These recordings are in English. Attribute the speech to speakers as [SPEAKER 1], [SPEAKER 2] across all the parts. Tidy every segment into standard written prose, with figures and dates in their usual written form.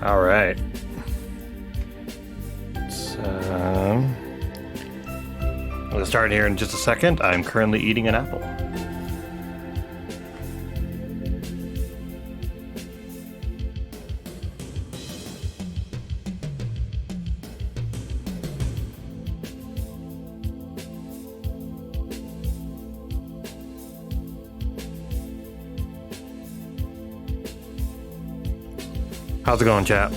[SPEAKER 1] All right. We'll start here in just a second. I'm currently eating an apple. How's it going, chat?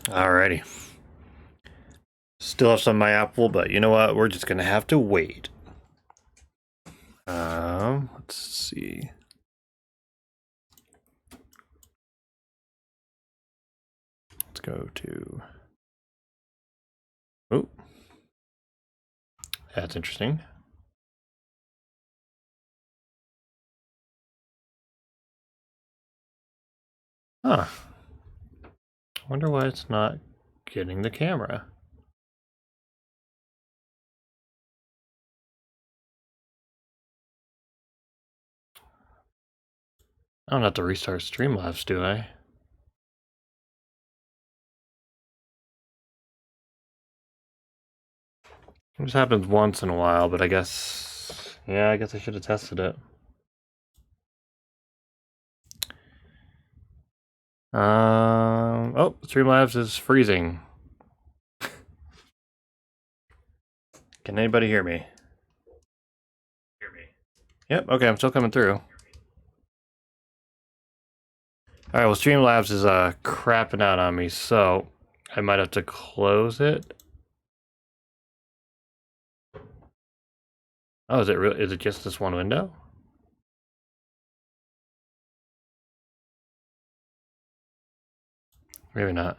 [SPEAKER 1] Alrighty. Still have some of my apple, but you know what? We're just gonna have to wait. Let's see. Let's go to. Oh, that's interesting. Huh. I wonder why it's not getting the camera. I don't have to restart Streamlabs, do I? This happens once in a while, but I guess... Yeah, I guess I should have tested it. Oh, Streamlabs is freezing. Can anybody hear me? Yep, okay, I'm still coming through. Alright, well, Streamlabs is crapping out on me, so I might have to close it. Oh, is it just this one window? Maybe not.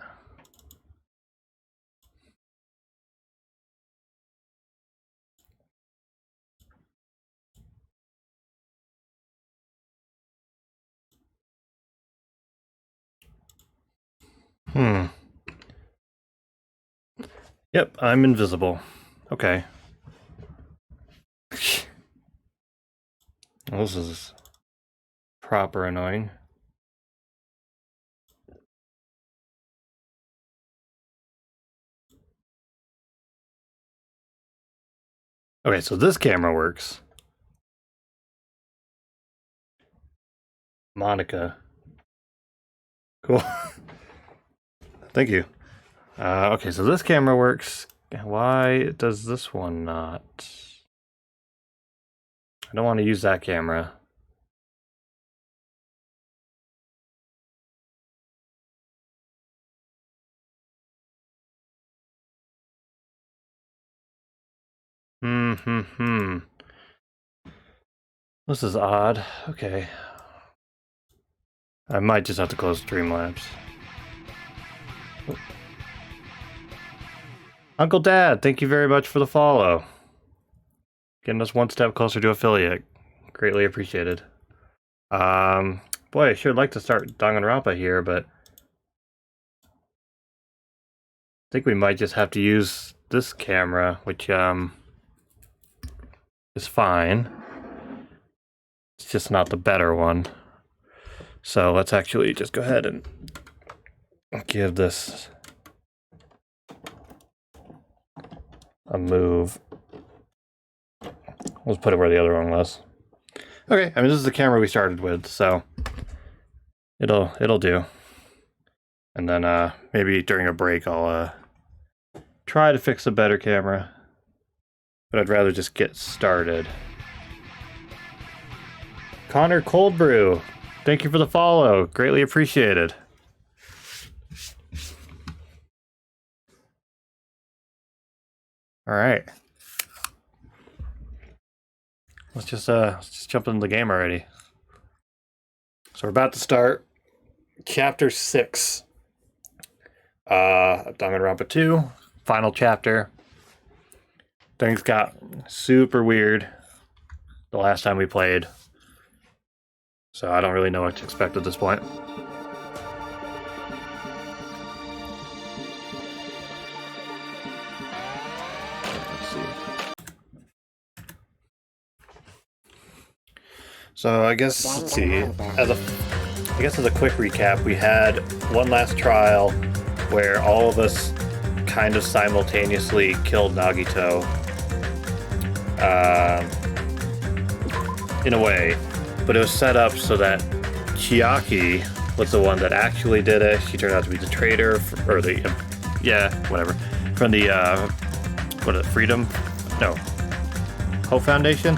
[SPEAKER 1] Yep, I'm invisible. Okay. Well, this is proper annoying. Okay, so this camera works. Monica. Cool. Thank you. Okay, so this camera works. Why does this one not? I don't want to use that camera. This is odd. Okay. I might just have to close Streamlabs. Oh. Uncle Dad, thank you very much for the follow. Getting us one step closer to affiliate. Greatly appreciated. Boy, I sure like to start Danganronpa here, but I think we might just have to use this camera, which is fine. It's just not the better one. So let's actually just go ahead and give this a move. Let's put it where the other one was. Okay, I mean this is the camera we started with, so it'll do. And then maybe during a break I'll try to fix a better camera. But I'd rather just get started. Connor Cold Brew, thank you for the follow. Greatly appreciated. All right. Let's just jump into the game already. So we're about to start Chapter 6. Danganronpa 2, Final Chapter. Things got super weird the last time we played. So I don't really know what to expect at this point. Let's see. So I guess, let's see, as a quick recap, we had one last trial where all of us kind of simultaneously killed Nagito. In a way. But it was set up so that Chiaki was the one that actually did it. She turned out to be the traitor, or the, whatever. From the, Freedom? No. Hope Foundation?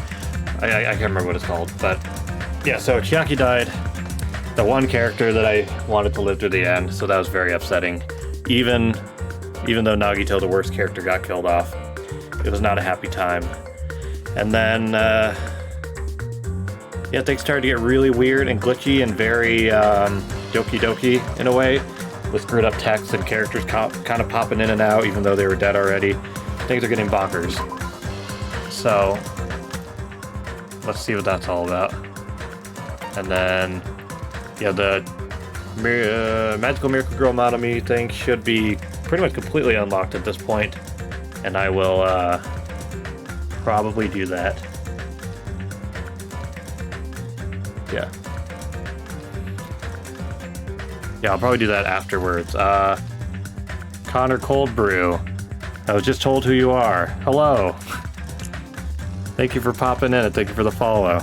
[SPEAKER 1] I can't remember what it's called, but yeah, so Chiaki died. The one character that I wanted to live to the end, so that was very upsetting. even though Nagito, the worst character, got killed off, it was not a happy time. And then, yeah, things started to get really weird and glitchy and very doki doki in a way, with screwed up text and characters kind of popping in and out even though they were dead already. Things are getting bonkers. So, let's see what that's all about. And then, yeah, the Magical Miracle Girl Monomi thing should be pretty much completely unlocked at this point, and I will probably do that. Yeah. Yeah, I'll probably do that afterwards. Connor Cold Brew. I was just told who you are. Hello. Thank you for popping in and thank you for the follow.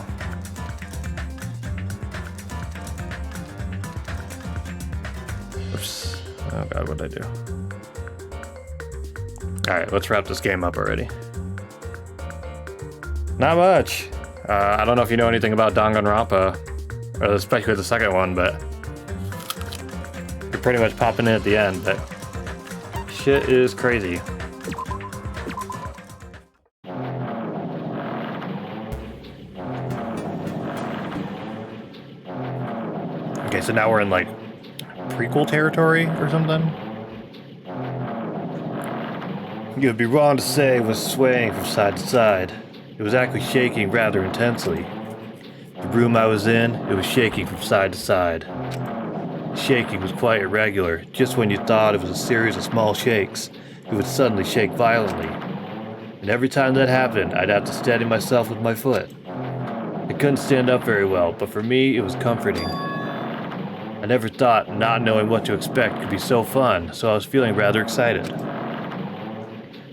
[SPEAKER 1] Oops. Oh god, what did I do? Alright, let's wrap this game up already. Not much. I don't know if you know anything about Danganronpa, or especially the second one, but you're pretty much popping in at the end, but shit is crazy. Okay, so now we're in like prequel territory or something? You'd be wrong to say it was swaying from side to side. It was actually shaking rather intensely. The room I was in, it was shaking from side to side. The shaking was quite irregular. Just when you thought it was a series of small shakes, it would suddenly shake violently. And every time that happened, I'd have to steady myself with my foot. I couldn't stand up very well, but for me, it was comforting. I never thought not knowing what to expect could be so fun, so I was feeling rather excited.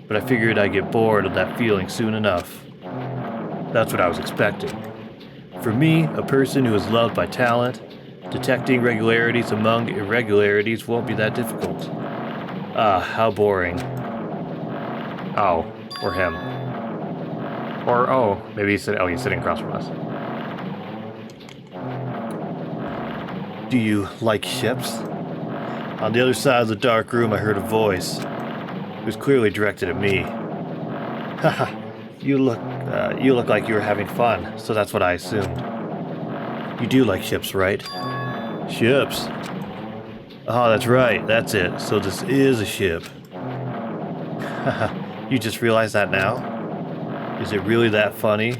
[SPEAKER 1] But I figured I'd get bored of that feeling soon enough. That's what I was expecting. For me, a person who is loved by talent, detecting regularities among irregularities won't be that difficult. Ah, how boring. Oh, or him. Or, oh, maybe he's sitting across from us. Do you like ships? On the other side of the dark room, I heard a voice. It was clearly directed at me. Haha, you look like you were having fun, so that's what I assumed. You do like ships, right? Ships? Oh, that's right, that's it. So this is a ship. Haha, you just realized that now? Is it really that funny?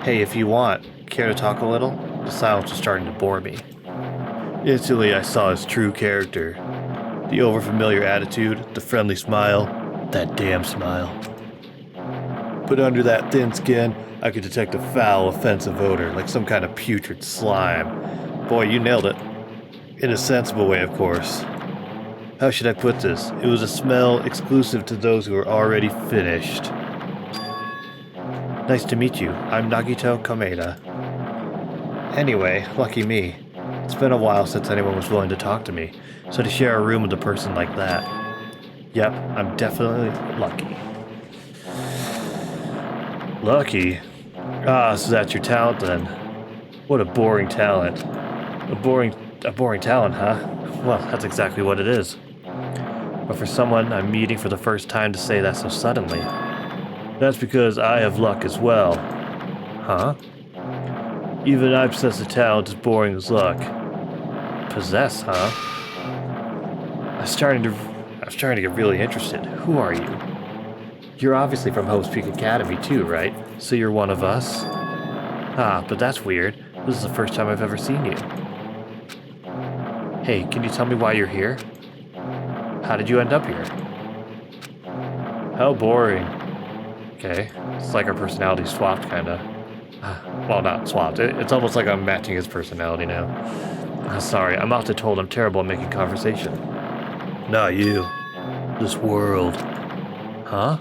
[SPEAKER 1] Hey, if you want, care to talk a little? The silence was starting to bore me. Instantly, I saw his true character. The overfamiliar attitude, the friendly smile, that damn smile. But under that thin skin, I could detect a foul, offensive odor, like some kind of putrid slime. Boy, you nailed it. In a sensible way, of course. How should I put this? It was a smell exclusive to those who are already finished. Nice to meet you. I'm Nagito Kameda. Anyway, lucky me. It's been a while since anyone was willing to talk to me, so to share a room with a person like that. Yep, I'm definitely lucky. Lucky? Ah, so that's your talent then. What a boring talent. A boring talent, huh? Well, that's exactly what it is. But for someone I'm meeting for the first time to say that so suddenly, that's because I have luck as well. Huh? Even I possess a talent as boring as luck. Possess, huh? I was starting to get really interested. Who are you? You're obviously from Hope's Peak Academy too, right? So you're one of us? Ah, but that's weird. This is the first time I've ever seen you. Hey, can you tell me why you're here? How did you end up here? How boring. Okay, it's like our personalities swapped, kinda. Well, not swapped. It's almost like I'm matching his personality now. Sorry, I'm often told I'm terrible at making conversation. Not you. This world. Huh?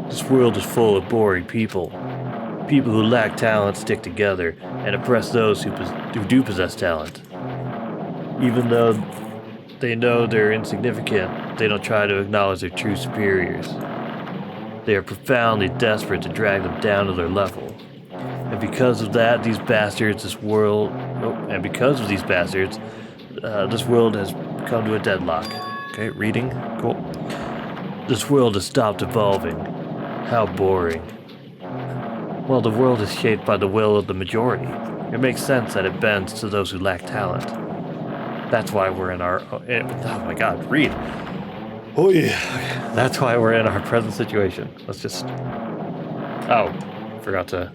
[SPEAKER 1] This world is full of boring people. People who lack talent stick together and oppress those who do possess talent. Even though they know they're insignificant, they don't try to acknowledge their true superiors. They are profoundly desperate to drag them down to their level. And because of that, this world has come to a deadlock. Okay, reading. Cool. This world has stopped evolving. How boring. Well, the world is shaped by the will of the majority. It makes sense that it bends to those who lack talent. That's why we're in our... Oh my god, read. Oh yeah. That's why we're in our present situation. Let's just... Oh, forgot to...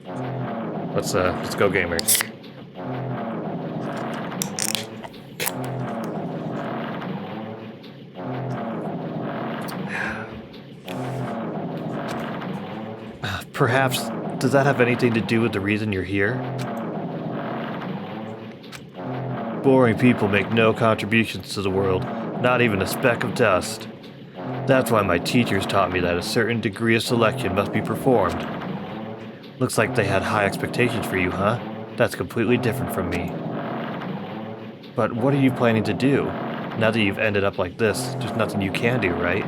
[SPEAKER 1] Let's go gamers. Perhaps, does that have anything to do with the reason you're here? Boring people make no contributions to the world, not even a speck of dust. That's why my teachers taught me that a certain degree of selection must be performed. Looks like they had high expectations for you, huh? That's completely different from me. But what are you planning to do? Now that you've ended up like this, there's nothing you can do, right?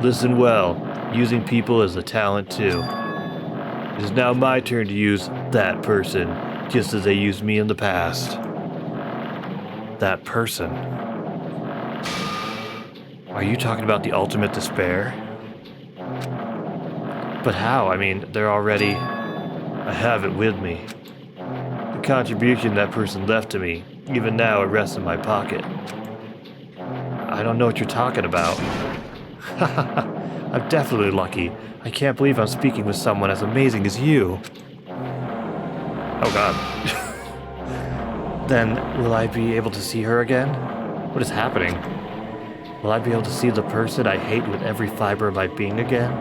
[SPEAKER 1] Listen well. Using people is a talent too. It is now my turn to use that person, just as they used me in the past. That person. Are you talking about the ultimate despair? But how? I mean, they're already... I have it with me. The contribution that person left to me, even now it rests in my pocket. I don't know what you're talking about. I'm definitely lucky. I can't believe I'm speaking with someone as amazing as you. Oh god. Then, will I be able to see her again? What is happening? Will I be able to see the person I hate with every fiber of my being again?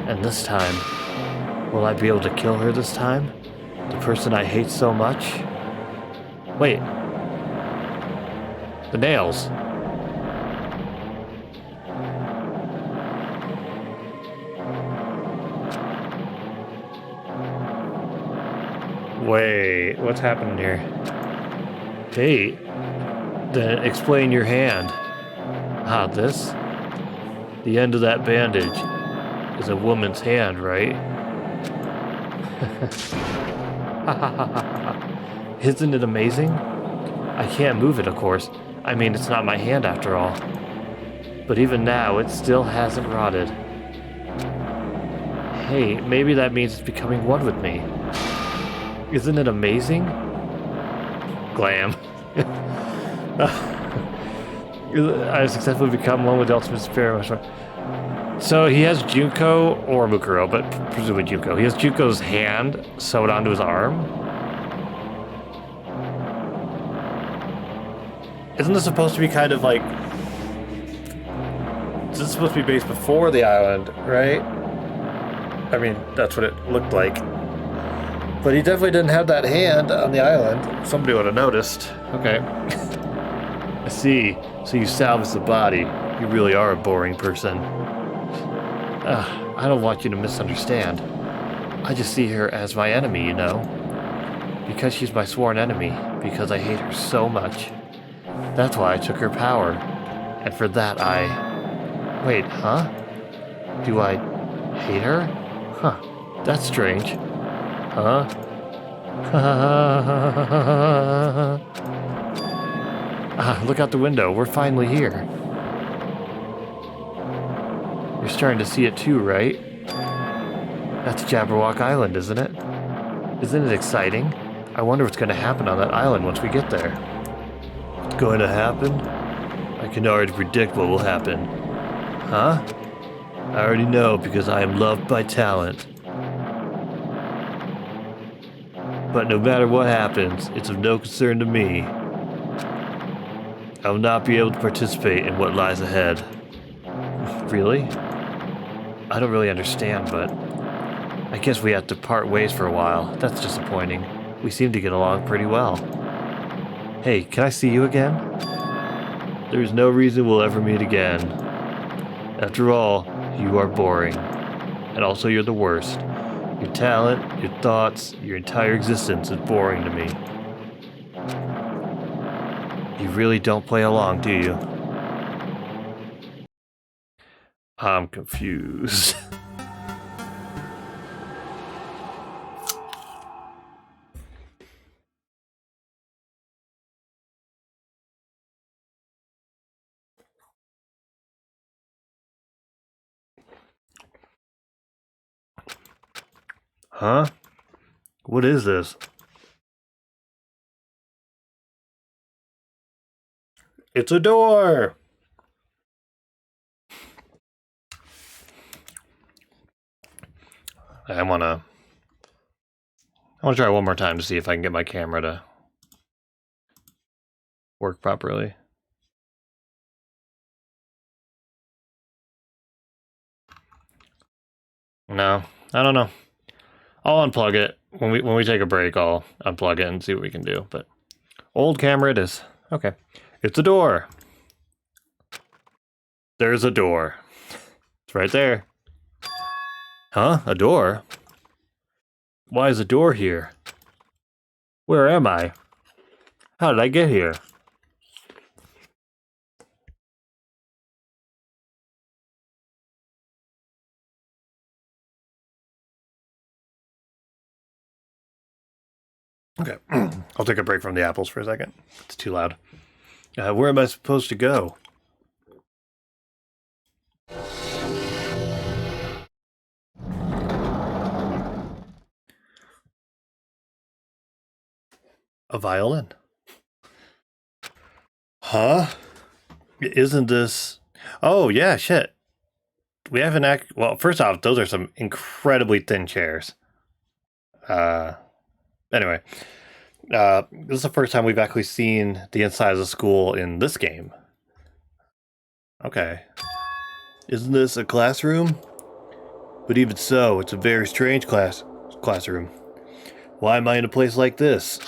[SPEAKER 1] And this time, will I be able to kill her this time? The person I hate so much? Wait. The nails. Wait, what's happening here? Hey, then explain your hand. Ah, this? The end of that bandage is a woman's hand, right? Isn't it amazing? I can't move it, of course. I mean, it's not my hand after all. But even now, it still hasn't rotted. Hey, maybe that means it's becoming one with me. Isn't it amazing? Glam. I successfully become one with the ultimate despair. So he has Junko or Mukuro, but presumably Junko. He has Junko's hand sewed onto his arm. Isn't this supposed to be kind of like... This is supposed to be based before the island, right? I mean, that's what it looked like. But he definitely didn't have that hand on the island. Somebody would have noticed. Okay. I see. So you salvaged the body. You really are a boring person. I don't want you to misunderstand. I just see her as my enemy, you know? Because she's my sworn enemy. Because I hate her so much. That's why I took her power. And for that I... Wait, huh? Do I hate her? Huh. That's strange. Huh? Look out the window. We're finally here. You're starting to see it too, right? That's Jabberwock Island, isn't it? Isn't it exciting? I wonder what's going to happen on that island once we get there. What's going to happen? I can already predict what will happen. Huh? I already know because I am loved by talent. But no matter what happens, it's of no concern to me. I will not be able to participate in what lies ahead. Really? I don't really understand, but... I guess we have to part ways for a while. That's disappointing. We seem to get along pretty well. Hey, can I see you again? There's no reason we'll ever meet again. After all, you are boring. And also you're the worst. Your talent, your thoughts, your entire existence is boring to me. You really don't play along, do you? I'm confused. Huh? What is this? It's a door! I wanna try one more time to see if I can get my camera to work properly. No, I don't know. I'll unplug it. When we take a break, I'll unplug it and see what we can do. But old camera it is. Okay. It's a door. There's a door. It's right there. Huh? A door? Why is a door here? Where am I? How did I get here? Okay. I'll take a break from the apples for a second. It's too loud. Where am I supposed to go? A violin? Huh? Isn't this... Oh, yeah, shit. We haven't well, first off, those are some incredibly thin chairs. Anyway. This is the first time we've actually seen the inside of the school in this game. Okay. Isn't this a classroom? But even so, it's a very strange classroom. Why am I in a place like this?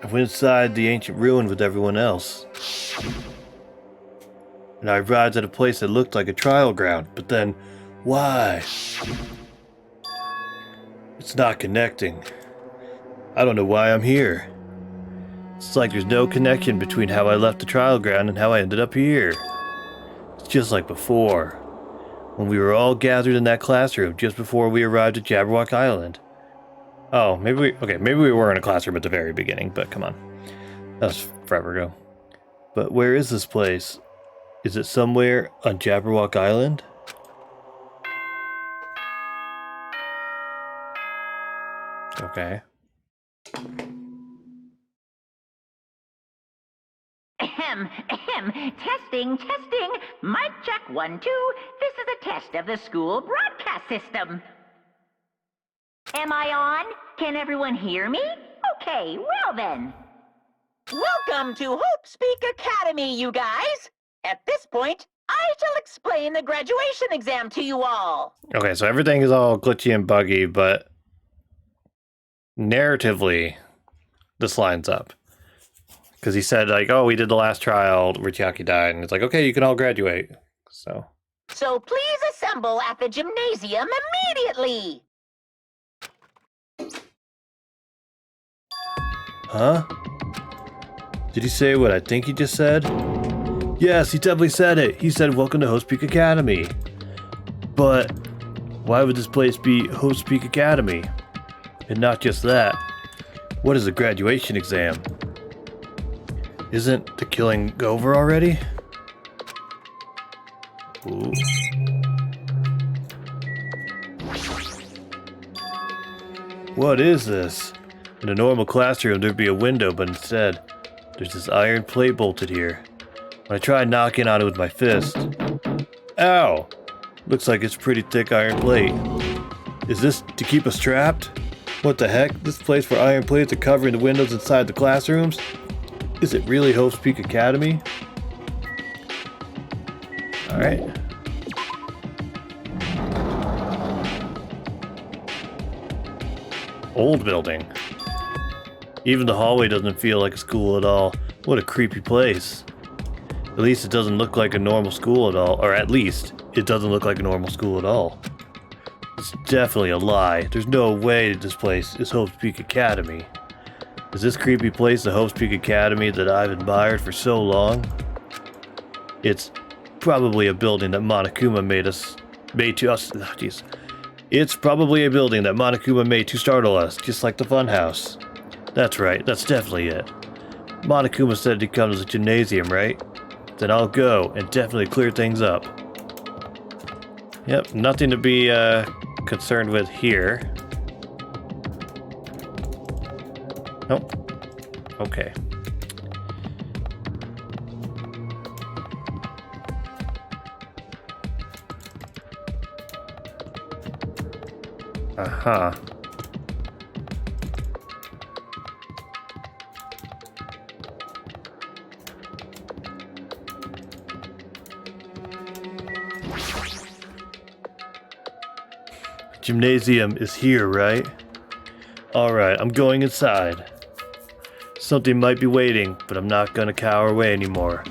[SPEAKER 1] I went inside the ancient ruin with everyone else. And I arrived at a place that looked like a trial ground, but then, why? It's not connecting. I don't know why I'm here. It's like there's no connection between how I left the trial ground and how I ended up here. It's just like before, when we were all gathered in that classroom just before we arrived at Jabberwock Island. Oh, maybe we were in a classroom at the very beginning, but come on. That was forever ago. But where is this place? Is it somewhere on Jabberwock Island? Okay.
[SPEAKER 2] Ahem, ahem. Testing, testing. Mic check 1, 2. This is a test of the school broadcast system. Am I on? Can everyone hear me? Okay, well then.
[SPEAKER 3] Welcome to Hope Speak Academy, you guys! At this point, I shall explain the graduation exam to you all.
[SPEAKER 1] Okay, so everything is all glitchy and buggy, but narratively, this lines up. Because he said, like, oh, we did the last trial, Richiaki died, and it's like, okay, you can all graduate. So
[SPEAKER 3] please assemble at the gymnasium immediately!
[SPEAKER 1] Huh? Did he say what I think he just said? Yes, he definitely said it. He said, welcome to Hope Speak Academy. But why would this place be Hope Speak Academy? And not just that. What is a graduation exam? Isn't the killing over already? Ooh. What is this? In a normal classroom, there'd be a window, but instead, there's this iron plate bolted here. When I tried knocking on it with my fist... Ow! Looks like it's pretty thick iron plate. Is this to keep us trapped? What the heck? This place where iron plates are covering the windows inside the classrooms? Is it really Hope Speak Academy? Alright. Old building. Even the hallway doesn't feel like a school at all. What a creepy place. At least it doesn't look like a normal school at all. Or at least, it doesn't look like a normal school at all. It's definitely a lie. There's no way this place is Hope Speak Academy. Is this creepy place the Hope Speak Academy that I've admired for so long? It's probably a building that Monokuma made to us. Oh, jeez. It's probably a building that Monokuma made to startle us, just like the funhouse. That's right, that's definitely it. Monokuma said to come to the gymnasium, right? Then I'll go and definitely clear things up. Yep, nothing to be concerned with here. Nope. Okay. Uh-huh. Gymnasium is here, right? Alright, I'm going inside. Something might be waiting, but I'm not gonna cower away anymore.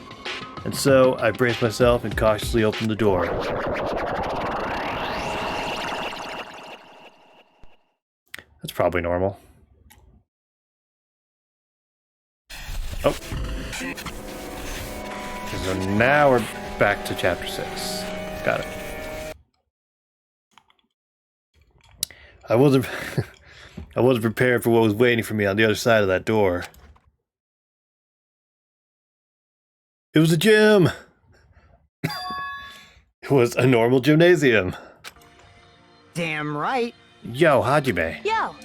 [SPEAKER 1] And so, I brace myself and cautiously open the door. That's probably normal. Oh. So now we're back to chapter 6. Got it. I wasn't prepared for what was waiting for me on the other side of that door. It was a gym! It was a normal gymnasium.
[SPEAKER 4] Damn right.
[SPEAKER 1] Yo, Hajime.
[SPEAKER 3] Yo,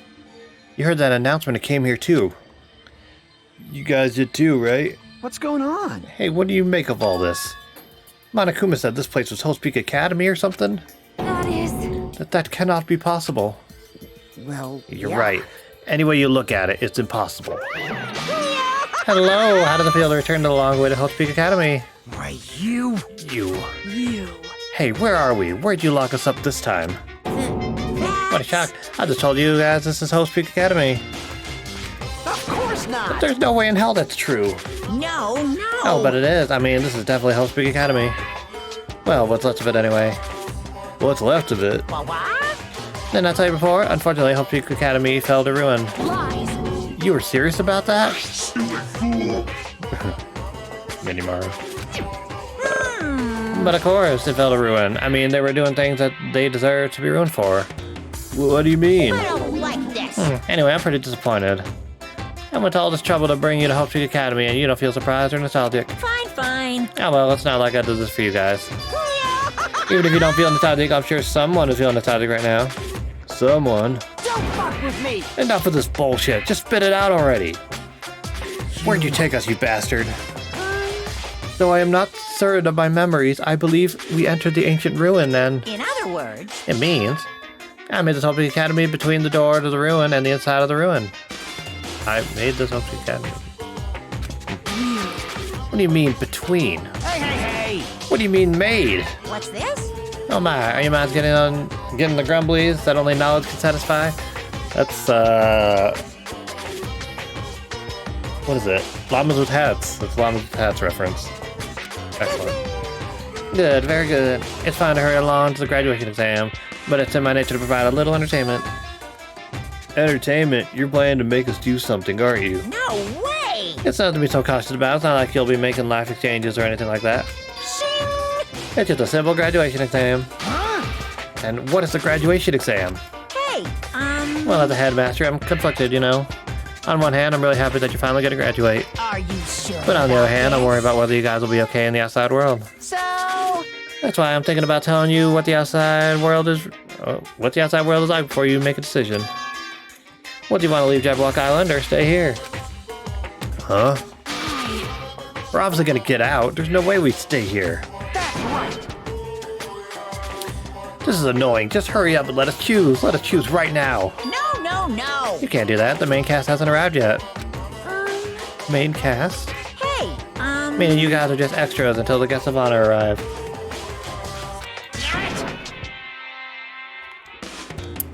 [SPEAKER 1] You heard that announcement and came here too. You guys did too, right?
[SPEAKER 4] What's going on?
[SPEAKER 1] Hey, what do you make of all this? Monokuma said this place was Host Peak Academy or something?
[SPEAKER 5] That is...
[SPEAKER 1] That cannot be possible.
[SPEAKER 4] Well,
[SPEAKER 1] You're
[SPEAKER 4] yeah.
[SPEAKER 1] right. Any way you look at it, it's impossible. Hello, how does it feel to return to the long-awaited Host Peak Academy?
[SPEAKER 4] Why, you.
[SPEAKER 1] You.
[SPEAKER 5] You.
[SPEAKER 1] Hey, where are we? Where'd you lock us up this time? What a shock. I just told you guys this is Host Peak Academy.
[SPEAKER 4] Of course not.
[SPEAKER 1] There's no way in hell that's true.
[SPEAKER 3] no, no.
[SPEAKER 1] Oh, but it is. I mean, this is definitely Host Peak Academy. Well, what's left of it anyway? What's left of it?
[SPEAKER 3] What?
[SPEAKER 1] Didn't I tell you before? Unfortunately, Host Peak Academy fell to ruin.
[SPEAKER 3] Lies.
[SPEAKER 1] You were serious about that? Minimaru. But of course, it fell to ruin. I mean, they were doing things that they deserve to be ruined for. What do you mean?
[SPEAKER 3] I don't like this.
[SPEAKER 1] Anyway, I'm pretty disappointed. I went to all this trouble to bring you to Hope Peak Academy, and you don't feel surprised or nostalgic.
[SPEAKER 3] Fine, fine.
[SPEAKER 1] Oh well, it's not like I did this for you guys. Even if you don't feel nostalgic, I'm sure someone is feeling nostalgic right now. Someone.
[SPEAKER 4] Don't fuck with me.
[SPEAKER 1] Enough of this bullshit. Just spit it out already. Where'd you take us, you bastard? Though I am not certain of my memories, I believe we entered the ancient ruin then.
[SPEAKER 3] In other words,
[SPEAKER 1] It means I made this Hope Peak Academy between the door to the ruin and the inside of the ruin. I made this Hope Peak Academy. What do you mean between?
[SPEAKER 4] Hey, hey, hey.
[SPEAKER 1] What do you mean made?
[SPEAKER 3] what's this?
[SPEAKER 1] Oh my, are you guys getting the grumblies that only knowledge can satisfy? That's what is it? Llamas with hats. That's Llamas with hats reference. Excellent. Good, very good. It's fine to hurry along to the graduation exam, but it's in my nature to provide a little entertainment. Entertainment? You're planning to make us do something, aren't you?
[SPEAKER 3] No way.
[SPEAKER 1] It's nothing to be so cautious about. It's not like you'll be making life exchanges or anything like that.
[SPEAKER 3] Shing.
[SPEAKER 1] It's just a simple graduation exam. And what is the graduation exam?
[SPEAKER 3] Hey,
[SPEAKER 1] Well, as a headmaster, I'm conflicted, you know. On one hand, I'm really happy that you're finally going to graduate.
[SPEAKER 3] are you sure?
[SPEAKER 1] But on the other
[SPEAKER 3] about
[SPEAKER 1] hand, I'm
[SPEAKER 3] this?
[SPEAKER 1] worried about whether you guys will be okay in the outside world.
[SPEAKER 3] So,
[SPEAKER 1] That's why I'm thinking about telling you what the outside world is like before you make a decision. What do you want to leave Jabberwock Island or stay here? Huh? We're obviously going to get out. There's no way we stay here.
[SPEAKER 4] That's right.
[SPEAKER 1] This is annoying. Just hurry up and let us choose. Let us choose right now.
[SPEAKER 3] no, no, no.
[SPEAKER 1] You can't do that. The main cast hasn't arrived yet. Main cast?
[SPEAKER 3] Hey,
[SPEAKER 1] Meaning you guys are just extras until the guests of honor arrive.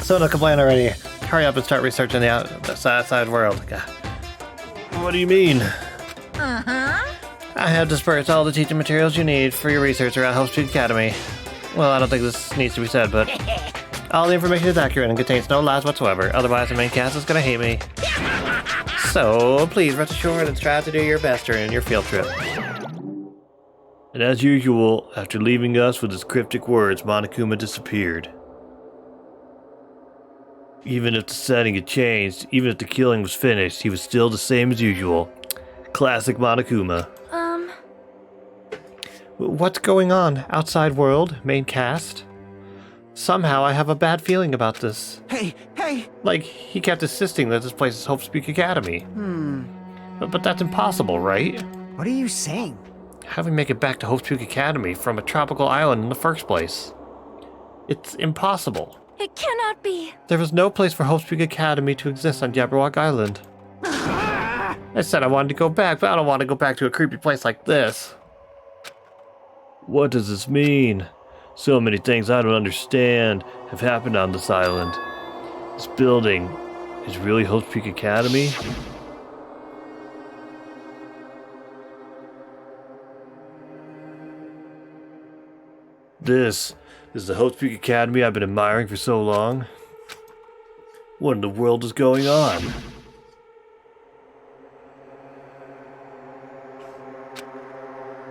[SPEAKER 1] So no complain already. Hurry up and start researching the outside world. God. What do you mean?
[SPEAKER 3] uh-huh.
[SPEAKER 1] I have dispersed all the teaching materials you need for your research around Hope Street Academy. Well, I don't think this needs to be said, but all the information is accurate and contains no lies whatsoever. Otherwise, the main cast is gonna hate me. So please rest assured and strive to do your best during your field trip. And as usual, after leaving us with his cryptic words, Monokuma disappeared. Even if the setting had changed, even if the killing was finished, he was still the same as usual. Classic Monokuma. What's going on? Outside world? Main cast? Somehow I have a bad feeling about this.
[SPEAKER 4] Hey, hey!
[SPEAKER 1] Like, he kept insisting that this place is Hope Speak Academy. But that's impossible, right?
[SPEAKER 4] What are you saying?
[SPEAKER 1] How do we make it back to Hope Speak Academy from a tropical island in the first place? It's impossible.
[SPEAKER 5] It cannot be.
[SPEAKER 1] There was no place for Hope Speak Academy to exist on Jabberwock Island. I said I wanted to go back, but I don't want to go back to a creepy place like this. What does this mean? So many things I don't understand have happened on this island. This building is really Hope Speak Academy? This is the Hope Speak Academy I've been admiring for so long. What in the world is going on?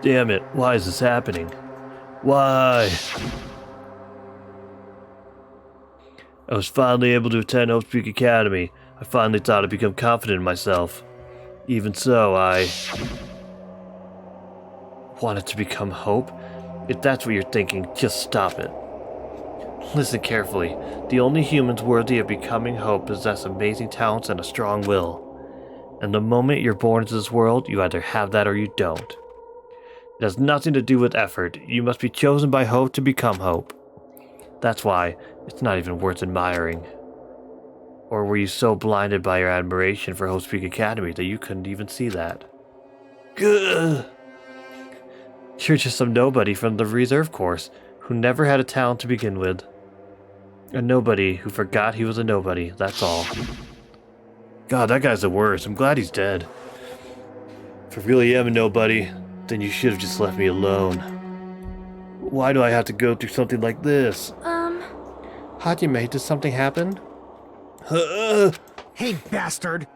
[SPEAKER 1] Damn it, why is this happening? Why? I was finally able to attend Hope Speak Academy. I finally thought I'd become confident in myself. Even so, I wanted to become Hope. If that's what you're thinking, just stop it. Listen carefully. The only humans worthy of becoming Hope possess amazing talents and a strong will. And the moment you're born into this world, you either have that or you don't. It has nothing to do with effort. You must be chosen by Hope to become Hope. That's why it's not even worth admiring. Or were you so blinded by your admiration for Hope Speak Academy that you couldn't even see that? Gah! You're just some nobody from the reserve course who never had a talent to begin with. A nobody who forgot he was a nobody, that's all. God, that guy's the worst. I'm glad he's dead. If I really am a nobody, then you should have just left me alone. Why do I have to go through something like this? Hajime, did something happen?
[SPEAKER 4] Hey, bastard!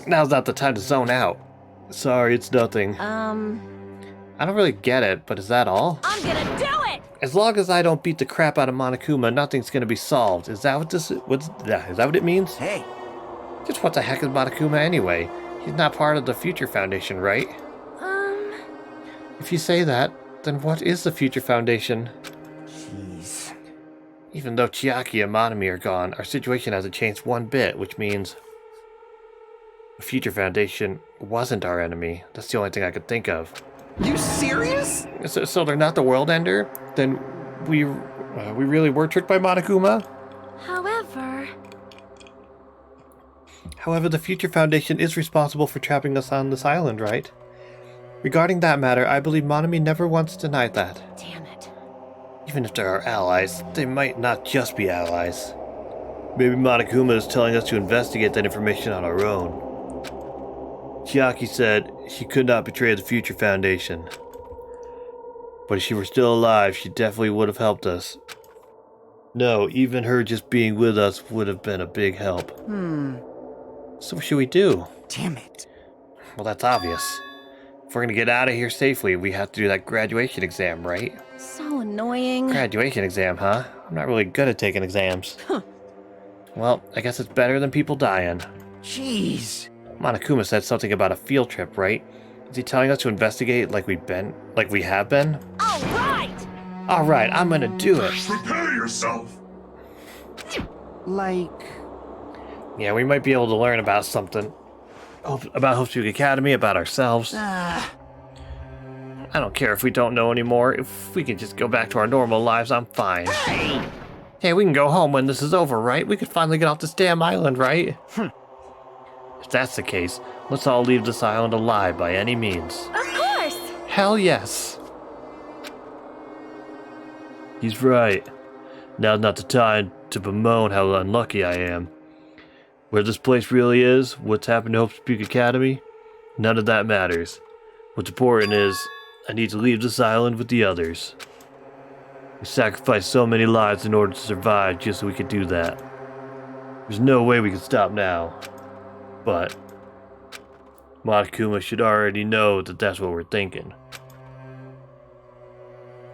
[SPEAKER 1] Now's not the time to zone out. Sorry, it's nothing. I don't really get it, but is that all?
[SPEAKER 5] I'm gonna do it!
[SPEAKER 1] As long as I don't beat the crap out of Monokuma, nothing's gonna be solved. Is that what this is? Is that what it means?
[SPEAKER 4] Hey!
[SPEAKER 1] Just what the heck is Monokuma anyway? He's not part of the Future Foundation, right? If you say that, then what is the Future Foundation?
[SPEAKER 4] Jeez.
[SPEAKER 1] Even though Chiaki and Monami are gone, our situation hasn't changed one bit, which means the Future Foundation wasn't our enemy. That's the only thing I could think of.
[SPEAKER 4] You serious?
[SPEAKER 1] So they're not the World Ender? Then we really were tricked by Monokuma? However, the Future Foundation is responsible for trapping us on this island, right? Regarding that matter, I believe Monami never once denied that.
[SPEAKER 5] Damn it.
[SPEAKER 1] Even if there are allies, they might not just be allies. Maybe Monokuma is telling us to investigate that information on our own. Chiaki said she could not betray the Future Foundation. But if she were still alive, she definitely would have helped us. No, even her just being with us would have been a big help. So what should we do?
[SPEAKER 4] Damn it.
[SPEAKER 1] Well, that's obvious. If we're gonna get out of here safely, we have to do that graduation exam, right?
[SPEAKER 5] So annoying.
[SPEAKER 1] Graduation exam, huh? I'm not really good at taking exams. Well, I guess it's better than people dying.
[SPEAKER 4] Jeez.
[SPEAKER 1] Monokuma said something about a field trip, right? Is he telling us to investigate like we have been? Alright, I'm gonna do it.
[SPEAKER 6] Prepare yourself!
[SPEAKER 4] Like...
[SPEAKER 1] Yeah, we might be able to learn about something. About Hope Speak Academy, about ourselves. I don't care if we don't know anymore. If we can just go back to our normal lives, I'm fine. Hey, we can go home when this is over, right? We could finally get off this damn island, right? If that's the case, let's all leave this island alive by any means.
[SPEAKER 5] Of course!
[SPEAKER 1] Hell yes! He's right. Now's not the time to bemoan how unlucky I am. Where this place really is, what's happened to Hope Speak Academy, none of that matters. What's important is, I need to leave this island with the others. We sacrificed so many lives in order to survive just so we could do that. There's no way we can stop now. But Monokuma should already know that that's what we're thinking.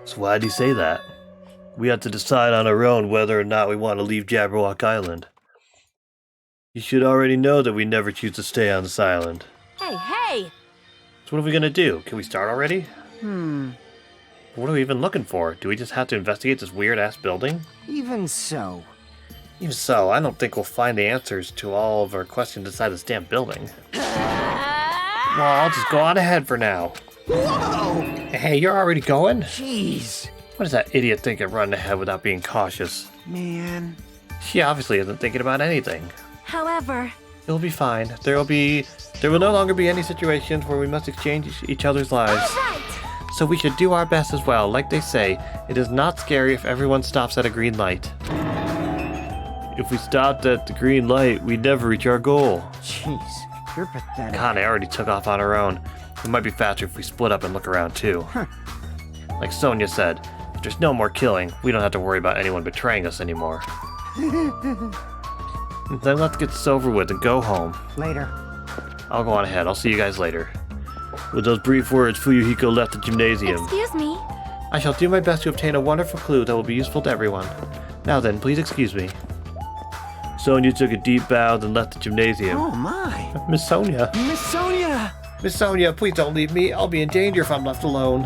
[SPEAKER 1] So why'd he say that? We have to decide on our own whether or not we want to leave Jabberwock Island. You should already know that we never choose to stay on this island.
[SPEAKER 5] Hey!
[SPEAKER 1] So what are we gonna do? Can we start already? What are we even looking for? Do we just have to investigate this weird-ass building?
[SPEAKER 4] Even so.
[SPEAKER 1] Even so, I don't think we'll find the answers to all of our questions inside this damn building. Well, I'll just go on ahead for now.
[SPEAKER 4] Whoa!
[SPEAKER 1] Hey, you're already going?
[SPEAKER 4] Jeez.
[SPEAKER 1] What does that idiot think of running ahead without being cautious?
[SPEAKER 4] Man.
[SPEAKER 1] She obviously isn't thinking about anything.
[SPEAKER 5] However,
[SPEAKER 1] It'll be fine. There will no longer be any situations where we must exchange each other's lives.
[SPEAKER 5] right.
[SPEAKER 1] So we should do our best as well. Like they say, it is not scary if everyone stops at a green light. If we stopped at the green light, we'd never reach our goal.
[SPEAKER 4] Jeez. You're pathetic.
[SPEAKER 1] Kane already took off on her own. It might be faster if we split up and look around too. Like Sonia said, if there's no more killing, we don't have to worry about anyone betraying us anymore. Then let's get this over with and go home.
[SPEAKER 4] Later.
[SPEAKER 1] I'll go on ahead. I'll see you guys later. With those brief words, Fuyuhiko left the gymnasium.
[SPEAKER 5] Excuse me.
[SPEAKER 1] I shall do my best to obtain a wonderful clue that will be useful to everyone. Now then, please excuse me. Sonia took a deep bow, then left the gymnasium.
[SPEAKER 4] Oh my.
[SPEAKER 1] Miss Sonia.
[SPEAKER 4] Miss Sonia!
[SPEAKER 1] Miss Sonia, please don't leave me. I'll be in danger if I'm left alone.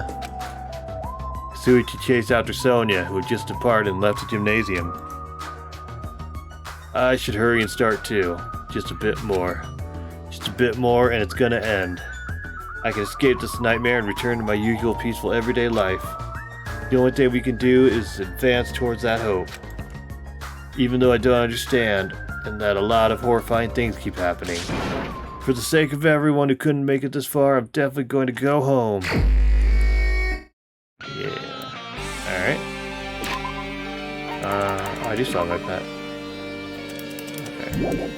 [SPEAKER 1] Suichi chased after Sonia, who had just departed and left the gymnasium. I should hurry and start too. Just a bit more. Just a bit more and it's gonna end. I can escape this nightmare and return to my usual peaceful everyday life. The only thing we can do is advance towards that hope. Even though I don't understand, and that a lot of horrifying things keep happening. For the sake of everyone who couldn't make it this far, I'm definitely going to go home. Yeah. Alright. I do still have my pet. Okay.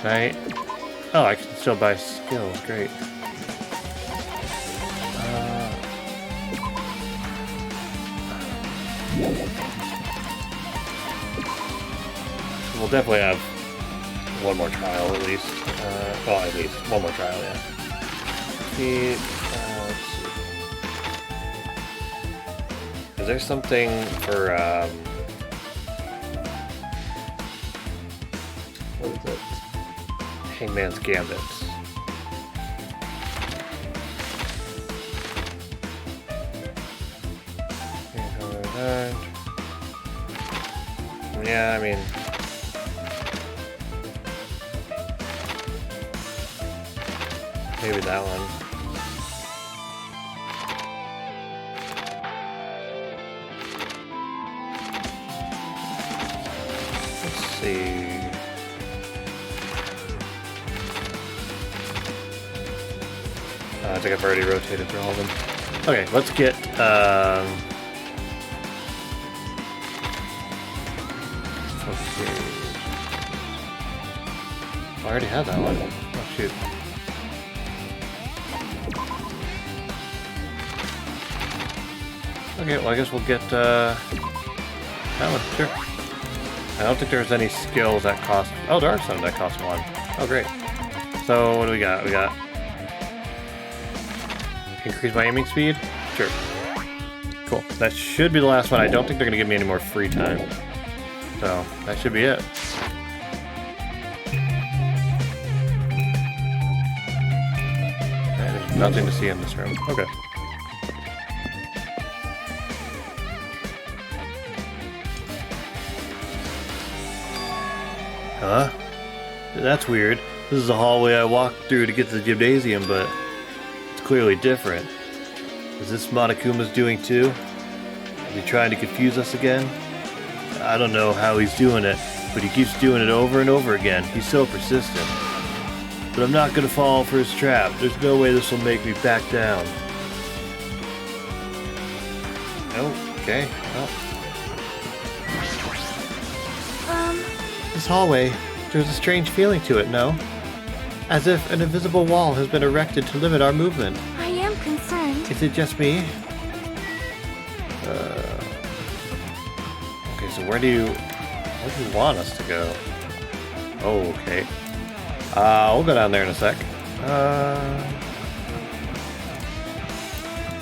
[SPEAKER 1] Right. Oh, I can still buy skills. Great. We'll definitely have one more trial at least. Well, at least one more trial, yeah. Let's see. Is there something for, what is it? Hangman's Gambits. Yeah, I mean... maybe that one. Let's see. I think I've already rotated through all of them. Okay, let's get, okay. I already had that one. Oh, shoot. Okay, well I guess we'll get, that one, sure. I don't think there's any skills that cost... oh, there are some that cost one. Oh, great. So, what do we got? We got... increase my aiming speed? Sure. Cool. That should be the last one. I don't think they're going to give me any more free time. So, that should be it. There's nothing to see in this room. Okay. Huh? That's weird. This is the hallway I walked through to get to the gymnasium, but it's clearly different. Is this Monokuma's doing too? Is he trying to confuse us again? I don't know how he's doing it, but he keeps doing it over and over again. He's so persistent. But I'm not gonna fall for his trap. There's no way this will make me back down. Okay. Well. This hallway, there's a strange feeling to it, no? As if an invisible wall has been erected to limit our movement.
[SPEAKER 5] I am concerned.
[SPEAKER 1] Is it just me? Okay, so where do you want us to go? Oh, okay. We'll go down there in a sec.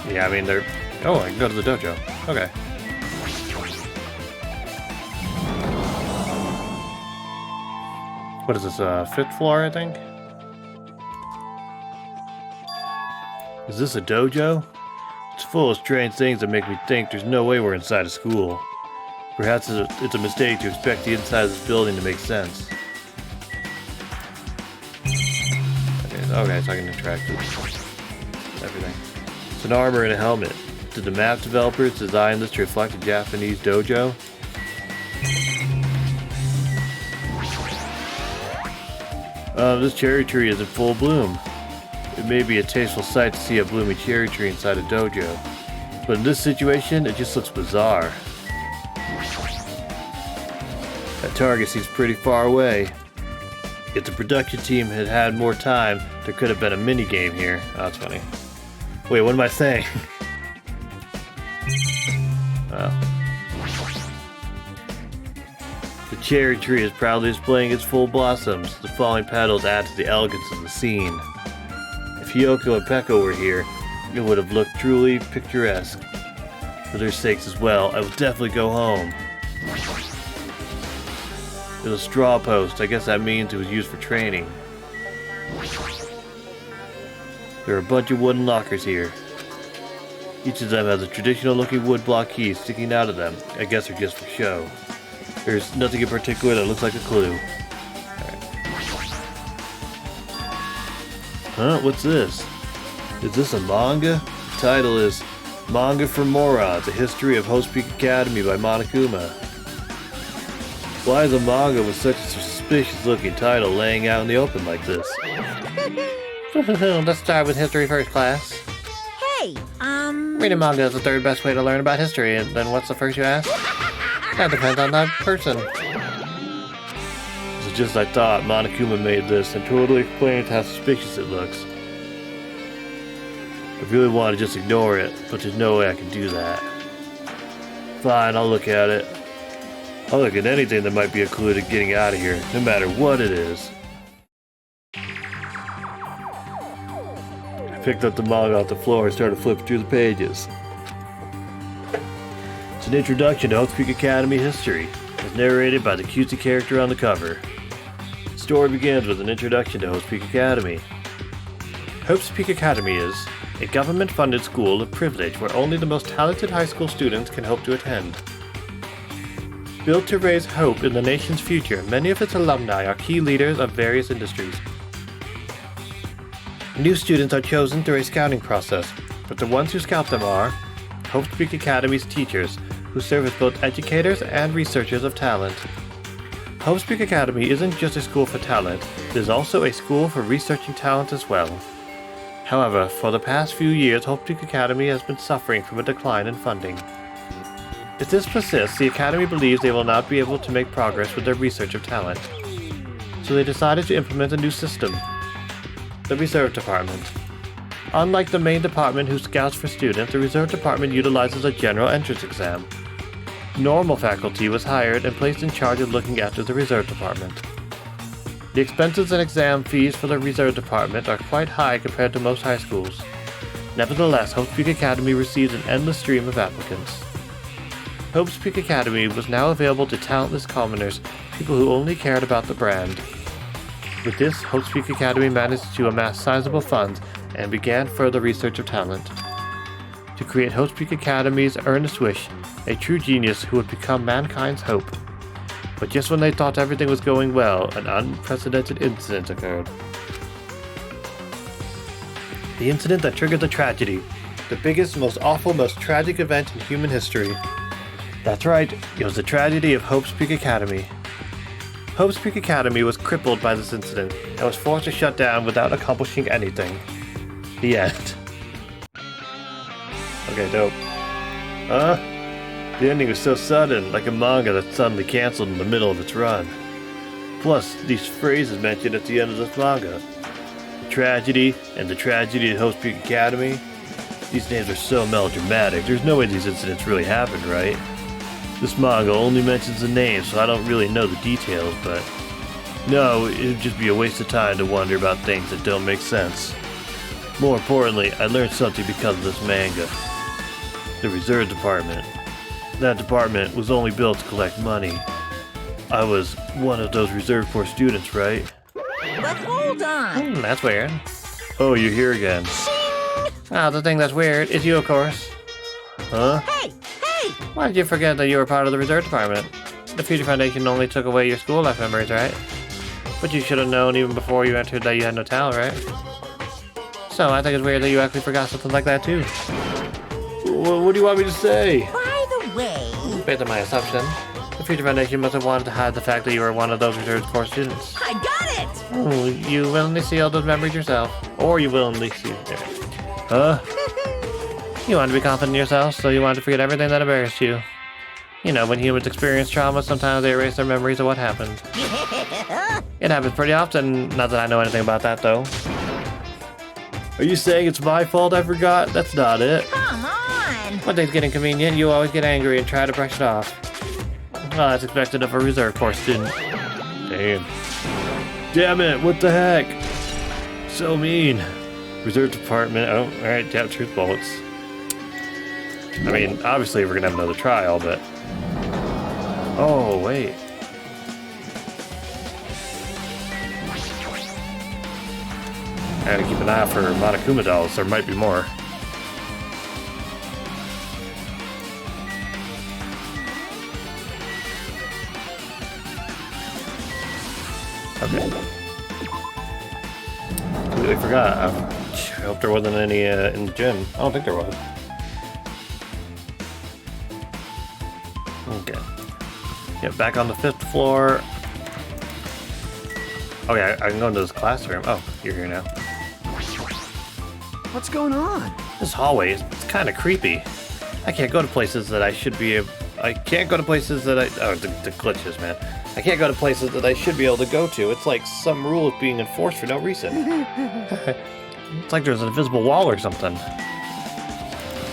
[SPEAKER 1] Yeah, I mean, they're... oh, I can go to the dojo. Okay. What is this, 5th floor, I think? Is this a dojo? It's full of strange things that make me think there's no way we're inside a school. Perhaps it's a mistake to expect the inside of this building to make sense. Okay, so I can interact with everything. It's an armor and a helmet. Did the map developers design this to reflect a Japanese dojo? This cherry tree is in full bloom. It may be a tasteful sight to see a blooming cherry tree inside a dojo, but in this situation, it just looks bizarre. That target seems pretty far away. If the production team had had more time, there could have been a mini game here. Oh, that's funny. Wait, what am I saying? Oh. The cherry tree is proudly displaying its full blossoms. The falling petals add to the elegance of the scene. If Hiyoko and Peko were here, it would have looked truly picturesque. For their sakes as well, I will definitely go home. There's a straw post. I guess that means it was used for training. There are a bunch of wooden lockers here. Each of them has a traditional looking wood block key sticking out of them. I guess they're just for show. There's nothing in particular that looks like a clue. Alright. Huh? What's this? Is this a manga? The title is Manga for Morons, A History of Host Peak Academy by Monokuma. Why is a manga with such a suspicious looking title laying out in the open like this? Let's start with history first, class.
[SPEAKER 5] Hey,
[SPEAKER 1] Reading manga is the third best way to learn about history, and then what's the first you ask? That depends on that person. It's just I thought. Monokuma made this and totally explained how suspicious it looks. I really want to just ignore it, but there's no way I can do that. Fine, I'll look at it. I'll look at anything that might be a clue to getting out of here, no matter what it is. I picked up the manga off the floor and started flipping through the pages. It's an introduction to Hope's Peak Academy history. It's narrated by the cutesy character on the cover. The story begins with an introduction to Hope's Peak Academy. Hope's Peak Academy is a government-funded school of privilege where only the most talented high school students can hope to attend. Built to raise hope in the nation's future, many of its alumni are key leaders of various industries. New students are chosen through a scouting process, but the ones who scout them are Hope's Peak Academy's teachers, who serve as both educators and researchers of talent. Hope's Peak Academy isn't just a school for talent, it is also a school for researching talent as well. However, for the past few years, Hope's Peak Academy has been suffering from a decline in funding. If this persists, the Academy believes they will not be able to make progress with their research of talent. So they decided to implement a new system. The Reserve Department. Unlike the main department who scouts for students, the Reserve Department utilizes a general entrance exam. Normal faculty was hired and placed in charge of looking after the Reserve Department. The expenses and exam fees for the Reserve Department are quite high compared to most high schools. Nevertheless, Hope's Peak Academy receives an endless stream of applicants. Hope's Peak Academy was now available to talentless commoners, people who only cared about the brand. With this, Hope's Peak Academy managed to amass sizable funds and began further research of talent. To create Hope's Peak Academy's earnest wish, a true genius who would become mankind's hope. But just when they thought everything was going well, an unprecedented incident occurred. The incident that triggered the tragedy. The biggest, most awful, most tragic event in human history. That's right, it was the tragedy of Hope's Peak Academy. Hope's Peak Academy was crippled by this incident and was forced to shut down without accomplishing anything. The end. Okay, dope. The ending was so sudden, like a manga that's suddenly cancelled in the middle of its run. Plus, these phrases mentioned at the end of this manga. The tragedy and the tragedy at Hope's Peak Academy. These names are so melodramatic, there's no way these incidents really happened, right? This manga only mentions the names, so I don't really know the details, but no, it would just be a waste of time to wonder about things that don't make sense. More importantly, I learned something because of this manga. The Reserve Department. That department was only built to collect money. I was one of those Reserve Corps students, right?
[SPEAKER 3] But hold on.
[SPEAKER 1] That's weird. Oh, you're here again. Ah, the thing that's weird is you, of course. Huh?
[SPEAKER 3] Hey! Hey!
[SPEAKER 1] Why did you forget that you were part of the reserve department? The Future Foundation only took away your school life memories, right? But you should have known even before you entered that you had no talent, right? So, I think it's weird that you actually forgot something like that, too. What do you want me to say?
[SPEAKER 3] By the way...
[SPEAKER 1] Based on my assumption, the Future Foundation must have wanted to hide the fact that you were one of those reserved core students.
[SPEAKER 3] I got it!
[SPEAKER 1] Oh, you willingly sealed those memories yourself. Or you willingly sealed it. Huh? You wanted to be confident in yourself, so you wanted to forget everything that embarrassed you. You know, when humans experience trauma, sometimes they erase their memories of what happened. It happens pretty often, not that I know anything about that, though. Are you saying it's my fault I forgot? That's not it.
[SPEAKER 2] Come on!
[SPEAKER 1] When things get inconvenient, you always get angry and try to brush it off. Well, that's expected of a reserve corps student. Damn it, what the heck? So mean. Reserve department, oh, alright, yeah, truth bullets. I mean, obviously we're gonna have another trial, but... Oh, wait. I gotta keep an eye out for Monokuma dolls, there might be more. Okay. Completely forgot. I hope there wasn't any in the gym. I don't think there was. Okay. Yeah, back on the 5th floor. Okay, I can go into this classroom. Oh, you're here now.
[SPEAKER 4] What's going on?
[SPEAKER 1] This hallway is kind of creepy. I can't go to places that I should be able... I can't go to places that I... Oh, the glitches, man. I can't go to places that I should be able to go to. It's like some rule is being enforced for no reason. It's like there's an invisible wall or something.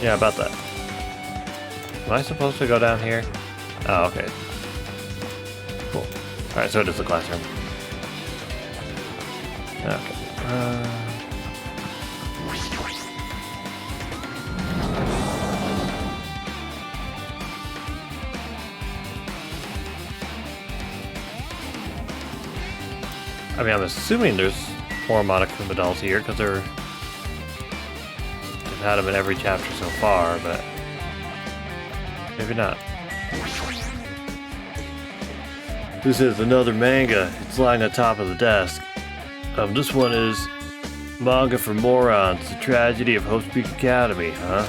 [SPEAKER 1] Yeah, about that. Am I supposed to go down here? Oh, okay. Cool. Alright, so it is the classroom. Okay. I mean, I'm assuming there's more Monokuma dolls here, because they've had them in every chapter so far, but maybe not. This is another manga. It's lying on top of the desk. This one is Manga for Morons, The Tragedy of Hope's Peak Academy, huh?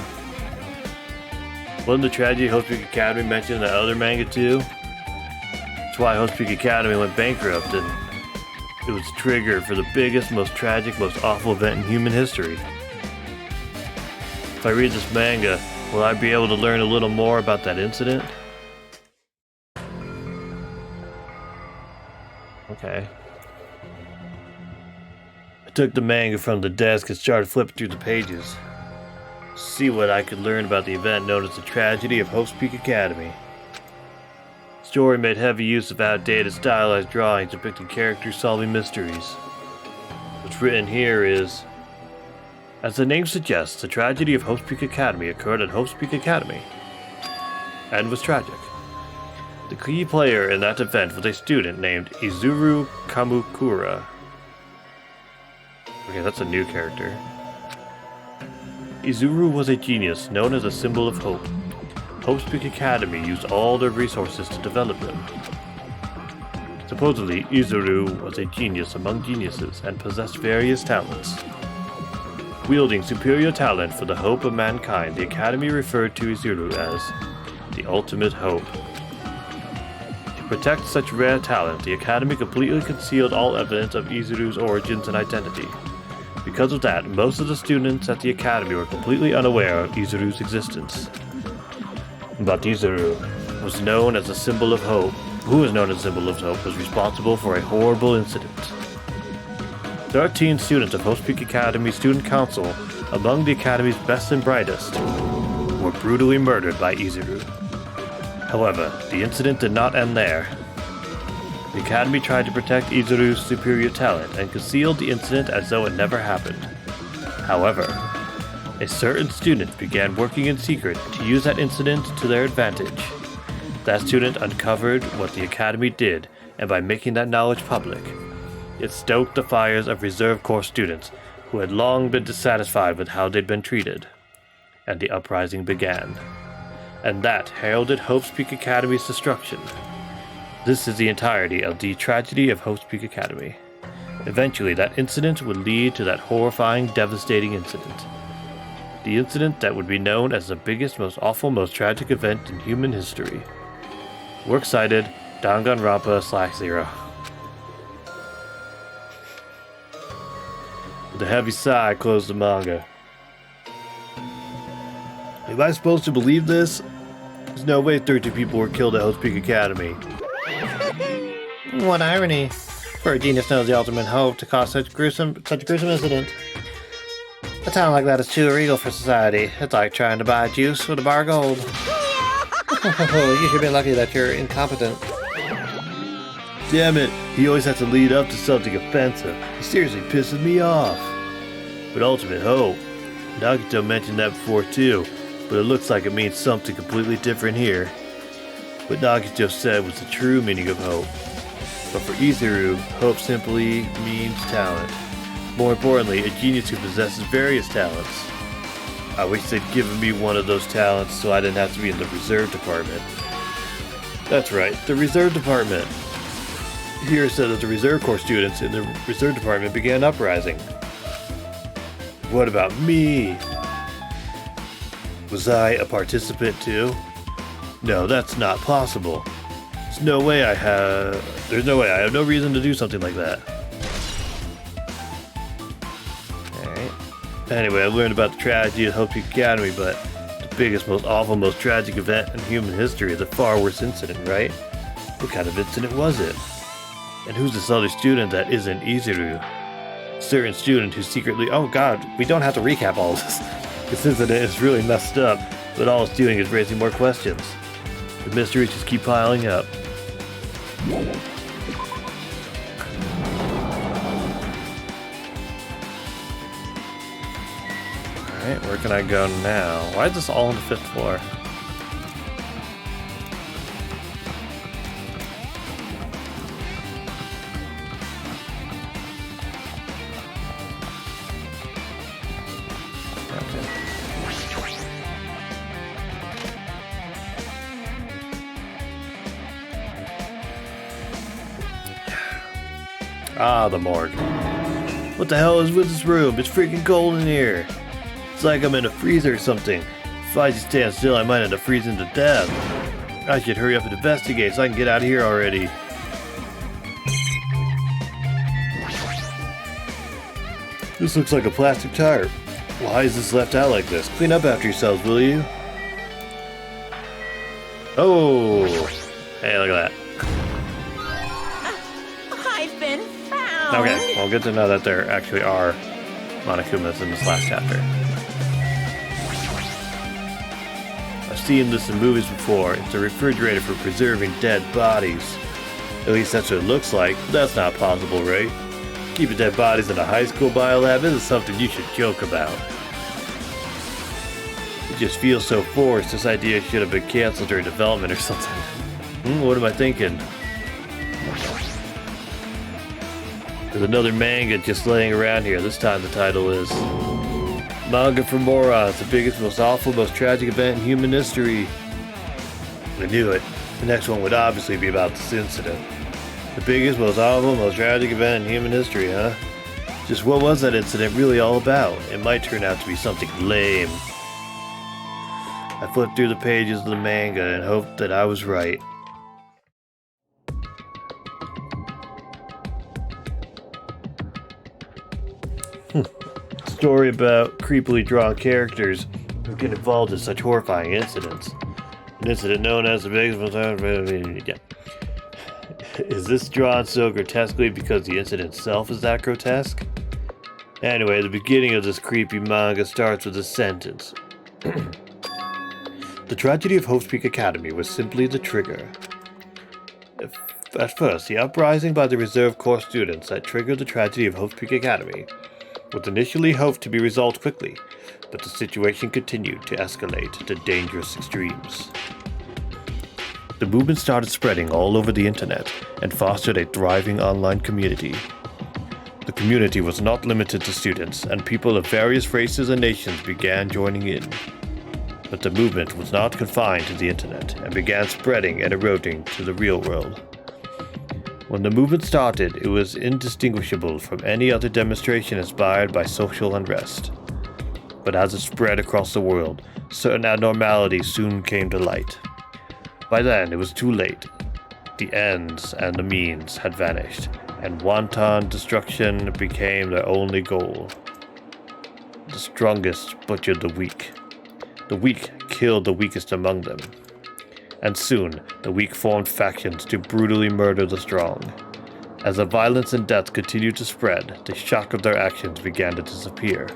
[SPEAKER 1] Wasn't the Tragedy of Hope's Peak Academy mentioned in the other manga too? That's why Hope's Peak Academy went bankrupt, and it was the trigger for the biggest, most tragic, most awful event in human history. If I read this manga, will I be able to learn a little more about that incident? Okay. I took the manga from the desk and started flipping through the pages. See what I could learn about the event known as the Tragedy of Hope's Peak Academy. The story made heavy use of outdated stylized drawings depicting characters solving mysteries. What's written here is, as the name suggests, the tragedy of Hope's Peak Academy occurred at Hope's Peak Academy, and was tragic. The key player in that event was a student named Izuru Kamukura. Okay, that's a new character. Izuru was a genius known as a symbol of hope. Hope's Peak Academy used all their resources to develop them. Supposedly, Izuru was a genius among geniuses and possessed various talents. Wielding superior talent for the hope of mankind, the Academy referred to Izuru as the ultimate hope. To protect such rare talent, the Academy completely concealed all evidence of Izuru's origins and identity. Because of that, most of the students at the Academy were completely unaware of Izuru's existence. But Izuru was known as a symbol of hope. Who was known as a symbol of hope was responsible for a horrible incident. 13 students of Hope's Peak Academy Student Council, among the Academy's best and brightest, were brutally murdered by Izuru. However, the incident did not end there. The Academy tried to protect Izuru's superior talent and concealed the incident as though it never happened. However, a certain student began working in secret to use that incident to their advantage. That student uncovered what the Academy did, and by making that knowledge public, it stoked the fires of Reserve Corps students, who had long been dissatisfied with how they'd been treated, and the uprising began. And that heralded Hope's Peak Academy's destruction. This is the entirety of the tragedy of Hope's Peak Academy. Eventually, that incident would lead to that horrifying, devastating incident. The incident that would be known as the biggest, most awful, most tragic event in human history. Works cited, Danganronpa/0. With a heavy sigh, I closed the manga. Am I supposed to believe this? There's no way 13 people were killed at Hope's Peak Academy. What irony. For a genius knows the ultimate hope to cause such a gruesome incident. A town like that is too illegal for society. It's like trying to buy juice with a bar of gold. You should be lucky that you're incompetent. Damn it, he always has to lead up to something offensive. He seriously pisses me off. But ultimate hope. Nagito mentioned that before too, but it looks like it means something completely different here. What Nagito said was the true meaning of hope. But for Izuru, hope simply means talent. More importantly, a genius who possesses various talents. I wish they'd given me one of those talents so I didn't have to be in the reserve department. That's right, the reserve department. Here it said that the reserve corps students in the reserve department began an uprising. What about me? Was I a participant too? No, that's not possible. There's no way I have no reason to do something like that. Alright. Anyway, I learned about the tragedy at Hope Peak Academy, but the biggest, most awful, most tragic event in human history is a far worse incident, right? What kind of incident was it? And who's this other student that isn't Izuru? Certain student who secretly... Oh god, we don't have to recap all of this. This incident is really messed up, but all it's doing is raising more questions. The mysteries just keep piling up. Alright, where can I go now? Why is this all on the 5th floor? Ah, the morgue. What the hell is with this room? It's freaking cold in here. It's like I'm in a freezer or something. If I just stand still, I might end up freezing to death. I should hurry up and investigate so I can get out of here already. This looks like a plastic tarp. Why is this left out like this? Clean up after yourselves, will you? Oh! Hey, look at that.
[SPEAKER 3] I've been found.
[SPEAKER 1] Okay, well, good to know that there actually are Monokumas in this last chapter. I've seen this in movies before. It's a refrigerator for preserving dead bodies. At least that's what it looks like, but that's not possible, right? Keeping dead bodies in a high school biolab isn't something you should joke about. It just feels so forced. This idea should have been canceled during development or something. What am I thinking? There's another manga just laying around here. This time the title is Manga for Morons, the biggest, most awful, most tragic event in human history. I knew it. The next one would obviously be about this incident. The biggest, most awful, most tragic event in human history, huh? Just what was that incident really all about? It might turn out to be something lame. I flipped through the pages of the manga and hoped that I was right. Story about creepily drawn characters who get involved in such horrifying incidents. An incident known as the biggest... Yeah. Is this drawn so grotesquely because the incident itself is that grotesque? Anyway, the beginning of this creepy manga starts with a sentence. The tragedy of Hope's Peak Academy was simply the trigger. At first, the uprising by the Reserve Corps students that triggered the tragedy of Hope's Peak Academy was initially hoped to be resolved quickly, but the situation continued to escalate to dangerous extremes. The movement started spreading all over the internet and fostered a thriving online community. The community was not limited to students, and people of various races and nations began joining in. But the movement was not confined to the internet and began spreading and eroding to the real world. When the movement started, it was indistinguishable from any other demonstration inspired by social unrest. But as it spread across the world, certain abnormalities soon came to light. By then, it was too late. The ends and the means had vanished, and wanton destruction became their only goal. The strongest butchered the weak. The weak killed the weakest among them. And soon, the weak formed factions to brutally murder the strong. As the violence and death continued to spread, the shock of their actions began to disappear.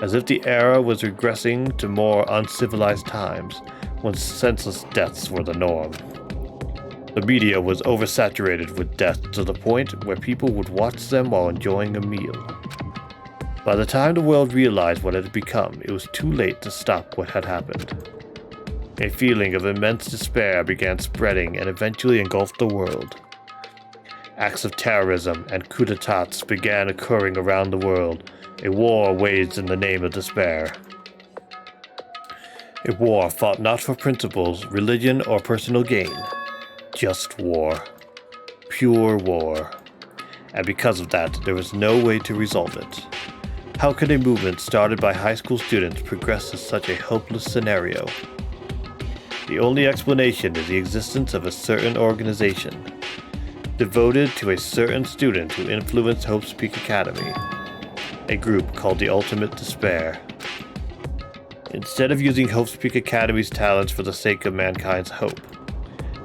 [SPEAKER 1] As if the era was regressing to more uncivilized times, when senseless deaths were the norm. The media was oversaturated with death to the point where people would watch them while enjoying a meal. By the time the world realized what it had become, it was too late to stop what had happened. A feeling of immense despair began spreading and eventually engulfed the world. Acts of terrorism and coups d'etats began occurring around the world, a war waged in the name of despair. A war fought not for principles, religion, or personal gain. Just war. Pure war. And because of that, there was no way to resolve it. How could a movement started by high school students progress to such a hopeless scenario? The only explanation is the existence of a certain organization, devoted to a certain student who influenced Hope's Peak Academy, a group called the Ultimate Despair. Instead of using Hope's Peak Academy's talents for the sake of mankind's hope,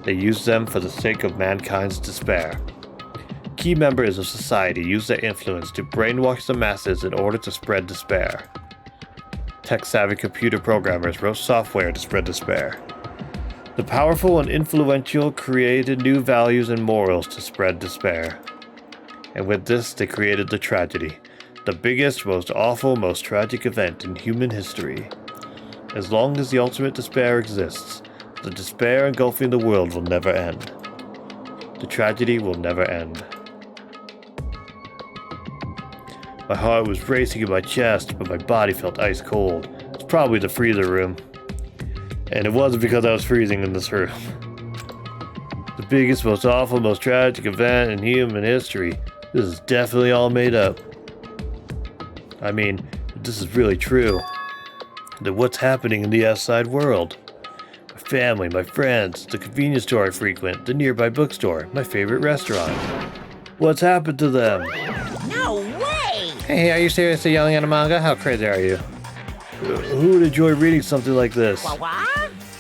[SPEAKER 1] they used them for the sake of mankind's despair. Key members of society used their influence to brainwash the masses in order to spread despair. Tech-savvy computer programmers wrote software to spread despair. The powerful and influential created new values and morals to spread despair. And with this, they created the tragedy, the biggest, most awful, most tragic event in human history. As long as the ultimate despair exists, the despair engulfing the world will never end. The tragedy will never end. My heart was racing in my chest, but my body felt ice cold. It's probably the freezer room. And it wasn't because I was freezing in this room. The biggest, most awful, most tragic event in human history. This is definitely all made up. I mean, if this is really true, then what's happening in the outside world? My family, my friends, the convenience store I frequent, the nearby bookstore, my favorite restaurant. What's happened to them?
[SPEAKER 3] No way!
[SPEAKER 1] Hey, are you seriously yelling at a manga? How crazy are you? Who would enjoy reading something like this?
[SPEAKER 3] What?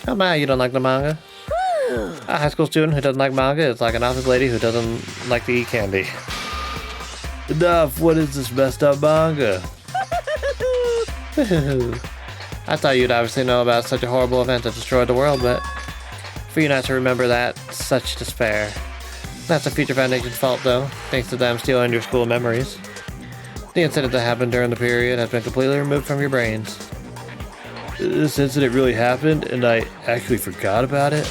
[SPEAKER 1] How about you don't like the manga? A high school student who doesn't like manga is like an office lady who doesn't like to eat candy. Enough! What is this messed up manga? I thought you'd obviously know about such a horrible event that destroyed the world, but for you not to remember that, such despair. That's the Future Foundation's fault, though, thanks to them stealing your school memories. The incident that happened during the period has been completely removed from your brains. This incident really happened, and I actually forgot about it?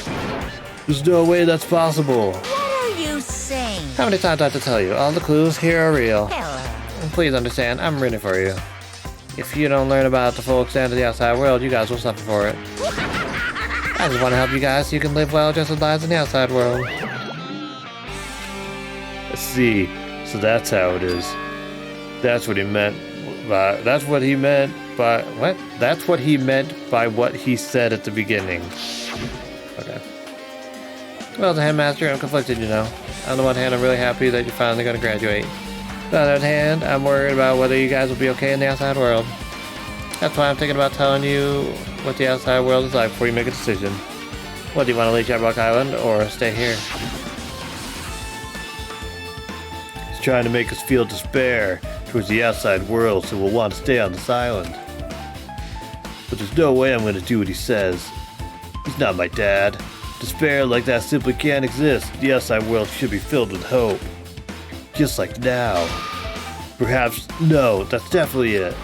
[SPEAKER 1] There's no way that's possible.
[SPEAKER 3] What are you saying?
[SPEAKER 1] How many times do I have to tell you? All the clues here are real.
[SPEAKER 3] Hello.
[SPEAKER 1] Please understand, I'm rooting for you. If you don't learn about the full extent of the outside world, you guys will suffer for it. I just want to help you guys so you can live well just as lives in the outside world. I see. So that's how it is. That's what he meant by... That's what he meant by... What? That's what he meant by what he said at the beginning. Okay. Well, as a headmaster, I'm conflicted, you know. On the one hand, I'm really happy that you're finally going to graduate. On the other hand, I'm worried about whether you guys will be okay in the outside world. That's why I'm thinking about telling you what the outside world is like before you make a decision. What, do you want to leave Jabberwock Island or stay here? He's trying to make us feel despair towards the outside world, so we'll want to stay on this island. But there's no way I'm going to do what he says. He's not my dad. Despair like that simply can't exist. The outside world should be filled with hope. Just like now. Perhaps, no, that's definitely it.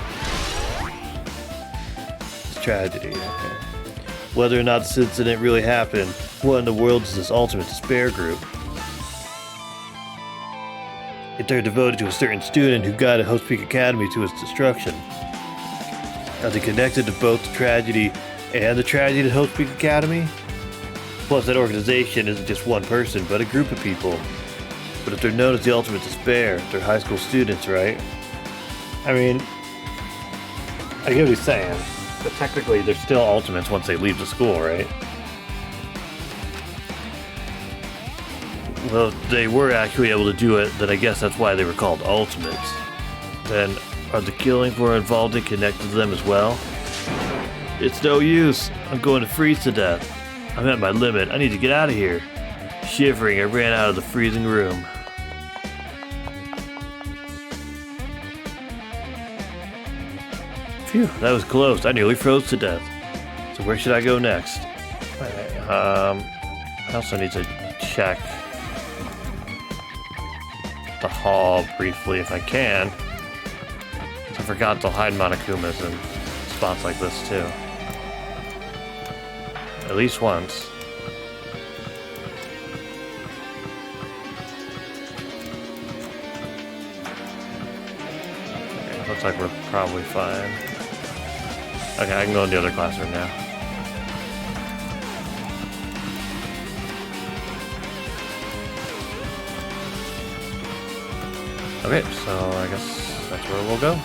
[SPEAKER 1] It's tragedy, okay. Whether or not this incident really happened, what in the world is this ultimate despair group? Yet they're devoted to a certain student who guided Hope Peak Academy to its destruction. Are they connected to both the tragedy and the tragedy at Hope Peak Academy? Plus, that organization isn't just one person, but a group of people. But if they're known as the Ultimate Despair, they're high school students, right? I mean, I get what he's saying, but technically they're still Ultimates once they leave the school, right? Well, if they were actually able to do it, then I guess that's why they were called Ultimates. Then, are the killings we're involved in connected to them as well? It's no use. I'm going to freeze to death. I'm at my limit. I need to get out of here. Shivering, I ran out of the freezing room. Phew, that was close. I nearly froze to death. So where should I go next? I also need to check the hall briefly if I can. I forgot to hide Monokumas in spots like this too. At least once. Okay, looks like we're probably fine. Okay, I can go in the other classroom now. Okay, so I guess that's where we'll go.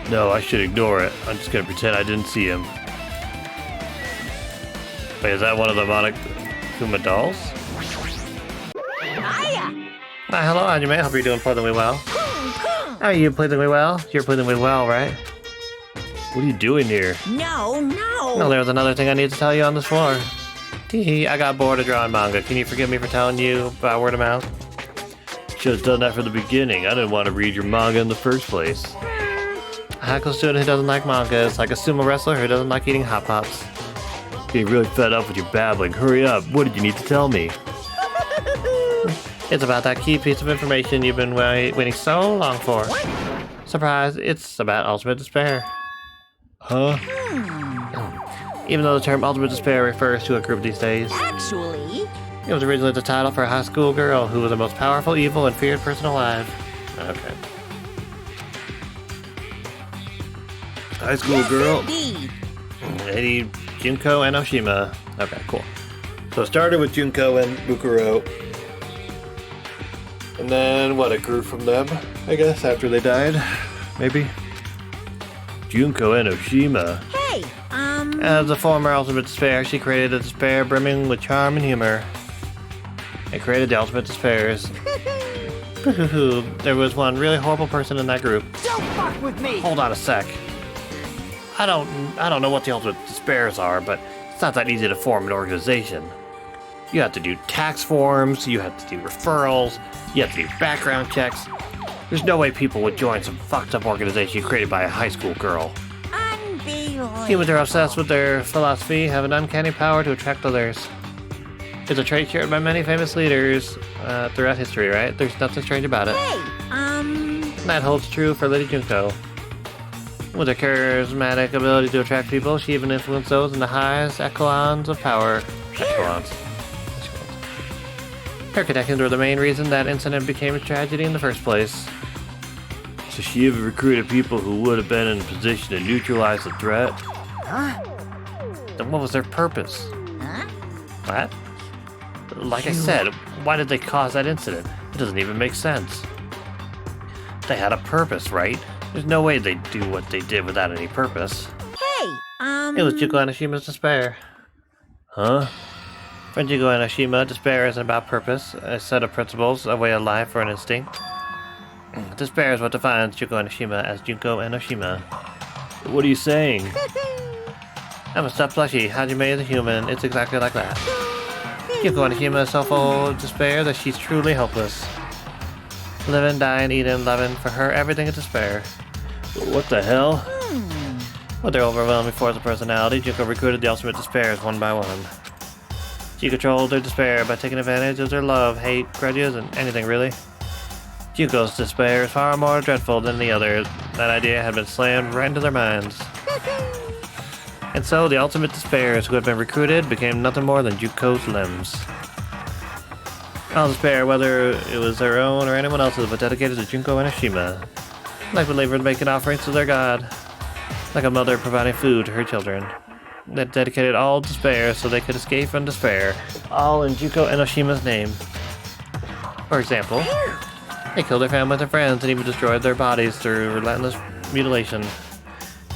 [SPEAKER 1] No, I should ignore it. I'm just gonna pretend I didn't see him. Wait, is that one of the Monokuma dolls?
[SPEAKER 3] Hiya!
[SPEAKER 1] Hello, Anime. Hope you're doing pleasantly well. How are you pleasantly well? You're pleasantly well, right? What are you doing here?
[SPEAKER 3] No, no!
[SPEAKER 1] Well, there's another thing I need to tell you on this floor. Teehee, I got bored of drawing manga. Can you forgive me for telling you by word of mouth? Should have done that from the beginning. I didn't want to read your manga in the first place. A high school student who doesn't like manga is like a sumo wrestler who doesn't like eating Hot Pops. Getting really fed up with your babbling. Hurry up. What did you need to tell me? It's about that key piece of information you've been waiting so long for. Surprise, it's about Ultimate Despair. Huh? Even though the term Ultimate Despair refers to a group these days,
[SPEAKER 3] Actually,
[SPEAKER 1] it was originally the title for a high school girl who was the most powerful, evil, and feared person alive. Okay. High school girl.
[SPEAKER 3] indeed.
[SPEAKER 1] Lady Junko and Oshima. Okay, cool. So it started with Junko and Bukuro. And then, what, it grew from them, I guess, after they died? Maybe? Junko and Oshima.
[SPEAKER 3] Hey,
[SPEAKER 1] As a former Ultimate Despair, she created a despair brimming with charm and humor. And created the Ultimate Despairs. There was one really horrible person in that group.
[SPEAKER 4] Don't fuck with me!
[SPEAKER 1] Hold on a sec. I don't know what the Ultimate Despairs are, but it's not that easy to form an organization. You have to do tax forms, you have to do referrals, you have to do background checks. There's no way people would join some fucked up organization created by a high school girl.
[SPEAKER 3] unbelievable.
[SPEAKER 1] Humans are obsessed with their philosophy, have an uncanny power to attract others. It's a trait shared by many famous leaders throughout history, right? There's nothing strange about it.
[SPEAKER 3] Hey,
[SPEAKER 1] That holds true for Lady Junko. With her charismatic ability to attract people, she even influenced those in the highest echelons of power. Echelons. Her connections were the main reason that incident became a tragedy in the first place. So she even recruited people who would have been in a position to neutralize the threat?
[SPEAKER 4] Huh?
[SPEAKER 1] Then what was their purpose?
[SPEAKER 3] huh?
[SPEAKER 1] What? Like I said, why did they cause that incident? It doesn't even make sense. They had a purpose, right? There's no way they'd do what they did without any purpose.
[SPEAKER 3] Hey,
[SPEAKER 1] It was Junko and Oshima's despair. Huh? For Junko and Oshima, despair isn't about purpose, a set of principles, a way of life, or an instinct. Despair is what defines Junko and Oshima as Junko and Oshima. What are you saying? I'm a stuffed plushie. Hajime is a human. It's exactly like that. Junko and Oshima is so full of despair that she's truly helpless. Living, dying, eating, loving. For her, everything is despair. What the hell? With their overwhelming force of personality, Junko recruited the ultimate despairs one by one. She controlled their despair by taking advantage of their love, hate, grudges, and anything really. Junko's despair is far more dreadful than the other. That idea had been slammed right into their minds. And so the ultimate despairs who had been recruited became nothing more than Junko's limbs. All despair, whether it was their own or anyone else's, was dedicated to Junko and Ashima. Like believers making offerings to their god. Like a mother providing food to her children. They dedicated all despair so they could escape from despair, all in Junko and Oshima's name. For example, they killed their families and friends and even destroyed their bodies through relentless mutilation.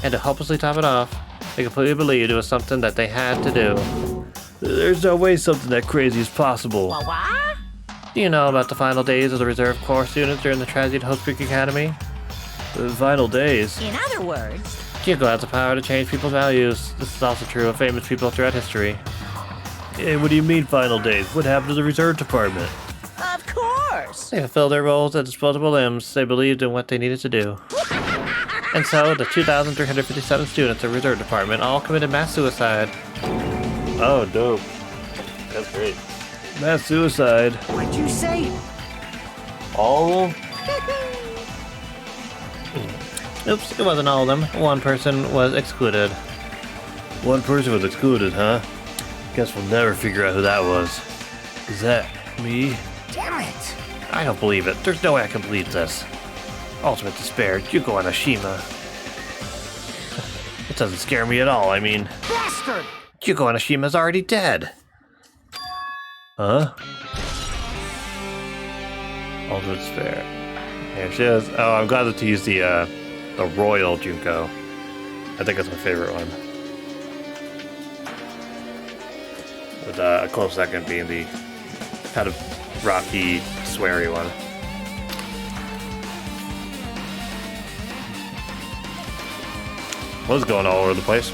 [SPEAKER 1] And to hopelessly top it off, they completely believed it was something that they had to do. There's no way something that crazy is possible.
[SPEAKER 3] What?
[SPEAKER 1] Do you know about the final days of the Reserve Corps students during the tragedy at Host Creek Academy? The final days?
[SPEAKER 3] In other words,
[SPEAKER 1] Junko has the power to change people's values. This is also true of famous people throughout history. Hey, what do you mean final days? What happened to the Reserve Department?
[SPEAKER 3] of course.
[SPEAKER 1] They fulfilled their roles as disposable limbs. They believed in what they needed to do. And so, the 2,357 students of the Reserve Department all committed mass suicide. Oh, dope. That's great. Mass suicide.
[SPEAKER 4] What'd you say?
[SPEAKER 1] All of them? Oops, it wasn't all of them. One person was excluded. One person was excluded, huh? Guess we'll never figure out who that was. Is that me?
[SPEAKER 4] Damn it!
[SPEAKER 1] I don't believe it. There's no way I can believe this. Ultimate despair, Junko and Ashima. It doesn't scare me at all. I mean,
[SPEAKER 4] Bastard!
[SPEAKER 1] Junko and Ashima's already dead. Huh? Ultimate despair. There she is. Oh, I'm glad that to use the Royal Junko. I think that's my favorite one. With a close second being the kind of rocky, sweary one. Was going all over the place.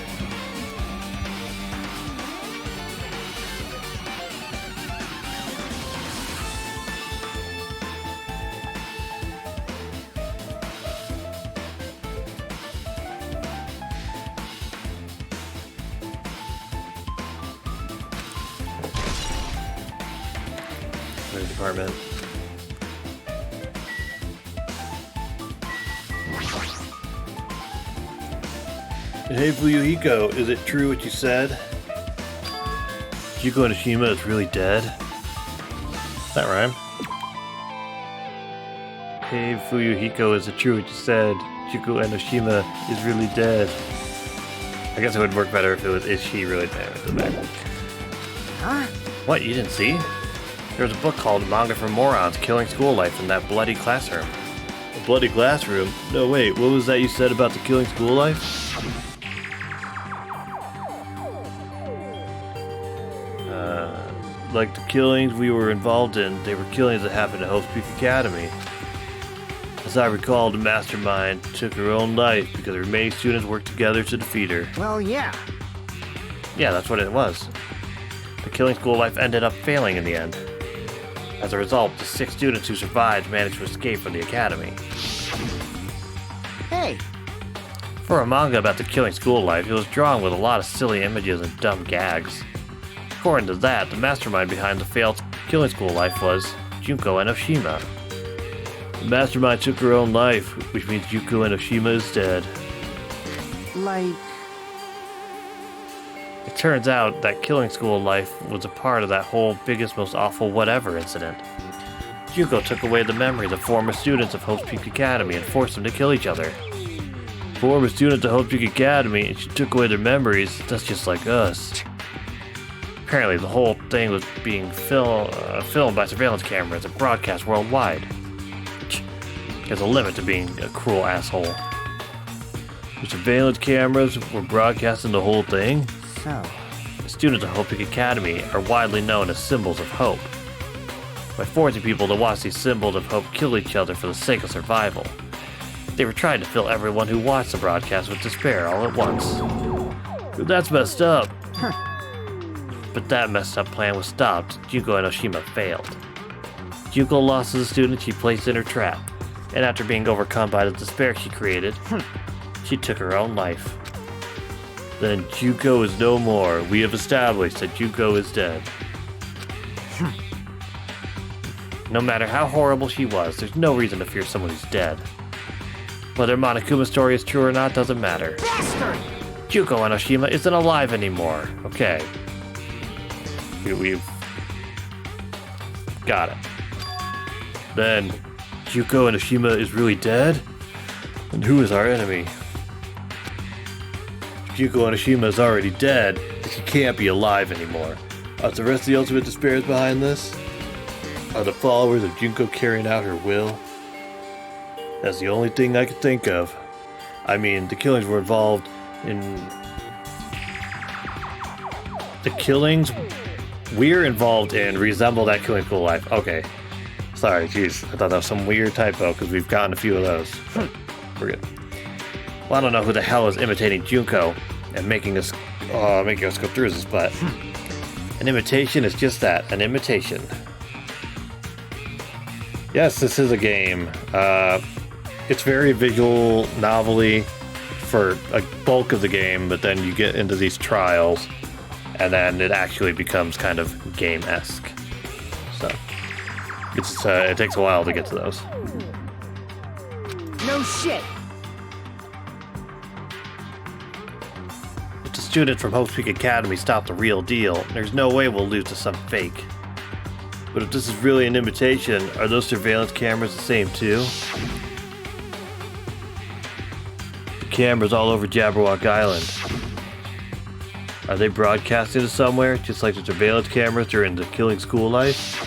[SPEAKER 1] Department. Hey Fuyuhiko, is it true what you said? Junko and Ashima is really dead? That rhyme? Hey Fuyuhiko, is it true what you said? Junko and Ashima is really dead. I guess it would work better if it was, is she really dead?
[SPEAKER 4] Huh?
[SPEAKER 1] What, you didn't see? There was a book called Manga for Morons, Killing School Life in that bloody classroom. A bloody classroom? No, wait, what was that you said about the killing school life? Like the killings we were involved in, they were killings that happened at Host Peak Academy. As I recall, the mastermind took her own life because the remaining students worked together to defeat her.
[SPEAKER 4] Well, yeah.
[SPEAKER 1] Yeah, that's what it was. The killing school life ended up failing in the end. As a result, the 6 students who survived managed to escape from the academy.
[SPEAKER 4] Hey,
[SPEAKER 1] For a manga about the killing school life, it was drawn with a lot of silly images and dumb gags. According to that, the mastermind behind the failed killing school life was Junko and Oshima. The mastermind took her own life, which means Junko and Oshima is dead.
[SPEAKER 4] like...
[SPEAKER 1] It turns out that killing school life was a part of that whole biggest, most awful whatever incident. Junko took away the memories of former students of Host Peak Academy and forced them to kill each other. Former students of Host Peak Academy, and she took away their memories. That's just like us. Apparently, the whole thing was being filmed by surveillance cameras and broadcast worldwide. There's a limit to being a cruel asshole. The surveillance cameras were broadcasting the whole thing?
[SPEAKER 4] So,
[SPEAKER 1] The students of Hope Peak Academy are widely known as symbols of hope. By forcing people to watch these symbols of hope kill each other for the sake of survival, they were trying to fill everyone who watched the broadcast with despair all at once. That's messed up. But that messed up plan was stopped. Junko and Oshima failed. Junko lost to the student she placed in her trap, and after being overcome by the despair she created, she took her own life. Then Junko is no more. We have established that Junko is dead. no matter how horrible she was, there's no reason to fear someone who's dead. Whether Monokuma's story is true or not doesn't matter.
[SPEAKER 4] Bastard!
[SPEAKER 1] Juko Enoshima isn't alive anymore. Okay. We've got it. Then, Juko Enoshima is really dead? And who is our enemy? If Juko Enoshima is already dead, she can't be alive anymore. Are the rest of the Ultimate Despairs behind this? Are the followers of Junko carrying out her will? That's the only thing I could think of. I mean, the killings were involved in... The killings we're involved in resemble that killing school life. Okay. Sorry, jeez. I thought that was some weird typo because we've gotten a few of those. We're good. Well, I don't know who the hell is imitating Junko and making us go through this, but an imitation is just that, an imitation. Yes, this is a game. It's very visual novelty for a bulk of the game, but then you get into these trials, and then it actually becomes kind of game-esque. So it takes a while to get to those.
[SPEAKER 4] No shit!
[SPEAKER 1] If the student from Hope's Peak Academy stopped the real deal, there's no way we'll lose to some fake. But if this is really an imitation, are those surveillance cameras the same too? The cameras all over Jabberwock Island. Are they broadcasting to somewhere, just like the surveillance cameras during the killing school life?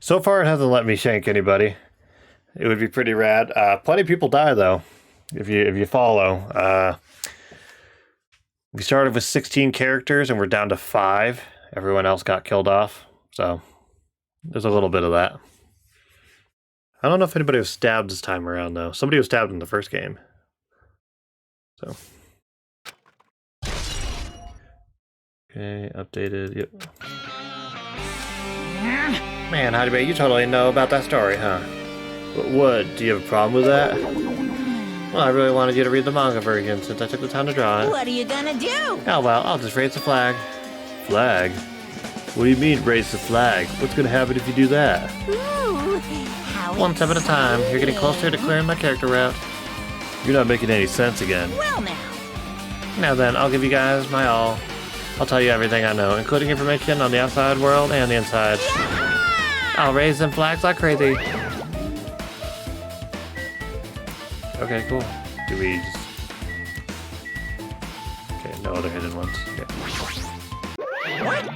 [SPEAKER 1] So far it hasn't let me shank anybody. It would be pretty rad. Plenty of people die though, if you follow. We started with 16 characters and we're down to 5. Everyone else got killed off, so there's a little bit of that. I don't know if anybody was stabbed this time around though. Somebody was stabbed in the first game. So. Okay, updated, yep. Man, Howdy, you totally know about that story, huh? What, do you have a problem with that? Well, I really wanted you to read the manga version since I took the time to draw it.
[SPEAKER 3] What are you gonna do?
[SPEAKER 1] Oh well, I'll just raise the flag. Flag? What do you mean, raise the flag? What's gonna happen if you do that?
[SPEAKER 3] Ooh, how
[SPEAKER 1] One step at a time. You're getting closer to clearing my character route. You're not making any sense again.
[SPEAKER 3] Well now.
[SPEAKER 1] Now then, I'll give you guys my all. I'll tell you everything I know, including information on the outside world and the inside.
[SPEAKER 3] Yeah!
[SPEAKER 1] I'll raise them flags like crazy. Okay, cool. Do we just... Okay, no other hidden ones. Okay.
[SPEAKER 3] What?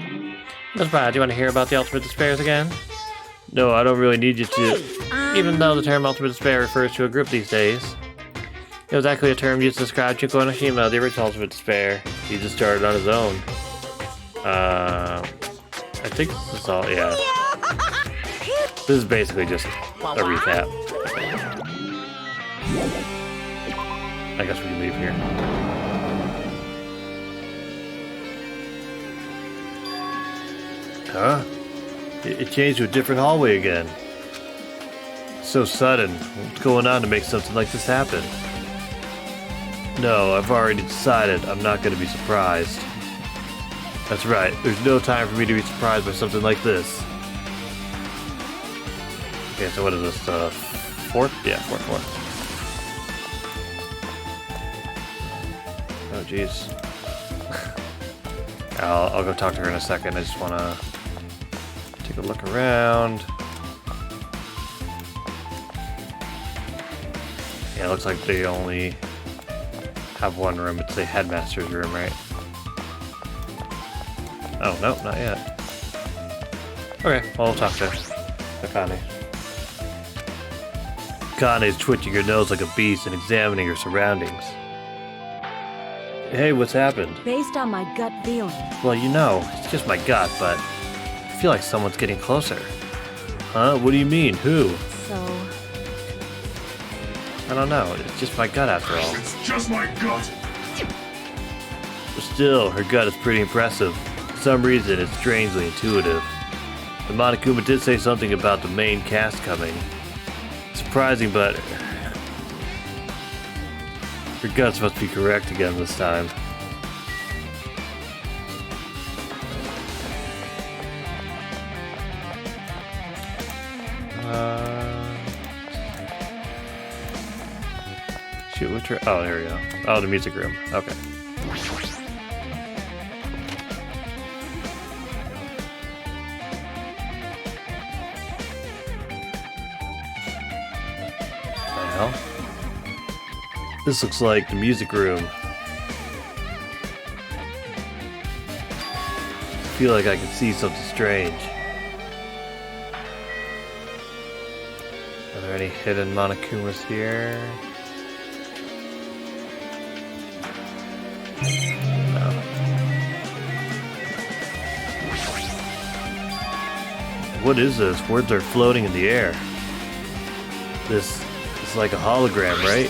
[SPEAKER 1] That's bad. Do you want to hear about the Ultimate Despairs again? No, I don't really need you to. Even though the term Ultimate Despair refers to a group these days. It was actually a term used to describe Junko Enoshima, the original Ultimate Despair. He just started on his own. I think this is all, yeah. This is basically just a recap. I guess we can leave here. Huh? It changed to a different hallway again. So sudden. What's going on to make something like this happen? No, I've already decided I'm not going to be surprised. That's right, there's no time for me to be surprised by something like this. Okay, so what is this, fourth? Yeah, fourth. Oh, jeez. I'll go talk to her in a second. I just want to take a look around. Yeah, it looks like they only have one room. It's the headmaster's room, right? Oh, no, not yet. Okay, well, we'll talk to Akane. Akane's twitching her nose like a beast and examining her surroundings. Hey, what's happened?
[SPEAKER 5] Based on my gut feeling.
[SPEAKER 1] Well, you know, it's just my gut, but I feel like someone's getting closer. Huh? What do you mean? Who?
[SPEAKER 5] So,
[SPEAKER 1] I don't know. It's just my gut after all.
[SPEAKER 6] It's just my gut.
[SPEAKER 1] But still, her gut is pretty impressive. For some reason, it's strangely intuitive. The Monokuma did say something about the main cast coming. Surprising, but Your guts must be correct again this time. Shoot, which oh, there we go. Oh, the music room. Okay. Well, this looks like the music room. I feel like I can see something strange. Are there any hidden Monokumas here? No. What is this? Words are floating in the air. This is like a hologram, right?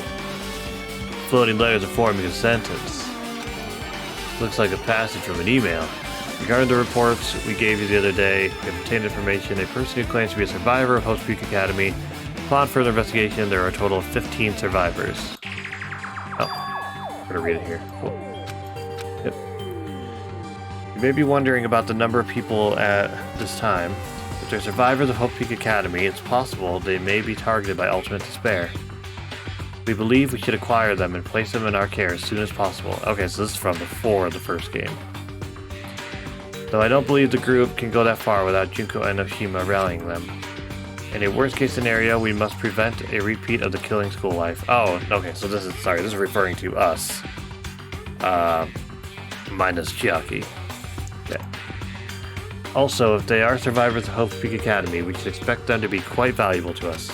[SPEAKER 1] Floating letters are forming a sentence. Looks like a passage from an email. Regarding the reports we gave you the other day, we have obtained information. A person who claims to be a survivor of Hope's Peak Academy. Upon further investigation, there are a total of 15 survivors. Oh, I'm gonna read it here. Cool. Yep. You may be wondering about the number of people at this time. If they're survivors of Hope Peak Academy, it's possible they may be targeted by ultimate despair. We believe we should acquire them and place them in our care as soon as possible. Okay, so this is from before the first game. Though I don't believe the group can go that far without Junko and Oshima rallying them. In a worst case scenario, we must prevent a repeat of the killing school life. Oh, okay, so this is referring to us. Minus Chiaki. Okay. Also, if they are survivors of Hope Peak Academy, we should expect them to be quite valuable to us.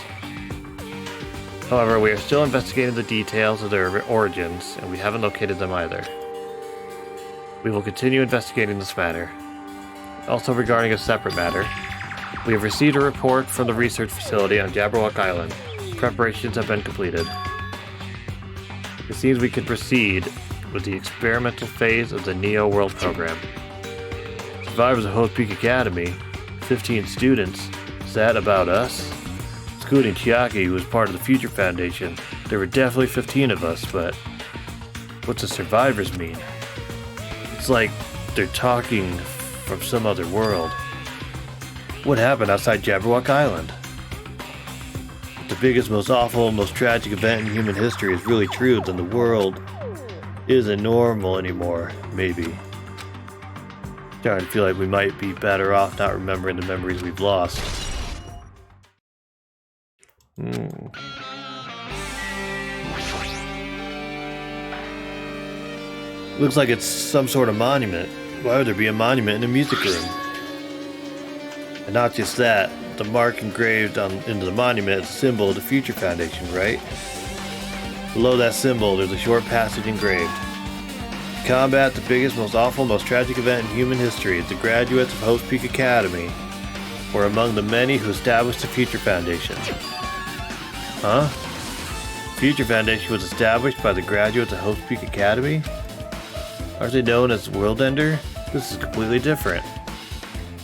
[SPEAKER 1] However, we are still investigating the details of their origins, and we haven't located them either. We will continue investigating this matter. Also, regarding a separate matter, we have received a report from the research facility on Jabberwock Island. Preparations have been completed. It seems we can proceed with the experimental phase of the Neo World program. Survivors of Hope Peak Academy, 15 students. Is that about us? Excluding Chiaki, who was part of the Future Foundation, there were definitely 15 of us, but what's the survivors mean? It's like they're talking from some other world. What happened outside Jabberwock Island? If the biggest, most awful, most tragic event in human history is really true, then the world isn't normal anymore, maybe. Starting to feel like we might be better off not remembering the memories we've lost. Looks like it's some sort of monument. Why would there be a monument in a music room? And not just that, the mark engraved into the monument is a symbol of the Future Foundation, right? Below that symbol, there's a short passage engraved. To combat the biggest, most awful, most tragic event in human history, the graduates of Hope Peak Academy were among the many who established the Future Foundation. Huh? Future Foundation was established by the graduates of Hope Peak Academy? Aren't they known as World Ender? This is completely different.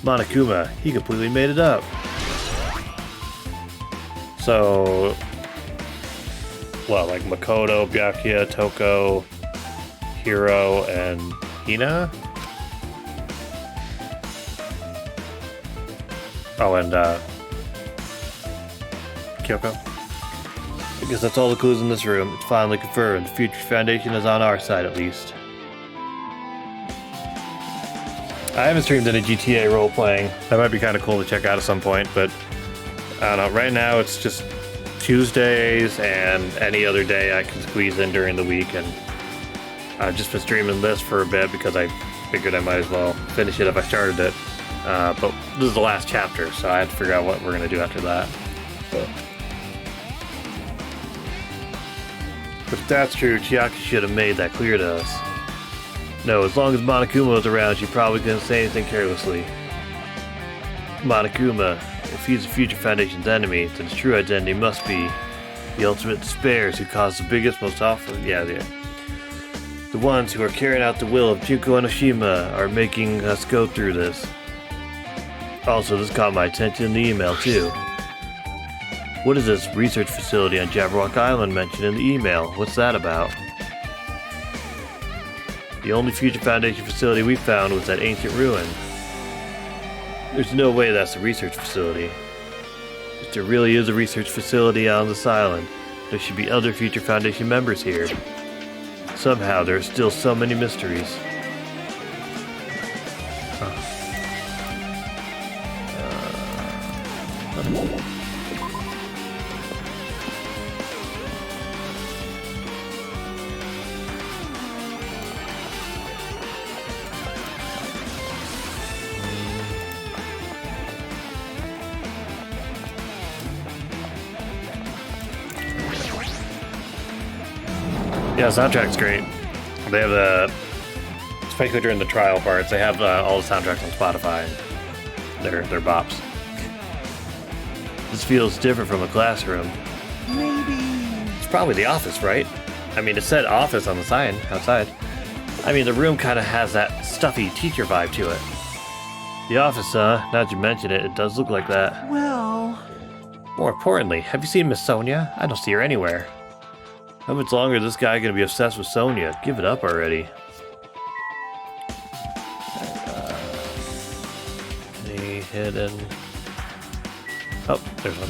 [SPEAKER 1] Monokuma, he completely made it up. So, what, like Makoto, Byakuya, Toko, Hiro, and Hina? Oh, and Kyoko? I guess that's all the clues in this room. It's finally confirmed. The Future Foundation is on our side, at least. I haven't streamed any GTA role-playing. That might be kind of cool to check out at some point, but I don't know. Right now, it's just Tuesdays and any other day I can squeeze in during the week, and I've just been streaming this for a bit because I figured I might as well finish it if I started it. But this is the last chapter, so I have to figure out what we're going to do after that. But if that's true, Chiaki should have made that clear to us. No, as long as Monokuma was around, she probably couldn't say anything carelessly. Monokuma, if he's the Future Foundation's enemy, then his true identity must be the ultimate despairs who caused the biggest, most awful... Yeah. The ones who are carrying out the will of Junko and Oshima are making us go through this. Also, this caught my attention in the email, too. What is this research facility on Jabberwock Island mentioned in the email? What's that about? The only future Foundation facility we found was that ancient ruin. There's no way that's a research facility. If there really is a research facility on this island, there should be other future Foundation members here. Somehow, there are still so many mysteries. Yeah, the soundtrack's great. They have especially during the trial parts, they have all the soundtracks on Spotify. They're bops. This feels different from a classroom.
[SPEAKER 4] Maybe.
[SPEAKER 1] It's probably the office, right? I mean, it said office on the sign outside. I mean, the room kind of has that stuffy teacher vibe to it. The office, now that you mention it, it does look like that.
[SPEAKER 4] Well.
[SPEAKER 1] More importantly, have you seen Miss Sonia? I don't see her anywhere. How much longer is this guy gonna be obsessed with Sonia? Give it up already. Any hidden... Oh, there's one.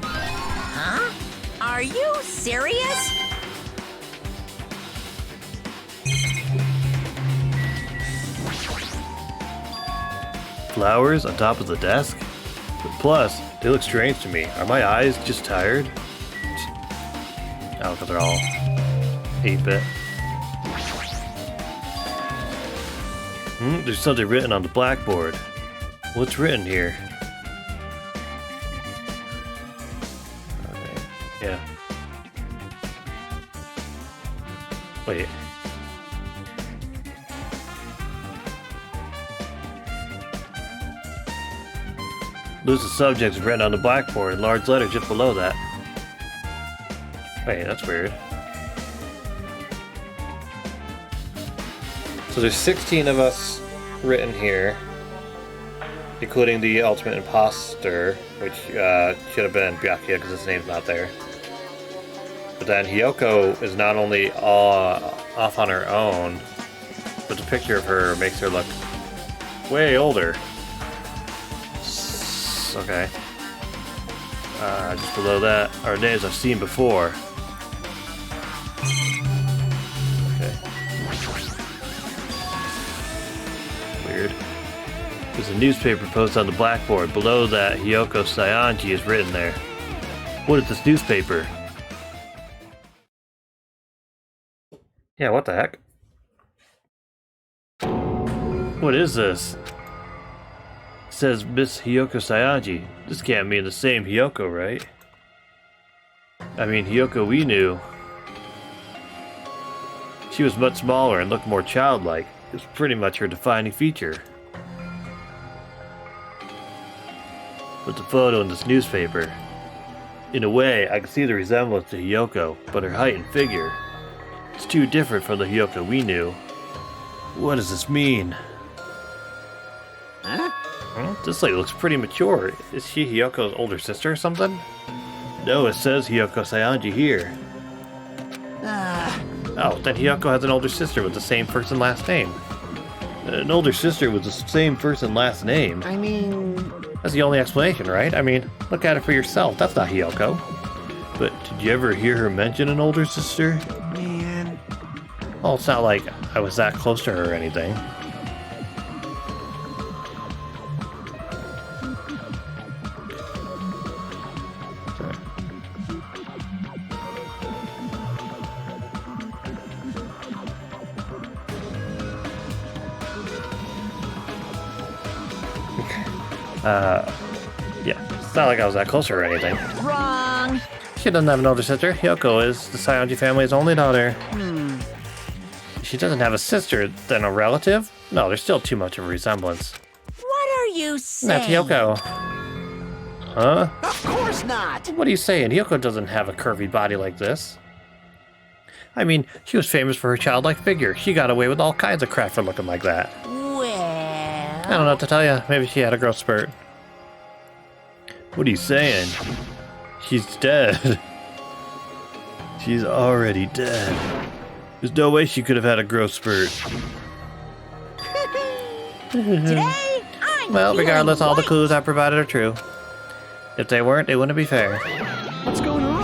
[SPEAKER 3] Huh? Are you serious?
[SPEAKER 1] Flowers on top of the desk? But plus, they look strange to me. Are my eyes just tired? Oh, because they're all 8-bit. There's something written on the blackboard. What's written here? Okay, yeah. Wait. List of subjects written on the blackboard in large letters just below that. Wait, that's weird. So there's 16 of us written here, including the ultimate imposter, which should have been Byakuya because his name's not there. But then Hiyoko is not only off on her own, but the picture of her makes her look way older. Okay. Just below that are names I've seen before. Okay. Weird. There's a newspaper posted on the blackboard. Below that, Hiyoko Sayanji is written there. What is this newspaper? Yeah, what the heck? What is this? It says Miss Hiyoko Sayanji. This can't mean the same Hiyoko, right? I mean, Hiyoko we knew. She was much smaller and looked more childlike. It was pretty much her defining feature. But the photo in this newspaper. In a way, I can see the resemblance to Hiyoko, but her height and figure. It's too different from the Hiyoko we knew. What does this mean?
[SPEAKER 4] Huh?
[SPEAKER 1] This lady looks pretty mature. Is she Hiyoko's older sister or something? No, it says Hiyoko Sayanji here. Oh, then Hiyoko has an older sister with the same first and last name. An older sister with the same first and last name?
[SPEAKER 4] I mean...
[SPEAKER 1] That's the only explanation, right? I mean, look at it for yourself. That's not Hiyoko. But did you ever hear her mention an older sister?
[SPEAKER 4] Man...
[SPEAKER 1] Well, it's not like I was that close to her or anything. Yeah, it's not like I was that close to her or anything.
[SPEAKER 3] Wrong.
[SPEAKER 1] She doesn't have an older sister. Hiyoko is the Sayanji family's only daughter. She doesn't have a sister, then a relative? No, there's still too much of a resemblance.
[SPEAKER 3] What are you saying?
[SPEAKER 1] That's Hiyoko. Huh?
[SPEAKER 4] Of course not!
[SPEAKER 1] What are you saying? Hiyoko doesn't have a curvy body like this. I mean, she was famous for her childlike figure. She got away with all kinds of crap for looking like that.
[SPEAKER 3] Well...
[SPEAKER 1] I don't know what to tell you. Maybe she had a growth spurt. What are you saying? She's dead. She's already dead. There's no way she could have had a growth spurt.
[SPEAKER 3] Today, I'm
[SPEAKER 1] Well,
[SPEAKER 3] feeling
[SPEAKER 1] regardless, all the
[SPEAKER 3] white.
[SPEAKER 1] clues I provided are true. If they weren't, it wouldn't be fair.
[SPEAKER 4] What's going on?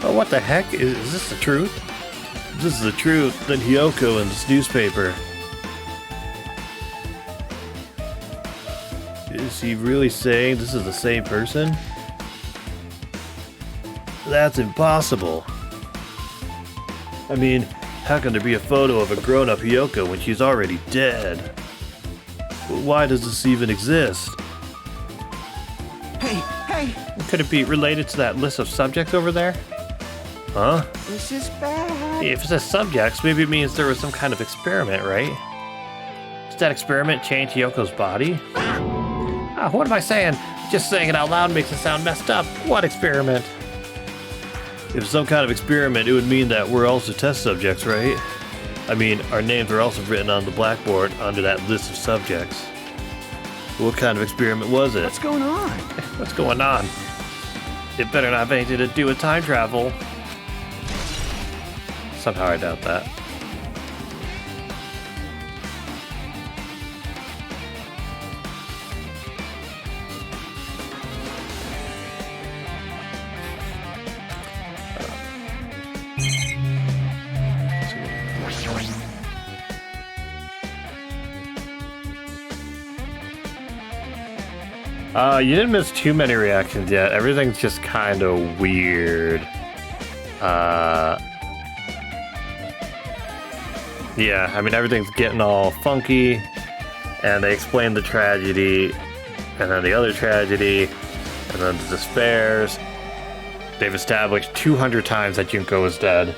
[SPEAKER 1] Oh, what the heck? Is this the truth? If this is the truth, then Hyoko in this newspaper. Is he really saying this is the same person? That's impossible. I mean, how can there be a photo of a grown-up Hyoko when she's already dead? Why does this even exist?
[SPEAKER 4] Hey, hey,
[SPEAKER 1] Could it be related to that list of subjects over there? Huh?
[SPEAKER 4] this is bad.
[SPEAKER 1] If it says subjects, maybe it means there was some kind of experiment, right? Did that experiment change Yoko's body? Ah, what am I saying? Just saying it out loud makes it sound messed up. What experiment? If some kind of experiment, it would mean that we're also test subjects, right? I mean, our names are also written on the blackboard under that list of subjects. What kind of experiment was it?
[SPEAKER 4] What's going on?
[SPEAKER 1] What's going on? It better not have anything to do with time travel. Somehow I doubt that. You didn't miss too many reactions yet. Everything's just kind of weird. Yeah, I mean, everything's getting all funky, and they explain the tragedy, and then the other tragedy, and then the despairs. They've established 200 times that Junko is dead.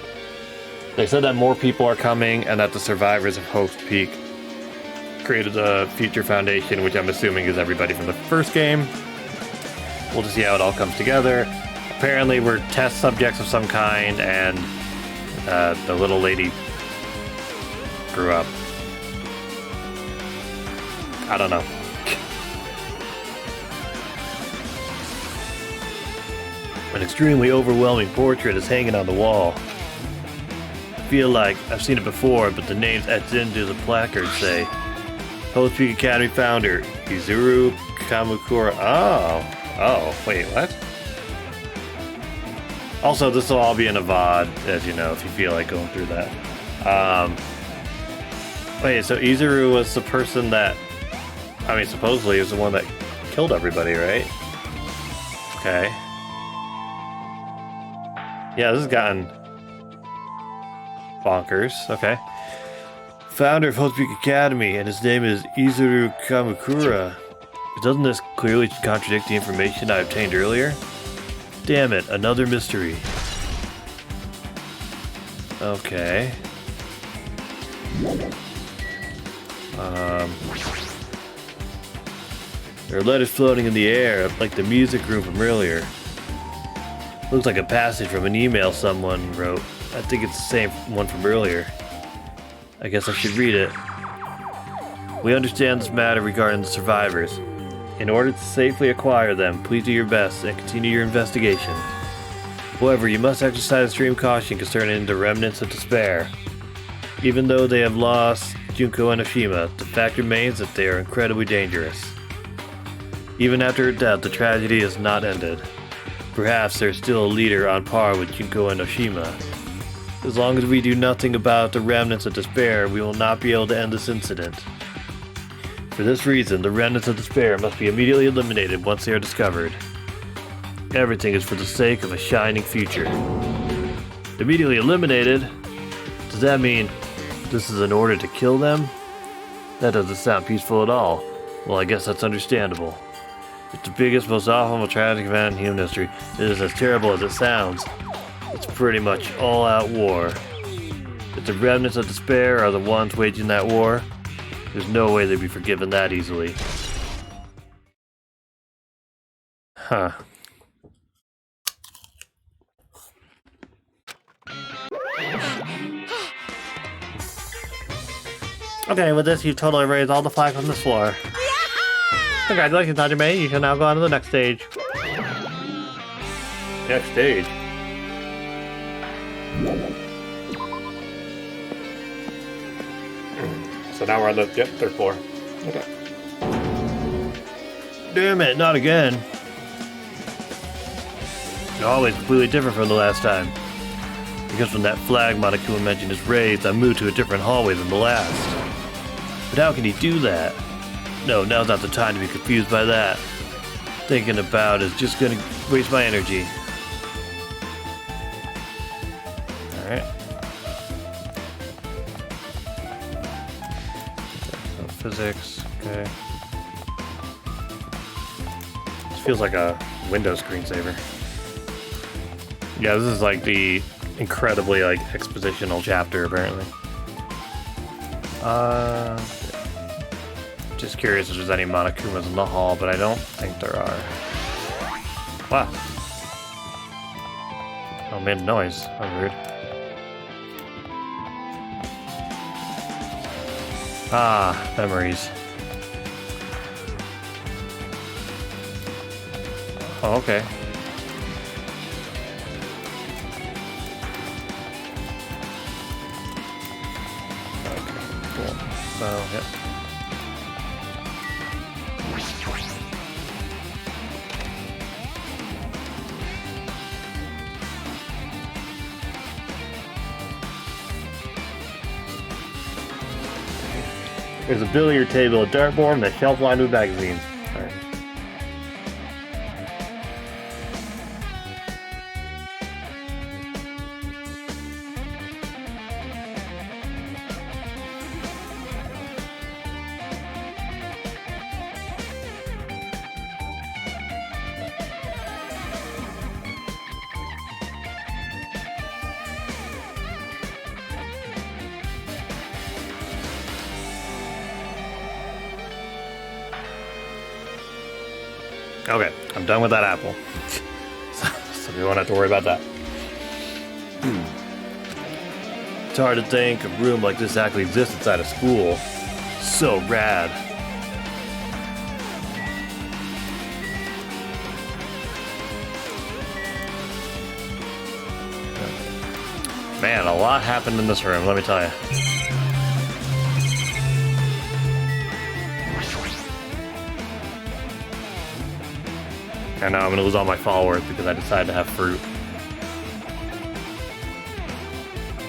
[SPEAKER 1] They said that more people are coming, and that the survivors of Hope's Peak created a future foundation, which I'm assuming is everybody from the first game. We'll just see how it all comes together. Apparently we're test subjects of some kind, and the little lady grew up. I don't know. An extremely overwhelming portrait is hanging on the wall. I feel like I've seen it before, but the names etched into the placard say Hope's Peak Academy founder, Izuru Kamukura. Oh, wait, what? Also, this will all be in a VOD, as you know, if you feel like going through that. Wait, so Izuru was the person that, I mean, supposedly was the one that killed everybody, right? Okay. Yeah, this has gotten bonkers. Okay. Founder of Hope's Peak Academy, and his name is Izuru Kamukura. Doesn't this clearly contradict the information I obtained earlier? Damn it, another mystery. Okay. There are letters floating in the air, like the music room from earlier. Looks like a passage from an email someone wrote. I think it's the same one from earlier. I guess I should read it. We understand this matter regarding the survivors. In order to safely acquire them, please do your best and continue your investigation. However, you must exercise extreme caution concerning the remnants of despair. Even though they have lost Junko and Oshima, the fact remains that they are incredibly dangerous. Even after her death, the tragedy is not ended. Perhaps there is still a leader on par with Junko and Oshima. As long as we do nothing about the remnants of despair, we will not be able to end this incident. For this reason, the remnants of despair must be immediately eliminated once they are discovered. Everything is for the sake of a shining future. Immediately eliminated? Does that mean this is an order to kill them? That doesn't sound peaceful at all. Well, I guess that's understandable. It's the biggest, most awful, most tragic event in human history. It is as terrible as it sounds. It's pretty much all-out war. If the remnants of despair are the ones waging that war, There's no way they'd be forgiven that easily. Huh. Okay, with this, you've totally raised all the flags on this floor. Congratulations, Hajime. You can now go on to the next stage. Next stage? So now we're on the third floor. Okay. Damn it, not again. The hallway's completely different from the last time. Because when that flag Monokuma mentioned is raised, I moved to a different hallway than the last. But how can he do that? No, now's not the time to be confused by that. Thinking about is just gonna waste my energy. Alright. So physics, okay. This feels like a Windows screensaver. Yeah, this is like the incredibly like expositional chapter apparently. Just curious if there's any Monokumas in the hall, but I don't think there are. Wow. Oh, made a noise. That was weird. Ah, memories. Oh, okay. Cool. So, yeah. There's a billiard table, a dartboard, and a shelf lined with magazines. All right. Okay, I'm done with that apple. So we won't have to worry about that. It's hard to think a room like this actually exists inside a school. So rad. Man, a lot happened in this room, let me tell you. And now I'm going to lose all my followers because I decided to have fruit.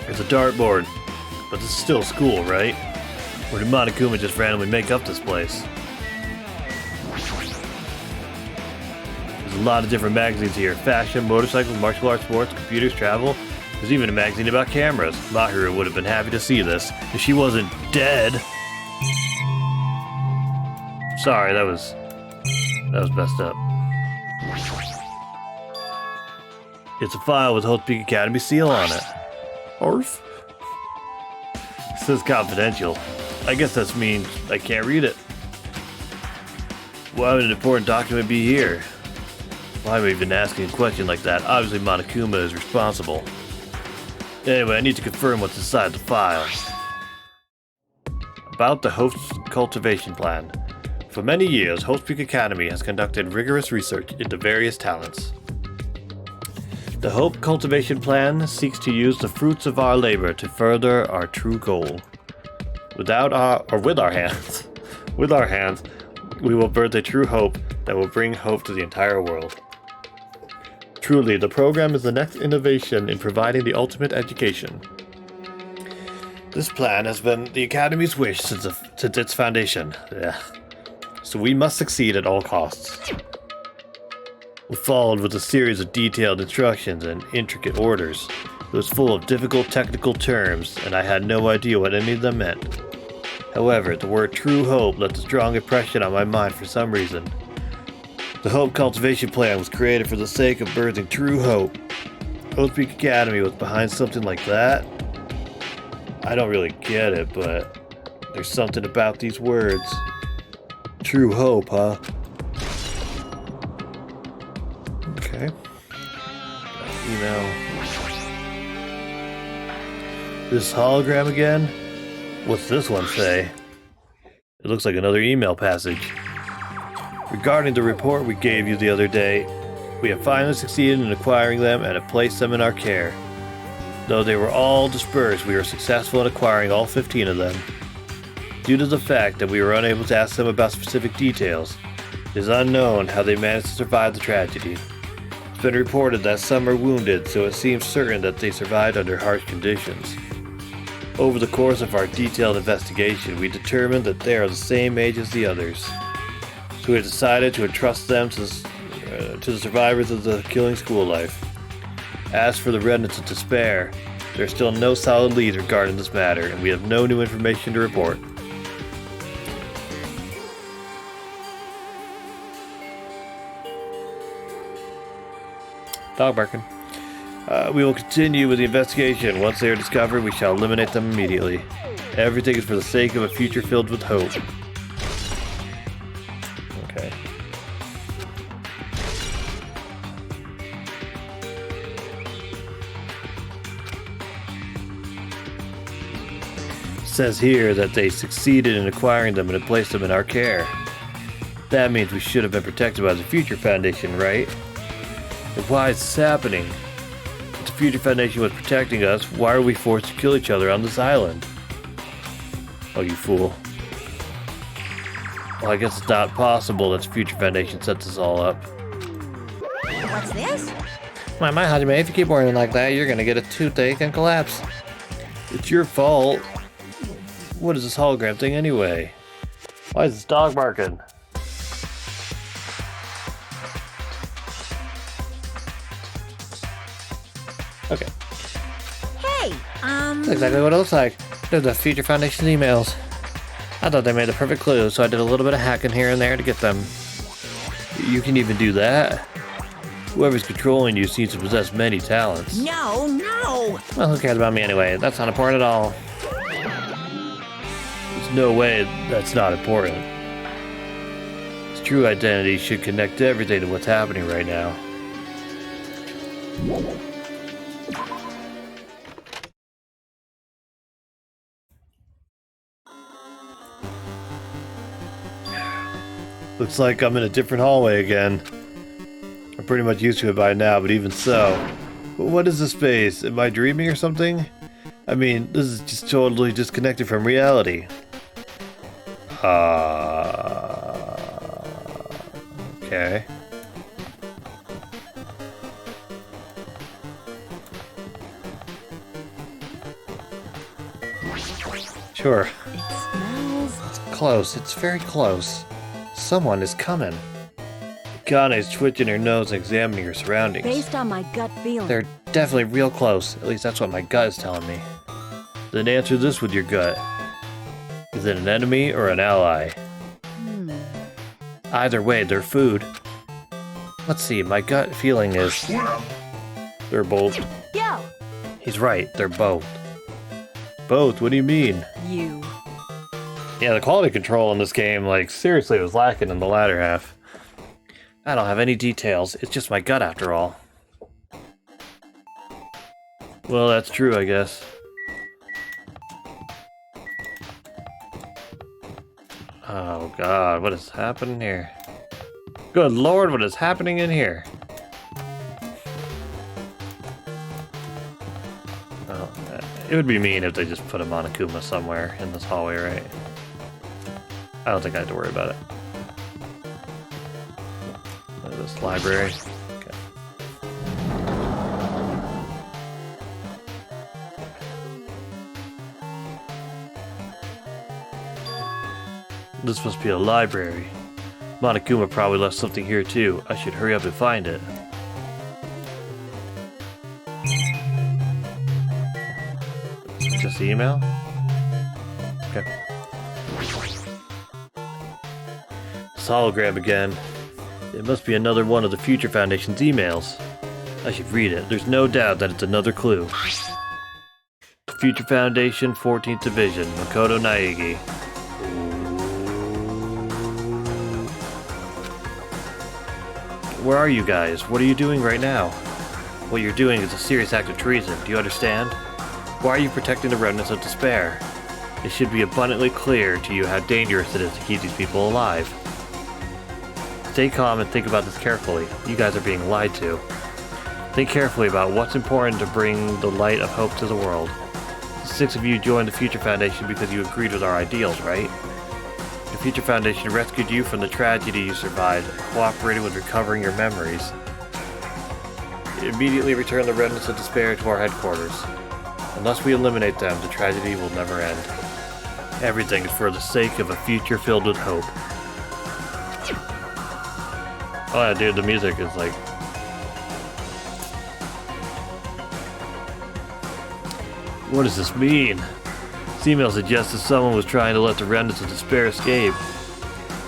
[SPEAKER 1] It's a dartboard, but this is still school, right? Or did Monokuma just randomly make up this place? There's a lot of different magazines here. Fashion, motorcycles, martial arts, sports, computers, travel. There's even a magazine about cameras. Mahiru would have been happy to see this if she wasn't dead. Sorry, that was messed up. It's a file with Hope Peak Academy seal on it. Arf. It says confidential. I guess that means I can't read it. Why would an important document be here? Why am I even asking a question like that? Obviously Monokuma is responsible. Anyway, I need to confirm what's inside the file. About the Hope's cultivation plan. For many years, Hope Peak Academy has conducted rigorous research into various talents. The Hope Cultivation Plan seeks to use the fruits of our labor to further our true goal. With our hands, we will birth a true hope that will bring hope to the entire world. Truly, the program is the next innovation in providing the ultimate education. This plan has been the Academy's wish since its foundation. Yeah. So we must succeed at all costs. We followed with a series of detailed instructions and intricate orders. It was full of difficult technical terms, and I had no idea what any of them meant. However, the word true hope left a strong impression on my mind for some reason. The Hope Cultivation Plan was created for the sake of birthing true hope. Hope Peak Academy was behind something like that? I don't really get it, but There's something about these words. True hope, huh? Okay. Email. This hologram again? What's this one say? It looks like another email passage. Regarding the report we gave you the other day, we have finally succeeded in acquiring them and have placed them in our care. Though they were all dispersed, we were successful in acquiring all 15 of them. Due to the fact that we were unable to ask them about specific details, it is unknown how they managed to survive the tragedy. It's been reported that some are wounded, so it seems certain that they survived under harsh conditions. Over the course of our detailed investigation, we determined that they are the same age as the others. So we decided to entrust them to the survivors of the killing school life. As for the remnants of despair, there are still no solid leads regarding this matter, and we have no new information to report. Dog barking. We will continue with the investigation. Once they are discovered, we shall eliminate them immediately. Everything is for the sake of a future filled with hope. Okay. It says here that they succeeded in acquiring them and have placed them in our care. That means we should have been protected by the Future Foundation, right? And why is this happening? If the Future Foundation was protecting us, why are we forced to kill each other on this island? Oh, you fool. Well, I guess it's not possible that the Future Foundation set this all up.
[SPEAKER 5] What's this?
[SPEAKER 1] My Hajime, if you keep worrying like that, you're gonna get a toothache and collapse. It's your fault. What is this hologram thing anyway? Why is this dog barking? Okay.
[SPEAKER 5] Hey,
[SPEAKER 1] That's exactly what it looks like. They're the Future Foundation's emails. I thought they made the perfect clue, so I did a little bit of hacking here and there to get them. You can even do that? Whoever's controlling you seems to possess many talents.
[SPEAKER 5] no.
[SPEAKER 1] Well, who cares about me anyway? That's not important at all. There's no way that's not important. His true identity should connect everything to what's happening right now. Looks like I'm in a different hallway again. I'm pretty much used to it by now, but even so. What is this space? Am I dreaming or something? I mean, this is just totally disconnected from reality. Okay. Sure.
[SPEAKER 5] It smells.
[SPEAKER 1] It's close. It's very close. Someone is coming. Kane is twitching her nose and examining her surroundings.
[SPEAKER 5] Based on my gut feeling.
[SPEAKER 1] They're definitely real close. At least that's what my gut is telling me. Then answer this with your gut. Is it an enemy or an ally? Either way, they're food. Let's see, my gut feeling is... They're both.
[SPEAKER 5] Yo,
[SPEAKER 1] He's right, they're both. Both? What do you mean?
[SPEAKER 5] you.
[SPEAKER 1] Yeah, the quality control in this game, like, seriously was lacking in the latter half. I don't have any details. It's just my gut after all. Well, that's true, I guess. Oh god, what is happening here? Good lord, what is happening in here? Oh, it would be mean if they just put a Monokuma somewhere in this hallway, right? I don't think I have to worry about it. This library. Okay. This must be a library. Monokuma probably left something here too. I should hurry up and find it. Just the email? Okay. This hologram again. It must be another one of the Future Foundation's emails. I should read it. There's no doubt that it's another clue. Future Foundation, 14th Division, Makoto Naegi. Where are you guys? What are you doing right now? What you're doing is a serious act of treason. Do you understand? Why are you protecting the remnants of despair? It should be abundantly clear to you how dangerous it is to keep these people alive. Stay calm and think about this carefully. You guys are being lied to. Think carefully about what's important to bring the light of hope to the world. The 6 of you joined the Future Foundation because you agreed with our ideals, right? The Future Foundation rescued you from the tragedy you survived and cooperated with recovering your memories. Immediately return the remnants of despair to our headquarters. Unless we eliminate them, the tragedy will never end. Everything is for the sake of a future filled with hope. Oh yeah, dude, the music is like... What does this mean? This email suggests that someone was trying to let the remnants of despair escape.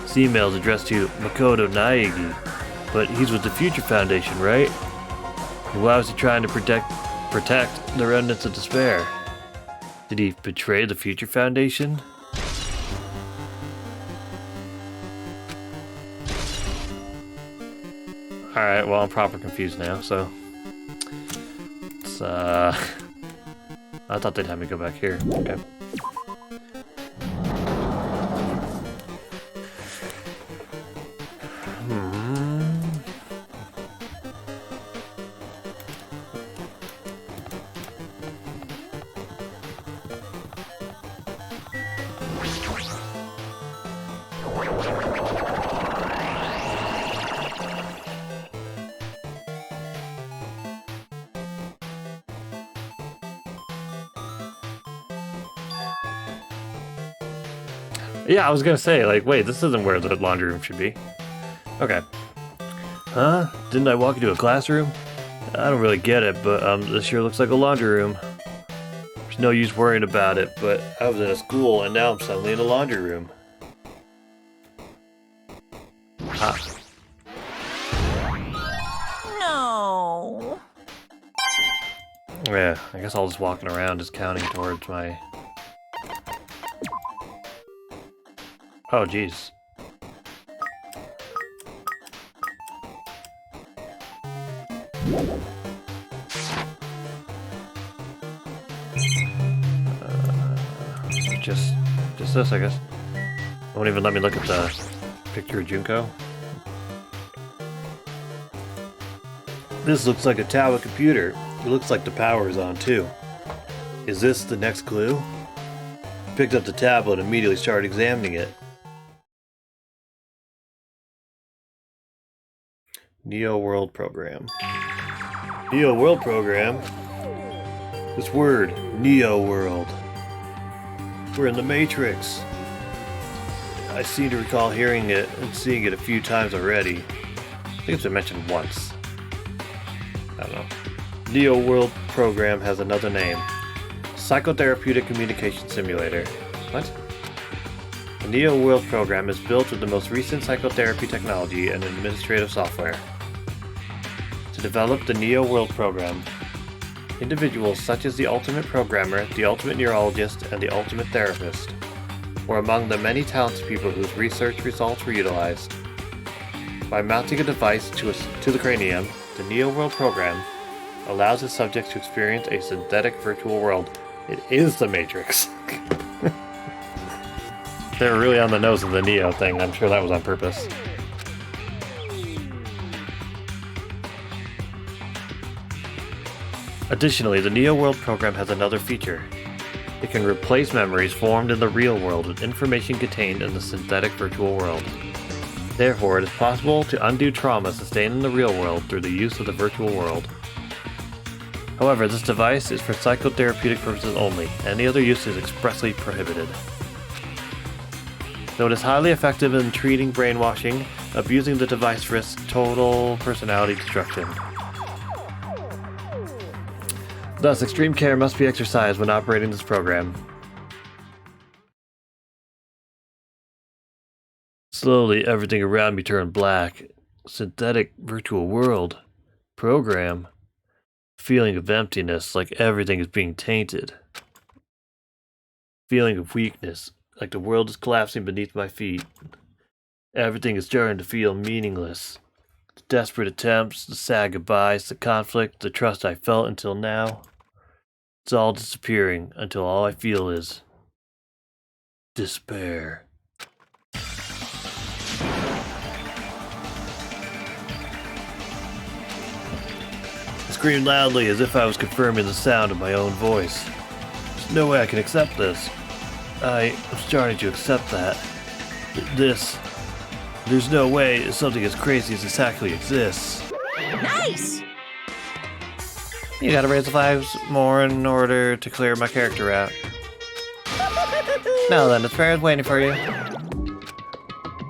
[SPEAKER 1] This email is addressed to Makoto Naegi, but he's with the Future Foundation, right? And why was he trying to protect the remnants of despair? Did he betray the Future Foundation? Alright, well, I'm proper confused now, so... It's, I thought they'd have me go back here. Okay. Yeah, I was gonna say, like, wait, this isn't where the laundry room should be. Okay. Huh? Didn't I walk into a classroom? I don't really get it, but this sure looks like a laundry room. There's no use worrying about it, but I was in a school and now I'm suddenly in a laundry room. Ah.
[SPEAKER 3] No.
[SPEAKER 1] Yeah, I guess all this walking around is counting towards my... Oh, jeez. Just this, I guess. Won't even let me look at the picture of Junko. This looks like a Tower computer. It looks like the power is on too. Is this the next clue? Picked up the tablet and immediately started examining it. Neo World Program. Neo World Program? This word, Neo World. We're in the Matrix. I seem to recall hearing it and seeing it a few times already. I think it's been mentioned once. I don't know. Neo World Program has another name. Psychotherapeutic Communication Simulator. What? The Neo World Program is built with the most recent psychotherapy technology and administrative software. To develop the Neo World Program, individuals such as the Ultimate Programmer, the Ultimate Neurologist, and the Ultimate Therapist were among the many talented people whose research results were utilized. By mounting a device to the cranium, the Neo World Program allows the subject to experience a synthetic virtual world. It is the Matrix. They were really on the nose of the Neo thing. I'm sure that was on purpose. Additionally, the Neo World Program has another feature. It can replace memories formed in the real world with information contained in the synthetic virtual world. Therefore, it is possible to undo trauma sustained in the real world through the use of the virtual world. However, this device is for psychotherapeutic purposes only. Any other use is expressly prohibited. Though it is highly effective in treating brainwashing, abusing the device risks total personality destruction. Thus, extreme care must be exercised when operating this program. Slowly, everything around me turned black. Synthetic virtual world. Program. Feeling of emptiness, like everything is being tainted. Feeling of weakness, like the world is collapsing beneath my feet. Everything is starting to feel meaningless. The desperate attempts, the sad goodbyes, the conflict, the trust I felt until now. It's all disappearing until all I feel is despair. I screamed loudly as if I was confirming the sound of my own voice. There's no way I can accept this. I am starting to accept that. There's no way something as crazy as this actually exists.
[SPEAKER 5] Nice!
[SPEAKER 1] You gotta raise the flags more in order to clear my character out. Now then, the fair is waiting for you.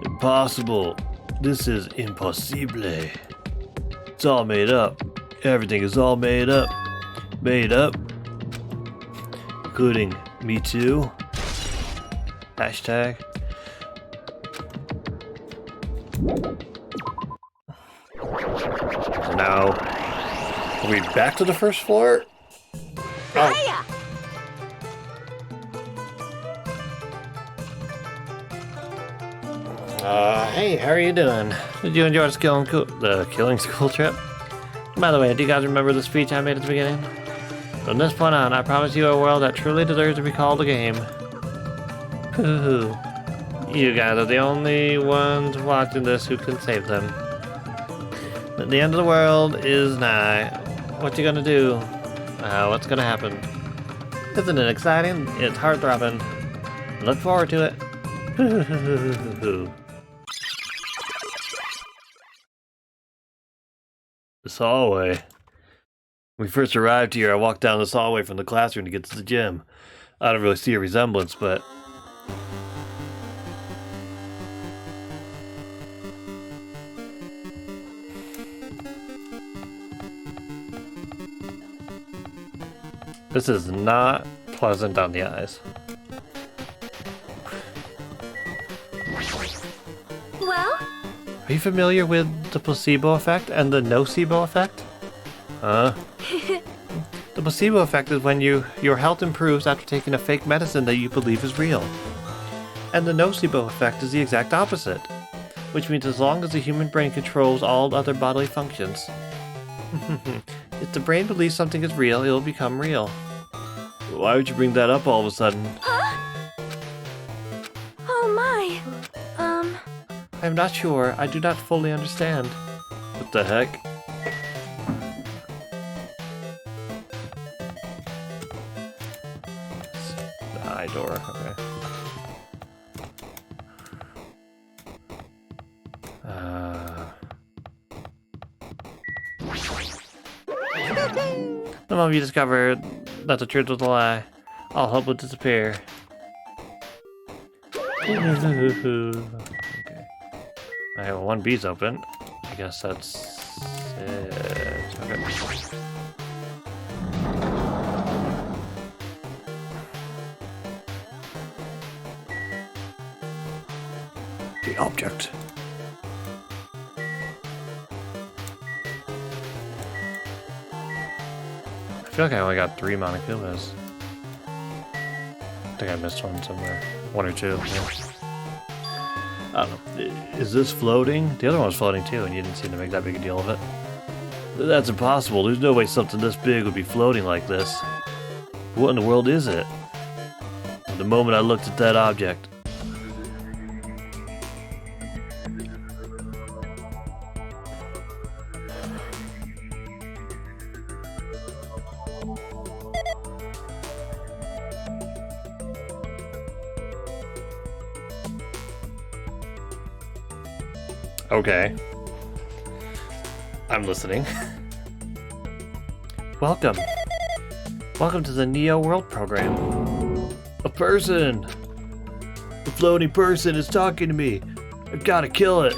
[SPEAKER 1] Impossible. This is impossible. It's all made up. Everything is all made up. Made up. Including me too. Hashtag. So now, are we back to the first floor? Oh.
[SPEAKER 5] Hiya!
[SPEAKER 1] Hey, how are you doing? Did you enjoy the killing school trip? By the way, do you guys remember the speech I made at the beginning? From this point on, I promise you a world that truly deserves to be called a game. Hoo-hoo. You guys are the only ones watching this who can save them. The end of the world is nigh. What you gonna do? What's gonna happen? Isn't it exciting? It's heart-throbbing. Look forward to it. This hallway. When we first arrived here, I walked down this hallway from the classroom to get to the gym. I don't really see a resemblance, but... this is not pleasant on the eyes.
[SPEAKER 5] Well,
[SPEAKER 1] Are you familiar with the placebo effect and the nocebo effect? Huh? The placebo effect is when your health improves after taking a fake medicine that you believe is real. And the nocebo effect is the exact opposite, which means as long as the human brain controls all other bodily functions. If the brain believes something is real, it will become real. Why would you bring that up all of a sudden?
[SPEAKER 5] oh my.
[SPEAKER 1] I'm not sure. I do not fully understand. What the heck? The eye door, okay. The moment you discovered that the truth was a lie, all hope will disappear. Okay. Okay, well, one B's open. I guess that's it. Okay. The object. I feel like I only got 3 Monokubas. I think I missed one somewhere. 1 or 2. Yeah. I don't know. Is this floating? The other one was floating too, and you didn't seem to make that big a deal of it. That's impossible. There's no way something this big would be floating like this. What in the world is it? The moment I looked at that object. Okay. I'm listening. Welcome. Welcome to the Neo World program. A person! The floating person is talking to me. I've got to kill it.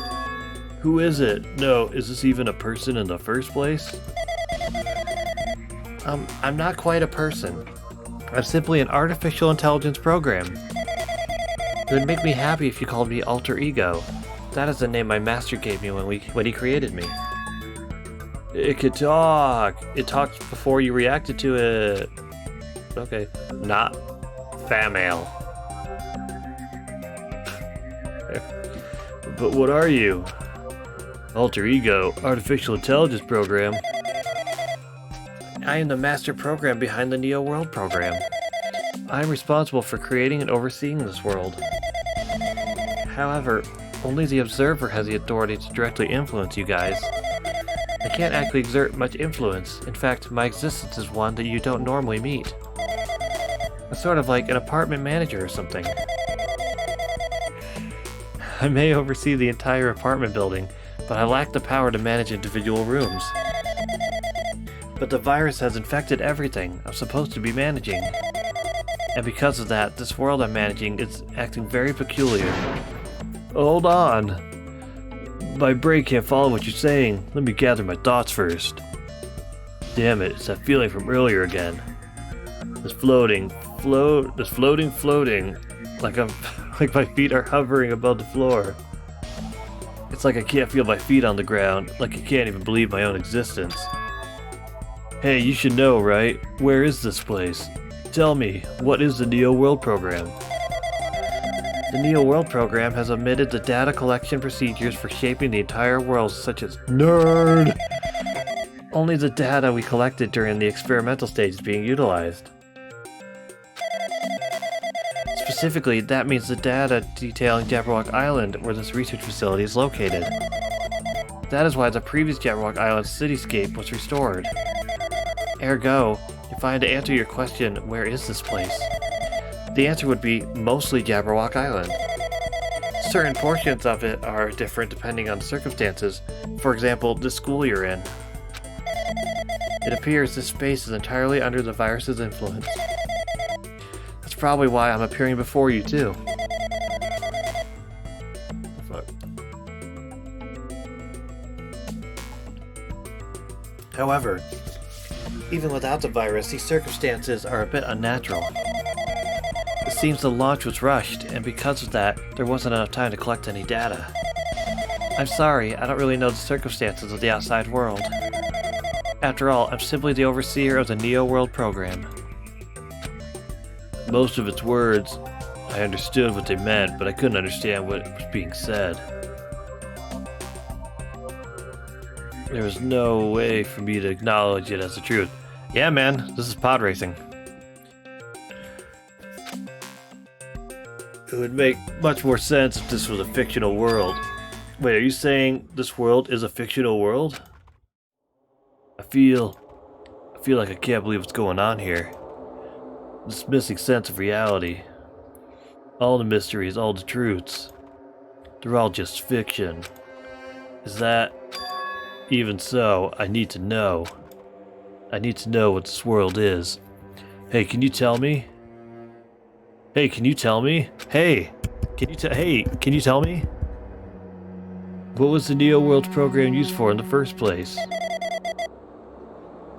[SPEAKER 1] Who is it? No, is this even a person in the first place? I'm not quite a person. I'm simply an artificial intelligence program. It would make me happy if you called me Alter Ego. That is the name my master gave me when he created me. It could talk. It talked before you reacted to it. Okay. Not Famale. But what are you? Alter Ego, Artificial Intelligence Program. I am the master program behind the Neo World program. I am responsible for creating and overseeing this world. However, only the observer has the authority to directly influence you guys. I can't actually exert much influence. In fact, my existence is one that you don't normally meet. I'm sort of like an apartment manager or something. I may oversee the entire apartment building, but I lack the power to manage individual rooms. But the virus has infected everything I'm supposed to be managing. And because of that, this world I'm managing is acting very peculiar. Hold on. My brain can't follow what you're saying. Let me gather my thoughts first. Damn it, it's that feeling from earlier again. This floating, like my feet are hovering above the floor. It's like I can't feel my feet on the ground, like I can't even believe my own existence. Hey, you should know, right? Where is this place? Tell me, what is the Neo World program? The Neo World program has omitted the data collection procedures for shaping the entire world, such as NERD! Only the data we collected during the experimental stage is being utilized. Specifically, that means the data detailing Jabberwock Island, where this research facility is located. That is why the previous Jabberwock Island cityscape was restored. Ergo, if I had to answer your question, where is this place? The answer would be mostly Jabberwock Island. Certain portions of it are different depending on the circumstances. For example, the school you're in. It appears this space is entirely under the virus's influence. That's probably why I'm appearing before you too. Fuck. However, even without the virus, these circumstances are a bit unnatural. It seems the launch was rushed, and because of that, there wasn't enough time to collect any data. I'm sorry, I don't really know the circumstances of the outside world. After all, I'm simply the overseer of the Neo World program. Most of its words, I understood what they meant, but I couldn't understand what was being said. There was no way for me to acknowledge it as the truth. Yeah, man, this is pod racing. It would make much more sense if this was a fictional world. Wait, are you saying this world is a fictional world? I feel like I can't believe what's going on here. This missing sense of reality. All the mysteries, all the truths. They're all just fiction. Is that... Even so, I need to know. I need to know what this world is. Hey, can you tell me? Hey, can you tell me? Hey, can you tell me? What was the Neo World program used for in the first place?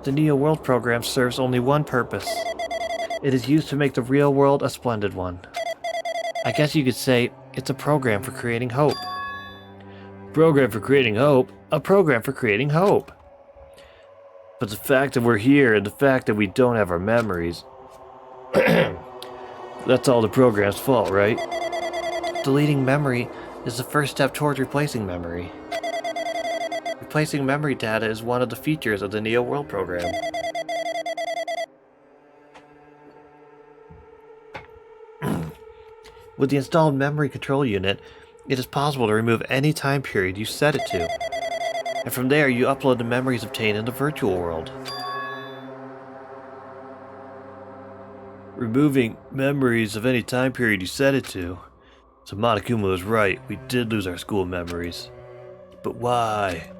[SPEAKER 1] The Neo World program serves only one purpose. It is used to make the real world a splendid one. I guess you could say it's a program for creating hope. Program for creating hope? A program for creating hope. But the fact that we're here and the fact that we don't have our memories, that's all the program's fault, right? Deleting memory is the first step towards replacing memory. Replacing memory data is one of the features of the Neo World program. With the installed memory control unit, it is possible to remove any time period you set it to. And from there, you upload the memories obtained in the virtual world. Removing memories of any time period you set it to. So Monokuma was right, we did lose our school memories. But why?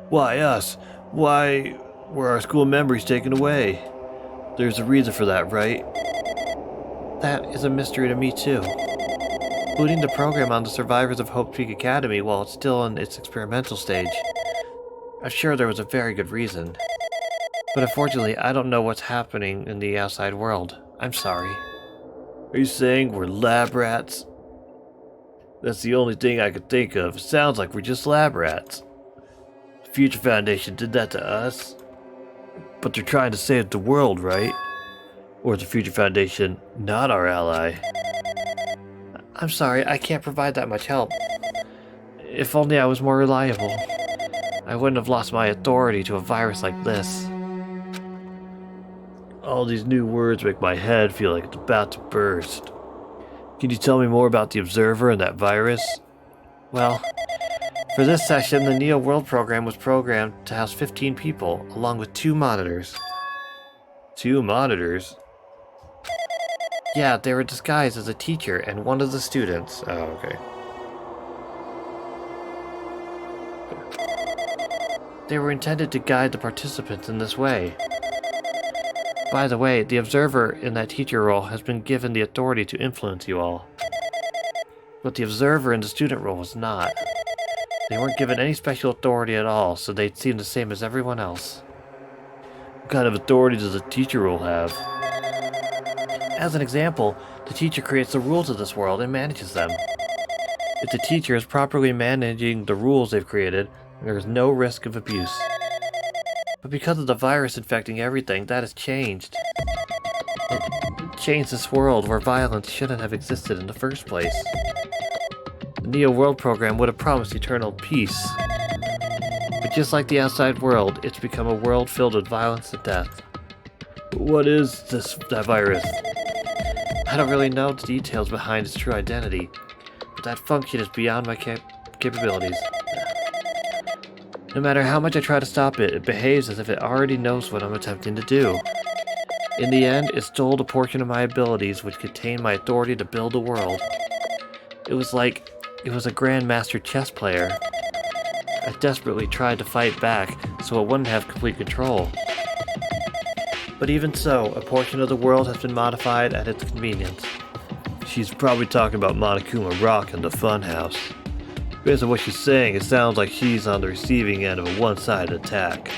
[SPEAKER 1] Why us? Why were our school memories taken away? There's a reason for that, right? That is a mystery to me too. Putting the program on the survivors of Hope Peak Academy while it's still in its experimental stage. I'm sure there was a very good reason. But unfortunately, I don't know what's happening in the outside world. I'm sorry. Are you saying we're lab rats? That's the only thing I could think of. Sounds like we're just lab rats. The Future Foundation did that to us. But they're trying to save the world, right? Or is the Future Foundation not our ally? I'm sorry, I can't provide that much help. If only I was more reliable. I wouldn't have lost my authority to a virus like this. All these new words make my head feel like it's about to burst. Can you tell me more about the Observer and that virus? Well, for this session, the Neo World program was programmed to house 15 people, along with 2 monitors. 2 monitors? Yeah, they were disguised as a teacher and one of the students. Oh, okay. They were intended to guide the participants in this way. By the way, the Observer in that teacher role has been given the authority to influence you all. But the Observer in the student role was not. They weren't given any special authority at all, so they'd seem the same as everyone else. What kind of authority does the teacher role have? As an example, the teacher creates the rules of this world and manages them. If the teacher is properly managing the rules they've created, there is no risk of abuse. But because of the virus infecting everything, that has changed. It changed this world where violence shouldn't have existed in the first place. The Neo World program would have promised eternal peace. But just like the outside world, it's become a world filled with violence and death. What is that virus? I don't really know the details behind its true identity, but that function is beyond my capabilities. No matter how much I try to stop it, it behaves as if it already knows what I'm attempting to do. In the end, it stole a portion of my abilities which contained my authority to build a world. It was like it was a grandmaster chess player. I desperately tried to fight back so it wouldn't have complete control. But even so, a portion of the world has been modified at its convenience. She's probably talking about Monokuma Rock and the Funhouse. Based on what she's saying, it sounds like she's on the receiving end of a one-sided attack.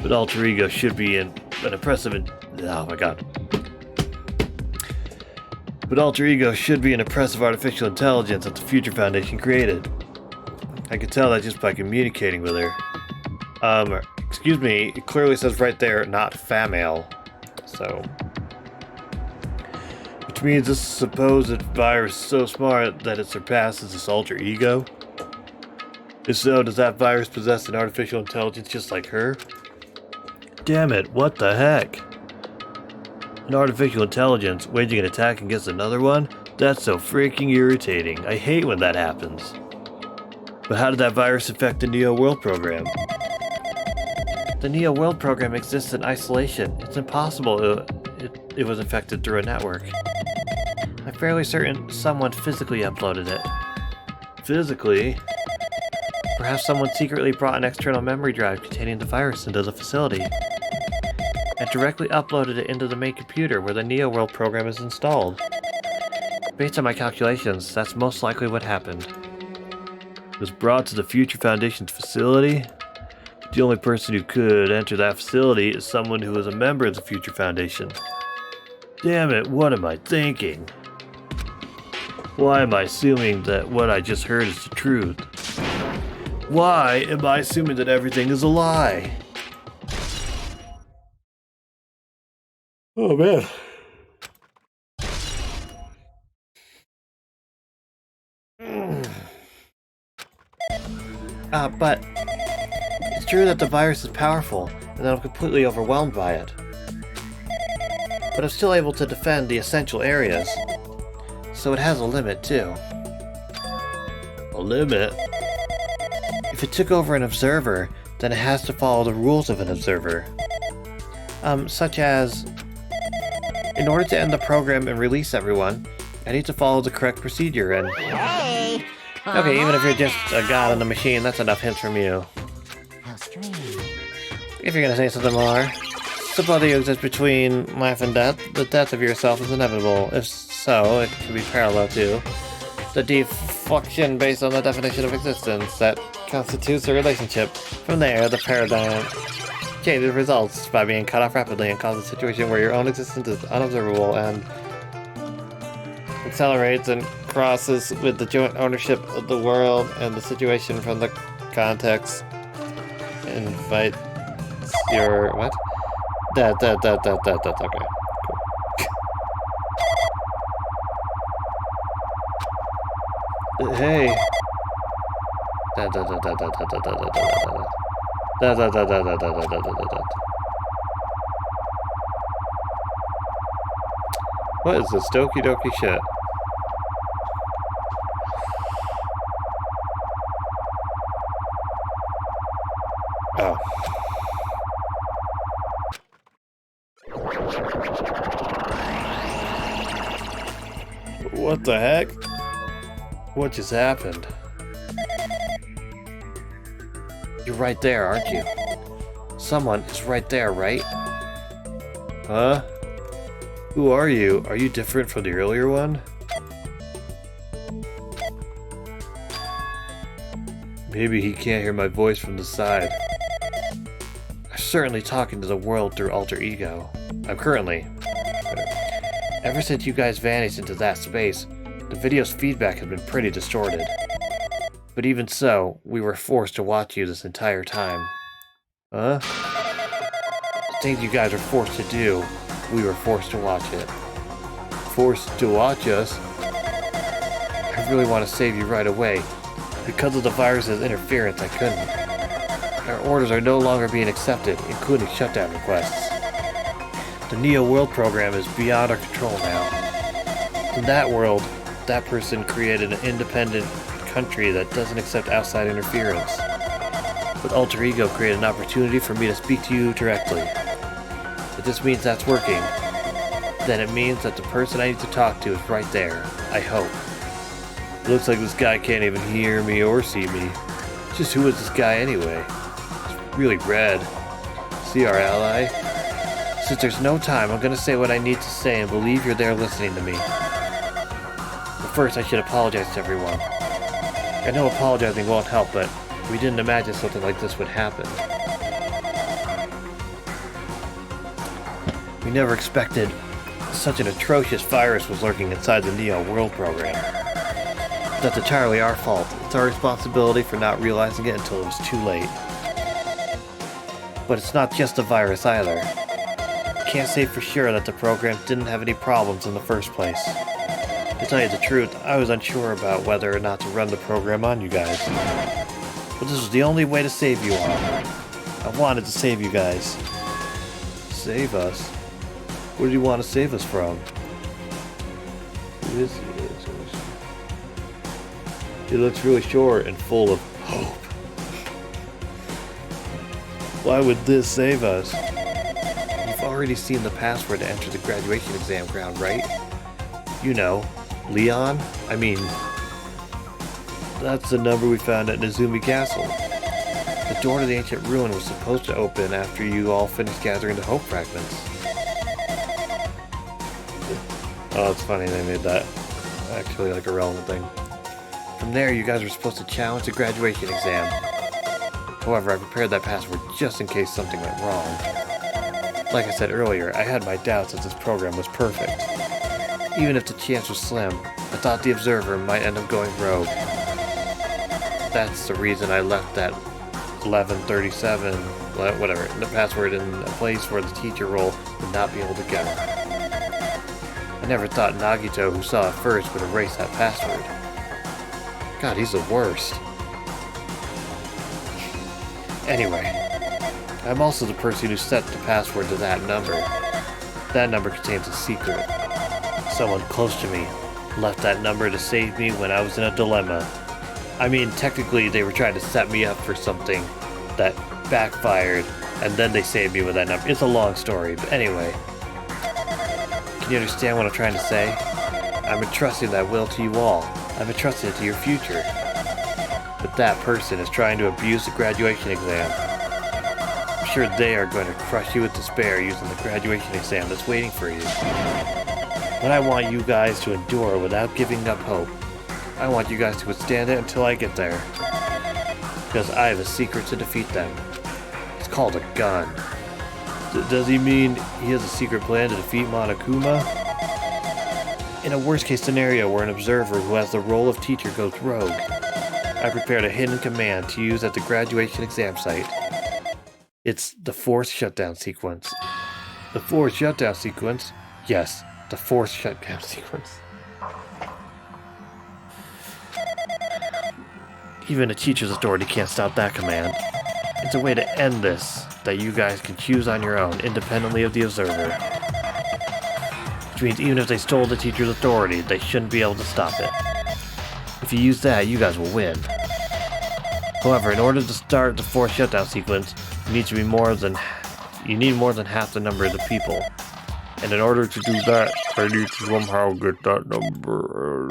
[SPEAKER 1] But Alter Ego should be an impressive... Oh my god. But Alter Ego should be an impressive artificial intelligence that the Future Foundation created. I could tell that just by communicating with her. Excuse me, it clearly says right there, not female. So... Which means this supposed virus is so smart that it surpasses this alter ego? If so, does that virus possess an artificial intelligence just like her? Damn it, what the heck? An artificial intelligence waging an attack against another one? That's so freaking irritating. I hate when that happens. But how did that virus affect the Neo World program? The Neo World program exists in isolation. It's impossible it was infected through a network. I'm fairly certain someone physically uploaded it. Physically? Perhaps someone secretly brought an external memory drive containing the virus into the facility and directly uploaded it into the main computer where the Neo World program is installed. Based on my calculations, that's most likely what happened. It was brought to the Future Foundation's facility. The only person who could enter that facility is someone who is a member of the Future Foundation. Damn it, what am I thinking? Why am I assuming that what I just heard is the truth? Why am I assuming that everything is a lie? Oh man. But it's true that the virus is powerful, and that I'm completely overwhelmed by it. But I'm still able to defend the essential areas. So it has a limit, too. A limit? If it took over an observer, then it has to follow the rules of an observer. Such as... In order to end the program and release everyone, I need to follow the correct procedure and...
[SPEAKER 2] Hey!
[SPEAKER 1] Okay, even if you're just a god on the machine, that's enough hints from you.
[SPEAKER 2] How strange.
[SPEAKER 1] If you're gonna say something more, sympathy exists between life and death. The death of yourself is inevitable. If so, it could be parallel to the deflection based on the definition of existence that constitutes a relationship. From there, the paradigm changes results by being cut off rapidly and causes a situation where your own existence is unobservable and accelerates and crosses with the joint ownership of the world and the situation from the context. Invite your what? That okay. Cool. Hey. What is this Doki Doki shit? Oh. What the heck? What just happened? You're right there, aren't you? Someone is right there, right? Huh? Who are you? Are you different from the earlier one? Maybe he can't hear my voice from the side. I'm certainly talking to the world through alter ego. I'm currently... Ever since you guys vanished into that space, the video's feedback has been pretty distorted. But even so, we were forced to watch you this entire time. Huh? The things you guys are forced to do, we were forced to watch it. Forced to watch us? I really want to save you right away. Because of the virus's interference, I couldn't. Our orders are no longer being accepted, including shutdown requests. The Neo World program is beyond our control now. In that world, that person created an independent country that doesn't accept outside interference. But Alter Ego created an opportunity for me to speak to you directly. If this means that's working, then it means that the person I need to talk to is right there. I hope. It looks like this guy can't even hear me or see me. Just who is this guy anyway? It's really red. See our ally? Since there's no time, I'm gonna say what I need to say and believe you're there listening to me. But first, I should apologize to everyone. I know apologizing won't help, but we didn't imagine something like this would happen. We never expected such an atrocious virus was lurking inside the Neo World program. That's entirely our fault. It's our responsibility for not realizing it until it was too late. But it's not just the virus either. Can't say for sure that the program didn't have any problems in the first place. To tell you the truth, I was unsure about whether or not to run the program on you guys. But this was the only way to save you all. I wanted to save you guys. Save us? What do you want to save us from? Who is he? He looks really short and full of hope. Why would this save us? You've already seen the password to enter the graduation exam ground, right? You know, Leon? I mean, that's the number we found at Nezumi Castle. The door to the ancient ruin was supposed to open after you all finished gathering the hope fragments. Oh, it's funny they made that actually like a relevant thing. From there, you guys were supposed to challenge the graduation exam. However, I prepared that password just in case something went wrong. Like I said earlier, I had my doubts that this program was perfect. Even if the chance was slim, I thought the observer might end up going rogue. That's the reason I left that 1137, whatever, the password in a place where the teacher role would not be able to go. I never thought Nagito, who saw it first, would erase that password. God, he's the worst. Anyway, I'm also the person who set the password to that number. That number contains a secret. Someone close to me left that number to save me when I was in a dilemma. I mean, technically they were trying to set me up for something that backfired, and then they saved me with that number. It's a long story, but anyway. Can you understand what I'm trying to say? I'm entrusting that will to you all. I'm entrusting it to your future. But that person is trying to abuse the graduation exam. I'm sure they are going to crush you with despair using the graduation exam that's waiting for you. But I want you guys to endure without giving up hope. I want you guys to withstand it until I get there. Because I have a secret to defeat them. It's called a gun. Does he mean he has a secret plan to defeat Monokuma? In a worst-case scenario where an observer who has the role of teacher goes rogue, I prepared a hidden command to use at the graduation exam site. It's the forced shutdown sequence. The forced shutdown sequence? Yes, the forced shutdown sequence. Even a teacher's authority can't stop that command. It's a way to end this that you guys can choose on your own, independently of the observer. Which means even if they stole the teacher's authority, they shouldn't be able to stop it. If you use that, you guys will win. However, in order to start the fourth shutdown sequence, you need more than half the number of the people. And in order to do that, I need to somehow get that number.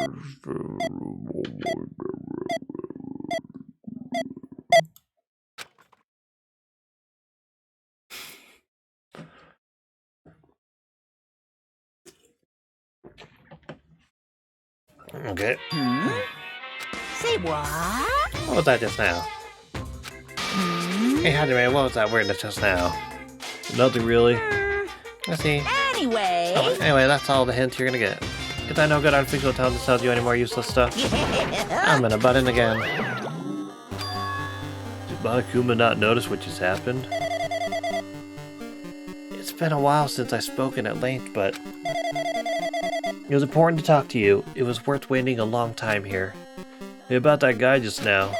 [SPEAKER 1] Okay.
[SPEAKER 5] Say what?
[SPEAKER 1] What was that just now? Hey, Handyman, what was that weirdness just now? Nothing really. Let's see.
[SPEAKER 5] Anyway.
[SPEAKER 1] Oh, anyway, that's all the hints you're gonna get. Get that no good artificial intelligence tells you any more useless stuff. I'm gonna butt in again. Did Monokuma not notice what just happened? It's been a while since I've spoken at length, but it was important to talk to you. It was worth waiting a long time here. Hey, about that guy just now.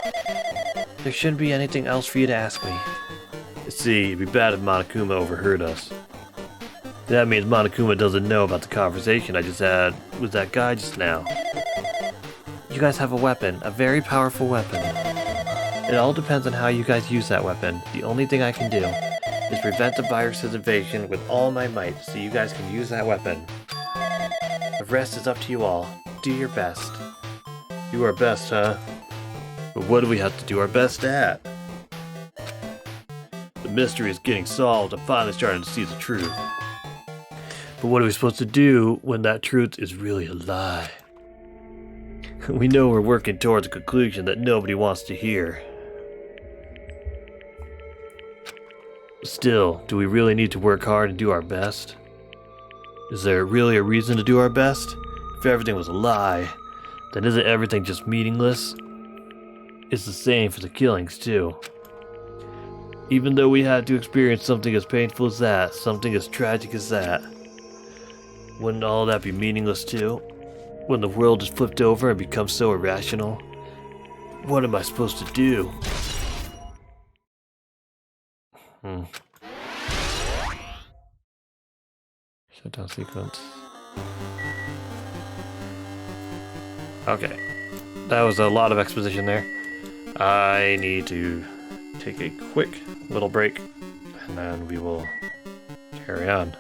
[SPEAKER 1] There shouldn't be anything else for you to ask me. See, it'd be bad if Monokuma overheard us. That means Monokuma doesn't know about the conversation I just had with that guy just now. You guys have a weapon, a very powerful weapon. It all depends on how you guys use that weapon. The only thing I can do is prevent the virus's invasion with all my might so you guys can use that weapon. The rest is up to you all. Do your best. Do our best, huh? But what do we have to do our best at? The mystery is getting solved. I'm finally starting to see the truth. But what are we supposed to do when that truth is really a lie? We know we're working towards a conclusion that nobody wants to hear. Still, do we really need to work hard and do our best? Is there really a reason to do our best? If everything was a lie, then isn't everything just meaningless? It's the same for the killings, too. Even though we had to experience something as painful as that, something as tragic as that, wouldn't all that be meaningless too? When the world is flipped over and becomes so irrational? What am I supposed to do? Shutdown sequence. Okay. That was a lot of exposition there. I need to take a quick little break, and then we will carry on.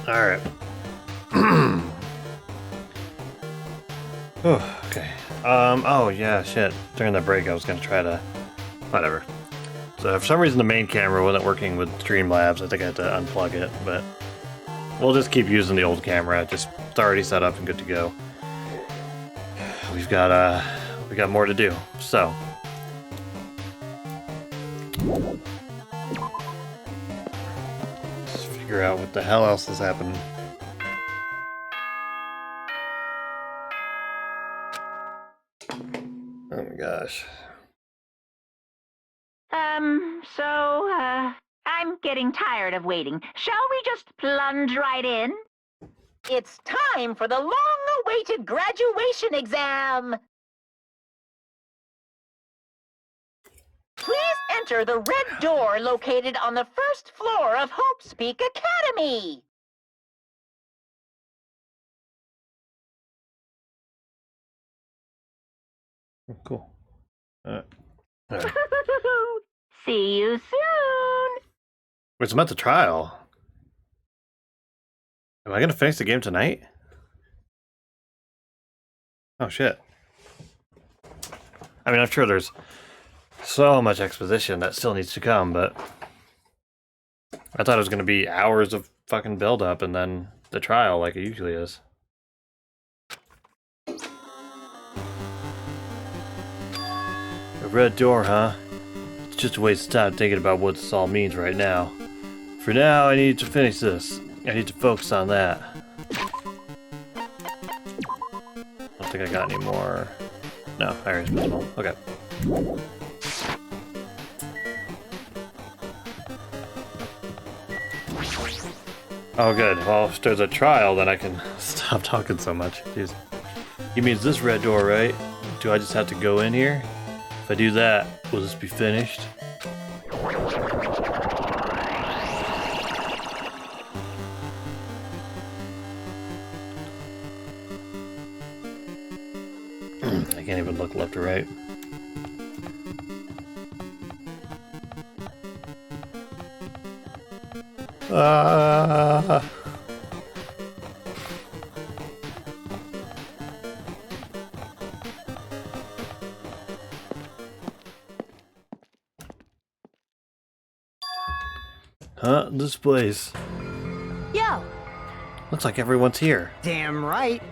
[SPEAKER 1] Alright. Okay. Oh yeah, shit. During the break I was gonna try to... Whatever. So for some reason the main camera wasn't working with Streamlabs. I think I had to unplug it, but... We'll just keep using the old camera. Just it's already set up and good to go. We got more to do, so... Let's figure out what the hell else is happening. Oh my gosh.
[SPEAKER 2] I'm getting tired of waiting. Shall we just plunge right in?
[SPEAKER 3] It's time for the long-awaited graduation exam. Please enter the red door located on the first floor of Hope Speak Academy.
[SPEAKER 1] Oh, cool. Alright.
[SPEAKER 2] See you soon.
[SPEAKER 1] Wait, so I'm at the trial. Am I gonna finish the game tonight? Oh shit. I mean, I'm sure there's so much exposition that still needs to come, but I thought it was gonna be hours of fucking build up and then the trial like it usually is. A red door, huh? It's just a waste of time thinking about what this all means right now. For now, I need to finish this. I need to focus on that. I don't think I got any more. No, iron's visible. Okay. Oh good, well if there's a trial then I can stop talking so much. Jeez. You mean it's this red door, right? Do I just have to go in here? If I do that, will this be finished? I can't even look left or right. Huh? This place.
[SPEAKER 5] Yo.
[SPEAKER 1] Looks like everyone's here.
[SPEAKER 4] Damn right.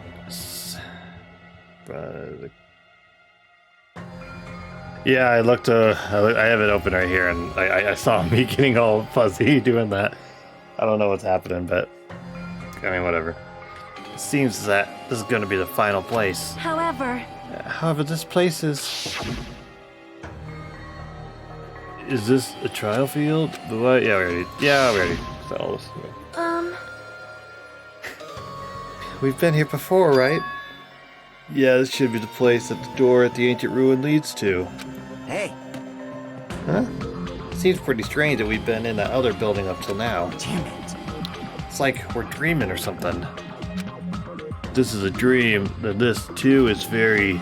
[SPEAKER 1] Yeah, I looked. I have it open right here, and I saw me getting all fuzzy doing that. I don't know what's happening, but I mean, whatever. It seems that this is going to be the final place. However, this place is. Is this a trial field? The what? Yeah, we already saw all this. We've been here before, right? Yeah, this should be the place that the door at the ancient ruin leads to.
[SPEAKER 4] Hey,
[SPEAKER 1] Huh? Seems pretty strange that we've been in that other building up till now.
[SPEAKER 4] damn it.
[SPEAKER 1] It's like we're dreaming or something. This is a dream, then this too is very...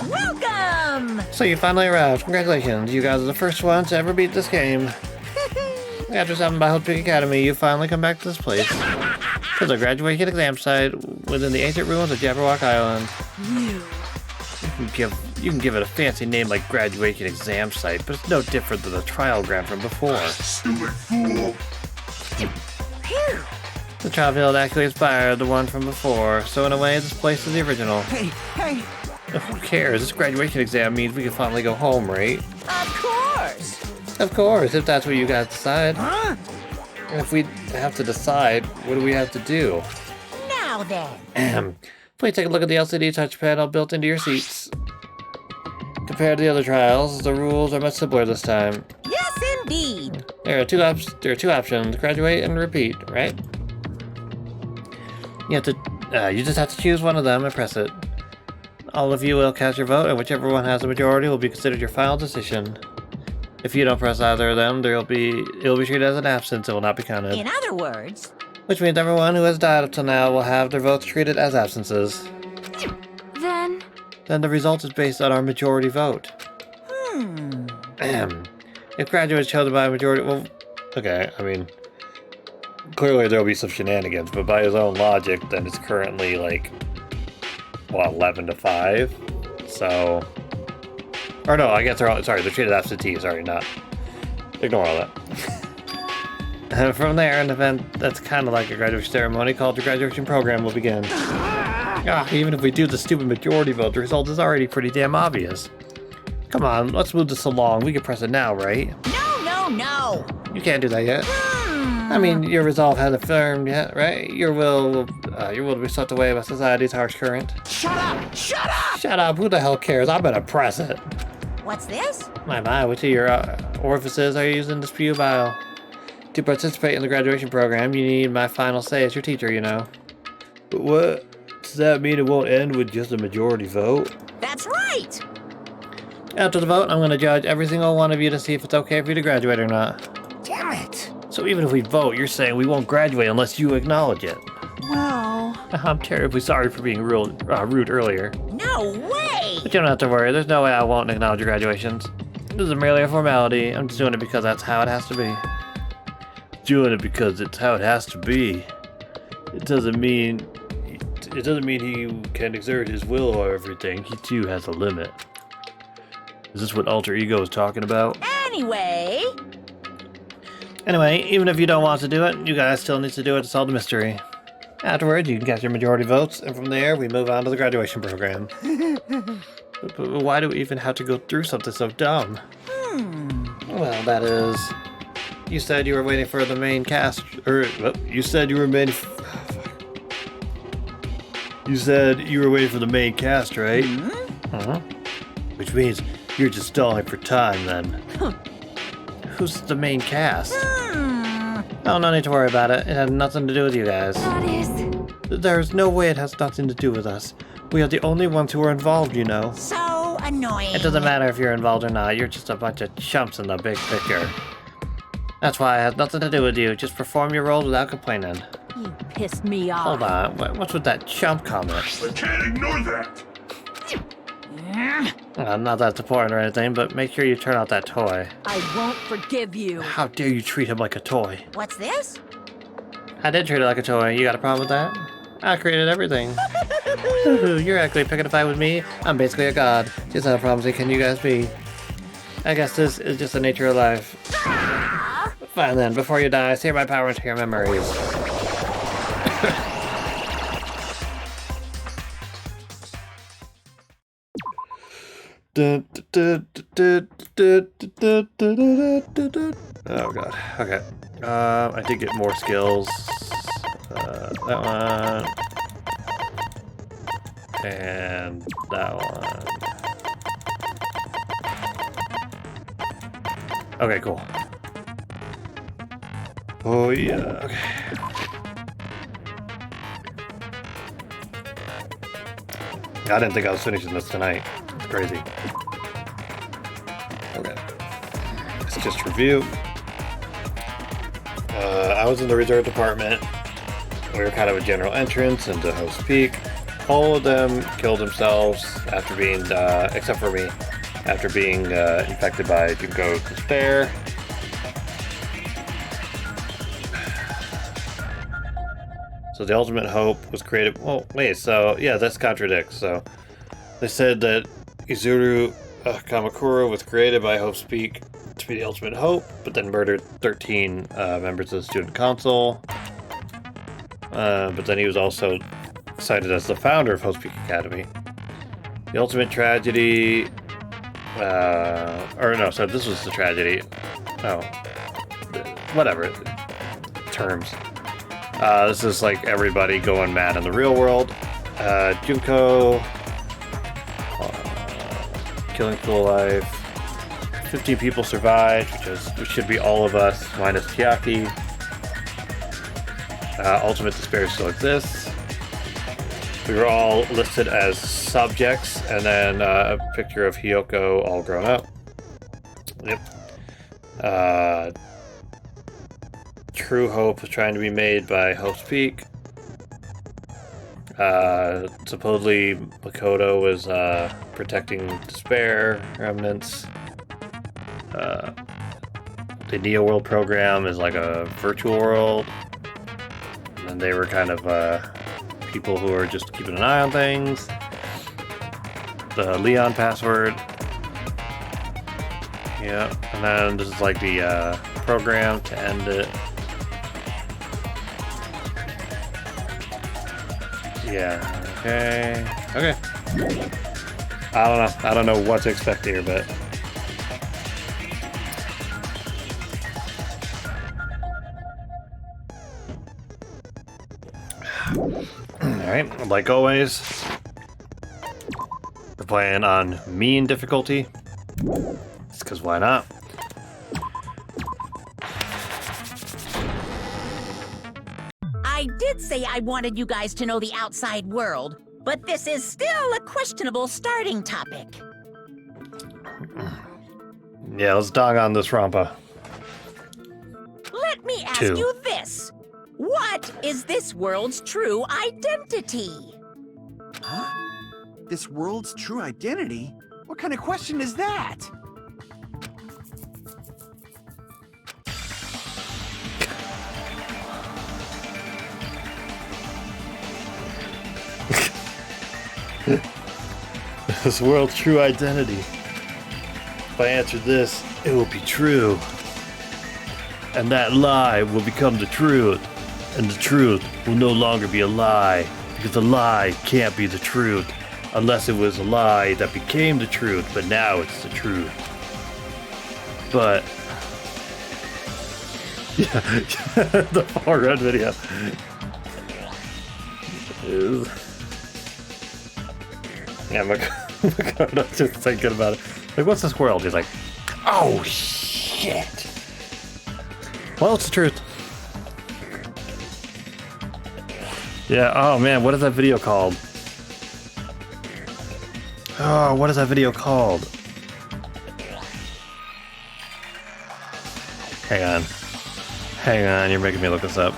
[SPEAKER 5] Welcome!
[SPEAKER 1] So you finally arrived. Congratulations, you guys are the first ones to ever beat this game. After stopping by Hope Speak Academy, you finally come back to this place. There's a graduation exam site within the ancient ruins of Jabberwock Island. You can give it a fancy name like graduation exam site, but it's no different than the trial ground from before. The trial field actually inspired the one from before, so in a way this place is the original.
[SPEAKER 4] Hey.
[SPEAKER 1] Who cares? This graduation exam means we can finally go home, right?
[SPEAKER 5] Of course!
[SPEAKER 1] Of course, if that's what you guys decide.
[SPEAKER 4] Huh?
[SPEAKER 1] If we have to decide, what do we have to do?
[SPEAKER 5] Now then.
[SPEAKER 1] Please take a look at the LCD touch panel built into your seats. Compared to the other trials, the rules are much simpler this time.
[SPEAKER 5] Yes, indeed.
[SPEAKER 1] There are two options: graduate and repeat. Right? You just have to choose one of them and press it. All of you will cast your vote, and whichever one has the majority will be considered your final decision. If you don't press either of them, it will be treated as an absence and will not be counted.
[SPEAKER 5] In other words...
[SPEAKER 1] Which means everyone who has died up till now will have their votes treated as absences. Then the result is based on our majority vote. If graduates chosen by a majority... Well, okay, I mean... clearly there'll be some shenanigans, but by his own logic, then it's currently like, what, 11 to 5? So, or no, I guess they're treated absentee, sorry, not, ignore all that. And from there, an event that's kind of like a graduation ceremony called the graduation program will begin. Even if we do the stupid majority vote, the result is already pretty damn obvious. Come on, let's move this along. We can press it now, right?
[SPEAKER 5] No.
[SPEAKER 1] You can't do that yet. I mean, your resolve hasn't firmed yet, right? Your will to be swept away by society's harsh current.
[SPEAKER 5] Shut up!
[SPEAKER 1] Shut up! Who the hell cares? I'm gonna press it.
[SPEAKER 5] What's this?
[SPEAKER 1] My, which of your orifices are you using to spew bile? To participate in the graduation program, you need my final say as your teacher, you know. But what? Does that mean it won't end with just a majority vote?
[SPEAKER 5] That's right!
[SPEAKER 1] After the vote, I'm gonna judge every single one of you to see if it's okay for you to graduate or not.
[SPEAKER 5] Damn it!
[SPEAKER 1] So even if we vote, you're saying we won't graduate unless you acknowledge it.
[SPEAKER 4] Well,
[SPEAKER 1] I'm terribly sorry for being rude earlier.
[SPEAKER 5] No way!
[SPEAKER 1] But you don't have to worry, there's no way I won't acknowledge your graduations. This is merely a formality. I'm just doing it because that's how it has to be. Doing it because it's how it has to be. It doesn't mean he can exert his will over everything. He too has a limit. Is this what alter ego is talking about? Anyway, even if you don't want to do it, you guys still need to do it to solve the mystery. Afterwards, you can get your majority votes, and from there, we move on to the graduation program. But why do we even have to go through something so dumb? Well, that is... You said you were waiting for the main cast... you said you were waiting for... You said you were waiting for the main cast, right? Which means you're just stalling for time, then. Who's the main cast? Oh, no need to worry about it. It had nothing to do with you guys. There's no way it has nothing to do with us. We are the only ones who are involved, you know.
[SPEAKER 5] So annoying.
[SPEAKER 1] It doesn't matter if you're involved or not. You're just a bunch of chumps in the big picture. That's why it has nothing to do with you. Just perform your role without complaining.
[SPEAKER 5] You pissed me off.
[SPEAKER 1] Hold on. What's with that chump comment?
[SPEAKER 6] I can't ignore that!
[SPEAKER 1] Not that it's important or anything, but make sure you turn out that toy.
[SPEAKER 5] I won't forgive you.
[SPEAKER 1] How dare you treat him like a toy?
[SPEAKER 5] What's this?
[SPEAKER 1] I did treat it like a toy. You got a problem with that? I created everything. You're actually picking a fight with me? I'm basically a god. Just how clumsy can you guys be? I guess this is just the nature of life. Fine then, before you die, save my power into your memories. Oh god. Okay. I did get more skills. That one. And that one. Okay, cool. Oh yeah, okay. I didn't think I was finishing this tonight. It's crazy. Okay. Let's just review. I was in the reserve department. We were kind of a general entrance into Host Peak. All of them killed themselves after being, except for me, after being infected by Junko's despair. So the ultimate hope was created. Oh, wait, so yeah, this contradicts. So they said that Izuru Kamakura was created by Hope's Peak to be the ultimate hope, but then murdered 13 members of the student council. But then he was also cited as the founder of Hope's Peak Academy. The ultimate tragedy. Or no, so this was the tragedy. Oh, whatever terms. This is like everybody going mad in the real world. Junko killing full life. 15 people survived, which should be all of us minus Chiaki. Ultimate despair still exists. We were all listed as subjects, and then a picture of Hiyoko all grown up. Yep. True Hope was trying to be made by Hope's Peak. Supposedly Makoto was protecting Despair remnants. The Neo World program is like a virtual world. and they were kind of people who were just keeping an eye on things. The Leon password. Yeah, and then this is like the program to end it. Yeah, okay. Okay. I don't know what to expect here, but alright, like always, we're playing on mean difficulty. Just because why not?
[SPEAKER 5] I did say I wanted you guys to know the outside world, but this is still a questionable starting topic.
[SPEAKER 1] Yeah, let's dog on this Rampa.
[SPEAKER 5] Let me ask
[SPEAKER 1] 2.
[SPEAKER 5] you this. What is this world's true identity?
[SPEAKER 4] Huh? This world's true identity? What kind of question is that?
[SPEAKER 1] This world's true identity. If I answer this, it will be true. And that lie will become the truth. And the truth will no longer be a lie. Because a lie can't be the truth. Unless it was a lie that became the truth, but now it's the truth. But... yeah, the far red video. Yeah, I'm just thinking about it. Like, what's this world? He's like, oh, shit. Well, it's the truth. Yeah, oh man, what is that video called? Oh, what is that video called? Hang on. Hang on, you're making me look this up.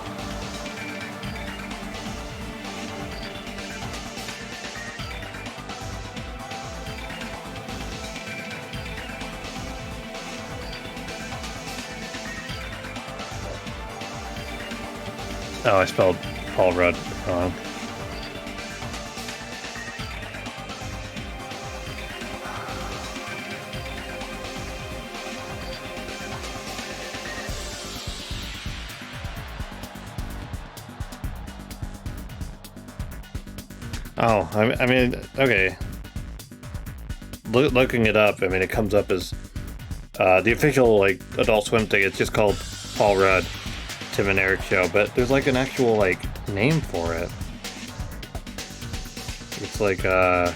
[SPEAKER 1] Oh, I spelled Paul Rudd wrong. Oh, I mean, okay. Looking it up, I mean, it comes up as the official like Adult Swim thing. It's just called Paul Rudd, Tim and Eric Show, but there's like an actual like name for it. It's like the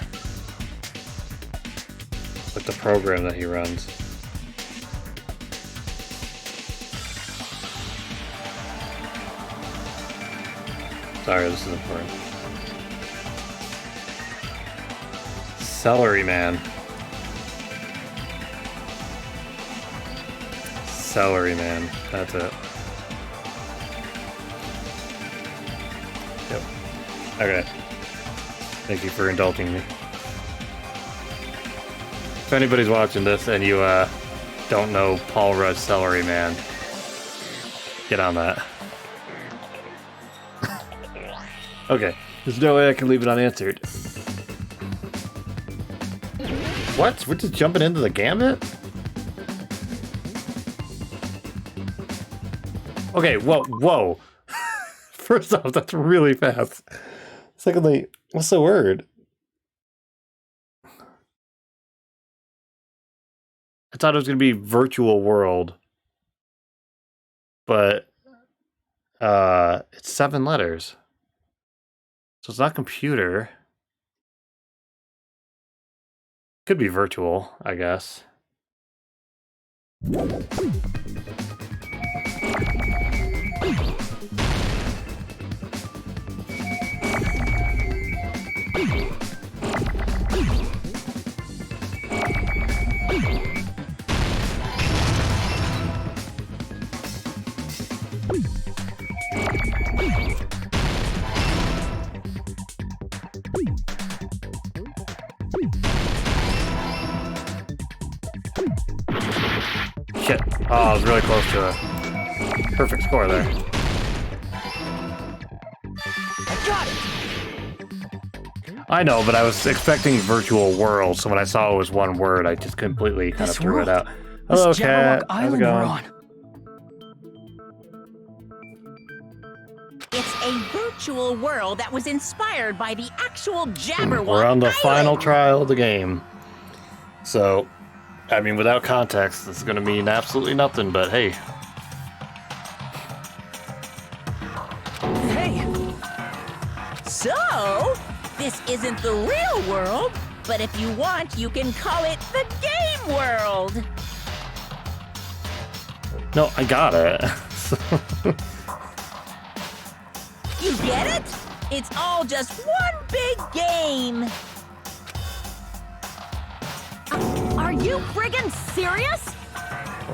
[SPEAKER 1] program that he runs. Sorry, this is important. Celery Man. Celery Man. That's it. Yep. Okay. Thank you for indulging me. If anybody's watching this and you don't know Paul Rudd's Celery Man, get on that. Okay. There's no way I can leave it unanswered. What? We're just jumping into the gambit? Okay, whoa. First off, that's really fast. Secondly, what's the word? I thought it was going to be virtual world. But it's 7 letters. So it's not computer. Could be virtual, I guess. Shit. Oh, I was really close to a perfect score there. I know, but I was expecting virtual world, so when I saw it was one word, I just completely kind of threw it out. Hello,
[SPEAKER 7] This
[SPEAKER 1] Cat.
[SPEAKER 7] Jabberwock
[SPEAKER 1] How's it
[SPEAKER 7] Island we're
[SPEAKER 1] going?
[SPEAKER 7] on.
[SPEAKER 5] It's a virtual world that was inspired by the actual Jabberwock
[SPEAKER 1] We're on the
[SPEAKER 5] Island.
[SPEAKER 1] final trial of the game. So, I mean, without context, this is going to mean absolutely nothing, but hey.
[SPEAKER 7] Hey,
[SPEAKER 5] So, this isn't the real world, but if you want, you can call it the game world.
[SPEAKER 1] No, I got it.
[SPEAKER 5] You get it? It's all just one big game.
[SPEAKER 8] Are you friggin' serious?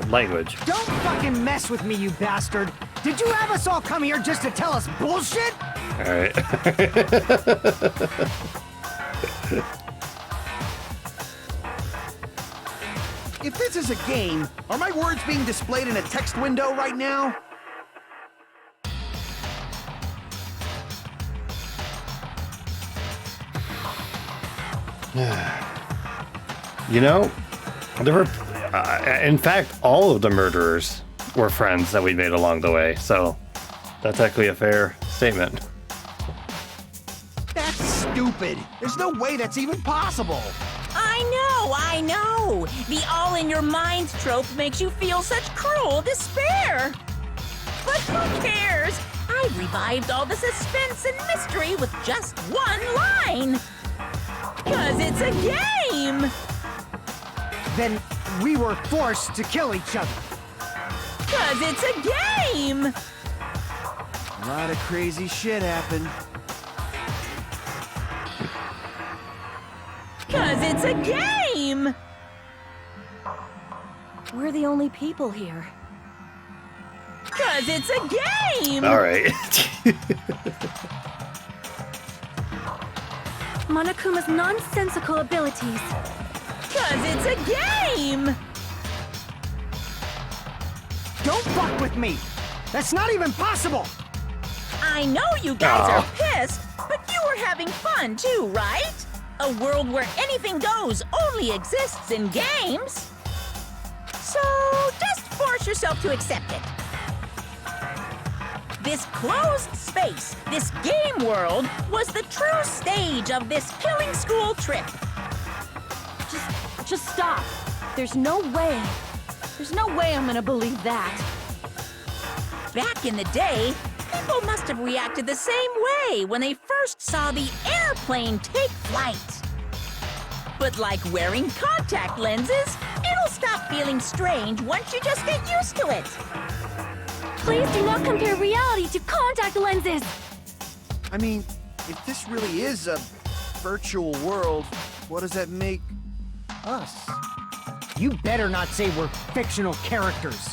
[SPEAKER 1] Language.
[SPEAKER 7] don't fucking mess with me, you bastard. Did you have us all come here just to tell us bullshit?
[SPEAKER 1] Alright.
[SPEAKER 4] If this is a game, are my words being displayed in a text window right now?
[SPEAKER 1] You know, there were, in fact, all of the murderers were friends that we made along the way, so that's actually a fair statement.
[SPEAKER 4] That's stupid. There's no way that's even possible.
[SPEAKER 5] I know. The all in your mind trope makes you feel such cruel despair. But who cares? I revived all the suspense and mystery with just one line. 'Cause it's a game.
[SPEAKER 7] Then we were forced to kill each other.
[SPEAKER 5] 'Cause it's a game.
[SPEAKER 4] A lot of crazy shit happened.
[SPEAKER 5] 'Cause it's a game.
[SPEAKER 8] We're the only people here.
[SPEAKER 5] 'Cause it's a game.
[SPEAKER 1] Alright.
[SPEAKER 8] Monokuma's nonsensical abilities.
[SPEAKER 5] 'Cause it's a game.
[SPEAKER 7] Don't fuck with me. That's not even possible.
[SPEAKER 5] I know you guys
[SPEAKER 1] Aw.
[SPEAKER 5] are pissed, but you were having fun too, right? A world where anything goes only exists in games. So just force yourself to accept it. This closed space, this game world, was the true stage of this killing school trip.
[SPEAKER 8] Just stop. There's no way. There's no way I'm gonna believe that.
[SPEAKER 5] Back in the day, people must have reacted the same way when they first saw the airplane take flight. But like wearing contact lenses, it'll stop feeling strange once you just get used to it.
[SPEAKER 8] Please do not compare reality to contact lenses.
[SPEAKER 4] I mean, if this really is a virtual world, what does that make us?
[SPEAKER 7] You better not say we're fictional characters.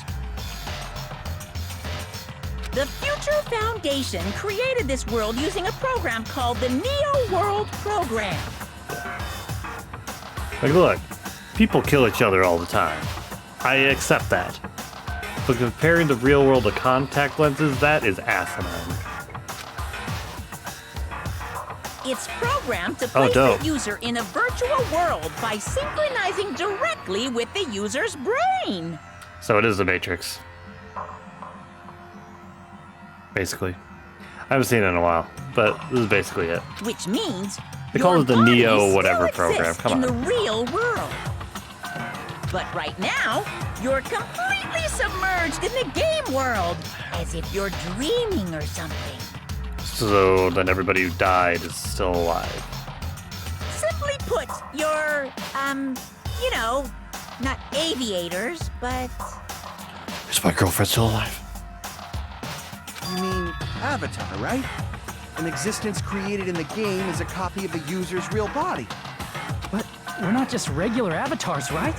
[SPEAKER 5] The Future Foundation created this world using a program called the Neo World Program.
[SPEAKER 1] Like, look, people kill each other all the time. I accept that. But comparing the real world to contact lenses, that is asinine.
[SPEAKER 5] It's programmed to place
[SPEAKER 1] dope.
[SPEAKER 5] the user in a virtual world by synchronizing directly with the user's brain.
[SPEAKER 1] So it is the Matrix. Basically. I haven't seen it in a while, but this is basically it.
[SPEAKER 5] Which means
[SPEAKER 1] They call
[SPEAKER 5] your
[SPEAKER 1] it the
[SPEAKER 5] body
[SPEAKER 1] Neo
[SPEAKER 5] still
[SPEAKER 1] whatever program.
[SPEAKER 5] exists
[SPEAKER 1] Come
[SPEAKER 5] in
[SPEAKER 1] on.
[SPEAKER 5] the real world. But right now, you're completely submerged in the game world, as if you're dreaming or something.
[SPEAKER 1] So then everybody who died is still alive.
[SPEAKER 5] Simply put, you're, you know, not aviators, but
[SPEAKER 1] Is my girlfriend still alive?
[SPEAKER 4] You mean Avatar, right? An existence created in the game is a copy of the user's real body.
[SPEAKER 7] But we're not just regular avatars, right?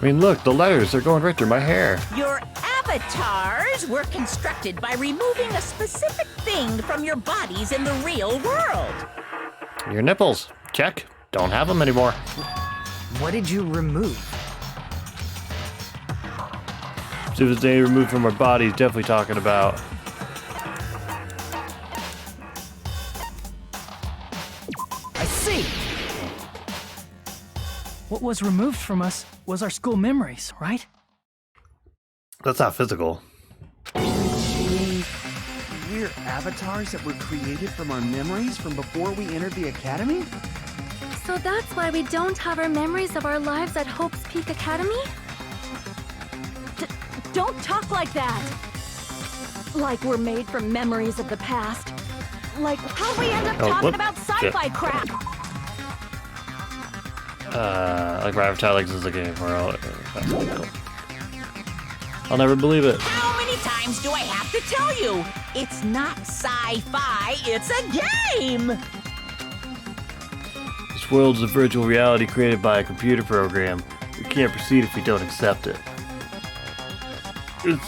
[SPEAKER 1] I mean, look, the letters are going right through my hair.
[SPEAKER 5] your avatars were constructed by removing a specific thing from your bodies in the real world.
[SPEAKER 1] Your nipples. Check. Don't have them anymore.
[SPEAKER 7] What did you remove?
[SPEAKER 1] So if they removed from our bodies, definitely talking about.
[SPEAKER 7] see. What was removed from us was our school memories, right?
[SPEAKER 1] That's not physical.
[SPEAKER 4] We're avatars that were created from our memories from before we entered the academy?
[SPEAKER 9] So that's why we don't have our memories of our lives at Hope's Peak Academy?
[SPEAKER 8] Don't talk like that! Like we're made from memories of the past. Like, how'd we end up talking about sci-fi crap?
[SPEAKER 1] Like my avatar legs is a game world. I'll never believe it.
[SPEAKER 5] How many times do I have to tell you? It's not sci-fi, it's a game!
[SPEAKER 1] This world is a virtual reality created by a computer program. We can't proceed if we don't accept it. Is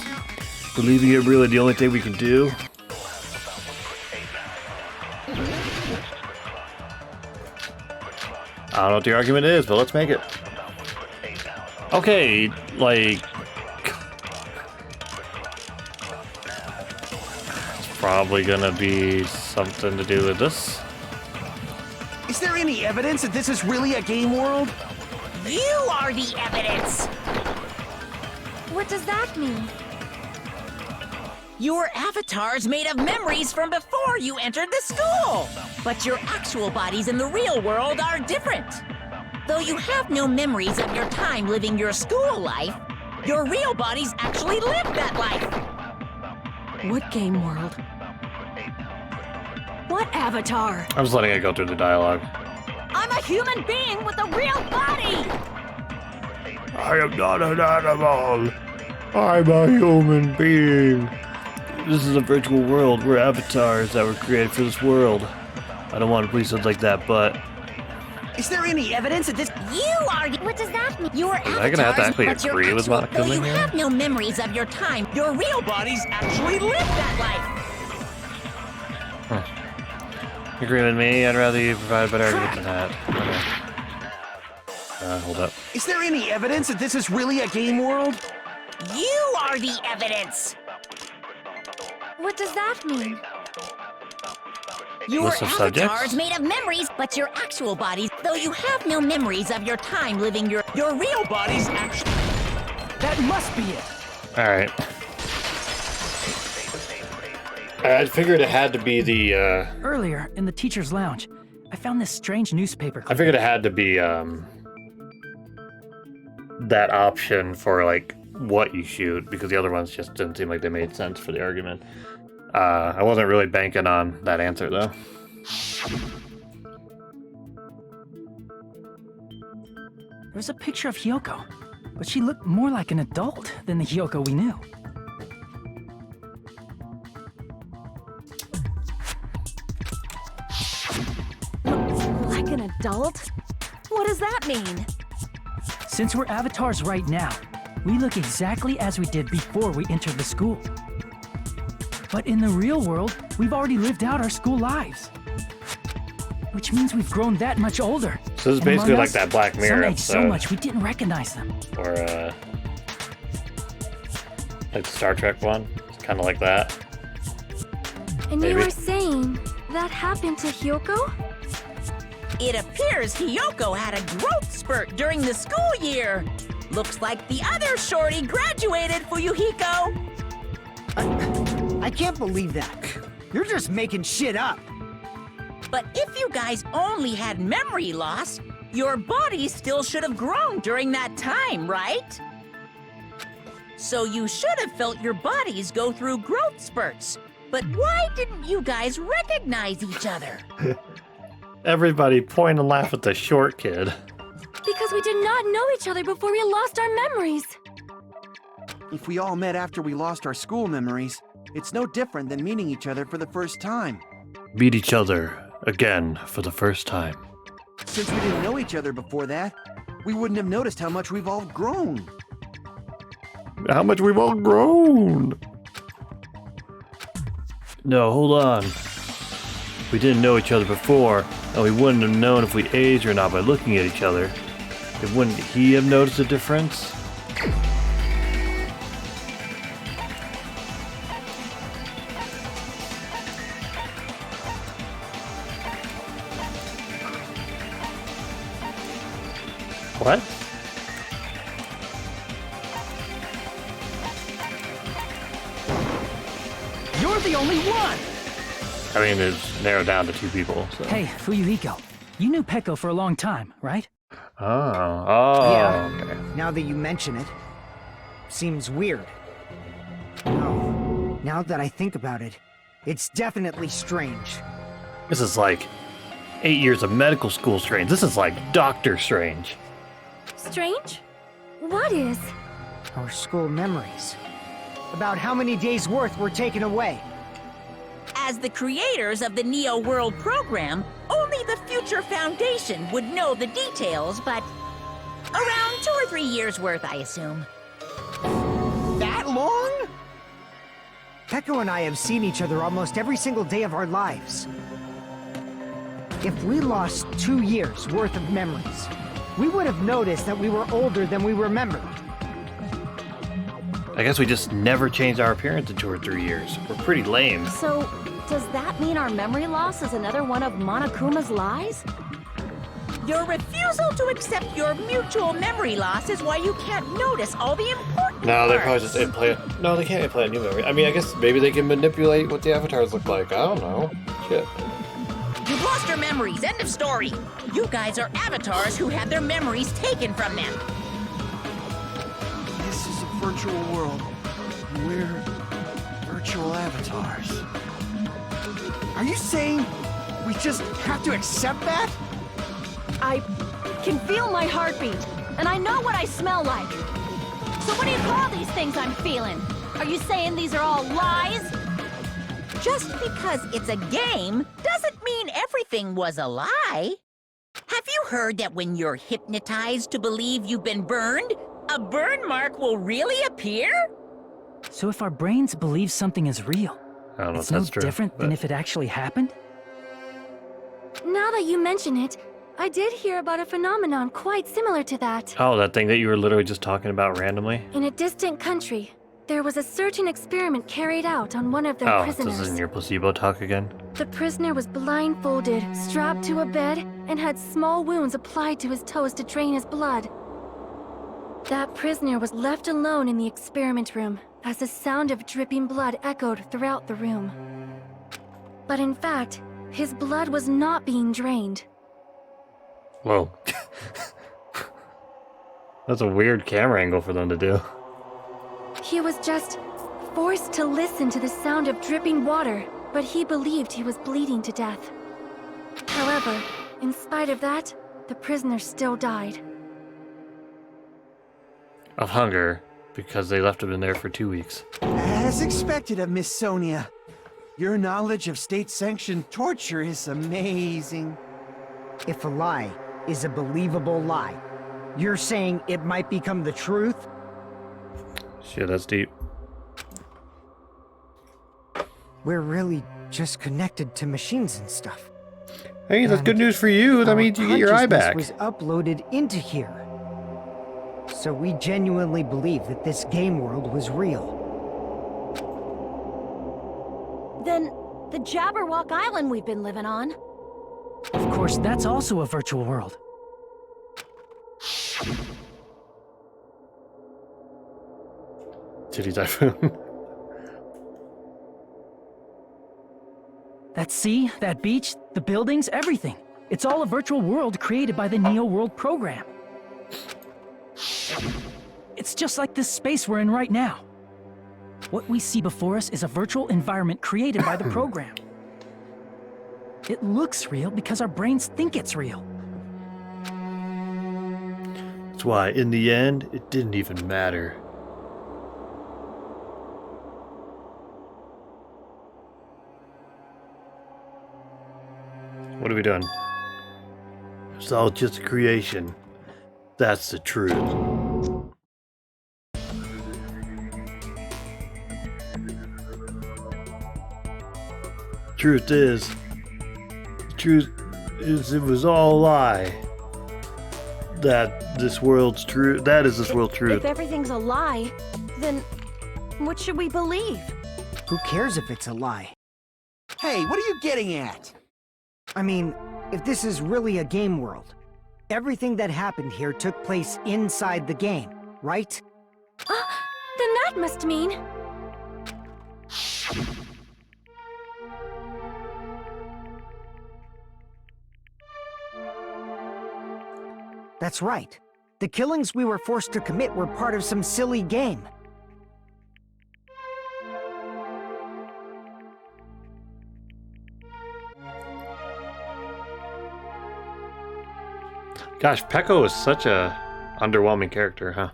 [SPEAKER 1] believing it really the only thing we can do? I don't know what the argument is, but let's make it. Okay, like... It's probably gonna be something to do with this.
[SPEAKER 4] Is there any evidence that this is really a game world?
[SPEAKER 5] You are the evidence!
[SPEAKER 9] What does that mean?
[SPEAKER 5] Your avatar's made of memories from before you entered the school! But your actual bodies in the real world are different. Though you have no memories of your time living your school life, your real bodies actually lived that life.
[SPEAKER 8] What game world? What avatar?
[SPEAKER 1] I'm just letting it go through the dialogue.
[SPEAKER 8] I'm a human being with a real body!
[SPEAKER 1] I am not an animal. I'm a human being. This is a virtual world. We're avatars that were created for this world. I don't want to believe something like that, but...
[SPEAKER 4] Is there any evidence that this...
[SPEAKER 5] You are...
[SPEAKER 9] What does that mean?
[SPEAKER 5] Your
[SPEAKER 1] Am I gonna have to actually agree with Monica
[SPEAKER 5] Though you
[SPEAKER 1] here?
[SPEAKER 5] have no memories of your time, your real bodies actually lived that life.
[SPEAKER 1] You agree with me? I'd rather you provide a better argument than that. Okay. Hold up.
[SPEAKER 4] Is there any evidence that this is really a game world?
[SPEAKER 5] You are the evidence.
[SPEAKER 9] What does that mean?
[SPEAKER 5] Your
[SPEAKER 1] List of
[SPEAKER 5] avatar's
[SPEAKER 1] subjects?
[SPEAKER 5] made of memories, but your actual bodies, though you have no memories of your time living your real bodies actually...
[SPEAKER 7] That must be it.
[SPEAKER 1] Alright. I figured it had to be the,
[SPEAKER 7] Earlier, in the teacher's lounge, I found this strange newspaper
[SPEAKER 1] I
[SPEAKER 7] clipping.
[SPEAKER 1] figured it had to be, that option for, like, what you shoot, because the other ones just didn't seem like they made sense for the argument. I wasn't really banking on that answer, though.
[SPEAKER 7] There's a picture of Hyoko, but she looked more like an adult than the Hyoko we knew.
[SPEAKER 8] Like an adult? What does that mean?
[SPEAKER 7] Since we're avatars right now, we look exactly as we did before we entered the school. But in the real world, we've already lived out our school lives. Which means we've grown that much older.
[SPEAKER 1] So this is
[SPEAKER 7] And
[SPEAKER 1] basically
[SPEAKER 7] among
[SPEAKER 1] like
[SPEAKER 7] us,
[SPEAKER 1] that Black Mirror
[SPEAKER 7] some aged so
[SPEAKER 1] episode.
[SPEAKER 7] much we didn't recognize them.
[SPEAKER 1] Or, like the Star Trek one. It's kind of like that.
[SPEAKER 9] And
[SPEAKER 1] Maybe.
[SPEAKER 9] you were saying that happened to Hyoko?
[SPEAKER 5] It appears Hyoko had a growth spurt during the school year. Looks like the other shorty graduated, Fuyuhiko.
[SPEAKER 7] I can't believe that. You're just making shit up.
[SPEAKER 5] But if you guys only had memory loss, your bodies still should have grown during that time, right? So you should have felt your bodies go through growth spurts. But why didn't you guys recognize each other?
[SPEAKER 1] Everybody point and laugh at the short kid.
[SPEAKER 9] Because we did not know each other before we lost our memories.
[SPEAKER 4] If we all met after we lost our school memories, it's no different than meeting each other for the first time.
[SPEAKER 1] Meet each other again for the first time.
[SPEAKER 4] Since we didn't know each other before that, we wouldn't have noticed how much we've all grown.
[SPEAKER 1] How much we've all grown! No, hold on. We didn't know each other before, and we wouldn't have known if we aged or not by looking at each other. Then wouldn't he have noticed a difference? What?
[SPEAKER 7] You're the only one!
[SPEAKER 1] I mean, it's narrowed down to 2 people, so...
[SPEAKER 7] Hey, Fuyuhiko. You knew Peko for a long time, right?
[SPEAKER 1] Oh, okay.
[SPEAKER 10] Now that you mention it, seems weird. No, now that I think about it, it's definitely strange.
[SPEAKER 1] This is like 8 years of medical school strange. This is like Doctor Strange.
[SPEAKER 9] Strange? What is?
[SPEAKER 10] Our school memories. About how many days' worth were taken away.
[SPEAKER 5] As the creators of the Neo World program, only the future foundation would know the details, but around 2 or 3 years worth, I assume.
[SPEAKER 10] That long? Peko and I have seen each other almost every single day of our lives. If we lost 2 years worth of memories, we would have noticed that we were older than we remembered.
[SPEAKER 1] I guess we just never changed our appearance in 2 or 3 years. We're pretty lame.
[SPEAKER 8] So, does that mean our memory loss is another one of Monokuma's lies?
[SPEAKER 5] Your refusal to accept your mutual memory loss is why you can't notice all the important
[SPEAKER 1] No, they
[SPEAKER 5] parts.
[SPEAKER 1] probably just implant. No, they can't implant new memory. I mean, I guess maybe they can manipulate what the avatars look like. I don't know. Shit.
[SPEAKER 5] You've lost your memories. End of story. You guys are avatars who had their memories taken from them.
[SPEAKER 4] This is a virtual world. We're virtual avatars. Are you saying we just have to accept that?
[SPEAKER 8] I can feel my heartbeat, and I know what I smell like. So what do you call these things I'm feeling? Are you saying these are all lies?
[SPEAKER 5] Just because it's a game doesn't mean everything was a lie. Have you heard that when you're hypnotized to believe you've been burned, a burn mark will really appear?
[SPEAKER 7] So if our brains believe something is real,
[SPEAKER 1] I don't know if
[SPEAKER 7] it's no
[SPEAKER 1] that's true.
[SPEAKER 7] different than if it actually happened?
[SPEAKER 9] Now that you mention it, I did hear about a phenomenon quite similar to that.
[SPEAKER 1] Oh, that thing that you were literally just talking about randomly?
[SPEAKER 9] In a distant country, there was a certain experiment carried out on one of their
[SPEAKER 1] Oh,
[SPEAKER 9] prisoners.
[SPEAKER 1] this is in your placebo talk again?
[SPEAKER 9] The prisoner was blindfolded, strapped to a bed, and had small wounds applied to his toes to drain his blood. That prisoner was left alone in the experiment room as the sound of dripping blood echoed throughout the room. But in fact, his blood was not being drained.
[SPEAKER 1] Whoa. That's a weird camera angle for them to do.
[SPEAKER 9] He was just forced to listen to the sound of dripping water, but he believed he was bleeding to death. However, in spite of that, the prisoner still died.
[SPEAKER 1] Of hunger, because they left him in there for 2 weeks.
[SPEAKER 4] As expected of Miss Sonia. Your knowledge of state-sanctioned torture is amazing.
[SPEAKER 10] If a lie is a believable lie, you're saying it might become the truth?
[SPEAKER 1] Shit, that's deep.
[SPEAKER 10] We're really just connected to machines and stuff.
[SPEAKER 1] Hey, that's good news for you. That
[SPEAKER 10] Our
[SPEAKER 1] means you get your eye back.
[SPEAKER 10] consciousness was uploaded into here. So we genuinely believe that this game world was real.
[SPEAKER 8] Then, the Jabberwock Island we've been living on.
[SPEAKER 7] Of course, that's also a virtual world.
[SPEAKER 1] Titty Typhoon.
[SPEAKER 7] That sea, that beach, the buildings, everything. It's all a virtual world created by the Neo World program. It's just like this space we're in right now. What we see before us is a virtual environment created by the program. It looks real because our brains think it's real.
[SPEAKER 1] That's why, in the end, it didn't even matter. What are we doing? It's all just a creation. That's the truth. Truth is, it was all a lie. That this world's true. That is this world's truth.
[SPEAKER 8] If everything's a lie, then what should we believe?
[SPEAKER 10] Who cares if it's a lie?
[SPEAKER 4] Hey, what are you getting at?
[SPEAKER 10] I mean, if this is really a game world, Everything that happened here took place inside the game, right?
[SPEAKER 9] Then that must mean...
[SPEAKER 10] That's right. The killings we were forced to commit were part of some silly game.
[SPEAKER 1] Gosh, Peko is such a underwhelming character, huh?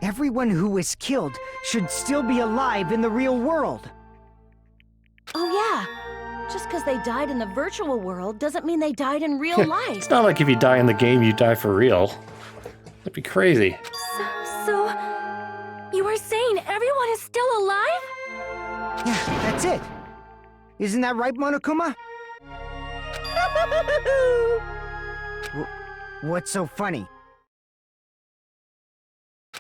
[SPEAKER 10] Everyone who was killed should still be alive in the real world.
[SPEAKER 8] Oh yeah. Just because they died in the virtual world doesn't mean they died in real life.
[SPEAKER 1] It's not like if you die in the game, you die for real. That'd be crazy.
[SPEAKER 9] So... You are saying everyone is still alive?
[SPEAKER 10] Yeah, that's it. Isn't that right, Monokuma? What's so funny?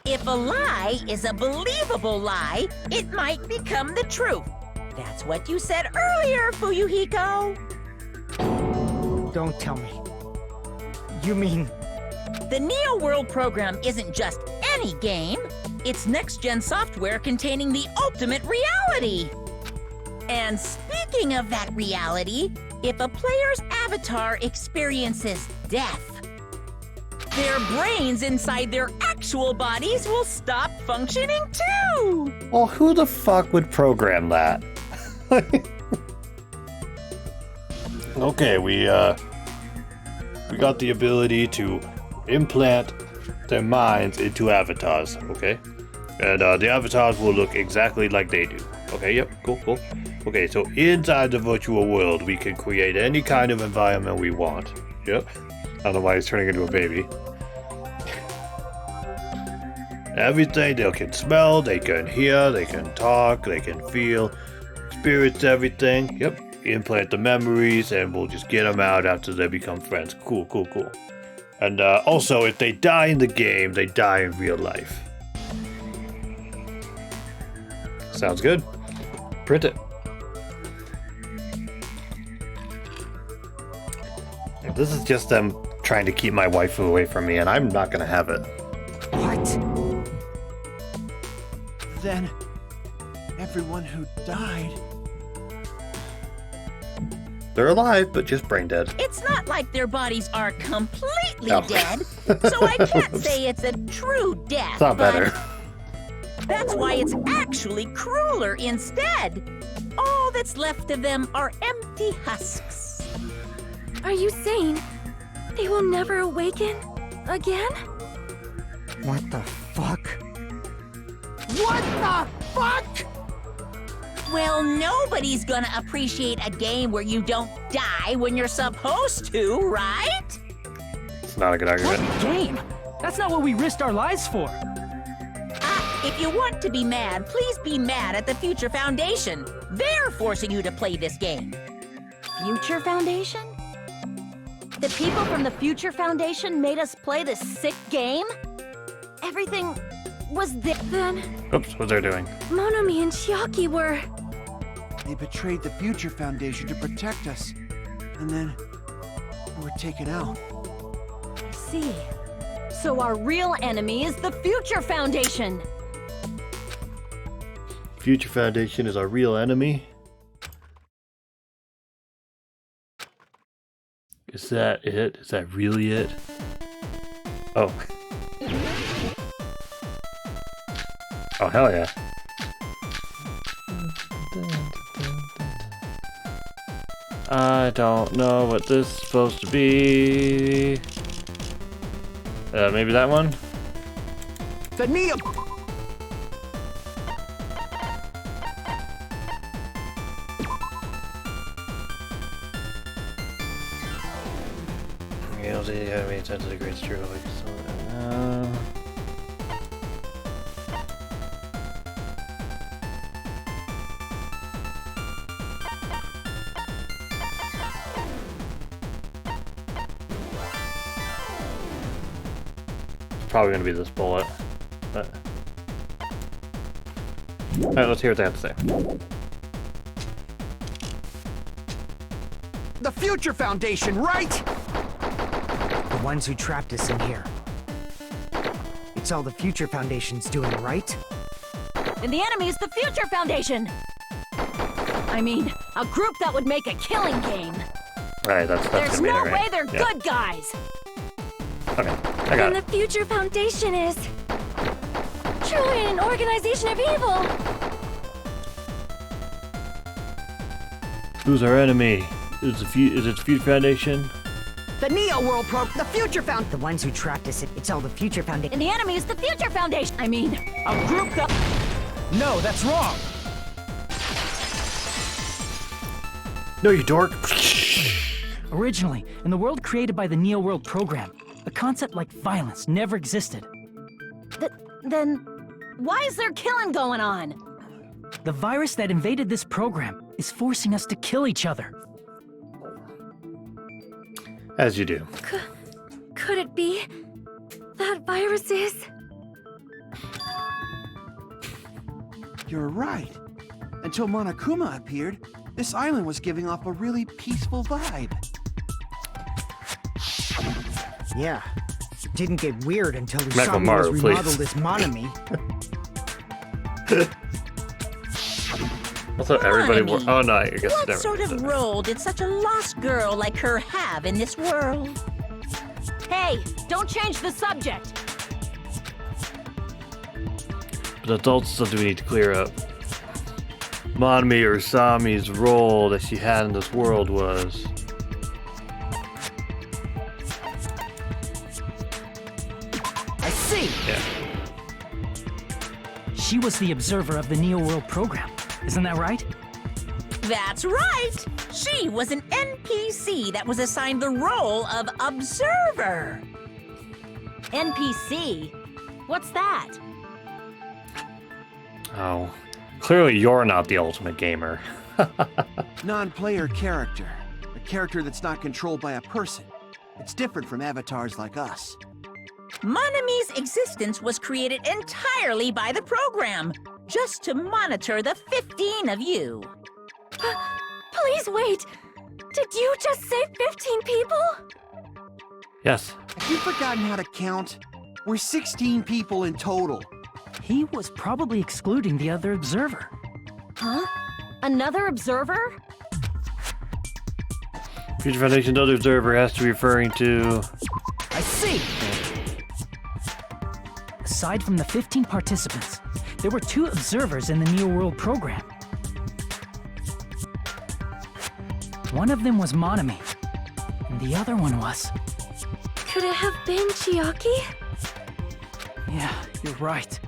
[SPEAKER 5] If a lie is a believable lie, it might become the truth. That's what you said earlier, Fuyuhiko.
[SPEAKER 10] Don't tell me. You mean...
[SPEAKER 5] The Neo World program isn't just any game. It's next-gen software containing the ultimate reality. And speaking of that reality, if a player's avatar experiences death, their brains inside their actual bodies will stop functioning too!
[SPEAKER 1] Well, who the fuck would program that? Okay, we got the ability to implant their minds into avatars, okay? And the avatars will look exactly like they do. Okay, yep, cool. Okay, so inside the virtual world, we can create any kind of environment we want. Yep. I don't know why he's turning into a baby. Everything they can smell, they can hear, they can talk, they can feel, experience everything. Yep. Implant the memories, and we'll just get them out after they become friends. Cool. And also, if they die in the game, they die in real life. Sounds good. Print it. This is just them trying to keep my waifu away from me, and I'm not gonna have it.
[SPEAKER 10] What?
[SPEAKER 4] Then, everyone who died...
[SPEAKER 1] They're alive, but just brain dead.
[SPEAKER 5] It's not like their bodies are completely
[SPEAKER 1] Oh.
[SPEAKER 5] dead, so I can't say it's a true death.
[SPEAKER 1] It's not better.
[SPEAKER 5] That's why it's actually crueler instead. All that's left of them are empty husks.
[SPEAKER 9] Are you saying they will never awaken again?
[SPEAKER 10] What the fuck? What the fuck?
[SPEAKER 5] Well, nobody's gonna appreciate a game where you don't die when you're supposed to, right?
[SPEAKER 1] It's not a good argument.
[SPEAKER 7] What game? That's not what we risked our lives for.
[SPEAKER 5] If you want to be mad, please be mad at the Future Foundation. They're forcing you to play this game.
[SPEAKER 8] Future Foundation? The people from the Future Foundation made us play this sick game? Everything was there.
[SPEAKER 9] Then
[SPEAKER 1] Oops, what they're doing.
[SPEAKER 9] Monomi and Chiaki were...
[SPEAKER 4] They betrayed the Future Foundation to protect us. And then... we were taken out.
[SPEAKER 8] I see. So our real enemy is the Future Foundation!
[SPEAKER 1] Future Foundation is our real enemy. Is that it? Is that really it? Oh. Oh, hell yeah. I don't know what this is supposed to be. Maybe that one?
[SPEAKER 4] The Neo...
[SPEAKER 1] You gotta make sense of the great struggle. Probably gonna be this bullet, but all right, let's hear what they have to say.
[SPEAKER 4] The Future Foundation, right?
[SPEAKER 10] The ones who trapped us in here. It's all the Future Foundation's doing, right?
[SPEAKER 8] And the enemy is the Future Foundation! I mean, a group that would make a killing game.
[SPEAKER 1] Right, that's
[SPEAKER 8] There's
[SPEAKER 1] gonna be
[SPEAKER 8] no
[SPEAKER 1] it, right?
[SPEAKER 8] way they're good guys!
[SPEAKER 1] Okay, I got
[SPEAKER 9] And
[SPEAKER 1] it.
[SPEAKER 9] the Future Foundation is truly an organization of evil.
[SPEAKER 1] Who's our enemy? Is it the Future Foundation?
[SPEAKER 10] The Neo World the Future Found. The ones who trapped us. It's all the Future Foundation.
[SPEAKER 8] And the enemy is the Future Foundation! I mean, a group that...
[SPEAKER 4] No, that's wrong.
[SPEAKER 1] No, you dork.
[SPEAKER 7] Originally, in the world created by the Neo World program, a concept like violence never existed.
[SPEAKER 8] Then, why is there killing going on?
[SPEAKER 7] The virus that invaded this program is forcing us to kill each other.
[SPEAKER 1] As you do.
[SPEAKER 9] Could it be that virus is?
[SPEAKER 4] You're right. Until Monokuma appeared, this island was giving off a really peaceful vibe.
[SPEAKER 10] Yeah. It didn't get weird until
[SPEAKER 1] Michael
[SPEAKER 10] Usami
[SPEAKER 1] Maru,
[SPEAKER 10] was
[SPEAKER 1] please.
[SPEAKER 10] remodeled as Monami.
[SPEAKER 1] Also, everybody.
[SPEAKER 5] Monami.
[SPEAKER 1] Oh no, I guess
[SPEAKER 5] What
[SPEAKER 1] never.
[SPEAKER 5] sort of role did such a lost girl like her have in this world?
[SPEAKER 8] Hey, don't change the subject!
[SPEAKER 1] But that's also something we need to clear up. Monami or Sami's role that she had in this world was.
[SPEAKER 10] I see.
[SPEAKER 1] Yeah.
[SPEAKER 7] She was the observer of the Neo World program. Isn't that right?
[SPEAKER 5] That's right! She was an NPC that was assigned the role of observer.
[SPEAKER 8] NPC? What's that?
[SPEAKER 1] Oh. Clearly, you're not the ultimate gamer.
[SPEAKER 4] Non-player character. A character that's not controlled by a person. It's different from avatars like us.
[SPEAKER 5] Monami's existence was created entirely by the program, just to monitor the 15 of you.
[SPEAKER 9] Please wait. Did you just say 15 people?
[SPEAKER 1] Yes.
[SPEAKER 4] Have you forgotten how to count? We're 16 people in total.
[SPEAKER 7] He was probably excluding the other observer.
[SPEAKER 8] Huh? Another observer?
[SPEAKER 1] Future Foundation's other observer has to be referring to.
[SPEAKER 10] I see.
[SPEAKER 7] Aside from the 15 participants, there were 2 observers in the Neo World program. One of them was Monami, and the other one was...
[SPEAKER 9] Could it have been Chiaki?
[SPEAKER 7] Yeah, you're right.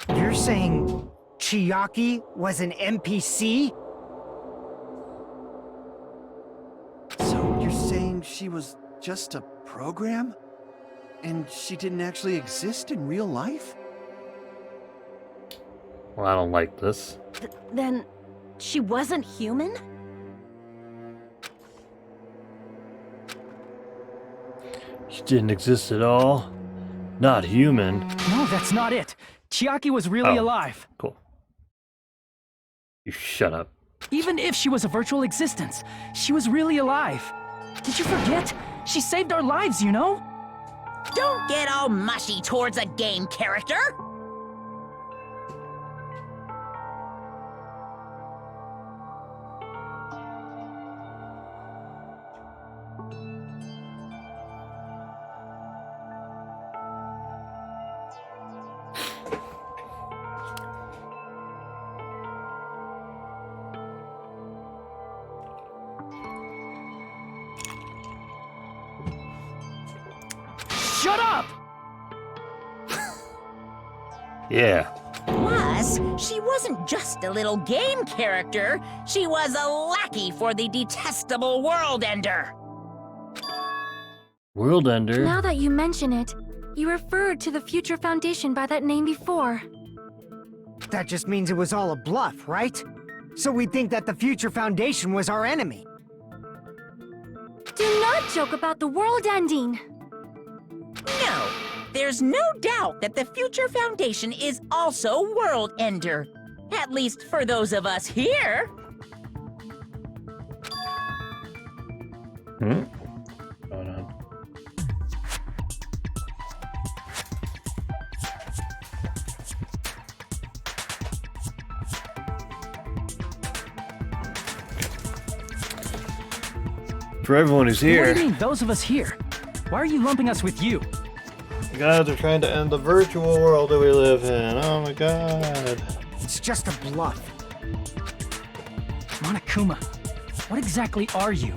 [SPEAKER 10] You're saying Chiaki was an NPC?
[SPEAKER 4] So you're saying she was just a program? And she didn't actually exist in real life?
[SPEAKER 1] Well, I don't like this.
[SPEAKER 8] Then, she wasn't human?
[SPEAKER 1] She didn't exist at all. Not human.
[SPEAKER 7] No, that's not it. Chiaki was really
[SPEAKER 1] Oh.
[SPEAKER 7] alive.
[SPEAKER 1] Cool. You shut up.
[SPEAKER 7] Even if she was a virtual existence, she was really alive. Did you forget? She saved our lives, you know?
[SPEAKER 5] Don't get all mushy towards a game character!
[SPEAKER 7] Shut up!
[SPEAKER 1] Yeah.
[SPEAKER 5] Plus, she wasn't just a little game character, she was a lackey for the detestable World Ender.
[SPEAKER 1] World Ender.
[SPEAKER 9] Now that you mention it, you referred to the Future Foundation by that name before.
[SPEAKER 10] That just means it was all a bluff, right? So we think that the Future Foundation was our enemy.
[SPEAKER 9] Do not joke about the world ending.
[SPEAKER 5] No, There's no doubt that the Future Foundation is also World Ender. At least for those of us here.
[SPEAKER 1] Hold on. For everyone who's
[SPEAKER 7] What
[SPEAKER 1] here,
[SPEAKER 7] do you mean, those of us here? Why are you lumping us with you?
[SPEAKER 1] you guys are trying to end the virtual world that we live in. Oh my god.
[SPEAKER 10] It's just a bluff.
[SPEAKER 7] Monokuma, what exactly are you?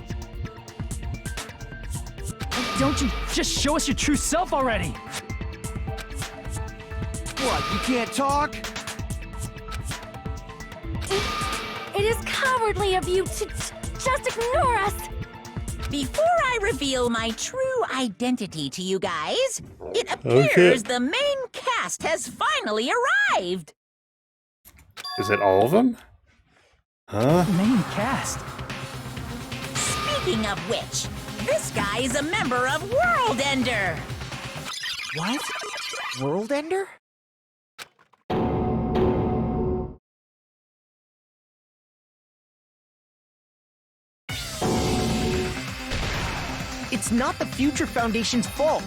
[SPEAKER 7] Why don't you just show us your true self already?
[SPEAKER 4] What, you can't talk?
[SPEAKER 9] It is cowardly of you to just ignore us.
[SPEAKER 5] Before I reveal my true identity to you guys, it appears the main cast has finally arrived.
[SPEAKER 1] Is it all of them? Huh?
[SPEAKER 7] Main cast.
[SPEAKER 5] Speaking of which, this guy is a member of World Ender.
[SPEAKER 10] What? World Ender? It's not the Future Foundation's fault.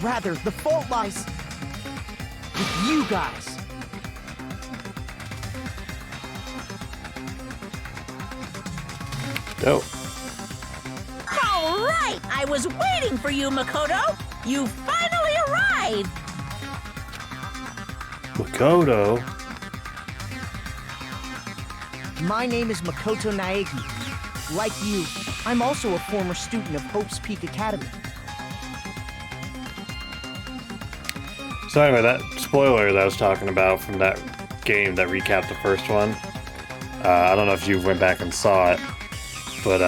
[SPEAKER 10] Rather, the fault lies with you guys.
[SPEAKER 1] Dope.
[SPEAKER 5] All right, I was waiting for you, Makoto. You finally arrived.
[SPEAKER 1] Makoto?
[SPEAKER 10] My name is Makoto Naegi. Like you, I'm also a former student of Hope's Peak Academy.
[SPEAKER 1] So anyway, that spoiler that I was talking about from that game that recapped the first one, I don't know if you went back and saw it, but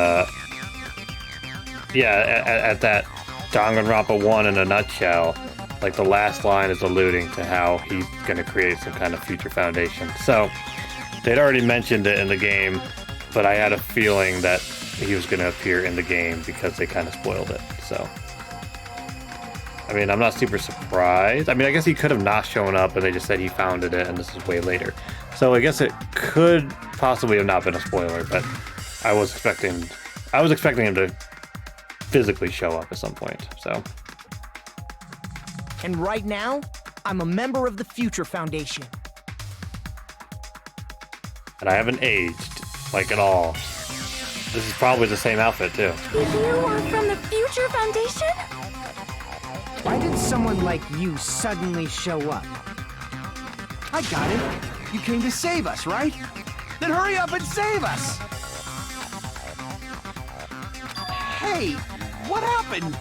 [SPEAKER 1] yeah, at that Danganronpa 1 in a nutshell, like the last line is alluding to how he's going to create some kind of future foundation. So they'd already mentioned it in the game, but I had a feeling that he was going to appear in the game because they kind of spoiled it. So, I mean, I'm not super surprised. I mean, I guess he could have not shown up and they just said he founded it and this is way later. So I guess it could possibly have not been a spoiler, but I was expecting him to physically show up at some point. So,
[SPEAKER 10] And right now, I'm a member of the Future Foundation.
[SPEAKER 1] and I haven't aged, like, at all. This is probably the same outfit, too.
[SPEAKER 9] You are from the Future Foundation?
[SPEAKER 10] Why did someone like you suddenly show up?
[SPEAKER 4] I got it. You came to save us, right? Then hurry up and save us! Hey, what happened?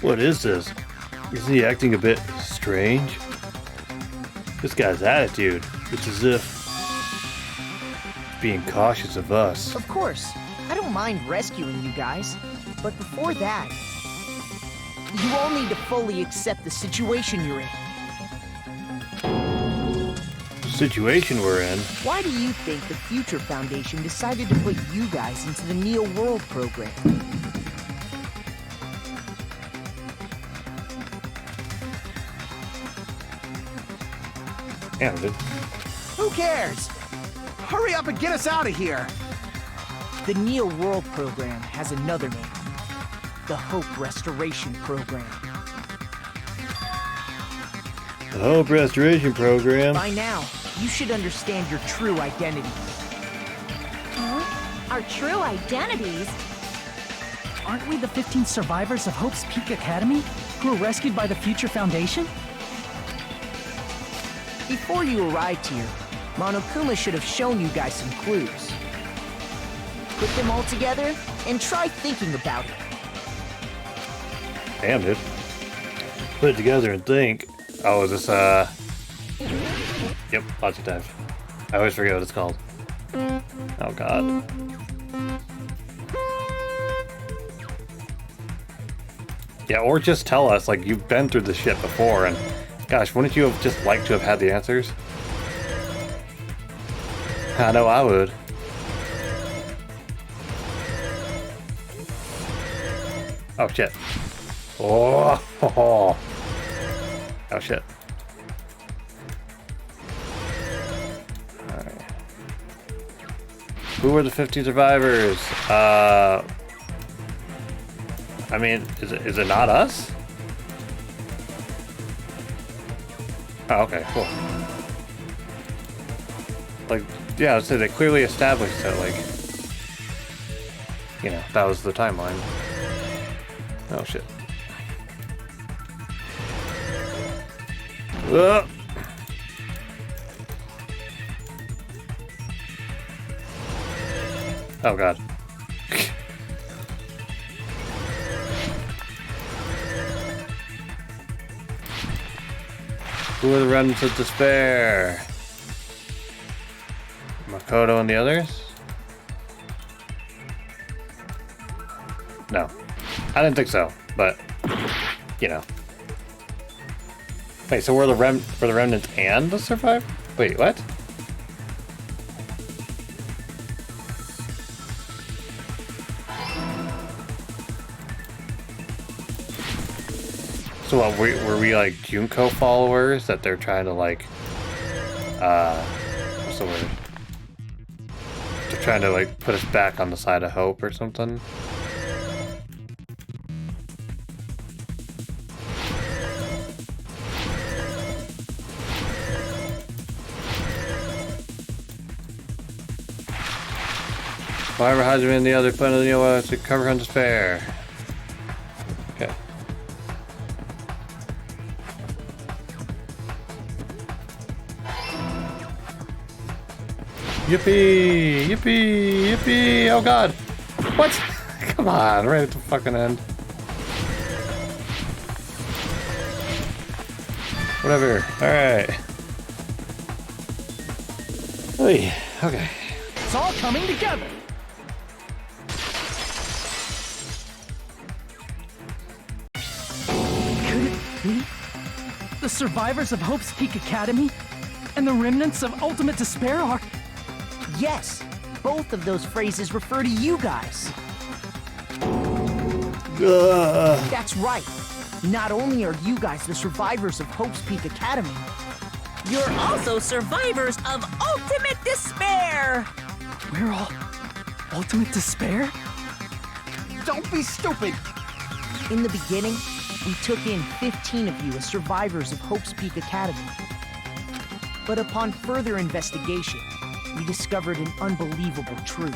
[SPEAKER 1] What is this? Isn't he acting a bit strange? This guy's attitude, it's as if he's being cautious of us.
[SPEAKER 10] Of course, I don't mind rescuing you guys. But before that, you all need to fully accept the situation you're in.
[SPEAKER 1] The situation we're in.
[SPEAKER 10] Why do you think the Future Foundation decided to put you guys into the Neo World program?
[SPEAKER 1] Damn, dude.
[SPEAKER 4] Who cares? Hurry up and get us out of here!
[SPEAKER 10] The Neo World program has another name. The Hope Restoration Program.
[SPEAKER 1] The Hope Restoration Program.
[SPEAKER 10] By now, you should understand your true identity.
[SPEAKER 8] Our true identities?
[SPEAKER 7] Aren't we the 15 survivors of Hope's Peak Academy who were rescued by the Future Foundation?
[SPEAKER 10] Before you arrived here, Monokuma should have shown you guys some clues. Put them all together and try thinking about it.
[SPEAKER 1] Damn, dude. Put it together and think. Oh, is this, Yep, lots of times. I always forget what it's called. Oh, God. Yeah, or just tell us, like, you've been through this shit before, and gosh, wouldn't you have just liked to have had the answers? I know I would. Oh shit. Oh, oh, oh shit. Alright. Who are the 50 survivors? I mean, is it not us? Oh, okay, cool. Like, yeah, so they clearly established that, like, you know, that was the timeline. Oh shit. Ugh. Oh god. Who are the remnants of despair? Makoto and the others? No. I didn't think so, but you know. Wait, so we're the remnants and the survivor? Wait, what? So what, were we like Junko followers that they're trying to like, what's the word? They're trying to like put us back on the side of hope or something? However, Hajime and the other plan of the Niowa to cover on despair. Okay. Yippee! Yippee! Yippee! Oh god! What? Come on, right at the fucking end. Whatever. Alright. Okay.
[SPEAKER 7] It's all coming together. Could it be the survivors of Hope's Peak Academy and the remnants of Ultimate Despair are...
[SPEAKER 3] Yes, both of those phrases refer to you guys. That's right. Not only are you guys the survivors of Hope's Peak Academy,
[SPEAKER 5] You're also survivors of Ultimate Despair!
[SPEAKER 7] We're all Ultimate Despair?
[SPEAKER 4] Don't be stupid!
[SPEAKER 3] in the beginning, we took in 15 of you as survivors of Hope's Peak Academy. But upon further investigation, we discovered an unbelievable truth.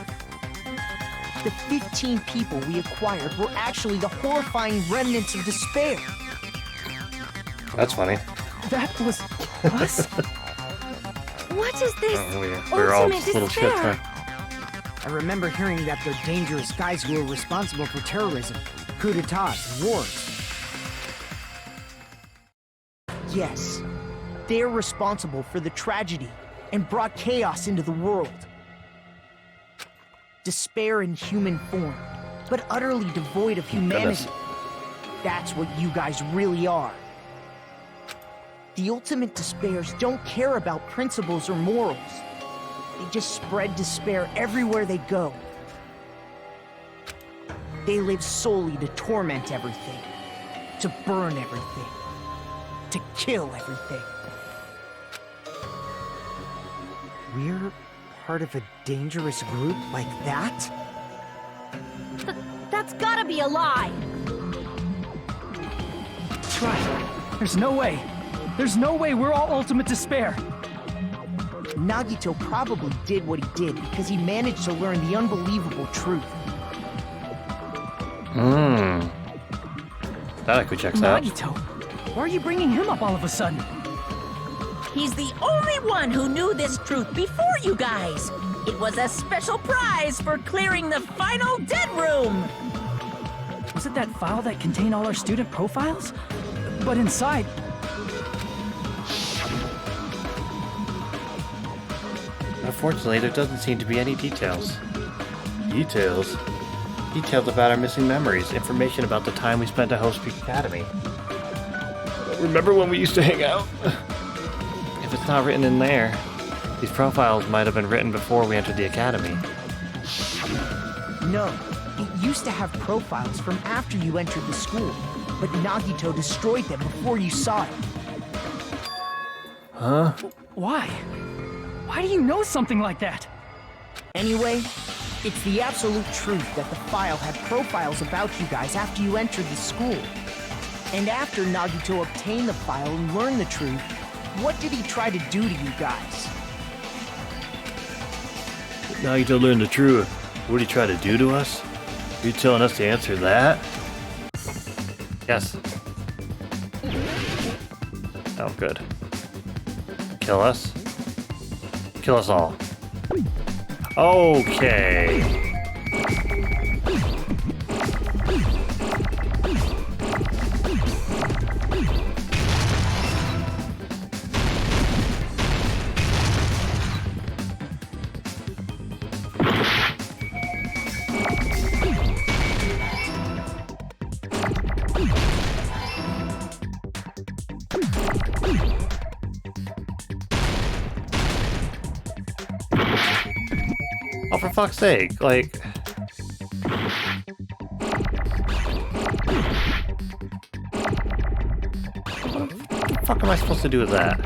[SPEAKER 3] The 15 people we acquired were actually the horrifying remnants of despair.
[SPEAKER 1] That's funny.
[SPEAKER 7] That was us?
[SPEAKER 9] What is this?
[SPEAKER 1] We're all
[SPEAKER 9] ultimate
[SPEAKER 1] little shits, huh?
[SPEAKER 9] despair?
[SPEAKER 10] I remember hearing that they're dangerous guys who are responsible for terrorism, coup d'etats, wars.
[SPEAKER 3] Yes, they're responsible for the tragedy and brought chaos into the world. Despair in human form, but utterly devoid of humanity. That's what you guys really are. The ultimate despairs don't care about principles or morals. They just spread despair everywhere they go. They live solely to torment everything, to burn everything, to kill everything.
[SPEAKER 10] We're part of a dangerous group like that?
[SPEAKER 8] That's gotta be a lie!
[SPEAKER 7] That's right. There's no way. There's no way we're all Ultimate Despair.
[SPEAKER 3] Nagito probably did what he did because he managed to learn the unbelievable truth.
[SPEAKER 1] That actually checks out.
[SPEAKER 7] Nagito, why are you bringing him up all of a sudden?
[SPEAKER 5] He's the only one who knew this truth before you guys. It was a special prize for clearing the final dead room.
[SPEAKER 7] Was it that file that contained all our student profiles? But inside...
[SPEAKER 1] Unfortunately, there doesn't seem to be any details. Details? Details about our missing memories, information about the time we spent at Hope's Peak Academy. Remember when we used to hang out? If it's not written in there, these profiles might have been written before we entered the academy.
[SPEAKER 3] No, it used to have profiles from after you entered the school, but Nagito destroyed them before you saw it.
[SPEAKER 1] Huh?
[SPEAKER 7] Why? Why do you know something like that?
[SPEAKER 3] Anyway, it's the absolute truth that the file had profiles about you guys after you entered the school. And after Nagito obtained the file and learned the truth, what did he try to do to you guys?
[SPEAKER 1] Nagito learned the truth. What did he try to do to us? Are you telling us to answer that? Yes. Oh, good. Kill us? Kill us all. Okay. Oh, for fuck's sake, like... What the fuck am I supposed to do with that?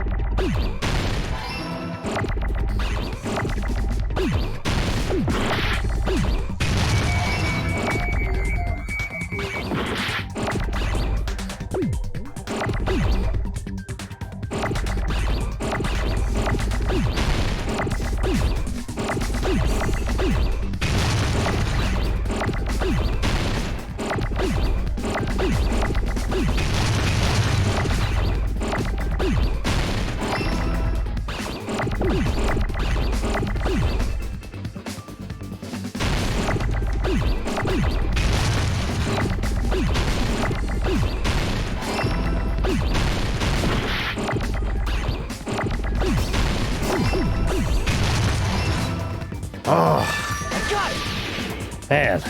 [SPEAKER 1] Oh,
[SPEAKER 3] I got it!
[SPEAKER 1] man.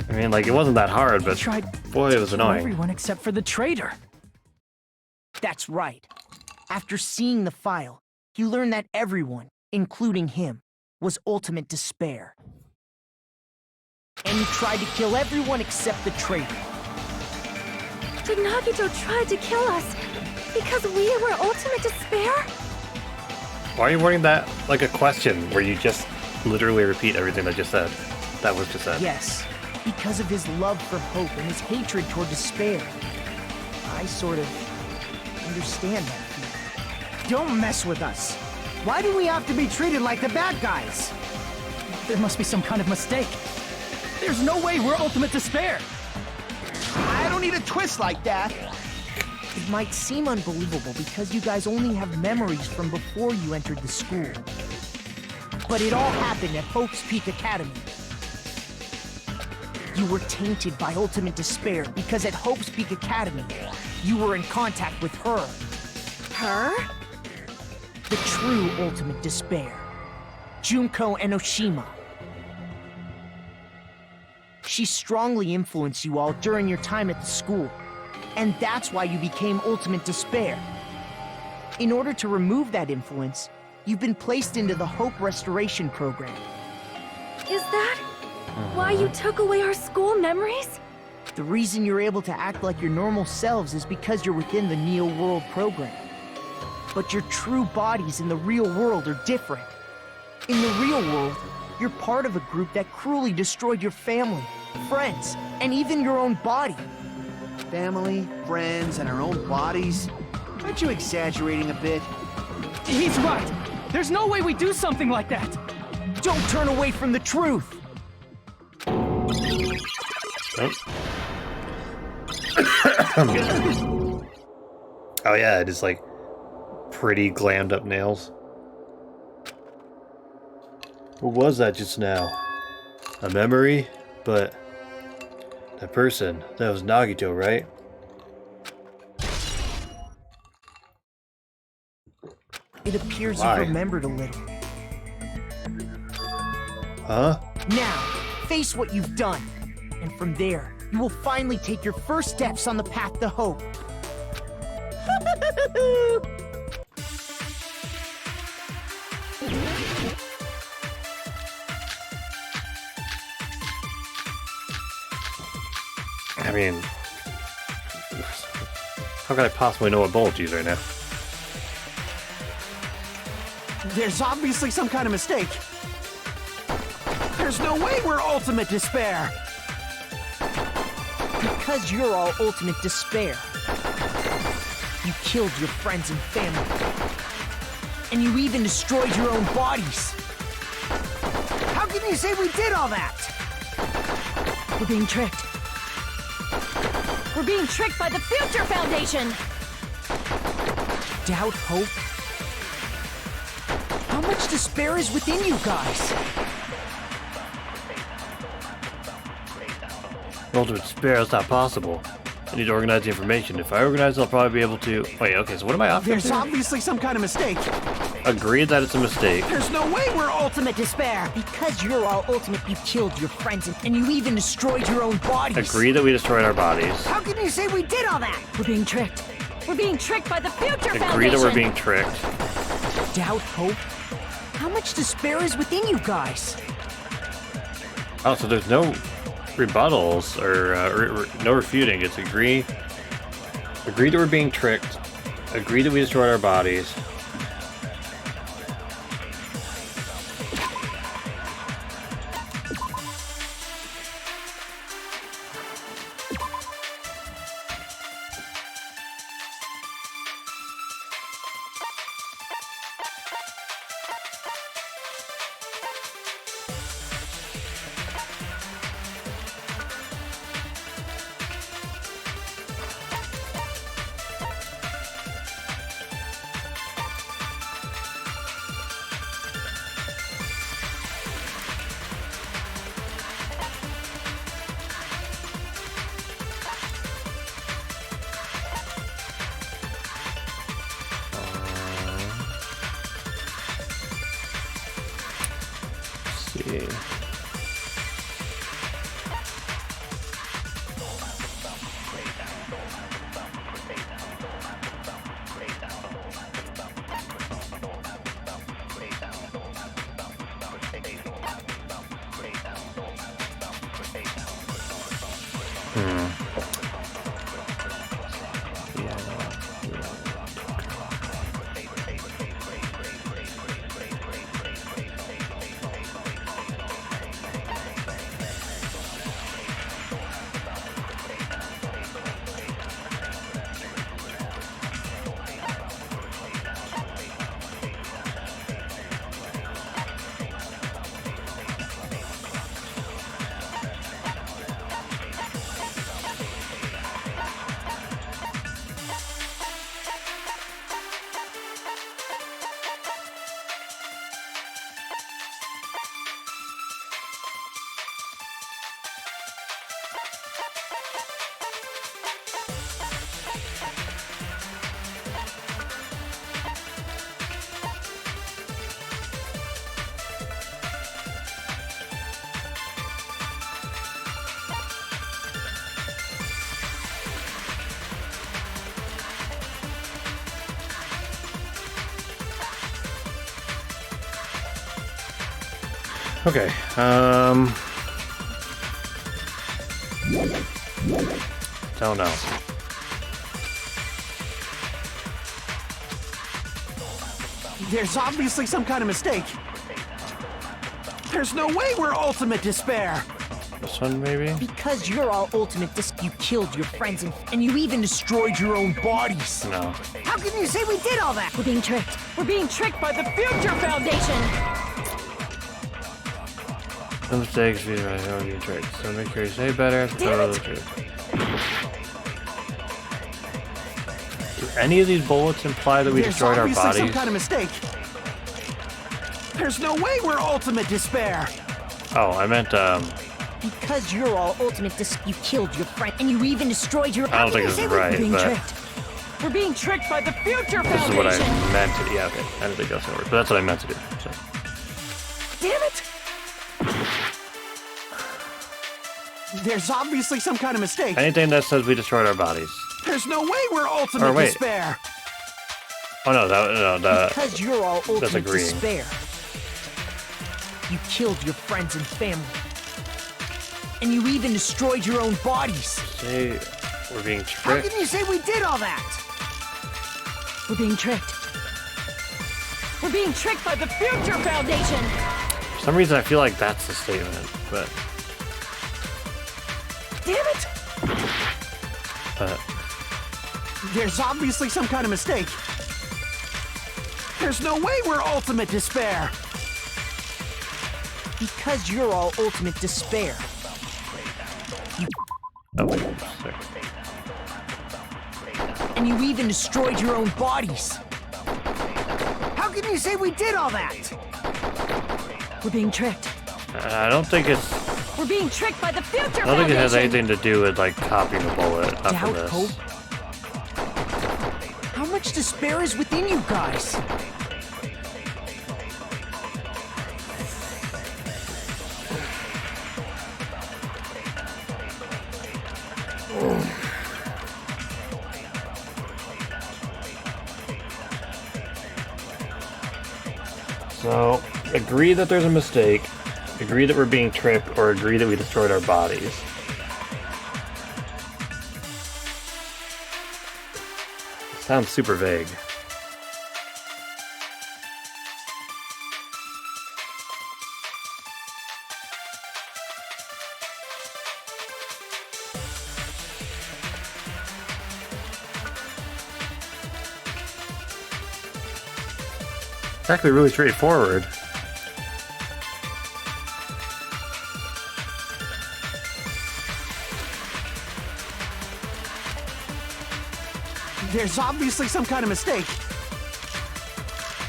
[SPEAKER 1] I mean, like, it wasn't that hard, but
[SPEAKER 7] Tried
[SPEAKER 1] boy, it was
[SPEAKER 7] to kill
[SPEAKER 1] annoying.
[SPEAKER 7] everyone except for the traitor.
[SPEAKER 3] That's right. After seeing the file, he learned that everyone, including him, was ultimate despair. And he tried to kill everyone except the traitor.
[SPEAKER 9] Did Nagito try to kill us because we were ultimate despair?
[SPEAKER 1] Why are you wording that like a question where you just literally repeat everything I just said? That was just said.
[SPEAKER 3] Yes, because of his love for hope and his hatred toward despair. I sort of understand that feeling. Don't mess with us. Why do we have to be treated like the bad guys?
[SPEAKER 7] There must be some kind of mistake. There's no way we're ultimate despair.
[SPEAKER 4] I don't need a twist like that.
[SPEAKER 3] It might seem unbelievable because you guys only have memories from before you entered the school. But it all happened at Hope's Peak Academy. You were tainted by ultimate despair because at Hope's Peak Academy, you were in contact with her.
[SPEAKER 9] Her?
[SPEAKER 3] The true ultimate despair. Junko Enoshima. She strongly influenced you all during your time at the school. And that's why you became ultimate despair. In order to remove that influence, you've been placed into the Hope Restoration Program.
[SPEAKER 9] Is that why you took away our school memories?
[SPEAKER 3] The reason you're able to act like your normal selves is because you're within the Neo World program. But your true bodies in the real world are different. In the real world, you're part of a group that cruelly destroyed your family, friends, and even your own body.
[SPEAKER 4] Family, friends, and our own bodies? Aren't you exaggerating a bit?
[SPEAKER 7] He's right. There's no way we do something like that.
[SPEAKER 3] Don't turn away from the truth.
[SPEAKER 1] Oh. I'm good. Oh yeah, it is like pretty glammed up nails. What was that just now? A memory? But that person, that was Nagito, right?
[SPEAKER 3] It appears
[SPEAKER 1] Why?
[SPEAKER 3] you've remembered a little.
[SPEAKER 1] Huh?
[SPEAKER 3] Now, face what you've done. And from there, you will finally take your first steps on the path to hope.
[SPEAKER 1] I mean, how could I possibly know what bullet to use right now?
[SPEAKER 4] There's obviously some kind of mistake. There's no way we're ultimate despair.
[SPEAKER 3] Because you're all ultimate despair. You killed your friends and family. And you even destroyed your own bodies.
[SPEAKER 10] How can you say we did all that?
[SPEAKER 8] We're being tricked. We're being tricked by the Future Foundation!
[SPEAKER 3] Doubt, hope. How much despair is within you guys?
[SPEAKER 1] Ultimate despair is not possible. I need to organize the information. If I organize, I'll probably be able to... Wait, okay, so what am I opting
[SPEAKER 4] There's
[SPEAKER 1] to?
[SPEAKER 4] obviously some kind of mistake.
[SPEAKER 1] Agree that it's a mistake.
[SPEAKER 4] There's no way we're ultimate despair.
[SPEAKER 3] Because you're all ultimate, you killed your friends and you even destroyed your own bodies.
[SPEAKER 1] Agree that we destroyed our bodies.
[SPEAKER 10] How can you say we did all that?
[SPEAKER 8] We're being tricked. We're being tricked by the Future Foundation!
[SPEAKER 1] Agree that we're being tricked.
[SPEAKER 3] Doubt, hope. How much despair is within you guys?
[SPEAKER 1] Oh, so there's no rebuttals or no refuting. It's agree that we're being tricked. Agree that we destroyed our bodies. See. Okay, don't know.
[SPEAKER 4] There's obviously some kind of mistake. There's no way we're ultimate despair.
[SPEAKER 1] This one, maybe?
[SPEAKER 3] Because you're all ultimate you killed your friends and you even destroyed your own bodies.
[SPEAKER 1] No.
[SPEAKER 10] How can you say we did all that?
[SPEAKER 8] We're being tricked. We're being tricked by the Future Foundation!
[SPEAKER 1] No mistakes, be right, how are you tricked? So make sure you say better. Tell the truth. Do any of these bullets imply that we destroyed our
[SPEAKER 4] There's
[SPEAKER 1] bodies?
[SPEAKER 4] obviously some kind of mistake. There's no way we're ultimate despair.
[SPEAKER 1] Oh, I meant,
[SPEAKER 3] Because you're all ultimate you killed your friend and you even destroyed your
[SPEAKER 1] I don't think this is right,
[SPEAKER 3] being
[SPEAKER 1] but
[SPEAKER 3] tricked.
[SPEAKER 8] We're being tricked by the Future
[SPEAKER 1] this
[SPEAKER 8] Foundation!
[SPEAKER 1] is what I meant to do. Yeah, okay. I didn't think that's gonna work, but that's what I meant to do. So.
[SPEAKER 4] Damn it! There's obviously some kind of mistake.
[SPEAKER 1] Anything that says we destroyed our bodies.
[SPEAKER 4] There's no way we're ultimate
[SPEAKER 1] wait.
[SPEAKER 4] despair.
[SPEAKER 1] Oh no, that
[SPEAKER 3] Because you're all ultimate
[SPEAKER 1] agreeing.
[SPEAKER 3] despair. You killed your friends and family. And you even destroyed your own bodies.
[SPEAKER 1] Say we're being
[SPEAKER 10] How
[SPEAKER 1] tricked.
[SPEAKER 10] can you say we did all that?
[SPEAKER 8] We're being tricked. We're being tricked by the Future Foundation!
[SPEAKER 1] For some reason, I feel like that's the statement, but
[SPEAKER 4] Damn it! There's obviously some kind of mistake. There's no way we're ultimate despair.
[SPEAKER 3] Because you're all ultimate despair.
[SPEAKER 1] oh, sick.
[SPEAKER 3] And you even destroyed your own bodies.
[SPEAKER 10] How can you say we did all that?
[SPEAKER 8] We're being tricked.
[SPEAKER 1] I don't think it's.
[SPEAKER 8] We're being tricked by the Future
[SPEAKER 1] I don't think it has
[SPEAKER 8] Foundation!
[SPEAKER 1] anything to do with like copying a bullet after
[SPEAKER 3] Doubt,
[SPEAKER 1] this.
[SPEAKER 3] hope. How much despair is within you guys?
[SPEAKER 1] So, agree that there's a mistake, agree that we're being tricked, or agree that we destroyed our bodies. Sounds super vague. It's actually really straightforward.
[SPEAKER 4] There's obviously some kind of mistake.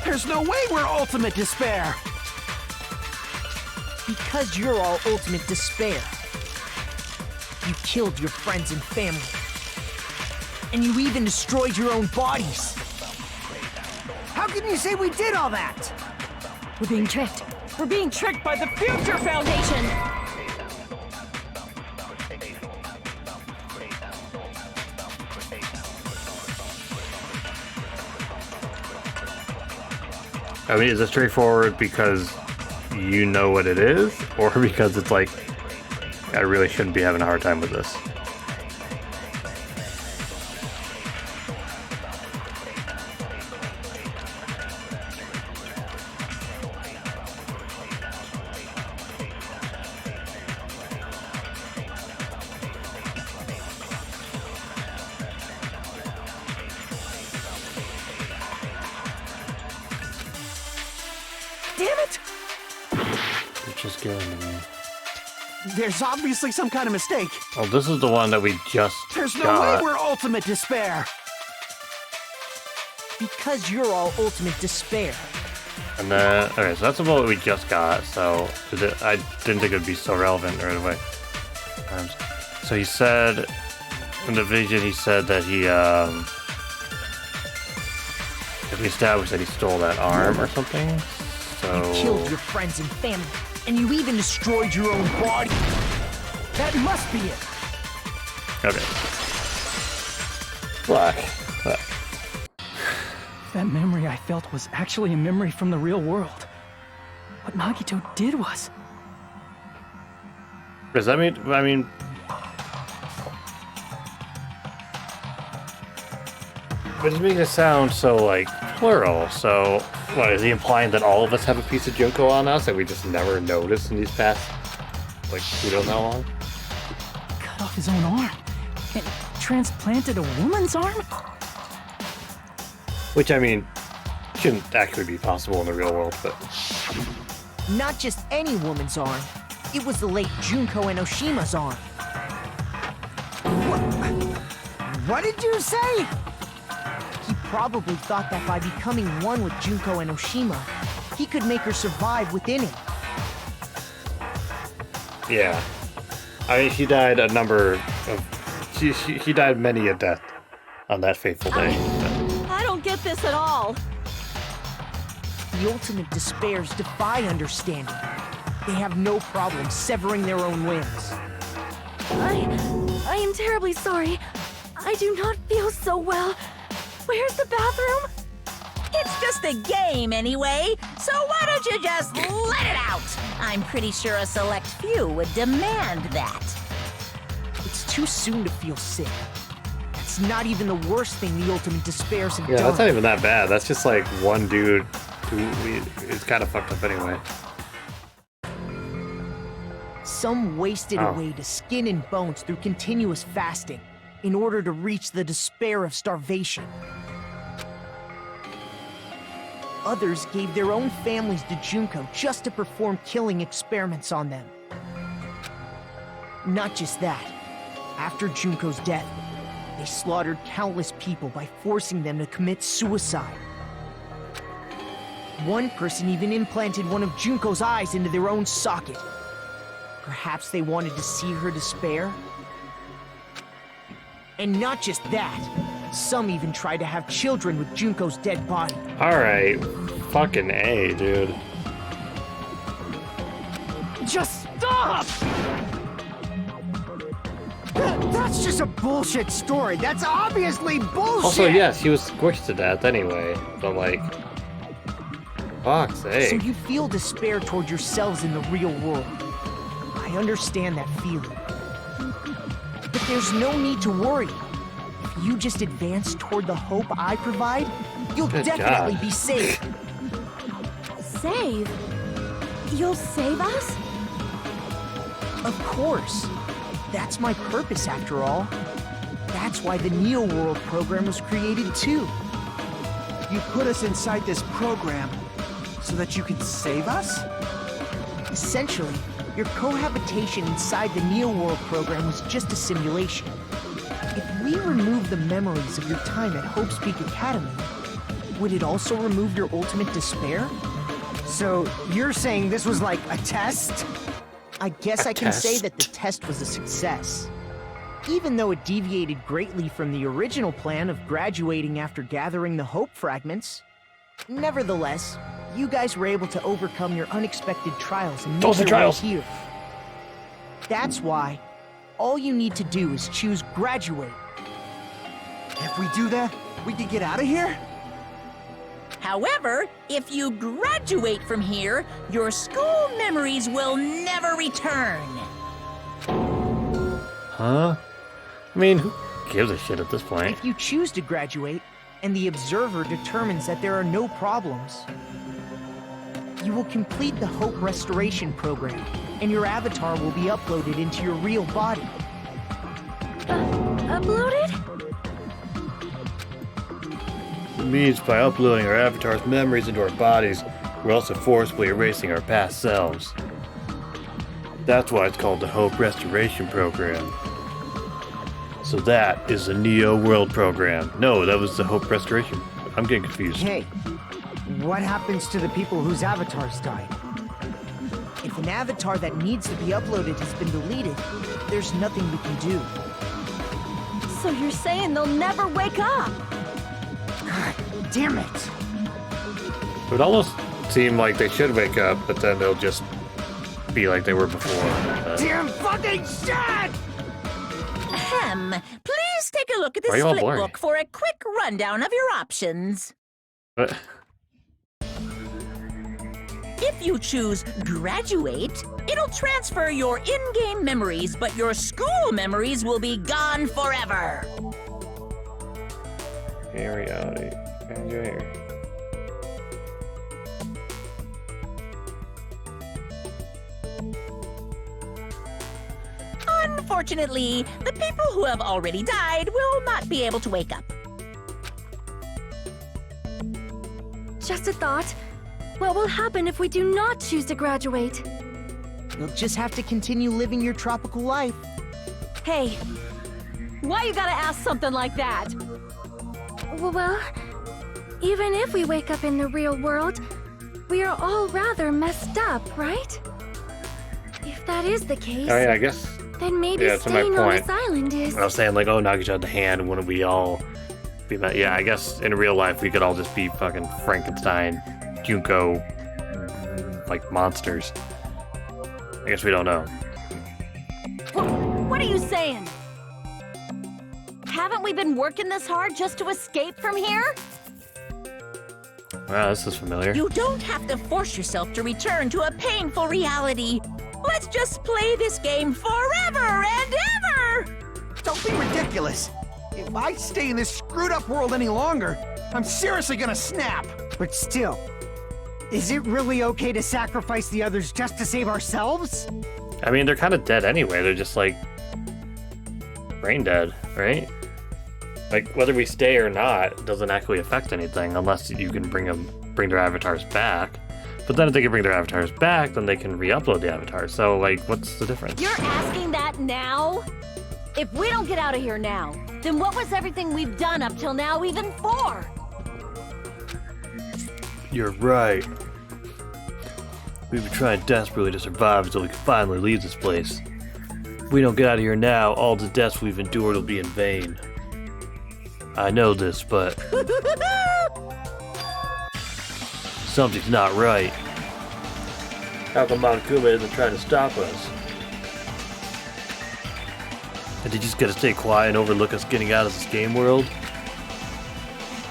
[SPEAKER 4] There's no way we're ultimate despair.
[SPEAKER 3] Because you're all ultimate despair. You killed your friends and family. And you even destroyed your own bodies.
[SPEAKER 10] How can you say we did all that?
[SPEAKER 8] We're being tricked. We're being tricked by the Future Foundation!
[SPEAKER 1] I mean, is it straightforward because you know what it is, or because it's like, I really shouldn't be having a hard time with this?
[SPEAKER 4] Damn it!
[SPEAKER 1] You're just getting to me.
[SPEAKER 4] There's obviously some kind of mistake.
[SPEAKER 1] Well, this is the one that we just
[SPEAKER 4] There's no
[SPEAKER 1] got.
[SPEAKER 4] way we're ultimate despair.
[SPEAKER 3] Because you're all ultimate despair.
[SPEAKER 1] And then, okay, so that's the bullet we just got, so I didn't think it would be so relevant right away. So he said, in the vision, he said that he, we established that he stole that arm or something, so...
[SPEAKER 3] You killed your friends and family. And you even destroyed your own body. That must be it.
[SPEAKER 1] Okay. Black.
[SPEAKER 7] That memory I felt was actually a memory from the real world. What Nagito did was...
[SPEAKER 1] Does that mean, but it's making it sound so, like, plural, so, what, is he implying that all of us have a piece of Junko on us that we just never noticed in these past, like, who knows how long?
[SPEAKER 7] cut off his own arm and transplanted a woman's arm?
[SPEAKER 1] Which, I mean, shouldn't actually be possible in the real world, but...
[SPEAKER 3] Not just any woman's arm. It was the late Junko Enoshima's arm.
[SPEAKER 10] What did you say?
[SPEAKER 3] He probably thought that by becoming one with Junko Enoshima, he could make her survive within him.
[SPEAKER 1] Yeah. I mean, he died a number of... He died many a death on that fateful day.
[SPEAKER 8] I don't get this at all.
[SPEAKER 3] The ultimate despairs defy understanding. They have no problem severing their own limbs.
[SPEAKER 9] I am terribly sorry. I do not feel so well. Where's the bathroom?
[SPEAKER 5] It's just a game anyway, so why don't you just let it out? I'm pretty sure a select few few would demand that.
[SPEAKER 3] It's too soon to feel sick. That's not even the worst thing the Ultimate Despairs have
[SPEAKER 1] Yeah,
[SPEAKER 3] done.
[SPEAKER 1] that's not even that bad. That's just like one dude who is kind of fucked up anyway.
[SPEAKER 3] Some wasted away to skin and bones through continuous fasting in order to reach the despair of starvation. Others gave their own families to Junko just to perform killing experiments on them. Not just that. After Junko's death, they slaughtered countless people by forcing them to commit suicide. One person even implanted one of Junko's eyes into their own socket. Perhaps they wanted to see her despair? And not just that, some even tried to have children with Junko's dead body.
[SPEAKER 1] Alright, fucking A, dude.
[SPEAKER 3] Just stop!
[SPEAKER 10] That's just a bullshit story. That's obviously bullshit!
[SPEAKER 1] Also, yes, he was squished to death anyway, but like, fuck's
[SPEAKER 3] So
[SPEAKER 1] sake.
[SPEAKER 3] you feel despair toward yourselves in the real world. I understand that feeling. But there's no need to worry. If you just advance toward the hope I provide, you'll
[SPEAKER 1] Good
[SPEAKER 3] definitely
[SPEAKER 1] God.
[SPEAKER 3] be safe.
[SPEAKER 8] Save? You'll save us?
[SPEAKER 3] Of course. That's my purpose after all. That's why the Neo World program was created too.
[SPEAKER 4] You put us inside this program so that you can save us?
[SPEAKER 3] Essentially, your cohabitation inside the Neo World program was just a simulation. If we remove the memories of your time at Hope's Peak Academy, would it also remove your ultimate despair?
[SPEAKER 10] So you're saying this was like a test?
[SPEAKER 3] I guess
[SPEAKER 1] A
[SPEAKER 3] I can say
[SPEAKER 1] test.
[SPEAKER 3] that the test was a success. Even though it deviated greatly from the original plan of graduating after gathering the Hope fragments. Nevertheless, you guys were able to overcome your unexpected trials and
[SPEAKER 1] Those
[SPEAKER 3] make
[SPEAKER 1] are
[SPEAKER 3] your way
[SPEAKER 1] trials.
[SPEAKER 3] here. That's why all you need to do is choose graduate.
[SPEAKER 4] If we do that, we can get out of here?
[SPEAKER 5] However, if you graduate from here, your school memories will never return.
[SPEAKER 1] Huh? I mean, who gives a shit at this point?
[SPEAKER 3] If you choose to graduate, and the observer determines that there are no problems, you will complete the Hope Restoration Program, and your avatar will be uploaded into your real body.
[SPEAKER 8] Uploaded?
[SPEAKER 1] It means by uploading our avatar's memories into our bodies, we're also forcibly erasing our past selves. That's why it's called the Hope Restoration Program. So that is the Neo World Program. No, that was the Hope Restoration. I'm getting confused.
[SPEAKER 10] Hey, what happens to the people whose avatars died?
[SPEAKER 3] If an avatar that needs to be uploaded has been deleted, there's nothing we can do.
[SPEAKER 8] So you're saying they'll never wake up?
[SPEAKER 10] God damn it!
[SPEAKER 1] It would almost seem like they should wake up, but then they'll just be like they were before.
[SPEAKER 10] Damn fucking shit!
[SPEAKER 5] Ahem. Please take a look at
[SPEAKER 1] Why are
[SPEAKER 5] this
[SPEAKER 1] you all
[SPEAKER 5] flip
[SPEAKER 1] blurry?
[SPEAKER 5] book for a quick rundown of your options.
[SPEAKER 1] But
[SPEAKER 5] If you choose graduate, it'll transfer your in-game memories, but your school memories will be gone forever.
[SPEAKER 1] in reality, and you're here.
[SPEAKER 5] Unfortunately, the people who have already died will not be able to wake up.
[SPEAKER 9] Just a thought. What will happen if we do not choose to graduate?
[SPEAKER 3] You'll just have to continue living your tropical life.
[SPEAKER 8] Hey, why you gotta ask something like that?
[SPEAKER 9] Well, even if we wake up in the real world, we are all rather messed up, right? If that is the case,
[SPEAKER 1] Oh yeah, I guess
[SPEAKER 9] then maybe
[SPEAKER 1] yeah, to my
[SPEAKER 9] staying on
[SPEAKER 1] point.
[SPEAKER 9] this island is...
[SPEAKER 1] I was saying like, oh, Nagaja had the hand. Wouldn't we all be that? Yeah, I guess in real life we could all just be fucking Frankenstein, Junko, like monsters. I guess we don't know.
[SPEAKER 8] What are you saying? Haven't we been working this hard just to escape from here?
[SPEAKER 1] Wow, this is familiar.
[SPEAKER 5] You don't have to force yourself to return to a painful reality. Let's just play this game forever and ever!
[SPEAKER 4] Don't be ridiculous. If I stay in this screwed up world any longer, I'm seriously gonna snap.
[SPEAKER 10] But still, is it really okay to sacrifice the others just to save ourselves?
[SPEAKER 1] I mean, they're kind of dead anyway. They're just like brain dead, right? Like whether we stay or not doesn't actually affect anything unless you can bring their avatars back. But then if they can bring their avatars back, then they can re-upload the avatars. So like, what's the difference?
[SPEAKER 8] You're asking that now? If we don't get out of here now, then what was everything we've done up till now even for?
[SPEAKER 1] You're right. We've been trying desperately to survive until we can finally leave this place. If we don't get out of here now, all the deaths we've endured will be in vain. I know this, but something's not right. How come Monokuma isn't trying to stop us? And did you just gotta stay quiet and overlook us getting out of this game world?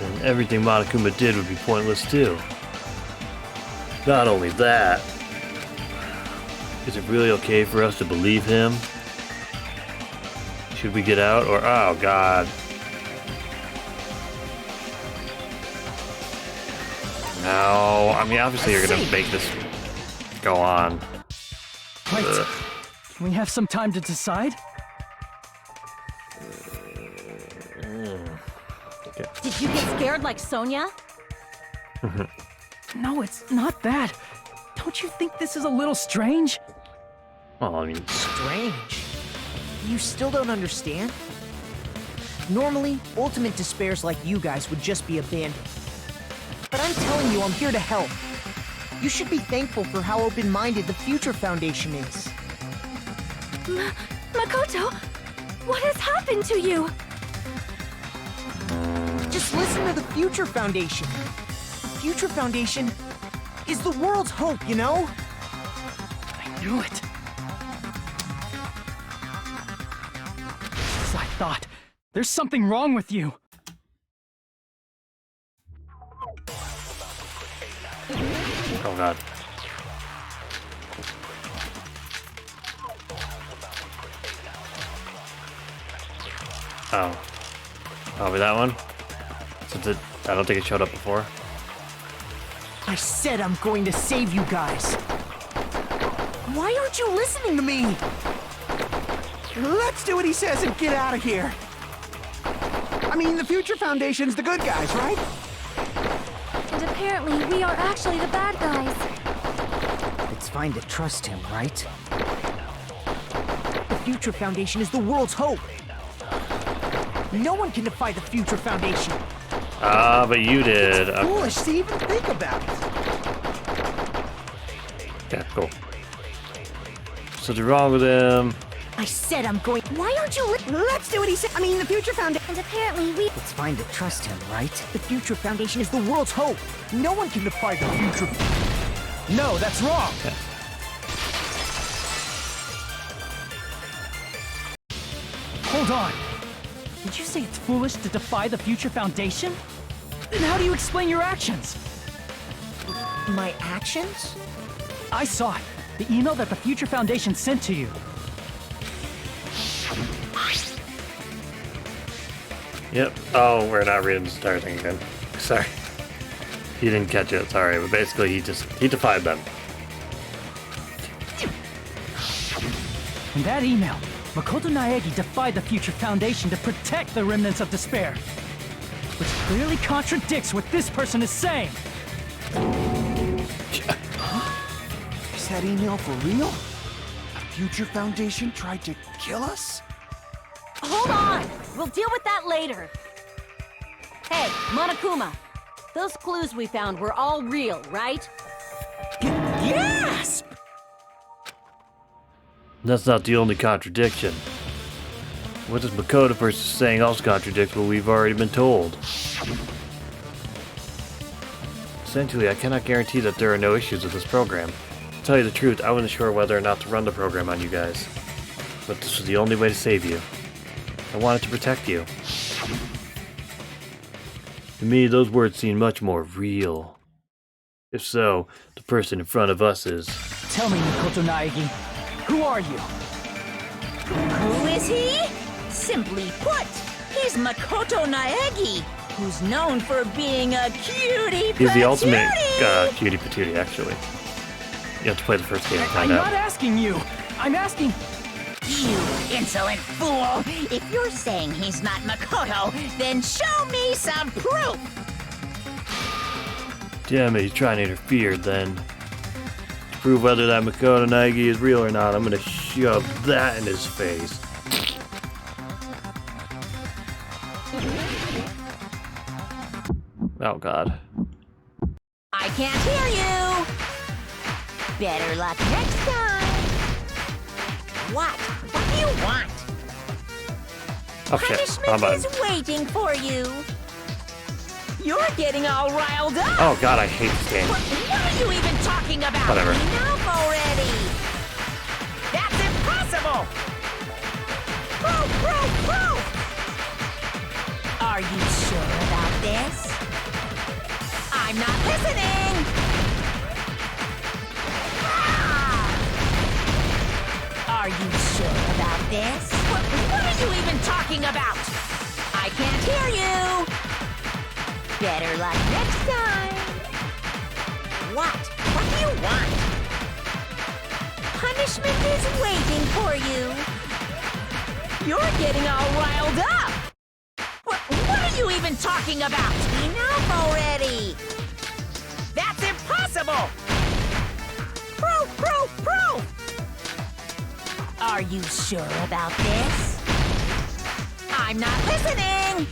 [SPEAKER 1] Then everything Monokuma did would be pointless too. Not only that, is it really okay for us to believe him? Should we get out or, oh god. No, I mean obviously you're gonna make this go on.
[SPEAKER 7] Wait,
[SPEAKER 1] Ugh.
[SPEAKER 7] can we have some time to decide?
[SPEAKER 8] Did you get scared like Sonia?
[SPEAKER 7] No, it's not that. Don't you think this is a little strange?
[SPEAKER 1] Well, I mean,
[SPEAKER 3] Strange. You still don't understand? Normally, ultimate despairs like you guys would just be abandoned. But I'm telling you, I'm here to help. You should be thankful for how open-minded the Future Foundation is.
[SPEAKER 9] Makoto, what has happened to you?
[SPEAKER 3] Just listen to the Future Foundation. Future Foundation is the world's hope, you know?
[SPEAKER 7] I knew it. As I thought, there's something wrong with you.
[SPEAKER 1] oh god. Oh. Oh, with that one? I don't think it showed up before.
[SPEAKER 3] I said I'm going to save you guys. Why aren't you listening to me?
[SPEAKER 4] Let's do what he says and get out of here. I mean, the Future Foundation's the good guys, right?
[SPEAKER 9] And apparently we are actually the bad guys.
[SPEAKER 3] It's fine to trust him, right? The Future Foundation is the world's hope. No one can defy the Future Foundation.
[SPEAKER 1] Ah, but you did.
[SPEAKER 4] It's foolish to even think about it.
[SPEAKER 1] Yeah, cool. Something wrong with him.
[SPEAKER 3] I said I'm going. Why aren't you
[SPEAKER 4] Let's do what he said. I mean, the Future Foundation.
[SPEAKER 9] And apparently we...
[SPEAKER 3] It's fine to trust him, right? The Future Foundation is the world's hope. No one can defy the Future.
[SPEAKER 7] No, that's wrong. Hold on. Did you say it's foolish to defy the Future Foundation? Then how do you explain your actions?
[SPEAKER 3] My actions?
[SPEAKER 7] I saw it. The email that the Future Foundation sent to you.
[SPEAKER 1] Yep. Oh, we're not reading the entire thing again. Sorry. He didn't catch it, sorry. But basically, he defied them.
[SPEAKER 7] In that email, Makoto Naegi defied the Future Foundation to protect the remnants of despair. Which clearly contradicts what this person is saying.
[SPEAKER 4] Is that email for real? The Future Foundation tried to kill us?
[SPEAKER 8] Hold on! We'll deal with that later. Hey, Monokuma. Those clues we found were all real, right?
[SPEAKER 3] Gasp!
[SPEAKER 1] That's not the only contradiction. What this Makoto person is saying also contradicts what we've already been told. Essentially, I cannot guarantee that there are no issues with this program. To tell you the truth, I wasn't sure whether or not to run the program on you guys. But this was the only way to save you. I wanted to protect you. To me, those words seem much more real. If so, the person in front of us is...
[SPEAKER 7] Tell me, Makoto Naegi,
[SPEAKER 3] Who are you?
[SPEAKER 5] Who is he? Simply put, he's Makoto Naegi, who's known for being a cutie patootie.
[SPEAKER 1] He's the ultimate cutie patootie, actually. You have to play the first game to
[SPEAKER 7] I'm
[SPEAKER 1] find out.
[SPEAKER 7] not asking you. I'm asking...
[SPEAKER 5] You insolent fool! If you're saying he's not Makoto, then show me some proof!
[SPEAKER 1] Damn it, he's trying to interfere then. To prove whether that Makoto Naegi is real or not, I'm gonna shove that in his face. Oh god.
[SPEAKER 5] I can't hear you! Better luck next time! What? What do you want?
[SPEAKER 1] Oh shit,
[SPEAKER 5] Punishment
[SPEAKER 1] button.
[SPEAKER 5] is waiting for you! You're getting all riled up!
[SPEAKER 1] Oh god, I hate this game.
[SPEAKER 5] What are you even talking about?
[SPEAKER 1] Whatever.
[SPEAKER 5] Enough already! That's impossible! Proof! Are you sure about this? I'm not listening! Are you sure about this? What are you even talking about? I can't hear you! Better luck next time! What? What do you want? Punishment is waiting for you! You're getting all riled up! What are you even talking about? Enough already! That's impossible! Proof! Are you sure about this? I'm not listening!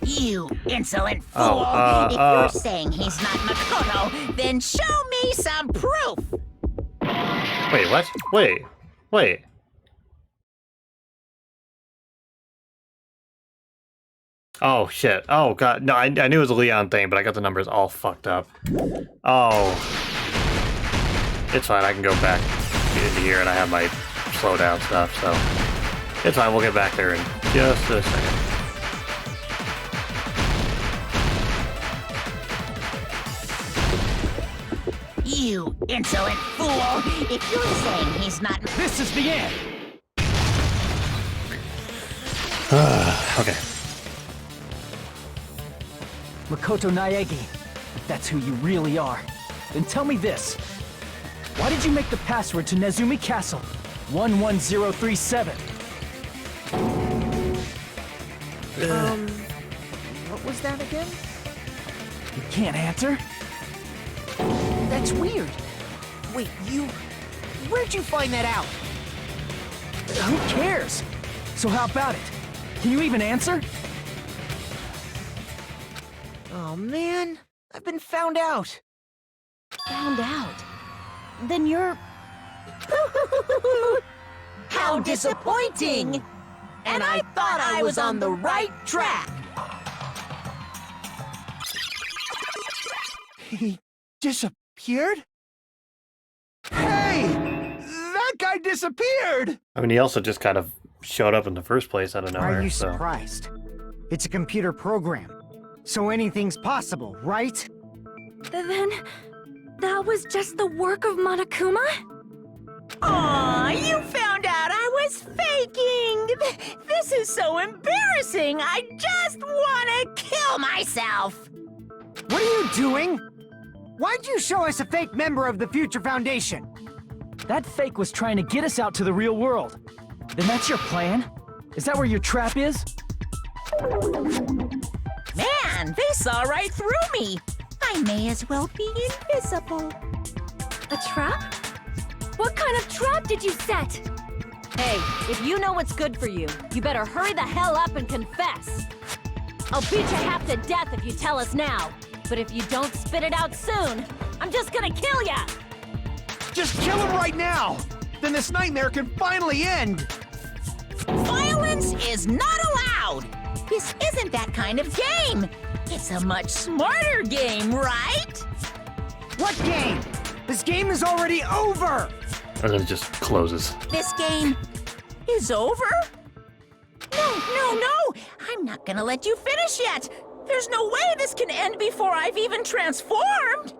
[SPEAKER 5] You insolent fool! If you're saying he's not Makoto, then show me some proof!
[SPEAKER 1] Wait, what? Wait. Oh shit. Oh god. No, I knew it was a Leon thing, but I got the numbers all fucked up. Oh. It's fine, I can go back into here and I have my slowdown stuff, so it's fine, we'll get back there in just a second.
[SPEAKER 5] You insolent fool! If you're saying he's not...
[SPEAKER 3] This is the end!
[SPEAKER 1] Okay.
[SPEAKER 3] Makoto Naegi, if that's who you really are, then tell me this. Why did you make the password to Nezumi Castle 11037?
[SPEAKER 10] What was that again?
[SPEAKER 3] You can't answer?
[SPEAKER 10] That's weird. Wait, where'd you find that out?
[SPEAKER 3] Who cares? So how about it? Can you even answer?
[SPEAKER 10] Oh man, I've been found out.
[SPEAKER 8] Found out. Then you're...
[SPEAKER 5] How disappointing! And I thought I was on the right track!
[SPEAKER 4] He disappeared? Hey! That guy disappeared!
[SPEAKER 1] I mean, he also just kind of showed up in the first place out of nowhere,
[SPEAKER 10] Are you
[SPEAKER 1] so...
[SPEAKER 10] surprised? It's a computer program, so anything's possible, right?
[SPEAKER 9] Then, that was just the work of Monokuma?
[SPEAKER 5] Aw, you found out I was faking! This is so embarrassing! I just want to kill myself!
[SPEAKER 10] What are you doing? Why'd you show us a fake member of the Future Foundation?
[SPEAKER 7] That fake was trying to get us out to the real world. Then that's your plan? Is that where your trap is?
[SPEAKER 5] Man, they saw right through me! I may as well be invisible.
[SPEAKER 9] A trap? What kind of trap did you set?
[SPEAKER 8] Hey, if you know what's good for you, you better hurry the hell up and confess. I'll beat you half to death if you tell us now. But if you don't spit it out soon, I'm just gonna kill ya!
[SPEAKER 4] Just kill him right now! Then this nightmare can finally end!
[SPEAKER 5] Violence is not allowed! This isn't that kind of game! It's a much smarter game, right?
[SPEAKER 10] What game? This game is already over!
[SPEAKER 1] And then it just closes.
[SPEAKER 5] This game is over? No! I'm not gonna let you finish yet! There's no way this can end before I've even transformed!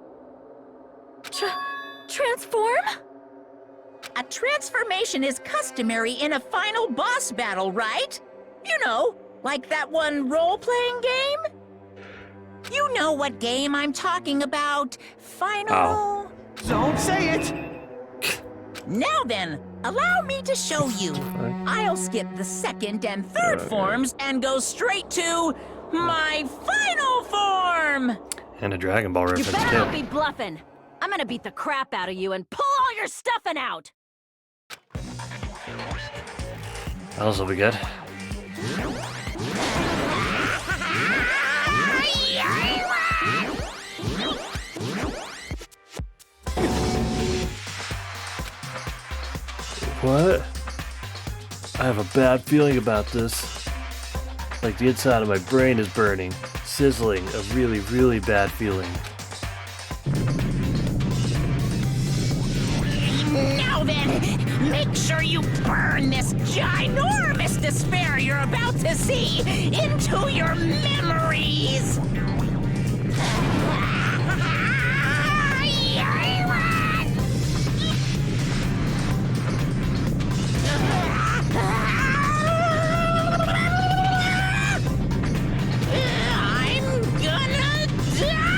[SPEAKER 9] Transform?
[SPEAKER 5] A transformation is customary in a final boss battle, right? You know, like that one role-playing game? You know what game I'm talking about. Final...
[SPEAKER 1] Oh.
[SPEAKER 4] Don't say it!
[SPEAKER 5] Now then, allow me to show you. I'll skip the second and third forms and go straight to my final form!
[SPEAKER 1] And a Dragon Ball
[SPEAKER 8] You
[SPEAKER 1] reference,
[SPEAKER 8] better
[SPEAKER 1] too.
[SPEAKER 8] not be bluffing. I'm gonna beat the crap out of you and pull all your stuffing out.
[SPEAKER 1] This will be good. What? I have a bad feeling about this. Like the inside of my brain is burning. Sizzling. A really, really bad feeling.
[SPEAKER 5] Now then, make sure you burn this ginormous despair you're about to see into your memories! I'm gonna die!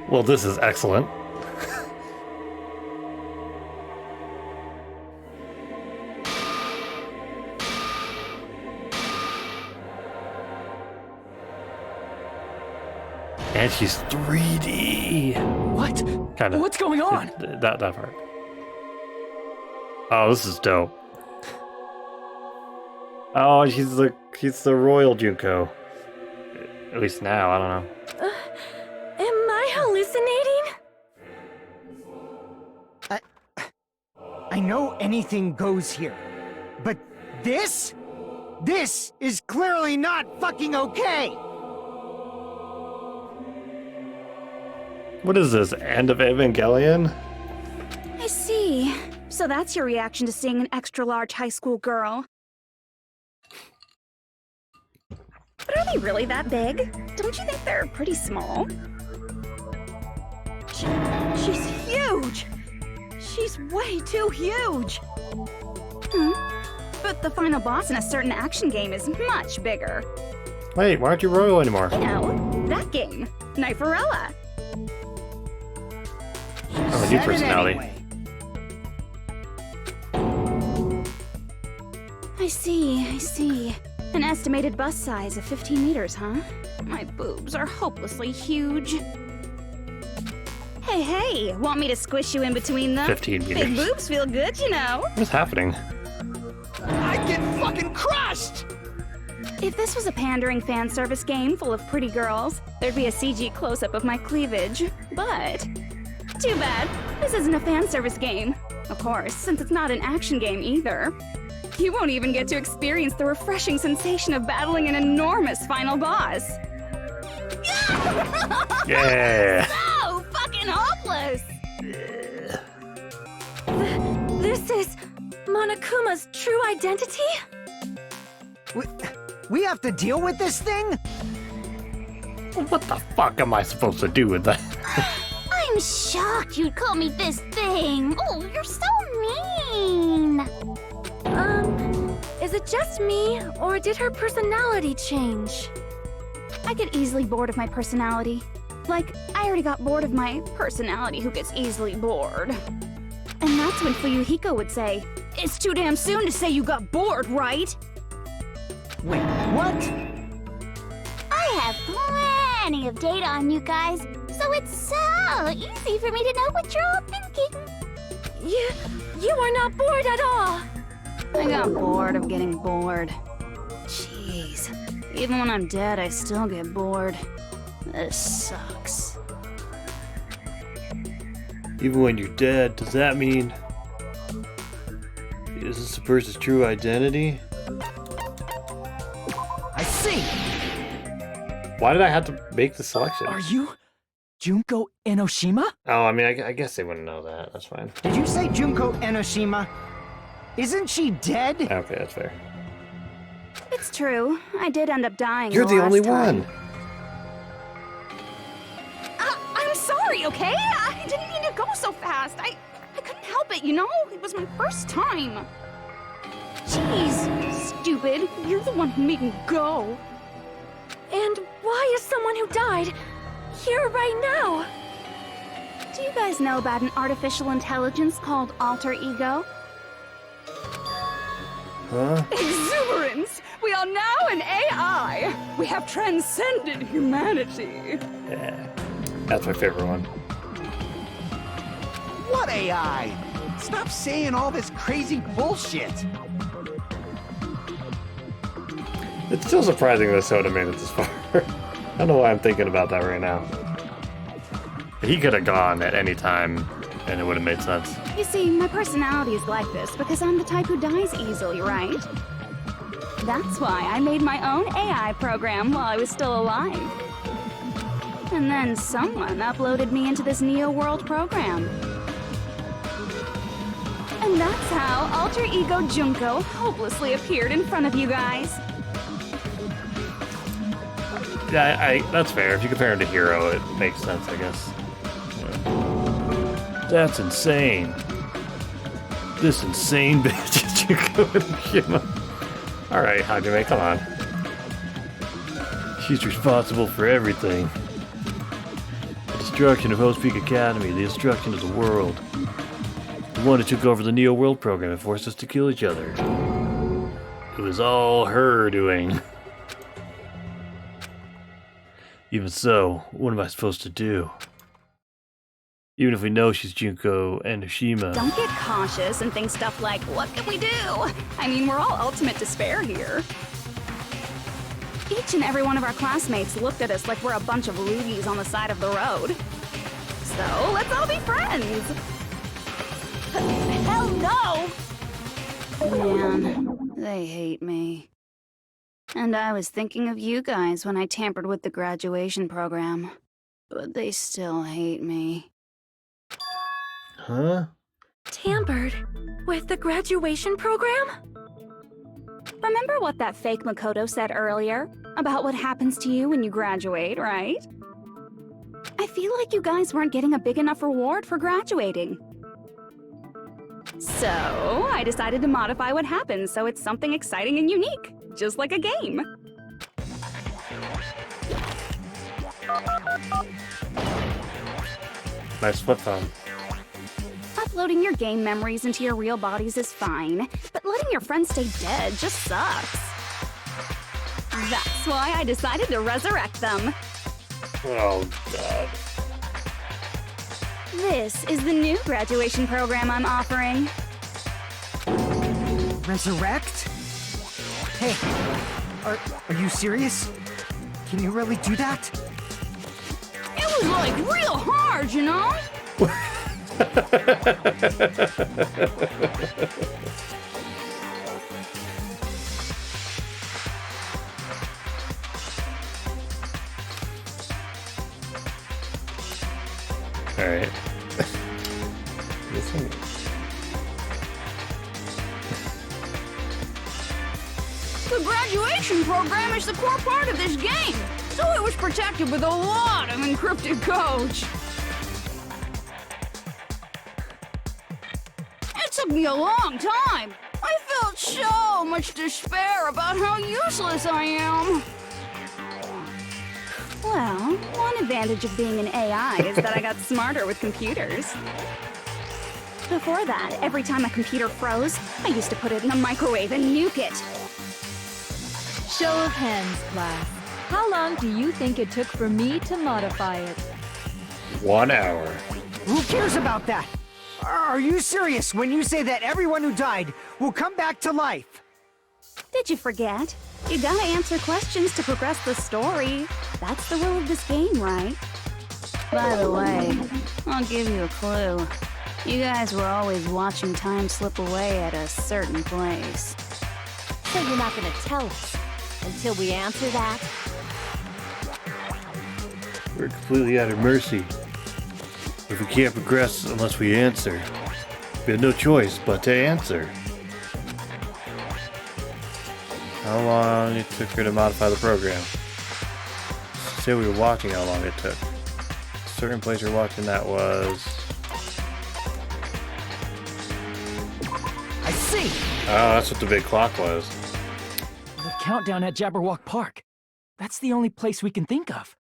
[SPEAKER 1] Well, this is excellent. And she's 3D.
[SPEAKER 7] What?
[SPEAKER 1] Kind of.
[SPEAKER 7] What's going on?
[SPEAKER 1] That part. Oh, this is dope. Oh, she's the royal Junko. At least now, I don't know.
[SPEAKER 9] Am I hallucinating?
[SPEAKER 10] I know anything goes here, but this is clearly not fucking okay!
[SPEAKER 1] What is this? End of Evangelion?
[SPEAKER 11] I see. So that's your reaction to seeing an extra-large high school girl. But are they really that big? Don't you think they're pretty small? She's huge! She's way too huge! But the final boss in a certain action game is much bigger.
[SPEAKER 1] Wait, why aren't you royal anymore?
[SPEAKER 11] You know, that game. Kniferella.
[SPEAKER 1] Oh, a new personality.
[SPEAKER 11] I see. An estimated bust size of 15 meters, huh? My boobs are hopelessly huge. Hey, want me to squish you in between them?
[SPEAKER 1] 15 meters.
[SPEAKER 11] Big boobs feel good, you know.
[SPEAKER 1] What's happening?
[SPEAKER 4] I get fucking crushed!
[SPEAKER 11] If this was a pandering fan service game full of pretty girls, there'd be a CG close-up of my cleavage. But too bad, this isn't a fan service game. Of course, since it's not an action game either. You won't even get to experience the refreshing sensation of battling an enormous final boss.
[SPEAKER 1] Yeah!
[SPEAKER 11] So fucking hopeless!
[SPEAKER 9] This is Monokuma's true identity?
[SPEAKER 10] We have to deal with this thing?
[SPEAKER 1] What the fuck am I supposed to do with that?
[SPEAKER 9] I'm shocked you'd call me this thing. Oh, you're so mean. Is it just me, or did her personality change?
[SPEAKER 11] I get easily bored of my personality. Like, I already got bored of my personality who gets easily bored. And that's when Fuyuhiko would say, "It's too damn soon to say you got bored, right?"
[SPEAKER 10] Wait, what?
[SPEAKER 9] I have
[SPEAKER 12] plenty of data on you guys, so it's so easy for me to know what you're all thinking.
[SPEAKER 9] You are not bored at all.
[SPEAKER 11] I got bored of getting bored. Jeez. Even when I'm dead, I still get bored. This sucks.
[SPEAKER 1] Even when you're dead, does that mean... Is this a person's true identity?
[SPEAKER 3] I see!
[SPEAKER 1] Why did I have to make the selection?
[SPEAKER 3] Are you Junko Enoshima?
[SPEAKER 1] Oh, I mean, I guess they wouldn't know that. That's fine.
[SPEAKER 10] Did you say Junko Enoshima? Isn't she dead?
[SPEAKER 1] Okay, that's fair.
[SPEAKER 11] It's true. I did end up dying.
[SPEAKER 1] You're the
[SPEAKER 11] last
[SPEAKER 1] only
[SPEAKER 11] time.
[SPEAKER 1] one.
[SPEAKER 11] I'm sorry, okay? I didn't mean to go so fast. I couldn't help it, you know? It was my first time. Jeez, stupid. You're the one who made me go.
[SPEAKER 9] And why is someone who died here right now?
[SPEAKER 11] Do you guys know about an artificial intelligence called alter ego?
[SPEAKER 1] Huh?
[SPEAKER 11] Exuberance! We are now an AI! We have transcended humanity!
[SPEAKER 1] Yeah. That's my favorite one.
[SPEAKER 4] What AI? Stop saying all this crazy bullshit.
[SPEAKER 1] It's still surprising that Soda made it this far. I don't know why I'm thinking about that right now. He could have gone at any time, and it would have made sense.
[SPEAKER 11] You see, my personality is like this because I'm the type who dies easily, right? That's why I made my own AI program while I was still alive. And then someone uploaded me into this Neo World program. And that's how Alter Ego Junko hopelessly appeared in front of you guys.
[SPEAKER 1] Yeah, that's fair. If you compare him to Hero, it makes sense, I guess. Yeah. That's insane. This insane bitch is Junko Enoshima. Alright, Hajime, come on. She's responsible for everything. The destruction of Host Peak Academy, the destruction of the world. The one who took over the Neo World program and forced us to kill each other. It was all her doing. Even so, what am I supposed to do? Even if we know she's Junko Enoshima.
[SPEAKER 11] Don't get cautious and think stuff like, what can we do? I mean, we're all ultimate despair here. Each and every one of our classmates looked at us like we're a bunch of loogies on the side of the road. So, let's all be friends.
[SPEAKER 8] Hell no!
[SPEAKER 11] Man, they hate me. And I was thinking of you guys when I tampered with the graduation program. But they still hate me.
[SPEAKER 1] Huh?
[SPEAKER 9] Tampered with the graduation program?
[SPEAKER 11] Remember what that fake Makoto said earlier? About what happens to you when you graduate, right? I feel like you guys weren't getting a big enough reward for graduating. So, I decided to modify what happens so it's something exciting and unique. Just like a game.
[SPEAKER 1] Nice flip phone.
[SPEAKER 11] Uploading your game memories into your real bodies is fine, but letting your friends stay dead just sucks. That's why I decided to resurrect them.
[SPEAKER 1] Oh, God.
[SPEAKER 11] This is the new graduation program I'm offering.
[SPEAKER 10] Resurrect? Hey, are you serious? Can you really do that?
[SPEAKER 11] It was like real hard, you know?
[SPEAKER 1] Alright. This one.
[SPEAKER 11] The graduation program is the core part of this game, so it was protected with a lot of encrypted codes. It took me a long time. I felt so much despair about how useless I am. Well, one advantage of being an AI is that I got smarter with computers. Before that, every time a computer froze, I used to put it in a microwave and nuke it.
[SPEAKER 8] Show of hands, class.
[SPEAKER 13] How long do you think it took for me to modify it?
[SPEAKER 1] 1 hour.
[SPEAKER 10] Who cares about that? Are you serious when you say that everyone who died will come back to life?
[SPEAKER 11] Did you forget? You gotta answer questions to progress the story. That's the rule of this game, right? By the way, I'll give you a clue. You guys were always watching time slip away at a certain place.
[SPEAKER 8] So you're not gonna tell us until we answer that?
[SPEAKER 1] We're completely at her mercy. If we can't progress unless we answer, we have no choice but to answer. How long it took her to modify the program? Say we were watching how long it took. A certain place you're watching that was...
[SPEAKER 10] I see!
[SPEAKER 1] Oh, that's what the big clock was.
[SPEAKER 7] The countdown at Jabberwock Park. That's the only place we can think of.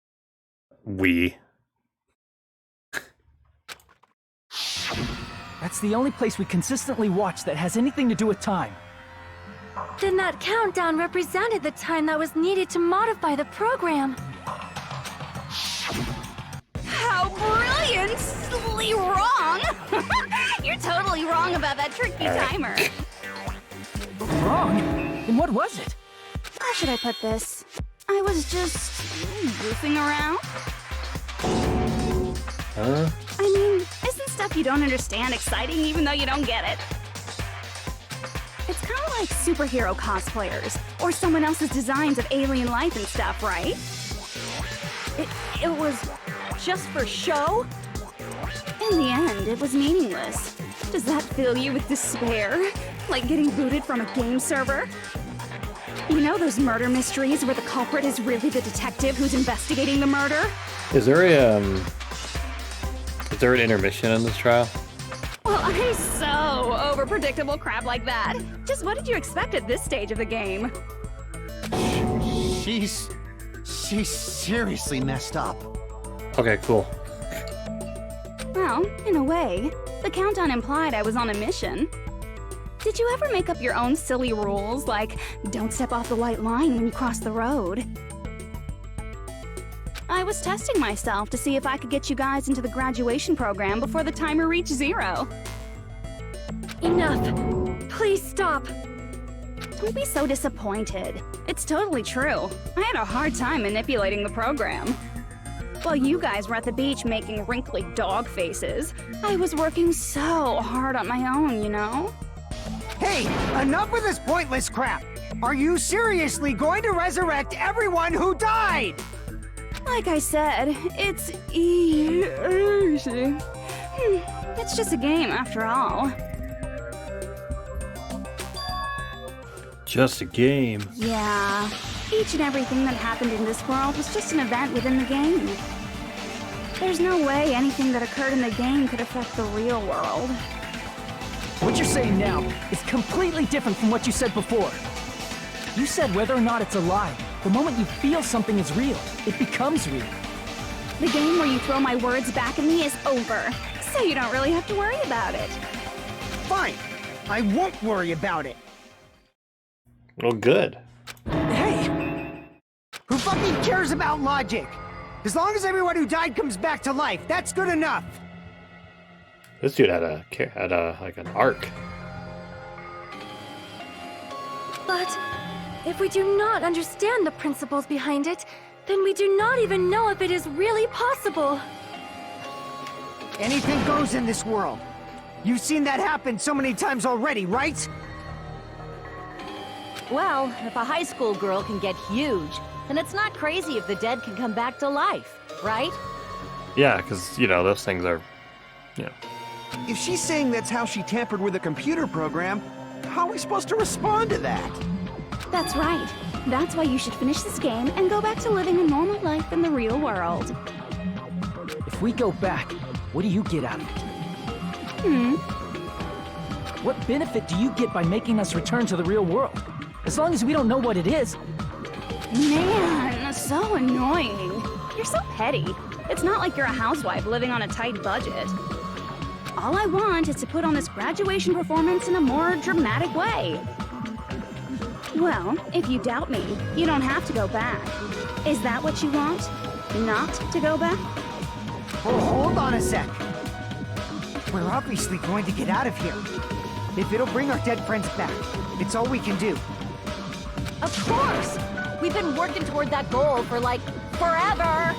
[SPEAKER 7] That's the only place we consistently watch that has anything to do with time.
[SPEAKER 9] Then that countdown represented the time that was needed to modify the program.
[SPEAKER 11] How brilliantly wrong! You're totally wrong about that tricky timer.
[SPEAKER 7] Wrong? Then what was it?
[SPEAKER 11] How should I put this? I was just goofing around.
[SPEAKER 1] Huh?
[SPEAKER 11] I mean, isn't stuff you don't understand exciting even though you don't get it? It's kind of like superhero cosplayers, or someone else's designs of alien life and stuff, right?
[SPEAKER 8] It was just for show?
[SPEAKER 11] In the end, it was meaningless. Does that fill you with despair? Like getting booted from a game server? You know those murder mysteries where the culprit is really the detective who's investigating the murder?
[SPEAKER 1] Is there an intermission in this trial?
[SPEAKER 11] Well, I'm so over predictable crap like that. Just what did you expect at this stage of the game?
[SPEAKER 4] She's seriously messed up.
[SPEAKER 1] Okay, cool.
[SPEAKER 11] Well, in a way, the countdown implied I was on a mission. Did you ever make up your own silly rules, like don't step off the white line when you cross the road? I was testing myself to see if I could get you guys into the graduation program before the timer reached 0.
[SPEAKER 9] Enough. Please stop.
[SPEAKER 11] Don't be so disappointed. It's totally true. I had a hard time manipulating the program. While you guys were at the beach making wrinkly dog faces, I was working so hard on my own, you know?
[SPEAKER 10] Hey, enough with this pointless crap! Are you seriously going to resurrect everyone who died?
[SPEAKER 11] Like I said, it's easy. It's just a game after all.
[SPEAKER 1] Just a game.
[SPEAKER 11] Yeah, each and everything that happened in this world was just an event within the game. There's no way anything that occurred in the game could affect the real world.
[SPEAKER 7] What you're saying now is completely different from what you said before. You said whether or not it's a lie. The moment you feel something is real, it becomes real.
[SPEAKER 11] The game where you throw my words back at me is over, so you don't really have to worry about it.
[SPEAKER 10] Fine. I won't worry about it.
[SPEAKER 1] Well, good.
[SPEAKER 7] Hey!
[SPEAKER 10] Who fucking cares about logic? As long as everyone who died comes back to life, that's good enough.
[SPEAKER 1] This dude had like an arc.
[SPEAKER 9] But if we do not understand the principles behind it, then we do not even know if it is really possible.
[SPEAKER 10] Anything goes in this world. You've seen that happen so many times already, right?
[SPEAKER 8] Well, if a high school girl can get huge, then it's not crazy if the dead can come back to life, right?
[SPEAKER 1] Yeah, because, you know, those things are, you know.
[SPEAKER 4] If she's saying that's how she tampered with a computer program, how are we supposed to respond to that?
[SPEAKER 11] That's right. That's why you should finish this game and go back to living a normal life in the real world.
[SPEAKER 7] If we go back, what do you get out of it? What benefit do you get by making us return to the real world? As long as we don't know what it is.
[SPEAKER 11] Man, so annoying. You're so petty. It's not like you're a housewife living on a tight budget. All I want is to put on this graduation performance in a more dramatic way. Well, if you doubt me, you don't have to go back. Is that what you want? Not to go back?
[SPEAKER 10] Oh, hold on a sec. We're obviously going to get out of here. If it'll bring our dead friends back, it's all we can do.
[SPEAKER 8] Of course! We've been working toward that goal for, like, forever!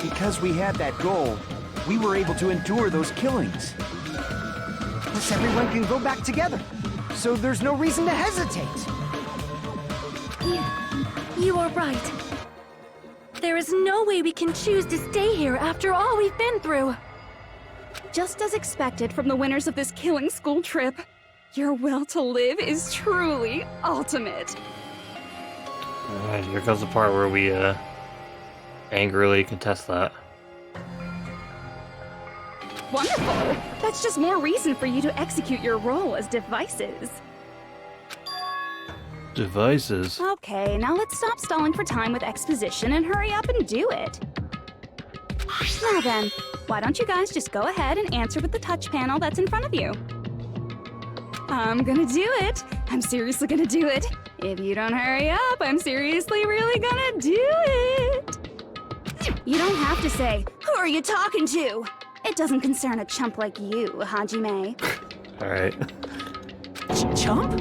[SPEAKER 4] Because we had that goal, we were able to endure those killings.
[SPEAKER 10] Plus everyone can go back together, so there's no reason to hesitate.
[SPEAKER 9] You are right. There is no way we can choose to stay here after all we've been through.
[SPEAKER 11] Just as expected from the winners of this killing school trip, your will to live is truly ultimate.
[SPEAKER 1] Alright, here comes the part where we, angrily contest that.
[SPEAKER 11] Wonderful! That's just more reason for you to execute your role as devices.
[SPEAKER 1] Devices?
[SPEAKER 11] Okay, now let's stop stalling for time with exposition and hurry up and do it. Now then, why don't you guys just go ahead and answer with the touch panel that's in front of you? I'm gonna do it. I'm seriously gonna do it. If you don't hurry up, I'm seriously really gonna do it. You don't have to say, "Who are you talking to?" It doesn't concern a chump like you, Hajime.
[SPEAKER 1] Alright.
[SPEAKER 10] Chump?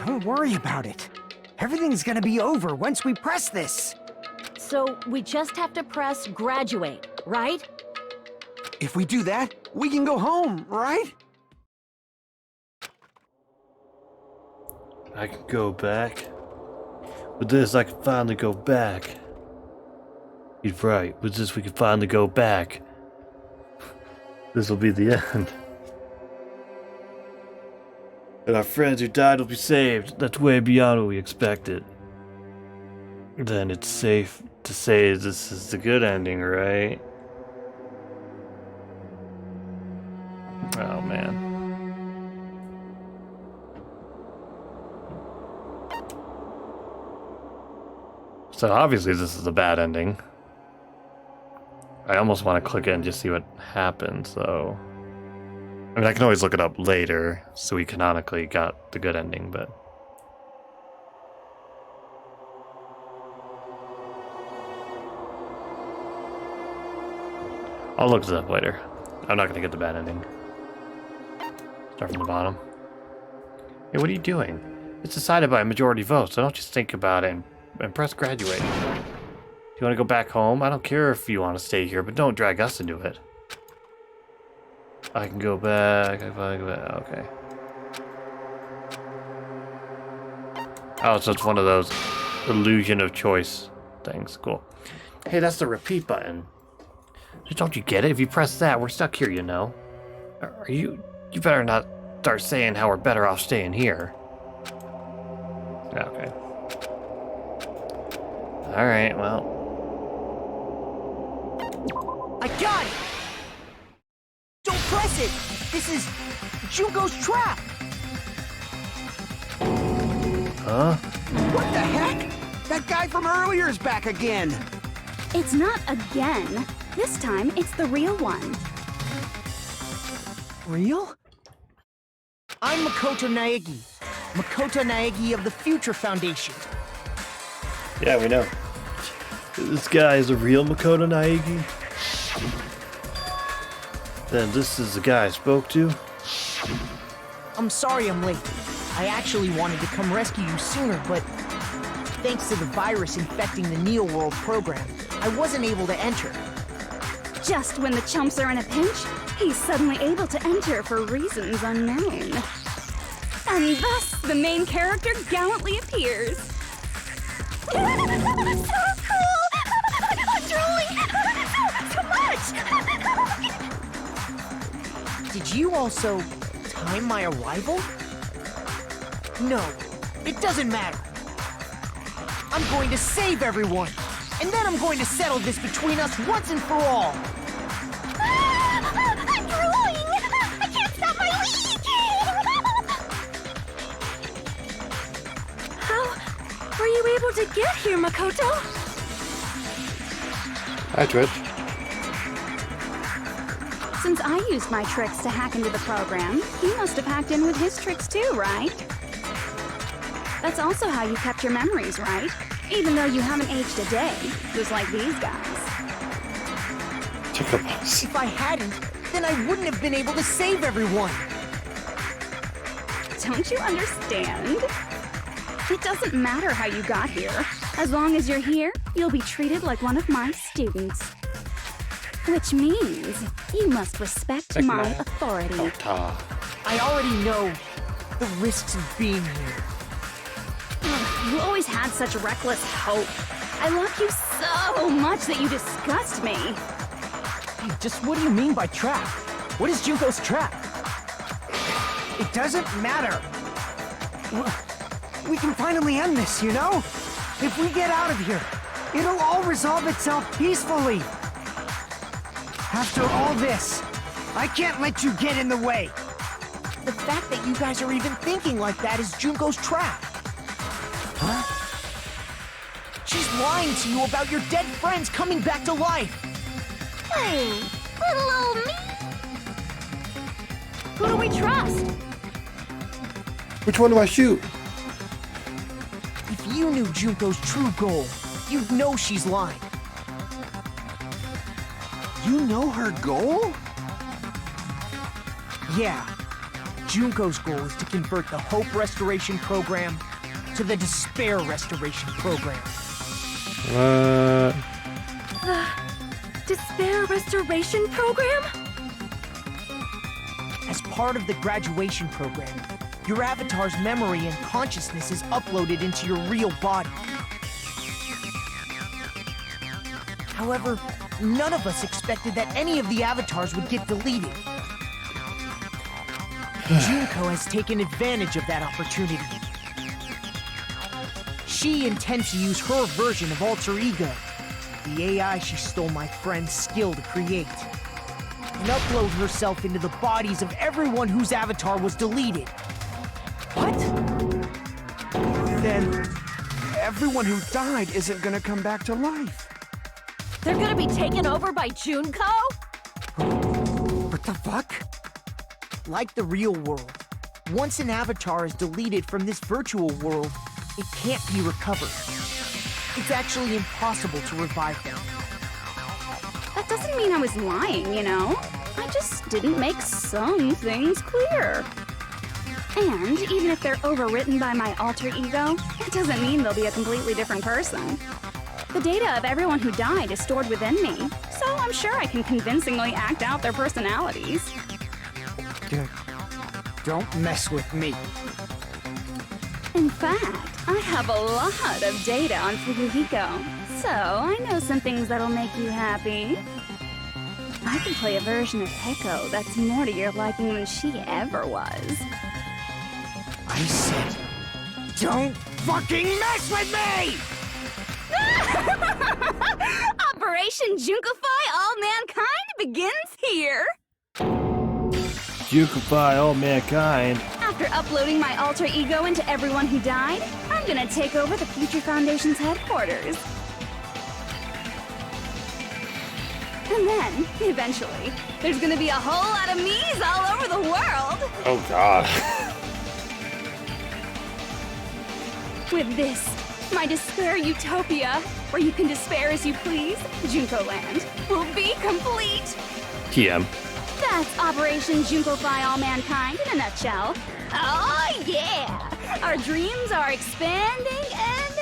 [SPEAKER 10] Don't worry about it. Everything's gonna be over once we press this.
[SPEAKER 8] So we just have to press graduate, right?
[SPEAKER 4] If we do that, we can go home, right?
[SPEAKER 1] I can go back. With this, I can finally go back. He's right. With this, we can finally go back. This will be the end. And our friends who died will be saved. That's way beyond what we expected. Then it's safe to say this is the good ending, right? Oh, man. So obviously this is a bad ending. I almost want to click it and just see what happens, though. I mean, I can always look it up later, so we canonically got the good ending, but... I'll look this up later. I'm not going to get the bad ending. Start from the bottom. Hey, what are you doing? It's decided by a majority vote, so don't just think about it and press graduate. Do you want to go back home? I don't care if you want to stay here, but don't drag us into it. I can go back. I can go back. Okay. Oh, so it's one of those illusion of choice things. Cool. Hey, that's the repeat button. Just don't you get it? If you press that, we're stuck here, you know. Are you... You better not start saying how we're better off staying here. Okay. Alright, well...
[SPEAKER 10] I got it! Don't press it! This is Junko's trap!
[SPEAKER 1] Huh?
[SPEAKER 4] What the heck? That guy from earlier is back again!
[SPEAKER 11] It's not again. This time, it's the real one.
[SPEAKER 10] Real? I'm Makoto Naegi. Makoto Naegi of the Future Foundation.
[SPEAKER 1] Yeah, we know. This guy is a real Makoto Naegi? Then this is the guy I spoke to?
[SPEAKER 10] I'm sorry I'm late. I actually wanted to come rescue you sooner, but thanks to the virus infecting the Neo World program, I wasn't able to enter.
[SPEAKER 11] Just when the chumps are in a pinch, he's suddenly able to enter for reasons unknown. And thus, the main character gallantly appears.
[SPEAKER 12] So cool! I'm drooling! So much!
[SPEAKER 10] Did you also time my arrival? No, it doesn't matter. I'm going to save everyone, and then I'm going to settle this between us once and for all.
[SPEAKER 12] I'm drooling! I can't stop my leaking!
[SPEAKER 9] How were you able to get here, Makoto?
[SPEAKER 1] Hi, Twitch.
[SPEAKER 11] Since I used my tricks to hack into the program, he must have hacked in with his tricks too, right? That's also how you kept your memories, right? Even though you haven't aged a day, just like these guys.
[SPEAKER 3] If I hadn't, then I wouldn't have been able to save everyone.
[SPEAKER 11] Don't you understand? It doesn't matter how you got here. As long as you're here, you'll be treated like one of my students. Which means you must respect my authority.
[SPEAKER 3] I already know the risks of being here.
[SPEAKER 11] You always had such reckless hope. I love you so much that you disgust me.
[SPEAKER 3] Hey, just what do you mean by trap? What is Junko's trap? It doesn't matter. We can finally end this, you know? If we get out of here, it'll all resolve itself peacefully. After all this, I can't let you get in the way. The fact that you guys are even thinking like that is Junko's trap. Huh? She's lying to you about your dead friends coming back to life.
[SPEAKER 12] Hey, little old me.
[SPEAKER 8] Who do we trust?
[SPEAKER 1] Which one do I shoot?
[SPEAKER 3] If you knew Junko's true goal, you'd know she's lying.
[SPEAKER 4] You know her goal?
[SPEAKER 3] Yeah. Junko's goal is to convert the Hope Restoration Program to the Despair Restoration Program.
[SPEAKER 9] The Despair Restoration Program?
[SPEAKER 3] As part of the graduation program, your avatar's memory and consciousness is uploaded into your real body. However, none of us expected that any of the avatars would get deleted. Junko has taken advantage of that opportunity. She intends to use her version of Alter Ego, the AI she stole my friend's skill to create, and upload herself into the bodies of everyone whose avatar was deleted.
[SPEAKER 4] What? Then everyone who died isn't gonna come back to life.
[SPEAKER 8] They're gonna be taken over by Junko?
[SPEAKER 3] What the fuck? Like the real world, once an avatar is deleted from this virtual world, it can't be recovered. It's actually impossible to revive them.
[SPEAKER 11] That doesn't mean I was lying, you know? I just didn't make some things clear. And even if they're overwritten by my alter ego, that doesn't mean they'll be a completely different person. The data of everyone who died is stored within me, so I'm sure I can convincingly act out their personalities.
[SPEAKER 3] Don't mess with me.
[SPEAKER 11] In fact, I have a lot of data on Furuhiko, so I know some things that'll make you happy. I can play a version of Heko that's more to your liking than she ever was.
[SPEAKER 3] I said, don't fucking mess with me!
[SPEAKER 11] Operation Junkify All Mankind begins here!
[SPEAKER 1] Junkify all mankind.
[SPEAKER 11] After uploading my alter ego into everyone who died, I'm gonna take over the Future Foundation's headquarters. And then, eventually, there's gonna be a whole lot of me's all over the world!
[SPEAKER 1] Oh god.
[SPEAKER 11] With this, my despair utopia, where you can despair as you please, Junko Land, will be complete!
[SPEAKER 1] TM.
[SPEAKER 11] That's Operation Junkify All Mankind in a nutshell. Oh yeah! Our dreams are expanding and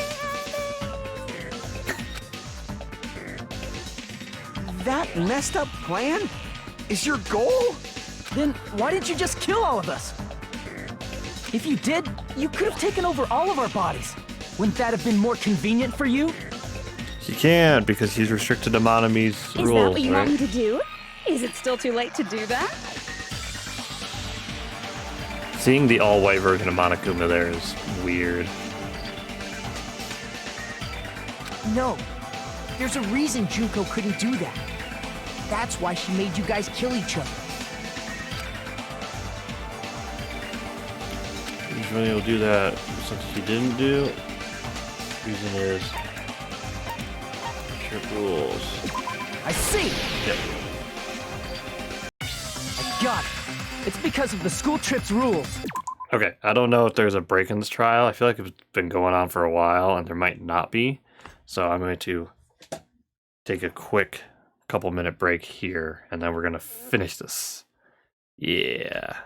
[SPEAKER 4] That messed up plan is your goal?
[SPEAKER 7] Then why didn't you just kill all of us? If you did, you could have taken over all of our bodies. Wouldn't that have been more convenient for you?
[SPEAKER 1] She can't because he's restricted to Monami's
[SPEAKER 11] Is
[SPEAKER 1] rules,
[SPEAKER 11] that what you
[SPEAKER 1] right?
[SPEAKER 11] want me to do? Is it still too late to do that?
[SPEAKER 1] Seeing the all-white version of Monokuma there is weird.
[SPEAKER 3] No. There's a reason Junko couldn't do that. That's why she made you guys kill each other.
[SPEAKER 1] Usually he'll do that since she didn't do. Reason is trip rules.
[SPEAKER 3] I see!
[SPEAKER 1] Yep.
[SPEAKER 3] I got it. It's because of the school trip's rules.
[SPEAKER 1] Okay, I don't know if there's a break in this trial. I feel like it's been going on for a while, and there might not be. So I'm going to take a quick couple-minute break here, and then we're going to finish this. Yeah.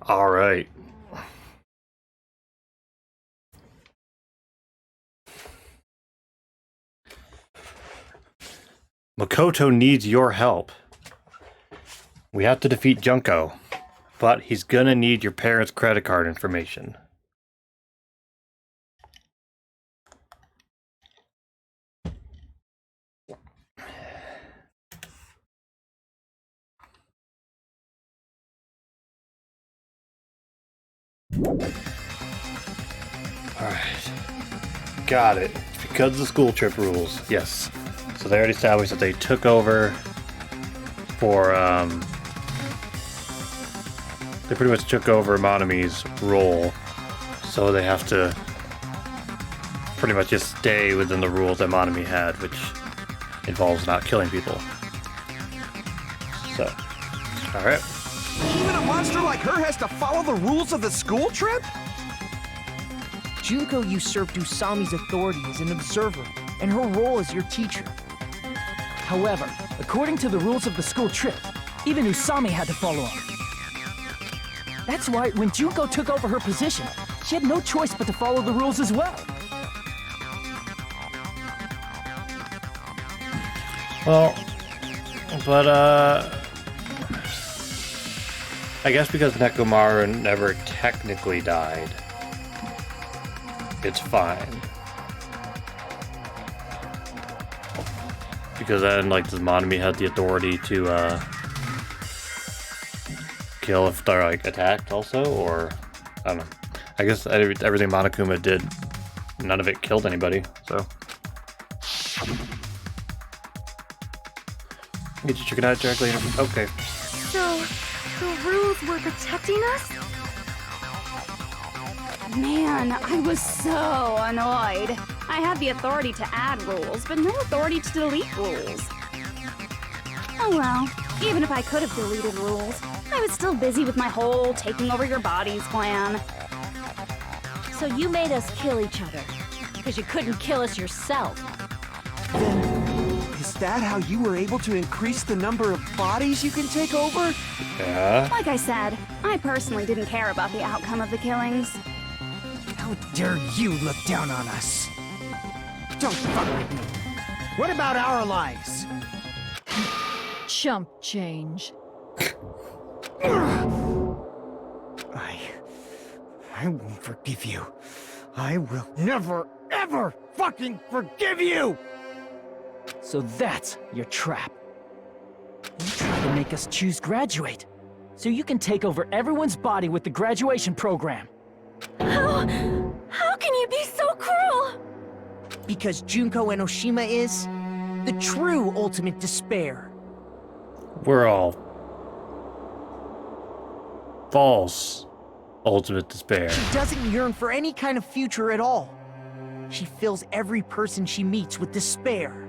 [SPEAKER 1] All right. Makoto needs your help. We have to defeat Junko, but he's gonna need your parents' credit card information. Alright. Got it. It's because of the school trip rules. Yes. So they already established that they took over for, they pretty much took over Monami's role. So they have to pretty much just stay within the rules that Monami had, which involves not killing people. So, alright.
[SPEAKER 4] Even a monster like her has to follow the rules of the school trip?
[SPEAKER 3] Junko usurped Usami's authority as an observer, and her role as your teacher.
[SPEAKER 7] However, according to the rules of the school trip, even Usami had to follow them. That's why when Junko took over her position, she had no choice but to follow the rules as well.
[SPEAKER 1] Well, but, I guess because Nekomaru never technically died, it's fine. Because then, like, does Monami have the authority to, kill if they're, like, attacked also? Or, I don't know. I guess everything Monokuma did, none of it killed anybody, so. Get your chicken out directly. Okay.
[SPEAKER 9] So, the rules were protecting us?
[SPEAKER 11] Man, I was so annoyed. I had the authority to add rules, but no authority to delete rules. Oh well, even if I could have deleted rules, I was still busy with my whole taking over your bodies plan.
[SPEAKER 8] So you made us kill each other, because you couldn't kill us yourself.
[SPEAKER 4] Is that how you were able to increase the number of bodies you can take over?
[SPEAKER 1] Yeah.
[SPEAKER 11] Like I said, I personally didn't care about the outcome of the killings.
[SPEAKER 10] How dare you look down on us? Don't fuck with me. What about our lives?
[SPEAKER 13] Chump change.
[SPEAKER 10] I won't forgive you. I will never, ever fucking forgive you!
[SPEAKER 7] So that's your trap. You try to make us choose graduate, so you can take over everyone's body with the graduation program.
[SPEAKER 9] How can you be so cruel?
[SPEAKER 3] Because Junko Enoshima is the true ultimate despair.
[SPEAKER 1] We're all false ultimate despair.
[SPEAKER 3] She doesn't yearn for any kind of future at all. She fills every person she meets with despair.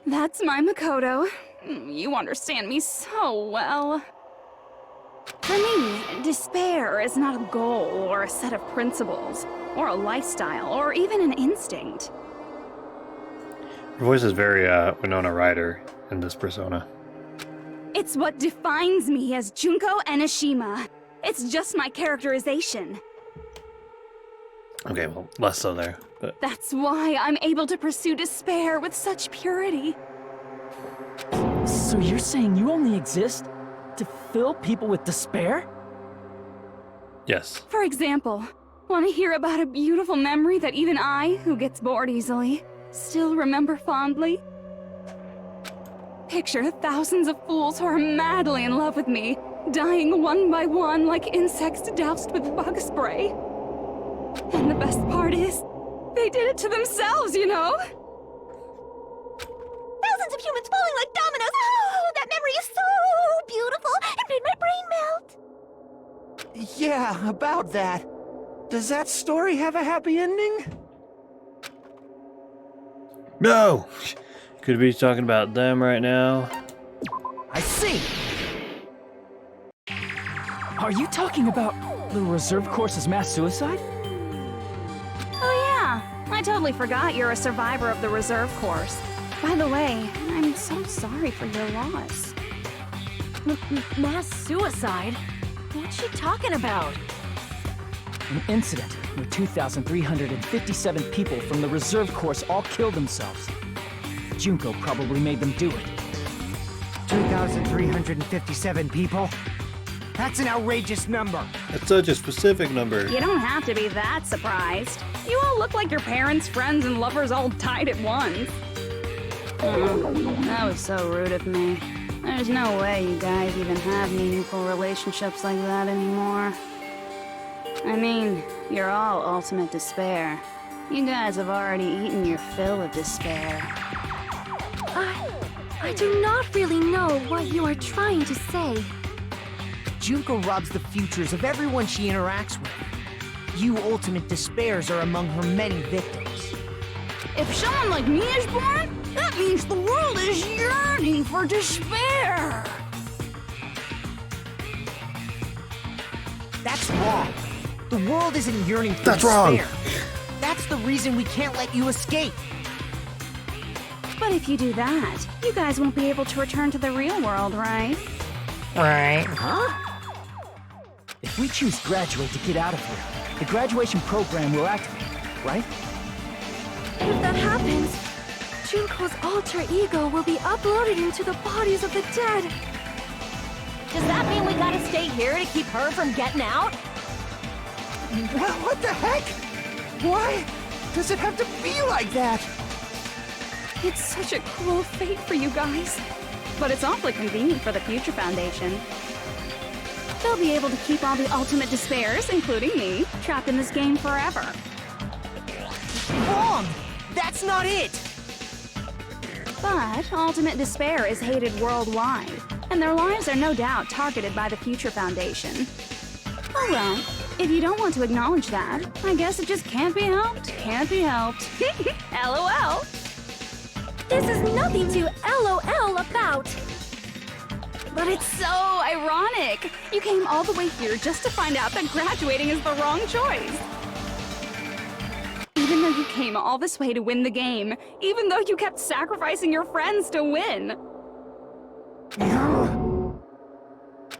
[SPEAKER 11] That's my Makoto. You understand me so well. For me, despair is not a goal or a set of principles, or a lifestyle, or even an instinct.
[SPEAKER 1] Her voice is very Winona Ryder in this persona.
[SPEAKER 11] It's what defines me as Junko Enoshima. It's just my characterization.
[SPEAKER 1] Okay, well, less so there, but
[SPEAKER 11] That's why I'm able to pursue despair with such purity.
[SPEAKER 7] So you're saying you only exist to fill people with despair?
[SPEAKER 1] yes.
[SPEAKER 11] For example, want to hear about a beautiful memory that even I, who gets bored easily, still remember fondly? Picture thousands of fools who are madly in love with me, dying one by one like insects doused with bug spray. And the best part is, they did it to themselves, you know?
[SPEAKER 12] Thousands of humans falling like dominoes. Oh, that memory is so beautiful. It made my brain melt.
[SPEAKER 4] Yeah, about that. Does that story have a happy ending?
[SPEAKER 1] No! Could be talking about them right now.
[SPEAKER 3] I see.
[SPEAKER 7] Are you talking about the reserve course's mass suicide?
[SPEAKER 11] Oh yeah, I totally forgot you're a survivor of the reserve course. By the way, I'm so sorry for your loss.
[SPEAKER 8] Mass suicide? What's she talking about?
[SPEAKER 7] An incident where 2,357 people from the reserve course all killed themselves. Junko probably made them do it.
[SPEAKER 10] 2,357 people? That's an outrageous number.
[SPEAKER 1] That's such a specific number.
[SPEAKER 11] You don't have to be that surprised. You all look like your parents, friends, and lovers all died at once. That was so rude of me. There's no way you guys even have meaningful relationships like that anymore. I mean, you're all ultimate despair. You guys have already eaten your fill of despair.
[SPEAKER 9] I do not really know what you are trying to say.
[SPEAKER 3] Junko robs the futures of everyone she interacts with. You ultimate despairs are among her many victims.
[SPEAKER 11] If someone like me is born, that means the world is yearning for despair.
[SPEAKER 3] That's wrong. The world isn't yearning for
[SPEAKER 1] That's
[SPEAKER 3] despair.
[SPEAKER 1] wrong.
[SPEAKER 3] That's the reason we can't let you escape.
[SPEAKER 11] But if you do that, you guys won't be able to return to the real world, right?
[SPEAKER 3] Right. Huh?
[SPEAKER 7] If we choose graduate to get out of here, the graduation program will activate, right?
[SPEAKER 9] If that happens, Junko's alter ego will be uploaded into the bodies of the dead.
[SPEAKER 8] Does that mean we gotta stay here to keep her from getting out?
[SPEAKER 4] What the heck? Why does it have to be like that?
[SPEAKER 11] It's such a cruel fate for you guys. But it's awfully convenient for the Future Foundation. They'll be able to keep all the ultimate despairs, including me, trapped in this game forever.
[SPEAKER 3] Wrong! That's not it!
[SPEAKER 11] But ultimate despair is hated worldwide, and their lives are no doubt targeted by the Future Foundation. Oh well, if you don't want to acknowledge that, I guess it just can't be helped. Can't be helped. LOL.
[SPEAKER 9] This is nothing to LOL about.
[SPEAKER 11] But it's so ironic. You came all the way here just to find out that graduating is the wrong choice. Even though you came all this way to win the game, even though you kept sacrificing your friends to win.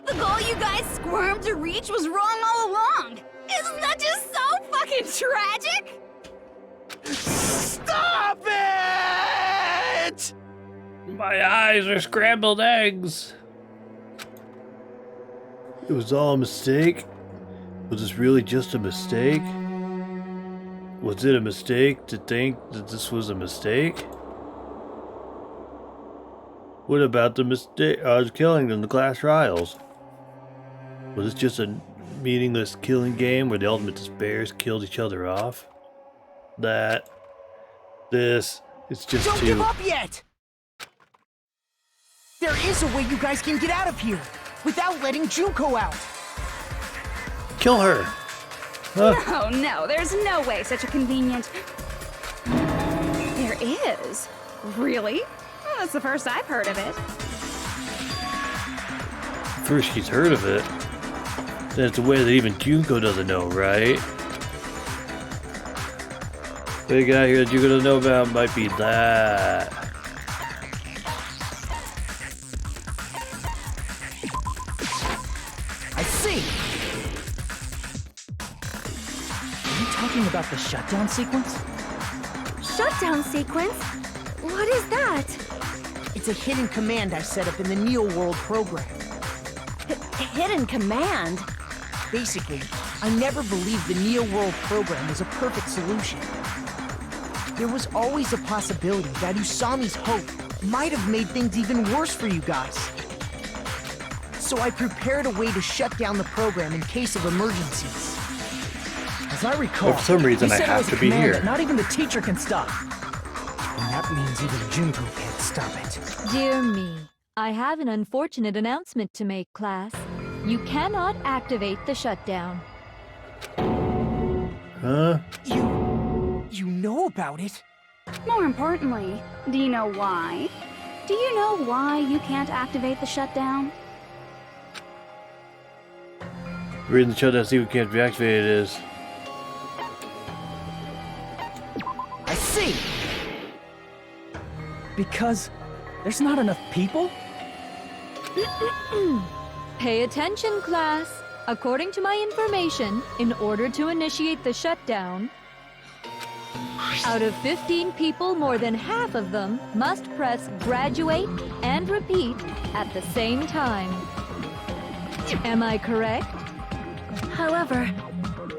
[SPEAKER 11] The goal you guys squirmed to reach was wrong all along. Isn't that just so fucking tragic?
[SPEAKER 4] Stop it!
[SPEAKER 1] My eyes are scrambled eggs. It was all a mistake? Was this really just a mistake? Was it a mistake to think that this was a mistake? What about the mistake I was killing in the class trials? Was this just a meaningless killing game where the ultimate despairs killed each other off? It's just
[SPEAKER 3] Don't
[SPEAKER 1] too...
[SPEAKER 3] give up yet! There is a way you guys can get out of here without letting Junko out.
[SPEAKER 1] Kill her! Huh?
[SPEAKER 11] No, there's no way such a convenient... There is? Really? Well, that's the first I've heard of it.
[SPEAKER 1] First she's heard of it. That's a way that even Junko doesn't know, right? Big guy here that Junko doesn't know about might be that.
[SPEAKER 3] I see.
[SPEAKER 7] Are you talking about the shutdown sequence?
[SPEAKER 9] Shutdown sequence? What is that?
[SPEAKER 3] It's a hidden command I set up in the Neo World program.
[SPEAKER 8] Hidden command?
[SPEAKER 3] Basically, I never believed the Neo World program was a perfect solution. There was always a possibility that Usami's hope might have made things even worse for you guys. So I prepared a way to shut down the program in case of emergencies.
[SPEAKER 7] As I recall,
[SPEAKER 1] For some reason
[SPEAKER 7] you
[SPEAKER 1] I
[SPEAKER 7] said it
[SPEAKER 1] have
[SPEAKER 7] was a
[SPEAKER 1] to be
[SPEAKER 7] command
[SPEAKER 1] here.
[SPEAKER 7] that not even the teacher can stop.
[SPEAKER 3] And that means even Junko can't stop it.
[SPEAKER 13] Dear me, I have an unfortunate announcement to make, class. You cannot activate the shutdown.
[SPEAKER 1] Huh?
[SPEAKER 3] You know about it?
[SPEAKER 11] More importantly, do you know why? Do you know why you can't activate the shutdown?
[SPEAKER 1] Reading the shutdown see what can't be activated is.
[SPEAKER 3] I see!
[SPEAKER 7] Because there's not enough people?
[SPEAKER 13] Pay attention, class. According to my information, in order to initiate the shutdown, out of 15 people, more than half of them must press graduate and repeat at the same time. Am I correct?
[SPEAKER 9] However,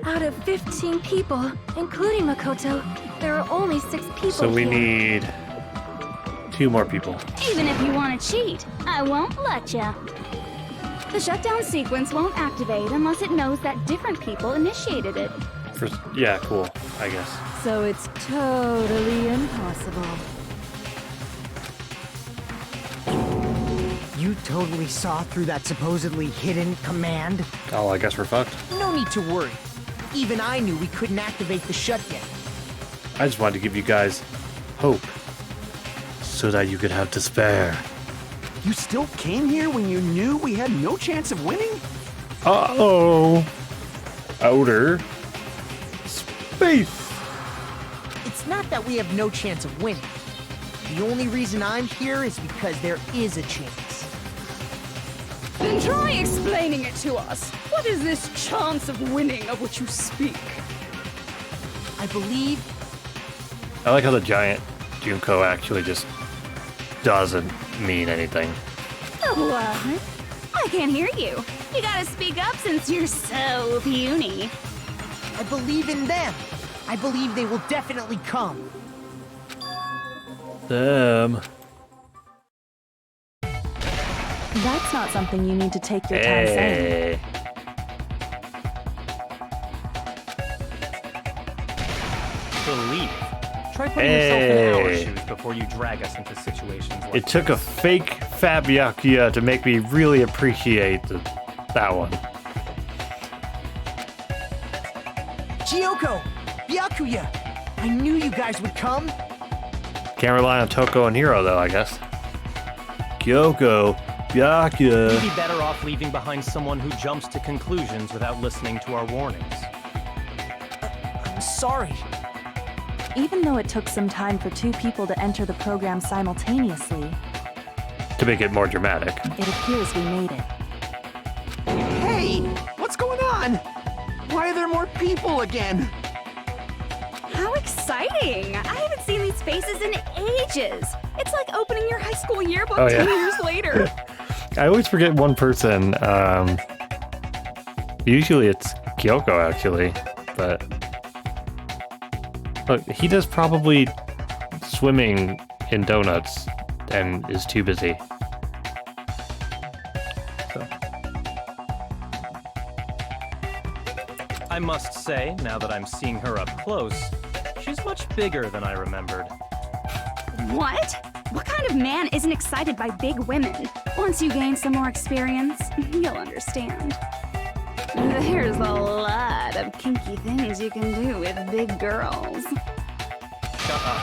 [SPEAKER 9] out of 15 people, including Makoto, there are only 6 people
[SPEAKER 1] So we
[SPEAKER 9] here.
[SPEAKER 1] need 2 more people.
[SPEAKER 11] Even if you want to cheat, I won't let ya. The shutdown sequence won't activate unless it knows that different people initiated it.
[SPEAKER 1] Yeah, cool, I guess.
[SPEAKER 13] So it's totally impossible.
[SPEAKER 10] You totally saw through that supposedly hidden command?
[SPEAKER 1] Oh, I guess we're fucked.
[SPEAKER 3] No need to worry. Even I knew we couldn't activate the shutdown.
[SPEAKER 1] I just wanted to give you guys hope. So that you could have despair.
[SPEAKER 4] You still came here when you knew we had no chance of winning?
[SPEAKER 1] Uh-oh. Outer space.
[SPEAKER 3] It's not that we have no chance of winning. The only reason I'm here is because there is a chance.
[SPEAKER 11] Then try explaining it to us. What is this chance of winning of which you speak?
[SPEAKER 3] I believe
[SPEAKER 1] I like how the giant Junko actually just doesn't mean anything.
[SPEAKER 11] What? I can't hear you. You gotta speak up since you're so puny.
[SPEAKER 3] I believe in them. I believe they will definitely come.
[SPEAKER 1] Them.
[SPEAKER 14] That's not something you need to take your time saying.
[SPEAKER 1] Hey.
[SPEAKER 15] Believe. Try putting yourself in our shoes before you drag us into situations like
[SPEAKER 1] It took a fake Fab Yakuya to make me really appreciate that one.
[SPEAKER 3] Chiyoko! Byakuya! I knew you guys would come!
[SPEAKER 1] Can't rely on Toko and Hiro though, I guess. Kyoko, Byakuya.
[SPEAKER 15] You'd be better off leaving behind someone who jumps to conclusions without listening to our warnings.
[SPEAKER 3] I'm sorry.
[SPEAKER 14] Even though it took some time for 2 people to enter the program simultaneously,
[SPEAKER 1] To make it more dramatic.
[SPEAKER 14] it appears we made it.
[SPEAKER 4] Hey, what's going on? Why are there more people again?
[SPEAKER 11] How exciting! I haven't seen these faces in ages. It's like opening your high school yearbook
[SPEAKER 1] Oh, yeah.
[SPEAKER 11] 10 years later.
[SPEAKER 1] I always forget one person. Usually it's Kyoko, actually, but look, he does probably swimming in donuts and is too busy. So.
[SPEAKER 15] I must say, now that I'm seeing her up close, she's much bigger than I remembered.
[SPEAKER 11] What? What kind of man isn't excited by big women? Once you gain some more experience, you'll understand. There's a lot of kinky things you can do with big girls.
[SPEAKER 15] Shut up.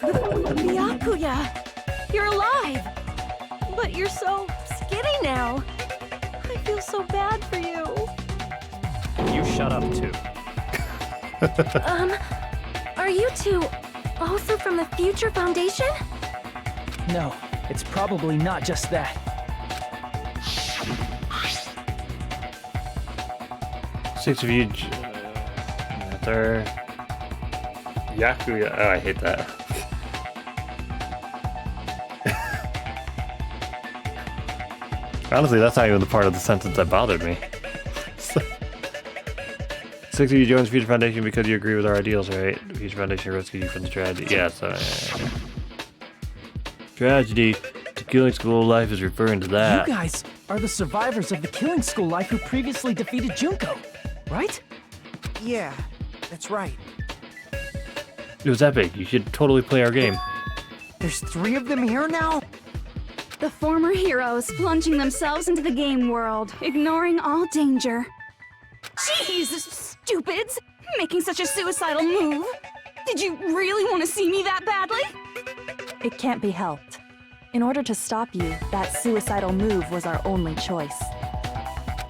[SPEAKER 8] Byakuya! You're alive! But you're so skinny now. I feel so bad for you.
[SPEAKER 15] You shut up too.
[SPEAKER 9] Are you 2 also from the Future Foundation?
[SPEAKER 7] No, it's probably not just that.
[SPEAKER 1] Six of you. Another. Yakuya. Oh, I hate that. Honestly, that's not even the part of the sentence that bothered me. 6 of you joins Future Foundation because you agree with our ideals, right? Future Foundation rescued you from the tragedy. Yeah, so. Tragedy. The killing school life is referring to that.
[SPEAKER 7] You guys are the survivors of the killing school life who previously defeated Junko, right?
[SPEAKER 3] Yeah, that's right.
[SPEAKER 1] It was epic. You should totally play our game.
[SPEAKER 3] There's 3 of them here now?
[SPEAKER 11] The former heroes plunging themselves into the game world, ignoring all danger. Jeez, stupids! Making such a suicidal move. Did you really want to see me that badly?
[SPEAKER 14] It can't be helped. In order to stop you, that suicidal move was our only choice.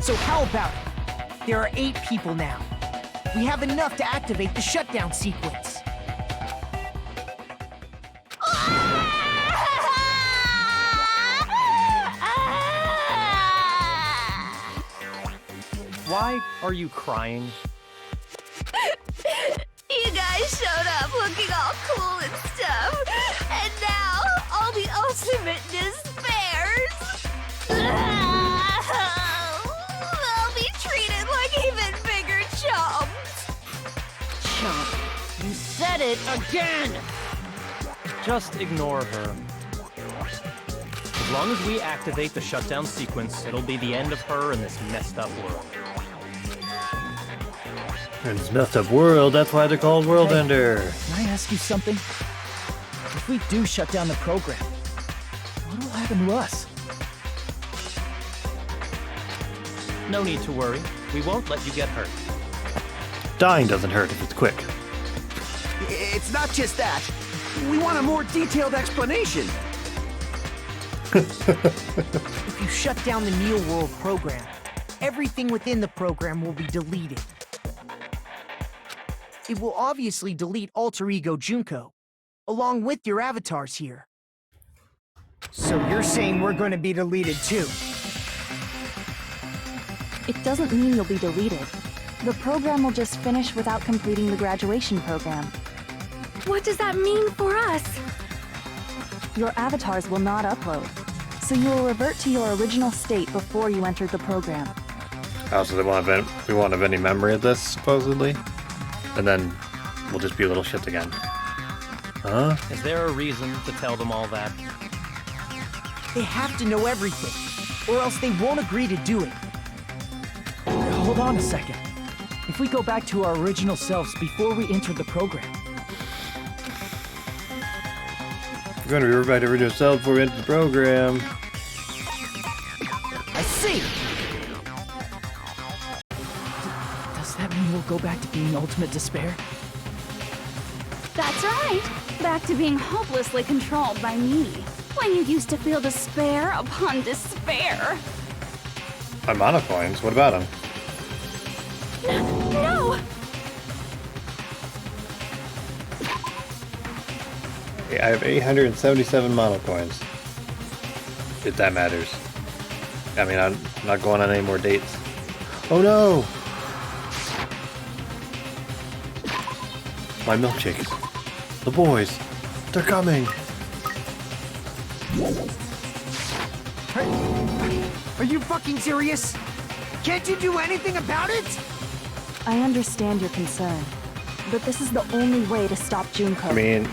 [SPEAKER 3] So how about it? There are 8 people now. We have enough to activate the shutdown sequence.
[SPEAKER 15] Why are you crying?
[SPEAKER 11] You guys showed up looking all cool and stuff, and now all the ultimate despairs. They'll be treated like even bigger chumps.
[SPEAKER 8] Chump, you said it again!
[SPEAKER 15] Just ignore her. As long as we activate the shutdown sequence, it'll be the end of her in this messed up world.
[SPEAKER 1] In this messed up world, that's why they're called World Ender.
[SPEAKER 3] Can I ask you something? If we do shut down the program, what will happen to us?
[SPEAKER 15] No need to worry. We won't let you get hurt.
[SPEAKER 1] Dying doesn't hurt if it's quick.
[SPEAKER 4] It's not just that. We want a more detailed explanation.
[SPEAKER 3] If you shut down the Neo World program, everything within the program will be deleted. It will obviously delete Alter Ego Junko, along with your avatars here. So you're saying we're going to be deleted too?
[SPEAKER 14] It doesn't mean you'll be deleted. The program will just finish without completing the graduation program.
[SPEAKER 9] What does that mean for us?
[SPEAKER 14] Your avatars will not upload, so you will revert to your original state before you entered the program.
[SPEAKER 1] Oh, so we won't have any memory of this, supposedly? And then we'll just be little shits again. Huh?
[SPEAKER 15] Is there a reason to tell them all that?
[SPEAKER 3] They have to know everything, or else they won't agree to do it. Hold on a second. If we go back to our original selves before we entered the program...
[SPEAKER 1] We're going to revert back to original self before we enter the program.
[SPEAKER 3] I see! Does that mean we'll go back to being ultimate despair?
[SPEAKER 11] That's right. Back to being hopelessly controlled by me. When you used to feel despair upon despair.
[SPEAKER 1] My mana coins, what about them?
[SPEAKER 11] No!
[SPEAKER 1] I have 877 mana coins. If that matters. I mean, I'm not going on any more dates. Oh no! My milkshakes. The boys. They're coming.
[SPEAKER 10] Are you fucking serious? Can't you do anything about it?
[SPEAKER 14] I understand your concern, but this is the only way to stop Junko.
[SPEAKER 1] I mean,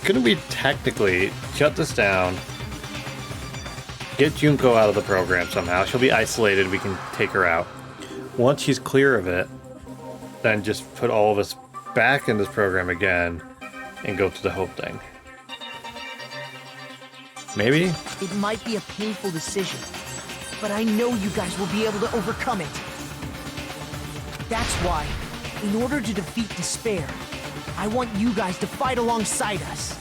[SPEAKER 1] couldn't we technically shut this down, get Junko out of the program somehow? She'll be isolated, we can take her out. Once she's clear of it, then just put all of us back in this program again and go through the hope thing. Maybe?
[SPEAKER 3] It might be a painful decision, but I know you guys will be able to overcome it. That's why, in order to defeat despair, I want you guys to fight alongside us.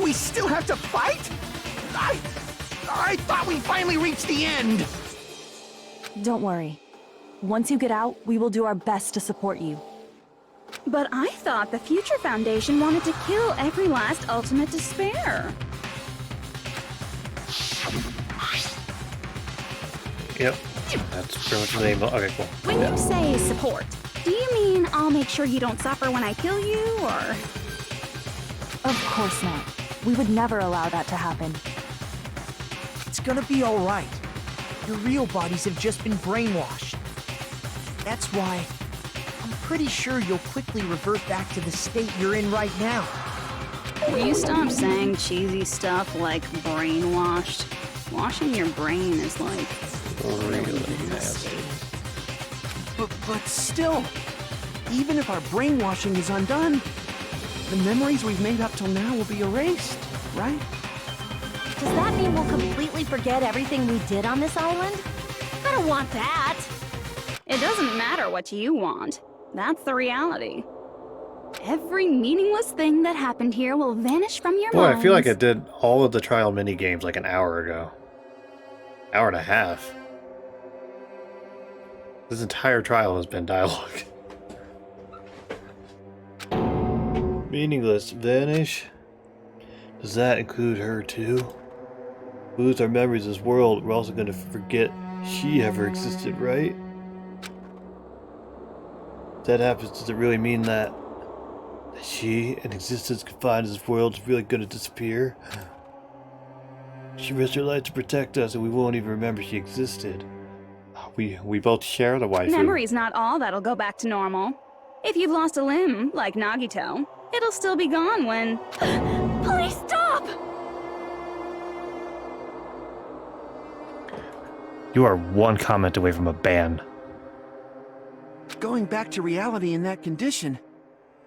[SPEAKER 4] We still have to fight? I thought we finally reached the end.
[SPEAKER 14] Don't worry. Once you get out, we will do our best to support you.
[SPEAKER 11] But I thought the Future Foundation wanted to kill every last ultimate despair.
[SPEAKER 1] Yep. That's pretty much the name. Okay, cool.
[SPEAKER 11] When you say support, do you mean I'll make sure you don't suffer when I kill you, or...?
[SPEAKER 14] Of course not. We would never allow that to happen.
[SPEAKER 3] It's gonna be alright. Your real bodies have just been brainwashed. That's why I'm pretty sure you'll quickly revert back to the state you're in right now.
[SPEAKER 11] Will you stop saying cheesy stuff like brainwashed? Washing your brain is like...
[SPEAKER 1] really nasty.
[SPEAKER 4] But still, even if our brainwashing is undone, the memories we've made up till now will be erased, right?
[SPEAKER 8] Does that mean we'll completely forget everything we did on this island? I don't want that.
[SPEAKER 11] It doesn't matter what you want. That's the reality. Every meaningless thing that happened here will vanish from your
[SPEAKER 1] Boy,
[SPEAKER 11] minds.
[SPEAKER 1] I feel like I did all of the trial mini games like an hour ago. Hour and a half. This entire trial has been dialogue. Meaningless vanish? Does that include her too? lose our memories of this world, we're also gonna forget she ever existed, right? If that happens, does it really mean that she, an existence confined to this world, is really gonna disappear? She risked her life to protect us, and we won't even remember she existed. We both share the waifu.
[SPEAKER 11] Memory's not all that'll go back to normal. If you've lost a limb, like Nagito, it'll still be gone when...
[SPEAKER 12] Please stop!
[SPEAKER 1] You are one comment away from a ban.
[SPEAKER 4] Going back to reality in that condition,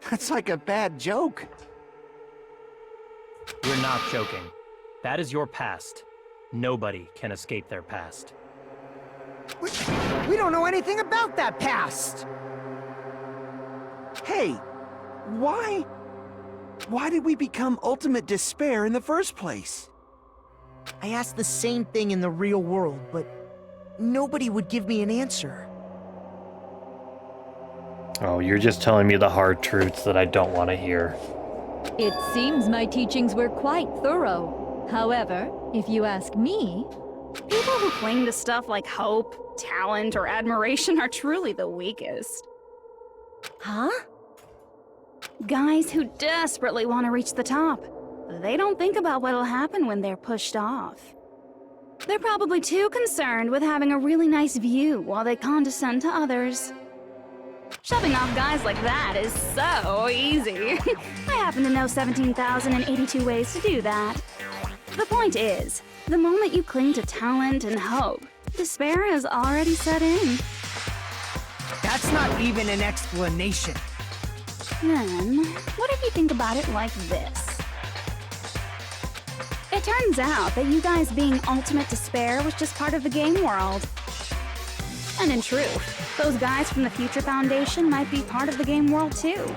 [SPEAKER 4] that's like a bad joke.
[SPEAKER 15] We're not joking. That is your past. Nobody can escape their past.
[SPEAKER 10] We don't know anything about that past!
[SPEAKER 4] Hey, why did we become ultimate despair in the first place?
[SPEAKER 3] I asked the same thing in the real world, but nobody would give me an answer.
[SPEAKER 1] Oh, you're just telling me the hard truths that I don't want to hear.
[SPEAKER 13] It seems my teachings were quite thorough. However, if you ask me...
[SPEAKER 11] People who cling to stuff like hope, talent, or admiration are truly the weakest.
[SPEAKER 12] Huh?
[SPEAKER 11] Guys who desperately want to reach the top. They don't think about what'll happen when they're pushed off. They're probably too concerned with having a really nice view while they condescend to others. Shoving off guys like that is so easy. I happen to know 17,082 ways to do that. The point is, the moment you cling to talent and hope, despair has already set in.
[SPEAKER 3] That's not even an explanation.
[SPEAKER 11] Then, what if you think about it like this? It turns out that you guys being ultimate despair was just part of the game world. And in truth, those guys from the Future Foundation might be part of the game world too.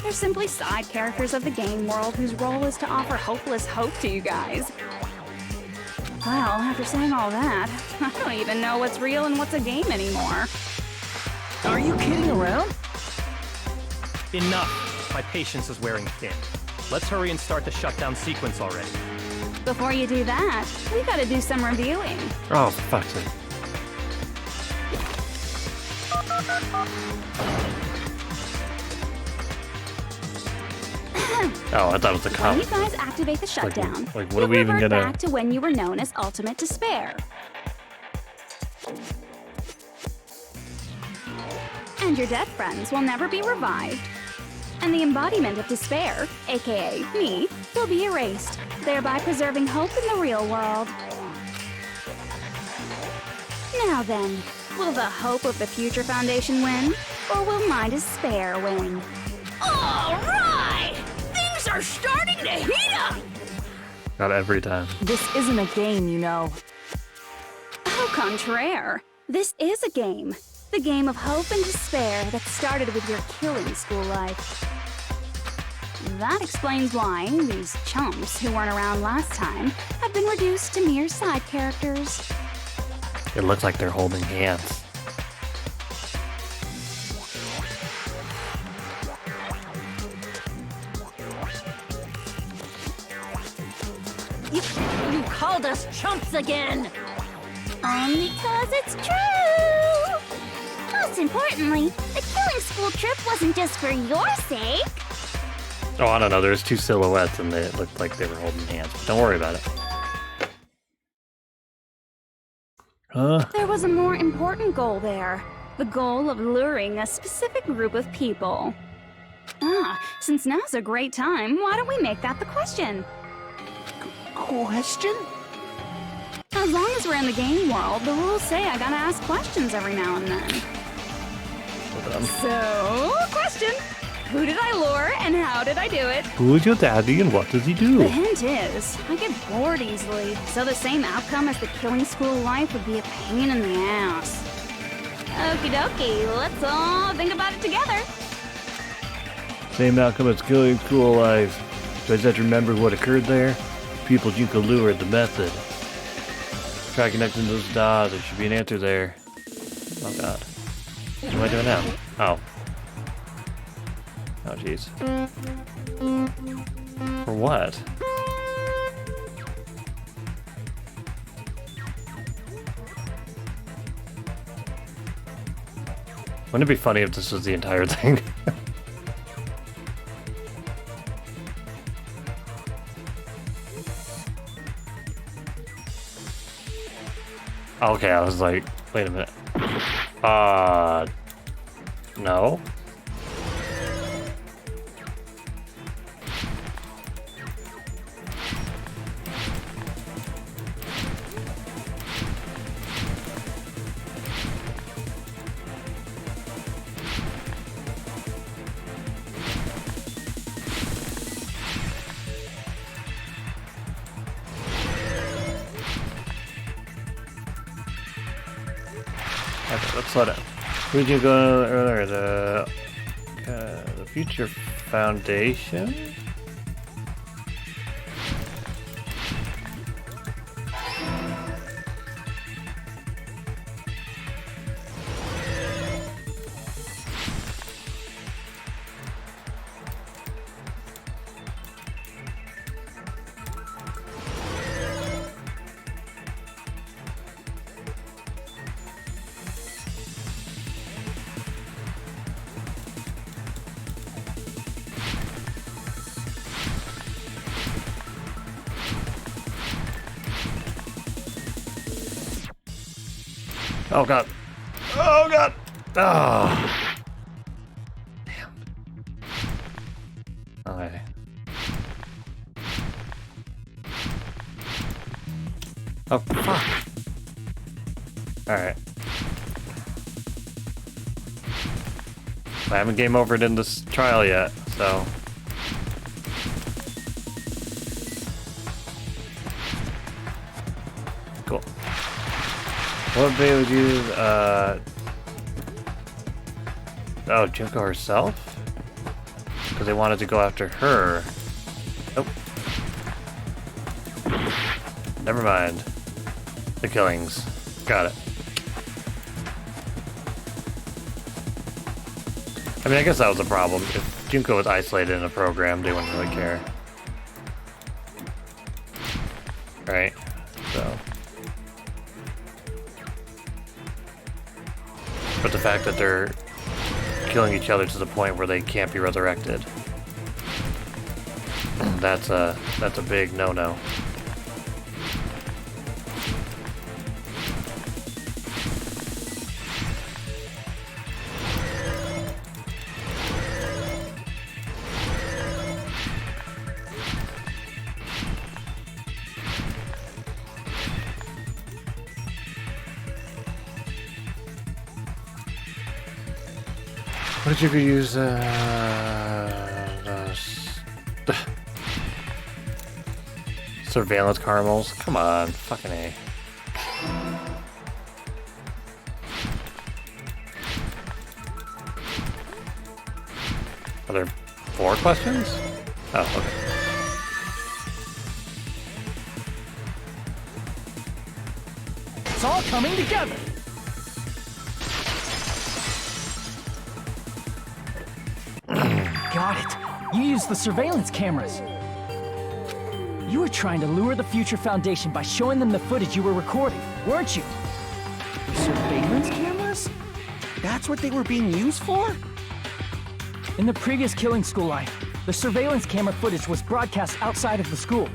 [SPEAKER 11] They're simply side characters of the game world whose role is to offer hopeless hope to you guys. Well, after saying all that, I don't even know what's real and what's a game anymore.
[SPEAKER 3] Are you kidding around?
[SPEAKER 15] Enough! My patience is wearing thin. Let's hurry and start the shutdown sequence already.
[SPEAKER 11] Before you do that, we gotta do some reviewing.
[SPEAKER 1] Oh, for fuck's sake. Oh, I thought it was a
[SPEAKER 11] When
[SPEAKER 1] comment.
[SPEAKER 11] you guys activate the shutdown,
[SPEAKER 1] what
[SPEAKER 11] you'll
[SPEAKER 1] are we even
[SPEAKER 11] revert
[SPEAKER 1] gonna...
[SPEAKER 11] back to when you were known as Ultimate Despair. And your dead friends will never be revived. And the embodiment of despair, aka me, will be erased, thereby preserving hope in the real world. Now then, will the hope of the Future Foundation win, or will my despair win?
[SPEAKER 5] All right! Things are starting to heat up!
[SPEAKER 1] Not every time.
[SPEAKER 14] This isn't a game, you know.
[SPEAKER 11] Au contraire, this is a game. The game of hope and despair that started with your killing school life. That explains why these chumps who weren't around last time have been reduced to mere side characters.
[SPEAKER 1] It looks like they're holding hands.
[SPEAKER 8] You called us chumps again!
[SPEAKER 12] Only 'cause it's true! Most importantly, the killing school trip wasn't just for your sake.
[SPEAKER 1] Oh, I don't know. There's two silhouettes and it looked like they were holding hands. But don't worry about it.
[SPEAKER 11] There was a more important goal there. The goal of luring a specific group of people. Since now's a great time, why don't we make that the question?
[SPEAKER 4] Question?
[SPEAKER 11] As long as we're in the game world, the rules say I gotta ask questions every now and then. So, question. Who did I lure and how did I do it?
[SPEAKER 1] Who is your daddy and what does he do?
[SPEAKER 11] The hint is, I get bored easily, so the same outcome as the killing school life would be a pain in the ass. Okie dokie, let's all think about it together.
[SPEAKER 1] Same outcome as killing school life. Do I just have to remember what occurred there? Pupils you could lure the method. Try connecting those dots. There should be an answer there. Oh god. What am I doing now? Oh. Oh jeez. For what? Wouldn't it be funny if this was the entire thing? Okay, I was like, wait a minute. No. Okay, let's let it. Who did you go earlier? The Future Foundation? Oh god. Oh god. Oh. Damn. Okay. Oh fuck. Alright. I haven't game overed in this trial yet, so. Cool. What they would use, oh, Junko herself? Because they wanted to go after her. Nope. Never mind. The killings. Got it. I mean, I guess that was a problem. If Junko was isolated in a program, they wouldn't really care. Right? So. But the fact that they're killing each other to the point where they can't be resurrected, that's a big no-no. What did you use? Surveillance caramels? Come on, fucking A. Are there 4 questions? Oh, okay.
[SPEAKER 7] It's all coming together. Got it. You used the surveillance cameras. You were trying to lure the Future Foundation by showing them the footage you were recording, weren't you?
[SPEAKER 4] Surveillance cameras? That's what they were being used for?
[SPEAKER 7] In the previous killing school life, the surveillance camera footage was broadcast outside of the school.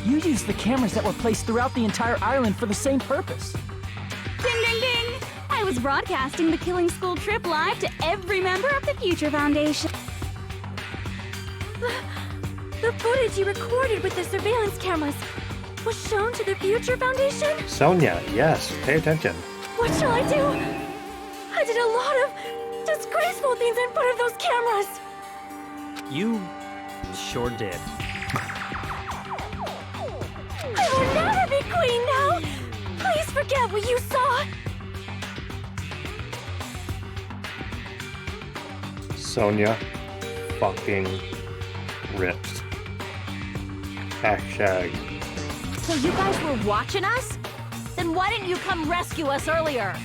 [SPEAKER 7] You used the cameras that were placed throughout the entire island for the same purpose.
[SPEAKER 11] Ding, ding, ding! I was broadcasting the Killing School trip live to every member of the Future Foundation.
[SPEAKER 9] The footage you recorded with the surveillance cameras was shown to the Future Foundation?
[SPEAKER 1] Sonia, yes, pay attention.
[SPEAKER 9] What shall I do? I did a lot of disgraceful things in front of those cameras.
[SPEAKER 15] You sure did.
[SPEAKER 9] I will never be queen now. Please forget what you saw.
[SPEAKER 1] Sonia fucking rips. Hashtag.
[SPEAKER 8] So you guys were watching us? Then why didn't you come rescue us earlier?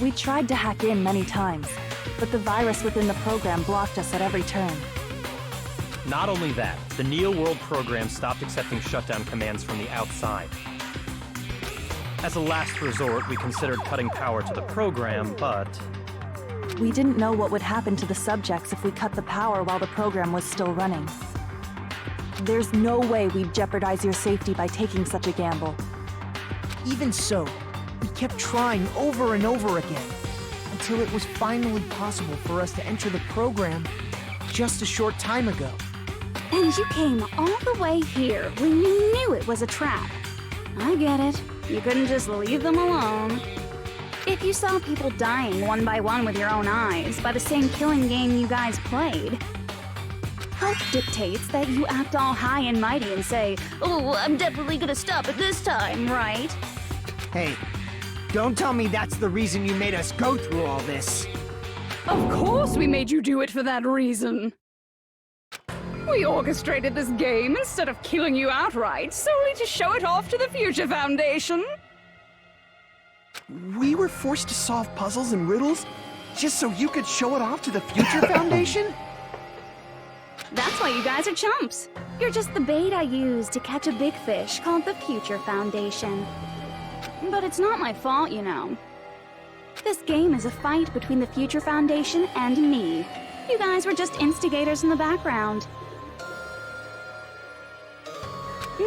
[SPEAKER 14] We tried to hack in many times, but the virus within the program blocked us at every turn.
[SPEAKER 15] Not only that, the Neo World program stopped accepting shutdown commands from the outside. As a last resort, we considered cutting power to the program, but...
[SPEAKER 14] We didn't know what would happen to the subjects if we cut the power while the program was still running. There's no way we'd jeopardize your safety by taking such a gamble.
[SPEAKER 3] Even so, we kept trying over and over again, until it was finally possible for us to enter the program just a short time ago.
[SPEAKER 11] And you came all the way here when you knew it was a trap. I get it. You couldn't just leave them alone. If you saw people dying one by one with your own eyes by the same killing game you guys played, hope dictates that you act all high and mighty and say, "Oh, I'm definitely gonna stop it this time," right?
[SPEAKER 10] Hey, don't tell me that's the reason you made us go through all this.
[SPEAKER 11] Of course we made you do it for that reason. We orchestrated this game instead of killing you outright, solely to show it off to the Future Foundation.
[SPEAKER 4] We were forced to solve puzzles and riddles just so you could show it off to the Future Foundation?
[SPEAKER 11] That's why you guys are chumps. You're just the bait I used to catch a big fish called the Future Foundation. But it's not my fault, you know. This game is a fight between the Future Foundation and me. You guys were just instigators in the background.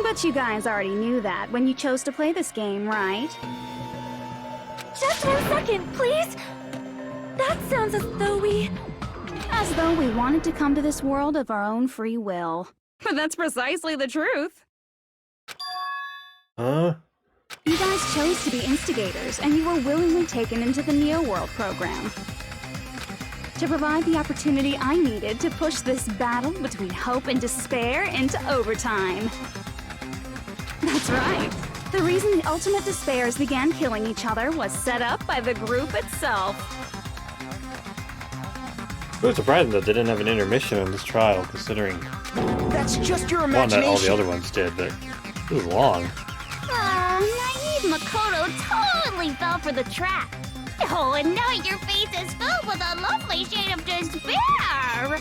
[SPEAKER 11] But you guys already knew that when you chose to play this game, right?
[SPEAKER 12] Just 1 second, please! That sounds as though we...
[SPEAKER 11] As though we wanted to come to this world of our own free will. But that's precisely the truth.
[SPEAKER 1] Huh?
[SPEAKER 11] You guys chose to be instigators, and you were willingly taken into the Neo World program. To provide the opportunity I needed to push this battle between hope and despair into overtime. That's right. The reason the Ultimate Despairs began killing each other was set up by the group itself.
[SPEAKER 1] It was surprising that they didn't have an intermission in this trial, considering...
[SPEAKER 3] That's just your
[SPEAKER 1] One
[SPEAKER 3] imagination.
[SPEAKER 1] that all the other ones did, but it was long.
[SPEAKER 12] Naive Makoto totally fell for the trap. Oh, and now your face is filled with a lovely shade of despair!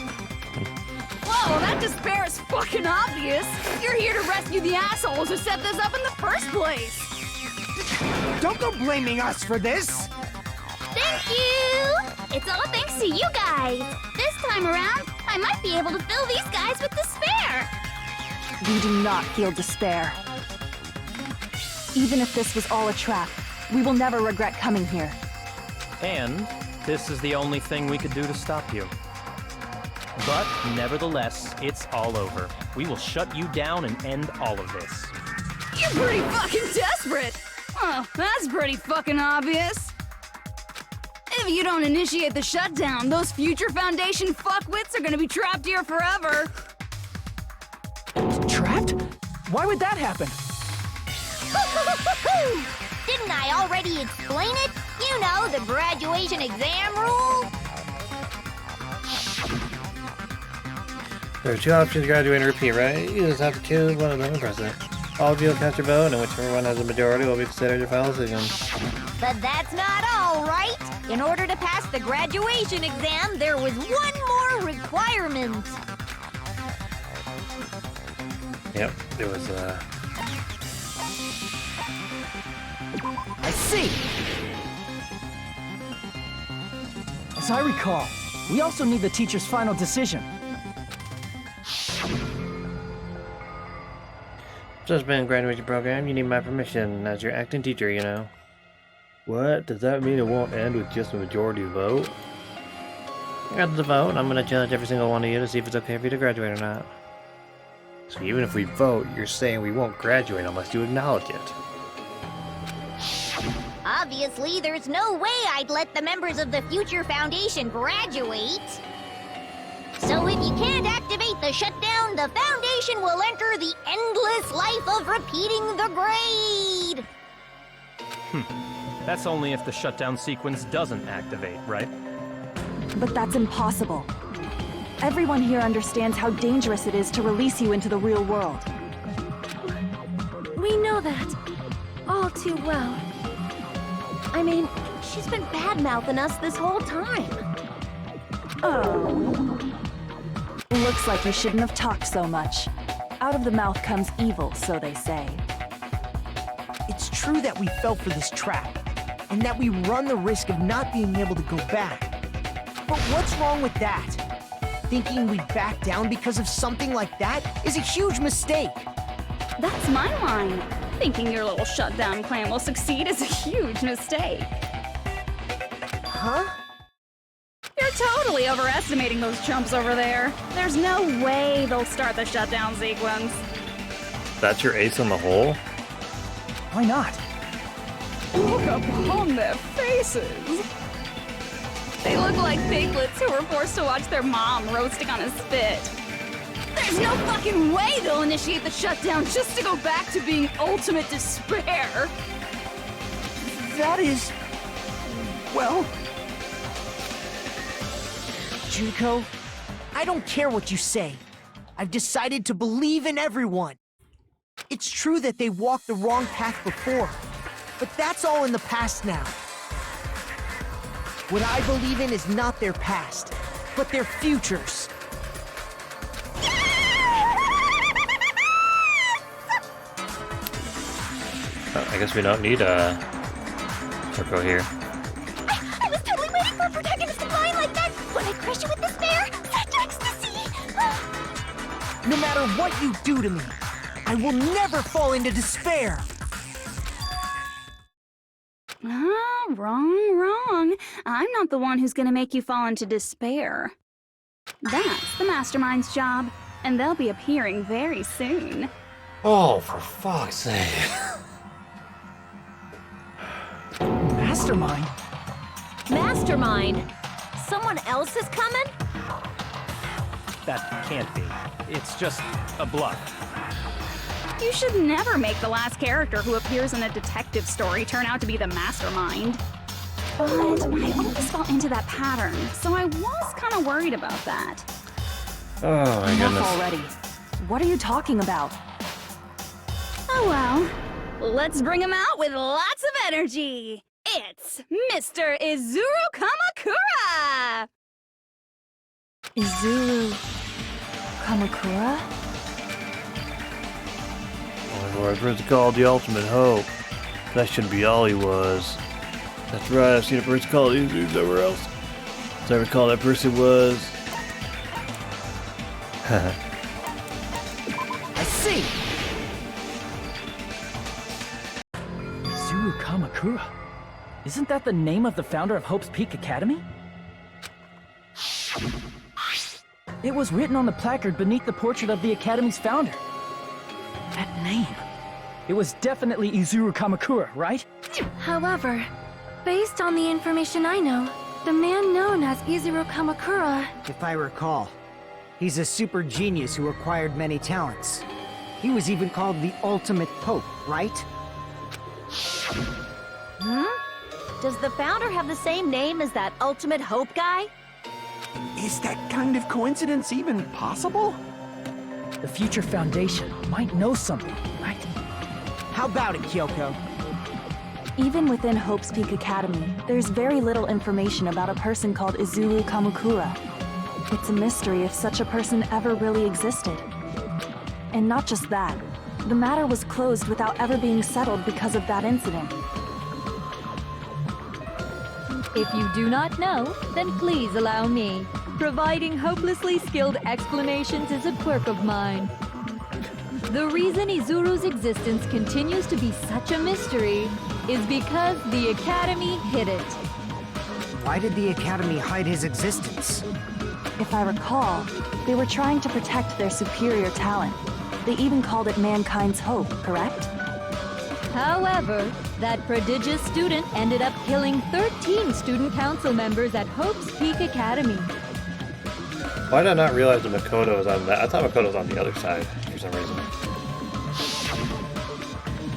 [SPEAKER 11] Whoa, that despair is fucking obvious! You're here to rescue the assholes who set this up in the first place!
[SPEAKER 10] Don't go blaming us for this!
[SPEAKER 12] Thank you! It's all thanks to you guys! This time around, I might be able to fill these guys with despair!
[SPEAKER 14] We do not feel despair. Even if this was all a trap, we will never regret coming here.
[SPEAKER 15] And this is the only thing we could do to stop you. But nevertheless, it's all over. We will shut you down and end all of this.
[SPEAKER 11] You're pretty fucking desperate! Oh, that's pretty fucking obvious. If you don't initiate the shutdown, those Future Foundation fuckwits are gonna be trapped here forever.
[SPEAKER 3] Trapped? Why would that happen?
[SPEAKER 12] Didn't I already explain it? You know, the graduation exam rule?
[SPEAKER 1] There are two options to graduate and repeat, right? You just have to choose one of them and press it. All of you will cast your vote, and whichever one has a majority will be considered your final decision.
[SPEAKER 2] But that's not all, right? In order to pass the graduation exam, there was one more requirement.
[SPEAKER 1] Yep, it was,
[SPEAKER 3] I see! As I recall, we also need the teacher's final decision.
[SPEAKER 1] Just been a graduation program, you need my permission as your acting teacher, you know. What? Does that mean it won't end with just a majority vote? After the vote, I'm gonna judge every single one of you to see if it's okay for you to graduate or not. So even if we vote, you're saying we won't graduate unless you acknowledge it.
[SPEAKER 12] Obviously, there's no way I'd let the members of the Future Foundation graduate. So if you can't activate the shutdown, the Foundation will enter the endless life of repeating the grade!
[SPEAKER 15] That's only if the shutdown sequence doesn't activate, right?
[SPEAKER 14] But that's impossible. Everyone here understands how dangerous it is to release you into the real world.
[SPEAKER 9] We know that. All too well. I mean, she's been bad-mouthing us this whole time.
[SPEAKER 14] Oh. Looks like you shouldn't have talked so much. Out of the mouth comes evil, so they say.
[SPEAKER 3] It's true that we fell for this trap, and that we run the risk of not being able to go back. But what's wrong with that? Thinking we'd back down because of something like that is a huge mistake.
[SPEAKER 11] That's my line. Thinking your little shutdown plan will succeed is a huge mistake.
[SPEAKER 3] Huh?
[SPEAKER 11] You're totally overestimating those chumps over there. There's no way they'll start the shutdown sequence.
[SPEAKER 1] That's your ace in the hole?
[SPEAKER 7] Why not?
[SPEAKER 11] Look upon their faces. They look like piglets who were forced to watch their mom roasting on a spit. There's no fucking way they'll initiate the shutdown just to go back to being ultimate despair.
[SPEAKER 3] That is... well... Junko, I don't care what you say. I've decided to believe in everyone. It's true that they walked the wrong path before, but that's all in the past now. What I believe in is not their past, but their futures.
[SPEAKER 1] I guess we don't need Turco here.
[SPEAKER 12] I was totally waiting for a protagonist to line like that when I crushed you with despair. Such ecstasy!
[SPEAKER 3] No matter what you do to me, I will never fall into despair.
[SPEAKER 11] Wrong. I'm not the one who's gonna make you fall into despair. That's the Mastermind's job, and they'll be appearing very soon.
[SPEAKER 1] Oh, for fuck's sake.
[SPEAKER 7] Mastermind?
[SPEAKER 8] Mastermind? Someone else is coming?
[SPEAKER 15] That can't be. It's just a bluff.
[SPEAKER 11] You should never make the last character who appears in a detective story turn out to be the mastermind. But I always fall into that pattern, so I was kind of worried about that.
[SPEAKER 1] Oh my
[SPEAKER 14] Enough
[SPEAKER 1] goodness.
[SPEAKER 14] already. What are you talking about?
[SPEAKER 11] Oh well, let's bring him out with lots of energy. It's Mr. Izuru Kamakura!
[SPEAKER 14] Izuru Kamakura?
[SPEAKER 1] Oh Lord, what's it called? The Ultimate Hope. That shouldn't be all he was. That's right, I've seen a person called Izuru somewhere else. As I recall, that person was...
[SPEAKER 3] I see!
[SPEAKER 7] Izuru Kamakura? Isn't that the name of the founder of Hope's Peak Academy? It was written on the placard beneath the portrait of the Academy's founder. That name. It was definitely Izuru Kamakura, right?
[SPEAKER 9] However, based on the information I know, the man known as Izuru Kamakura...
[SPEAKER 10] If I recall, he's a super genius who acquired many talents. He was even called the Ultimate Pope, right?
[SPEAKER 8] Does the founder have the same name as that Ultimate Hope guy?
[SPEAKER 4] Is that kind of coincidence even possible?
[SPEAKER 7] The future foundation might know something, right?
[SPEAKER 3] How about it, Kyoko?
[SPEAKER 14] Even within Hope's Peak Academy, there's very little information about a person called Izuru Kamakura. It's a mystery if such a person ever really existed. And not just that, the matter was closed without ever being settled because of that incident.
[SPEAKER 13] If you do not know, then please allow me. Providing hopelessly skilled explanations is a quirk of mine. The reason Izuru's existence continues to be such a mystery is because the Academy hid it.
[SPEAKER 10] Why did the Academy hide his existence?
[SPEAKER 14] If I recall, they were trying to protect their superior talent. They even called it mankind's hope, correct?
[SPEAKER 13] However, that prodigious student ended up killing 13 student council members at Hope's Peak Academy.
[SPEAKER 1] Why did I not realize that Makoto was on that? I thought Makoto was on the other side for some reason.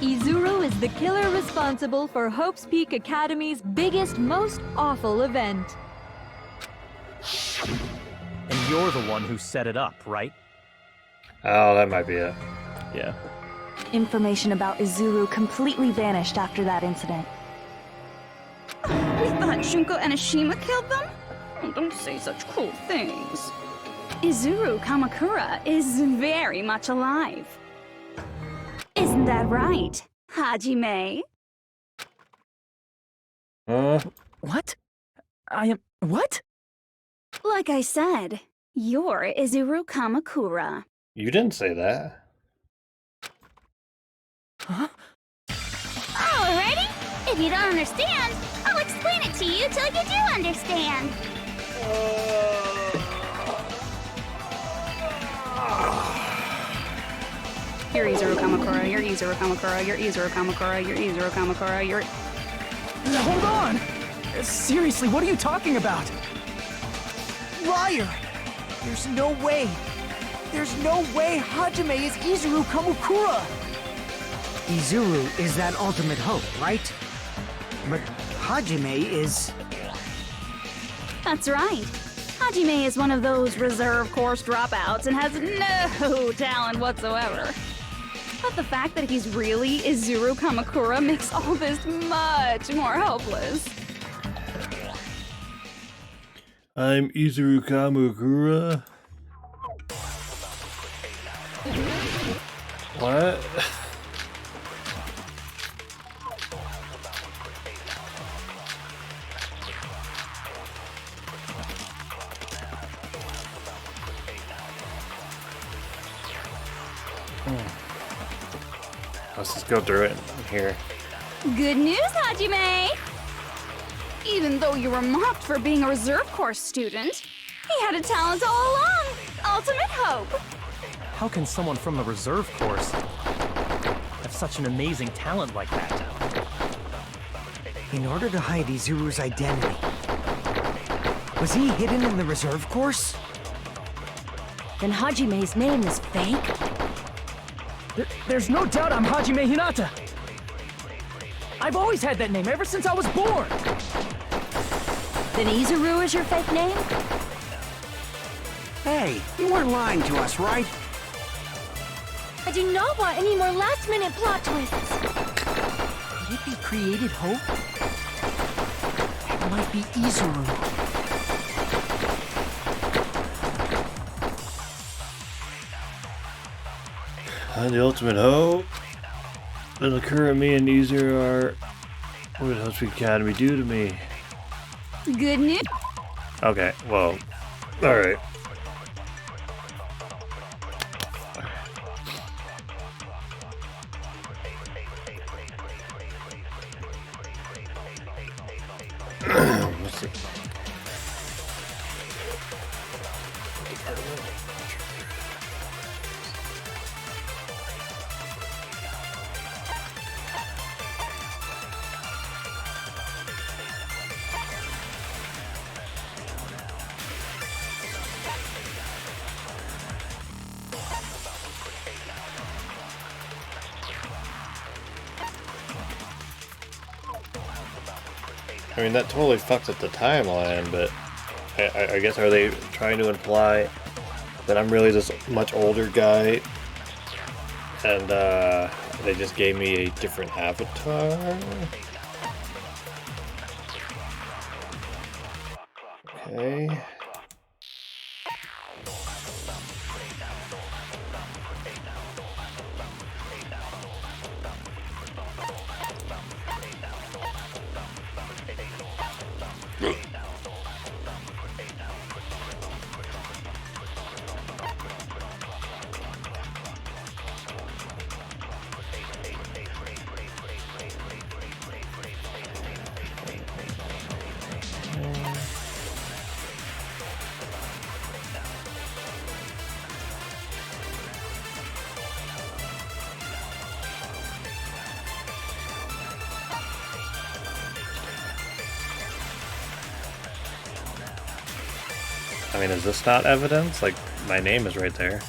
[SPEAKER 13] Izuru is the killer responsible for Hope's Peak Academy's biggest, most awful event.
[SPEAKER 15] And you're the one who set it up, right?
[SPEAKER 1] Oh, that might be it. Yeah.
[SPEAKER 14] Information about Izuru completely vanished after that incident.
[SPEAKER 11] We thought Junko and Ashima killed them? Oh, don't say such cruel things. Izuru Kamakura is very much alive. Isn't that right, Hajime?
[SPEAKER 7] What? I am... What?
[SPEAKER 11] Like I said, you're Izuru Kamakura.
[SPEAKER 1] You didn't say that.
[SPEAKER 7] Huh?
[SPEAKER 12] Alrighty? If you don't understand, I'll explain it to you till you do understand.
[SPEAKER 11] You're Izuru Kamakura, you're Izuru Kamakura, you're Izuru Kamakura, you're Izuru Kamakura, you're...
[SPEAKER 7] Hold on! Seriously, what are you talking about?
[SPEAKER 10] Liar! There's no way. There's no way Hajime is Izuru Kamukura! Izuru is that ultimate hope, right? But Hajime is...
[SPEAKER 11] That's right. Hajime is one of those reserve course dropouts and has no talent whatsoever. But the fact that he's really Izuru Kamakura makes all this much more hopeless.
[SPEAKER 1] I'm Izuru Kamakura. What? Let's just go through it here.
[SPEAKER 11] Good news, Hajime! Even though you were mocked for being a reserve course student, he had a talent all along. Ultimate hope.
[SPEAKER 15] How can someone from a reserve course have such an amazing talent like that?
[SPEAKER 10] In order to hide Izuru's identity. Was he hidden in the reserve course?
[SPEAKER 8] Then Hajime's name is fake?
[SPEAKER 7] There's no doubt I'm Hajime Hinata! I've always had that name ever since I was born!
[SPEAKER 8] Then Izuru is your fake name?
[SPEAKER 4] Hey, you weren't lying to us, right?
[SPEAKER 9] I do not want any more last-minute plot twists.
[SPEAKER 3] Could it be created hope? It might be Izuru.
[SPEAKER 1] I'm the ultimate hope. Little Kura, me, and Izuru are... What did Hope Academy do to me?
[SPEAKER 11] Good news.
[SPEAKER 1] Okay, well, alright. Let's see. I mean, that totally fucks up the timeline, but I guess are they trying to imply that I'm really this much older guy and they just gave me a different avatar? Okay. I mean, is this not evidence? Like, my name is right there.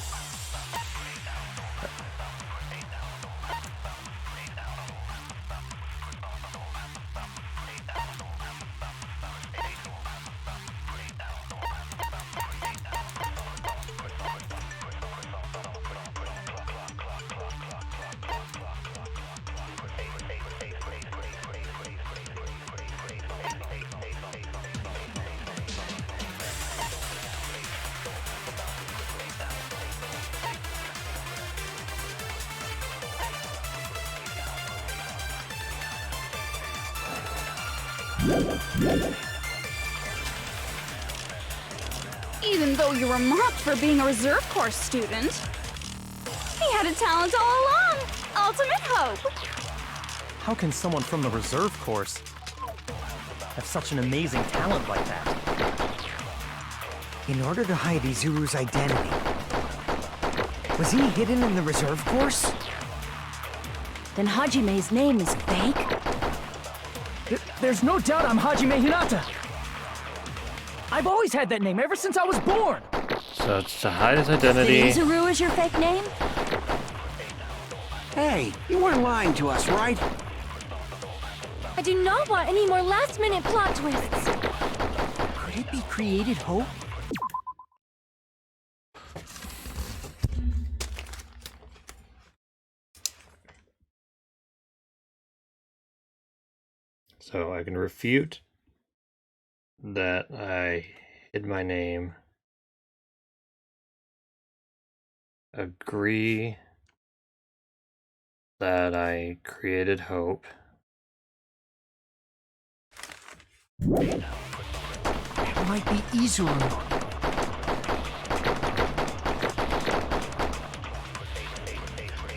[SPEAKER 11] Even though you were mocked for being a reserve course student, he had a talent all along. Ultimate hope.
[SPEAKER 15] How can someone from the reserve course have such an amazing talent like that?
[SPEAKER 10] In order to hide Izuru's identity. Was he hidden in the reserve course?
[SPEAKER 3] Then Hajime's name is fake?
[SPEAKER 7] There's no doubt I'm Hajime Hinata. I've always had that name ever since I was born.
[SPEAKER 1] So it's to hide his identity.
[SPEAKER 3] Then Izuru is your fake name?
[SPEAKER 4] Hey, you weren't lying to us, right?
[SPEAKER 9] I do not want any more last-minute plot twists.
[SPEAKER 3] Could it be created hope?
[SPEAKER 1] So I can refute that I hid my name. Agree that I created hope.
[SPEAKER 10] It might be Izuru.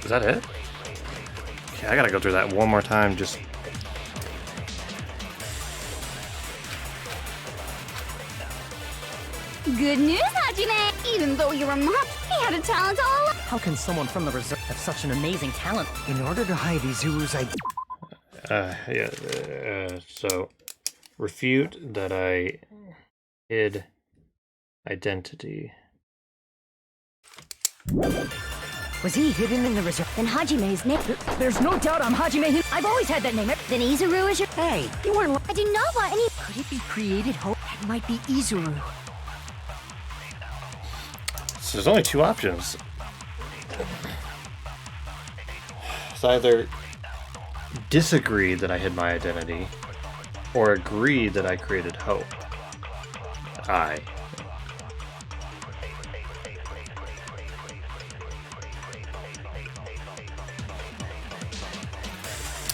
[SPEAKER 1] Is that it? Okay, I gotta go through that one more time just...
[SPEAKER 11] Good news, Hajime! Even though you were mocked, he had a talent all along.
[SPEAKER 15] How can someone from the reserve have such an amazing talent?
[SPEAKER 10] In order to hide Izuru's identity.
[SPEAKER 1] So refute that I hid identity.
[SPEAKER 3] Was he hidden in the reserve?
[SPEAKER 9] Then Hajime's name.
[SPEAKER 3] There's no doubt I'm Hajime. I've always had that name.
[SPEAKER 9] Then Izuru is your.
[SPEAKER 10] Hey, you weren't.
[SPEAKER 9] I do not want any.
[SPEAKER 3] Could it be created hope? That might be Izuru.
[SPEAKER 1] So there's only two options. It's either disagree that I hid my identity, or agree that I created hope. I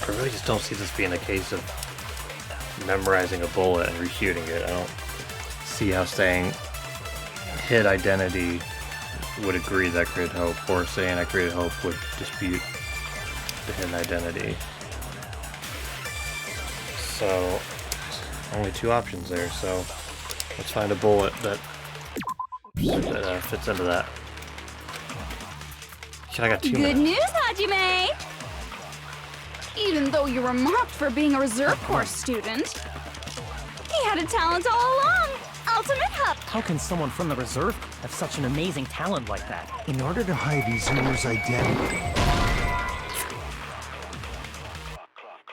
[SPEAKER 1] really just don't see this being a case of memorizing a bullet and refuting it. I don't see how saying hid identity would agree that I created hope, or saying I created hope would dispute the hidden identity. So, only two options there, so let's find a bullet that fits into that. I got 2
[SPEAKER 11] Good
[SPEAKER 1] minutes.
[SPEAKER 11] news, Hajime! Even though you were mocked for being a reserve course student, he had a talent all along. Ultimate hope.
[SPEAKER 15] How can someone from the reserve have such an amazing talent like that?
[SPEAKER 10] In order to hide Izuru's identity.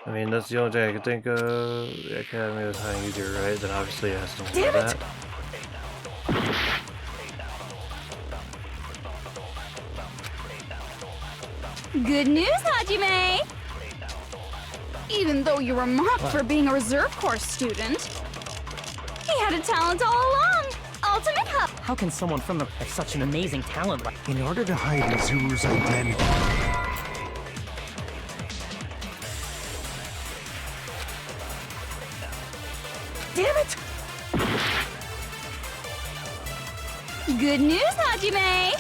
[SPEAKER 1] I mean, that's the only thing I could think of. The Academy was hiding easier, right? Then obviously it has to do that.
[SPEAKER 11] Good news, Hajime! Even though you were mocked for being a reserve course student, he had a talent all along. Ultimate hope.
[SPEAKER 15] How can someone from the have such an amazing talent like?
[SPEAKER 10] In order to hide Izuru's identity.
[SPEAKER 3] Damn it!
[SPEAKER 11] Good news, Hajime!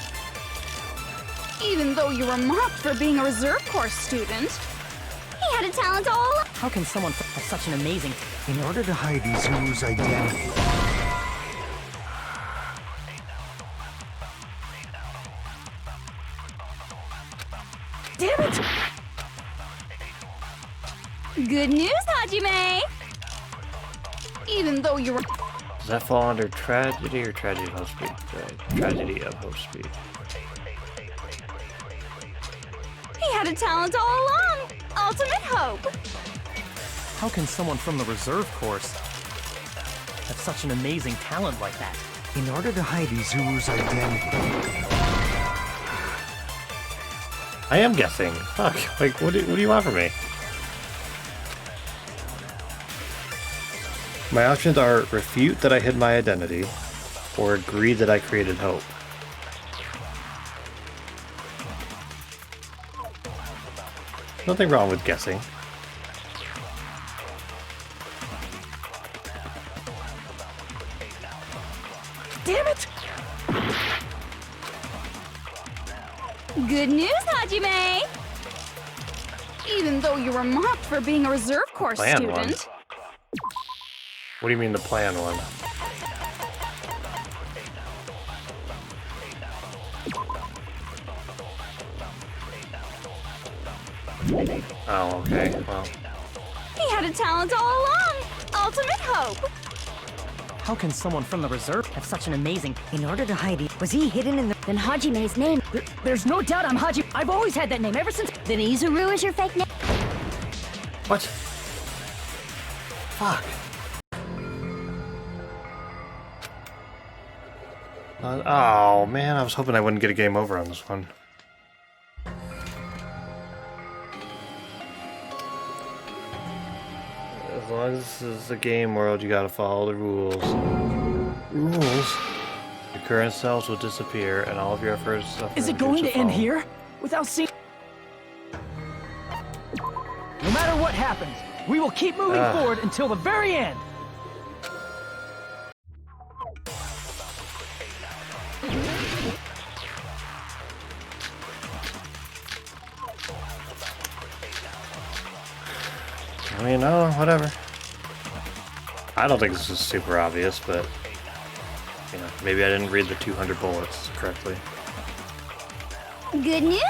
[SPEAKER 11] Even though you were mocked for being a reserve course student, he had a talent all along.
[SPEAKER 15] How can someone have such an amazing?
[SPEAKER 10] In order to hide Izuru's identity.
[SPEAKER 3] Damn it!
[SPEAKER 11] Good news, Hajime! Even though you were...
[SPEAKER 1] Does that fall under tragedy or tragedy of Hope Speed? Tragedy of Hope Speed.
[SPEAKER 11] He had a talent all along. Ultimate hope.
[SPEAKER 15] How can someone from the reserve course have such an amazing talent like that?
[SPEAKER 10] In order to hide Izuru's identity.
[SPEAKER 1] I am guessing. Fuck. Like, what do you want from me? My options are refute that I hid my identity, or agree that I created hope. Nothing wrong with guessing.
[SPEAKER 11] Damn it! Good news, Hajime! Even though you were mocked for being a reserve corps
[SPEAKER 1] Plan
[SPEAKER 11] student.
[SPEAKER 1] one. What do you mean the plan one? Oh, okay. Well,
[SPEAKER 11] He had a talent all along! Ultimate hope!
[SPEAKER 5] How can someone from the reserve have such an amazing...
[SPEAKER 3] In order to hide it, was he hidden in the...
[SPEAKER 12] Then Hajime's name.
[SPEAKER 3] There's no doubt I'm Haji. I've always had that name ever since...
[SPEAKER 12] Then Izuru is your fake name?
[SPEAKER 1] what? Fuck. Oh man, I was hoping I wouldn't get a game over on this one. As long as this is a game world, you gotta follow the rules. Rules? Your current selves will disappear, and all of your efforts suffer.
[SPEAKER 7] Is it going to end here? Without seeing... No matter what happens, we will keep moving forward until the very end.
[SPEAKER 1] I mean, no, whatever. I don't think this is super obvious, but you know, maybe I didn't read the 200 bullets correctly.
[SPEAKER 11] Good news,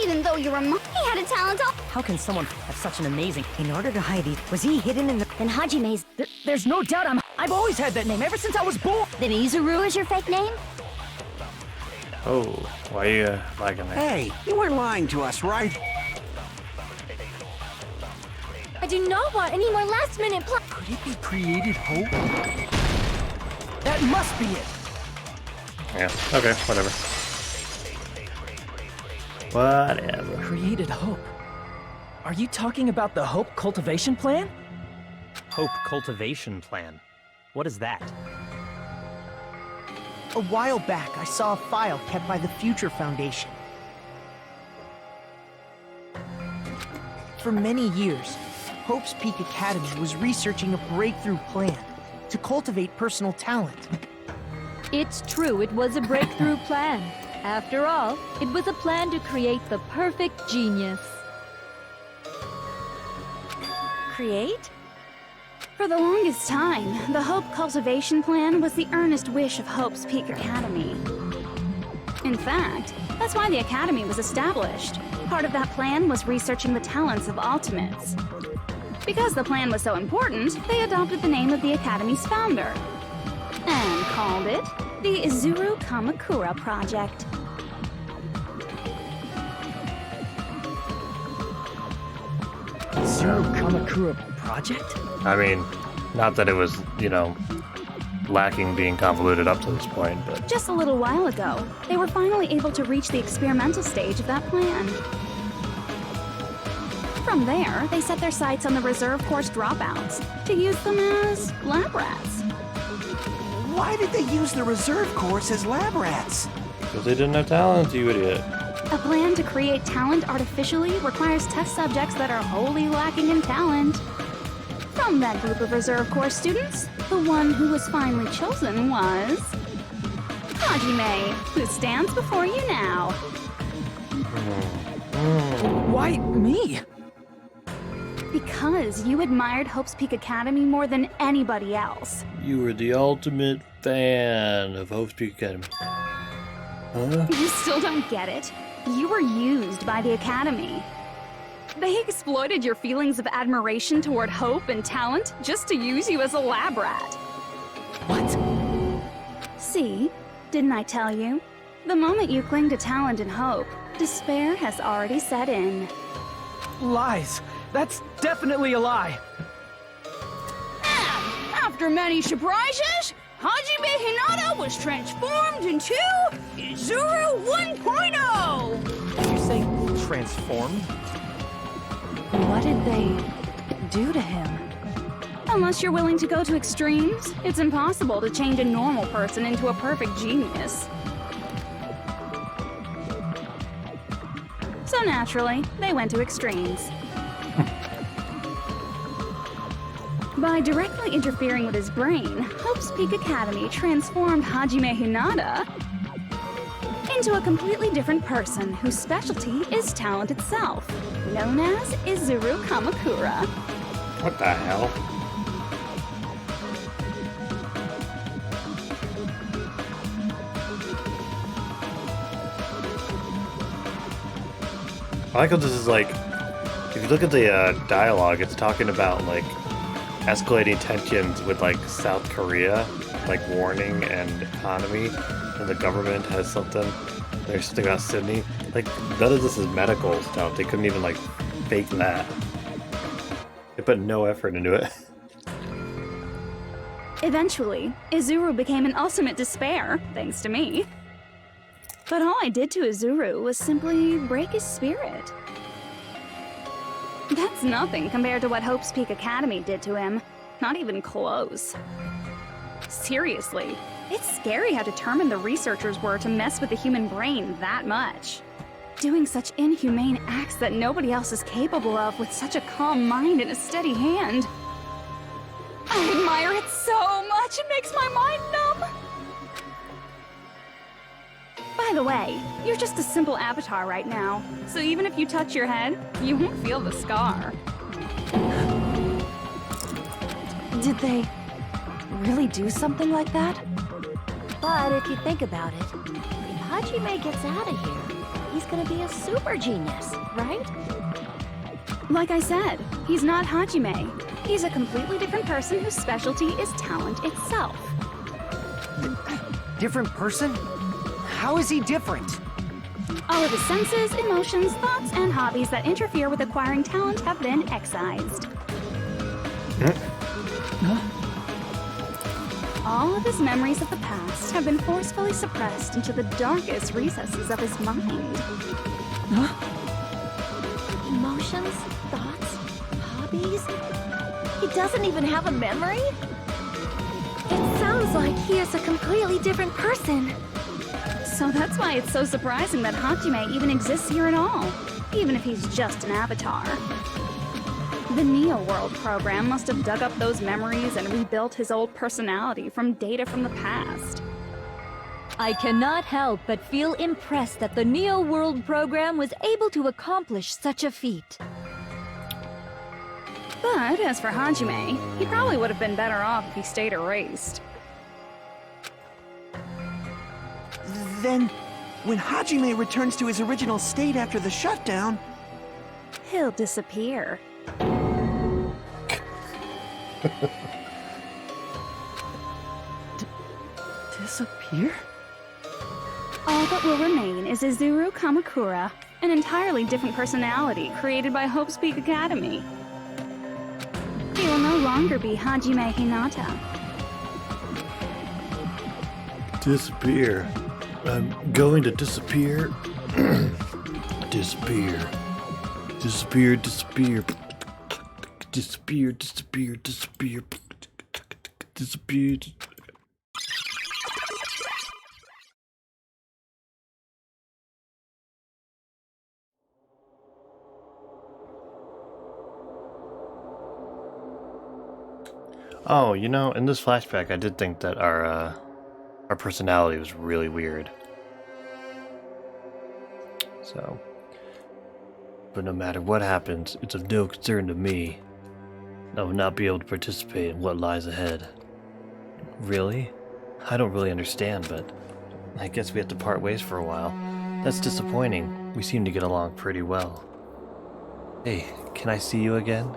[SPEAKER 11] even though you were mocked, he had a talent all...
[SPEAKER 5] How can someone have such an amazing...
[SPEAKER 3] In order to hide it, was he hidden in the...
[SPEAKER 12] Then Hajime's...
[SPEAKER 3] There's no doubt I've always had that name ever since I was born.
[SPEAKER 12] Then Izuru is your fake name?
[SPEAKER 1] Oh, why are you liking that?
[SPEAKER 4] Hey, you weren't lying to us, right?
[SPEAKER 9] I do not want any more last-minute plot.
[SPEAKER 7] Could it be created hope? That must be it.
[SPEAKER 1] Yeah, okay, whatever. Whatever.
[SPEAKER 7] Created hope. Are you talking about the Hope Cultivation Plan?
[SPEAKER 15] Hope Cultivation Plan. What is that?
[SPEAKER 3] A while back, I saw a file kept by the Future Foundation. For many years, Hope's Peak Academy was researching a breakthrough plan to cultivate personal talent.
[SPEAKER 13] It's true, it was a breakthrough plan. After all, it was a plan to create the perfect genius.
[SPEAKER 11] Create? For the longest time, the Hope Cultivation Plan was the earnest wish of Hope's Peak Academy. In fact, that's why the Academy was established. Part of that plan was researching the talents of Ultimates. Because the plan was so important, they adopted the name of the Academy's founder and called it the Izuru Kamakura Project.
[SPEAKER 7] Zero Kamakura Project?
[SPEAKER 1] I mean, not that it was, you know, lacking being convoluted up to this point, but...
[SPEAKER 11] Just a little while ago, they were finally able to reach the experimental stage of that plan. From there, they set their sights on the reserve course dropouts to use them as lab rats.
[SPEAKER 4] Why did they use the reserve course as lab rats?
[SPEAKER 1] Because they didn't have talent, you idiot.
[SPEAKER 11] A plan to create talent artificially requires test subjects that are wholly lacking in talent. From that group of reserve course students, the one who was finally chosen was... Hajime, who stands before you now.
[SPEAKER 7] Why me?
[SPEAKER 11] Because you admired Hope's Peak Academy more than anybody else.
[SPEAKER 1] You were the ultimate fan of Hope's Peak Academy. Huh?
[SPEAKER 11] You still don't get it? You were used by the Academy. They exploited your feelings of admiration toward hope and talent just to use you as a lab rat.
[SPEAKER 7] What?
[SPEAKER 11] See? Didn't I tell you? The moment you cling to talent and hope, despair has already set in.
[SPEAKER 7] Lies. That's definitely a lie.
[SPEAKER 11] And after many surprises, Hajime Hinata was transformed into Izuru 1.0!
[SPEAKER 15] Did you say transformed?
[SPEAKER 14] What did they do to him?
[SPEAKER 11] Unless you're willing to go to extremes, it's impossible to change a normal person into a perfect genius. So naturally, they went to extremes. By directly interfering with his brain, Hope's Peak Academy transformed Hajime Hinata into a completely different person whose specialty is talent itself, known as Izuru Kamakura.
[SPEAKER 1] What the hell? I like how this is like, if you look at the dialogue, it's talking about like escalating tensions with like South Korea, like warning and economy, and the government has something. There's something about Sydney. Like none of this is medical stuff. They couldn't even like fake that. They put no effort into it.
[SPEAKER 11] Eventually, Izuru became an ultimate despair, thanks to me. But all I did to Izuru was simply break his spirit. That's nothing compared to what Hope's Peak Academy did to him. Not even close. Seriously, it's scary how determined the researchers were to mess with the human brain that much. Doing such inhumane acts that nobody else is capable of with such a calm mind and a steady hand. I admire it so much, it makes my mind numb. By the way, you're just a simple avatar right now, so even if you touch your head, you won't feel the scar.
[SPEAKER 14] Did they really do something like that?
[SPEAKER 8] But if you think about it, if Hajime gets out of here, he's gonna be a super genius, right?
[SPEAKER 11] Like I said, he's not Hajime. He's a completely different person whose specialty is talent itself.
[SPEAKER 10] Different person? How is he different?
[SPEAKER 11] All of his senses, emotions, thoughts, and hobbies that interfere with acquiring talent have been excised. All of his memories of the past have been forcefully suppressed into the darkest recesses of his mind.
[SPEAKER 8] Emotions, thoughts, hobbies? He doesn't even have a memory?
[SPEAKER 9] It sounds like he is a completely different person.
[SPEAKER 11] So that's why it's so surprising that Hajime even exists here at all, even if he's just an avatar. The Neo World program must have dug up those memories and rebuilt his old personality from data from the past.
[SPEAKER 13] I cannot help but feel impressed that the Neo World program was able to accomplish such a feat.
[SPEAKER 11] But as for Hajime, he probably would have been better off if he stayed erased.
[SPEAKER 4] Then, when Hajime returns to his original state after the shutdown,
[SPEAKER 11] he'll disappear.
[SPEAKER 4] Disappear?
[SPEAKER 11] All that will remain is Izuru Kamakura, an entirely different personality created by Hope's Peak Academy. He will no longer be Hajime Hinata.
[SPEAKER 1] Disappear. I'm going to disappear. Disappear. Disappear, disappear. Disappear, disappear, disappear. Disappear. Oh, you know, in this flashback, I did think that our personality was really weird. So, but no matter what happens, it's of no concern to me. I will not be able to participate in what lies ahead. Really? I don't really understand, but I guess we have to part ways for a while. That's disappointing. We seem to get along pretty well. Hey, can I see you again?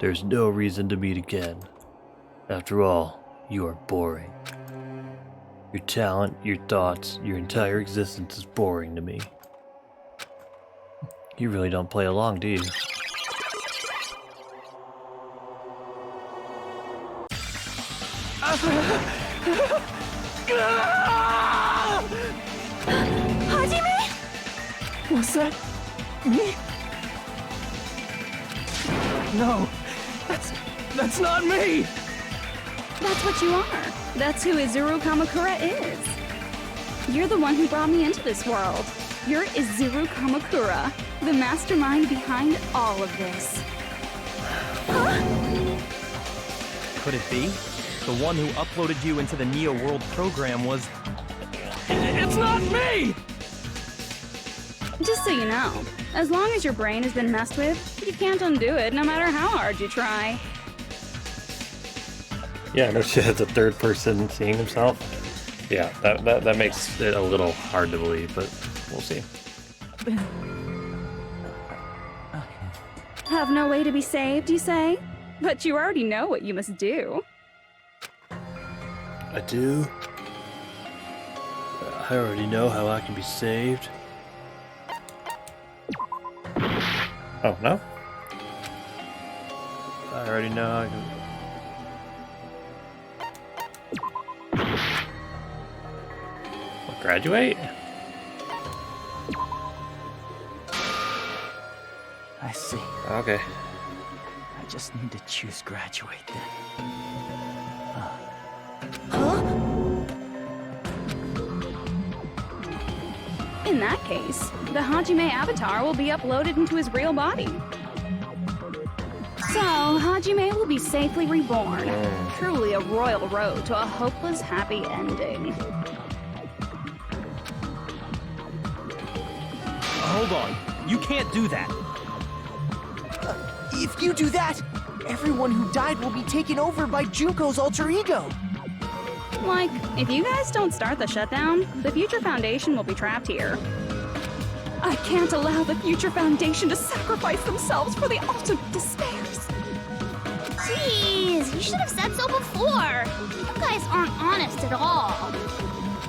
[SPEAKER 1] There's no reason to meet again. After all, you are boring. Your talent, your thoughts, your entire existence is boring to me. You really don't play along, do you?
[SPEAKER 11] Hajime?
[SPEAKER 4] Was that me? No, that's not me!
[SPEAKER 11] That's what you are. That's who Izuru Kamakura is. You're the one who brought me into this world. You're Izuru Kamakura, the mastermind behind all of this.
[SPEAKER 9] Huh?
[SPEAKER 15] could it be? The one who uploaded you into the Neo World program was... It's not me!
[SPEAKER 11] Just so you know, as long as your brain has been messed with, you can't undo it no matter how hard you try.
[SPEAKER 1] Yeah, no shit, it's a third person seeing himself. Yeah, that makes it a little hard to believe, but we'll see.
[SPEAKER 11] Have no way to be saved, you say? But you already know what you must do.
[SPEAKER 1] I do? I already know how I can be saved. Oh, no? I already know how I can... What, graduate?
[SPEAKER 3] I see.
[SPEAKER 1] Okay.
[SPEAKER 3] I just need to choose graduate then.
[SPEAKER 11] In that case, the Hajime avatar will be uploaded into his real body. So, Hajime will be safely reborn. Truly a royal road to a hopeless happy ending.
[SPEAKER 15] Hold on. You can't do that.
[SPEAKER 3] If you do that, everyone who died will be taken over by Junko's alter ego.
[SPEAKER 11] Like, if you guys don't start the shutdown, the Future Foundation will be trapped here. I can't allow the Future Foundation to sacrifice themselves for the ultimate despairs.
[SPEAKER 12] Jeez, you should have said so before. You guys aren't honest at all.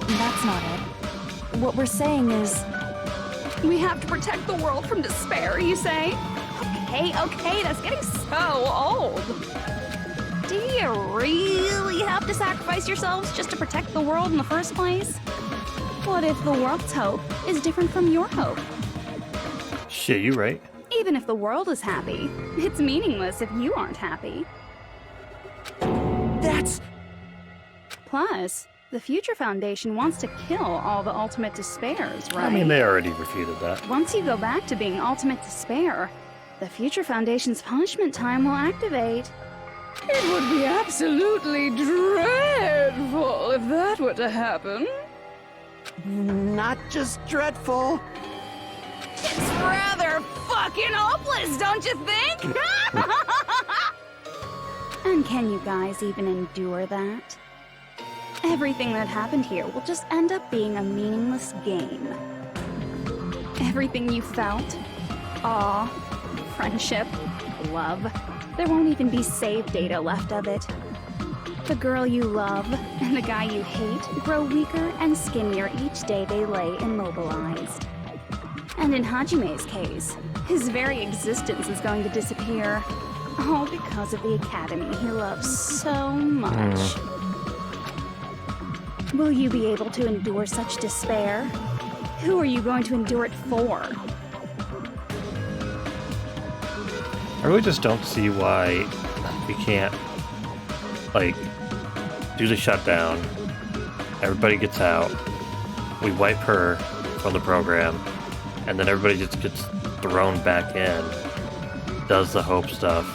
[SPEAKER 14] That's not it. What we're saying is...
[SPEAKER 11] We have to protect the world from despair, you say? Okay, that's getting so old. Do you really have to sacrifice yourselves just to protect the world in the first place? What if the world's hope is different from your hope?
[SPEAKER 1] Shit, you right.
[SPEAKER 11] Even if the world is happy, it's meaningless if you aren't happy.
[SPEAKER 3] That's...
[SPEAKER 11] Plus, the Future Foundation wants to kill all the ultimate despairs, right?
[SPEAKER 1] I mean, they already refuted that.
[SPEAKER 11] Once you go back to being ultimate despair, the Future Foundation's punishment time will activate. It would be absolutely dreadful if that were to happen.
[SPEAKER 3] Not just dreadful.
[SPEAKER 11] It's rather fucking hopeless, don't you think? And can you guys even endure that? Everything that happened here will just end up being a meaningless game. Everything you felt, awe, friendship, love, there won't even be save data left of it. The girl you love and the guy you hate grow weaker and skinnier each day they lay immobilized. And in Hajime's case, his very existence is going to disappear, all because of the academy he loves so much. Will you be able to endure such despair? Who are you going to endure it for?
[SPEAKER 1] I really just don't see why we can't, like, do the shutdown, everybody gets out, we wipe her from the program, and then everybody just gets thrown back in, does the hope stuff,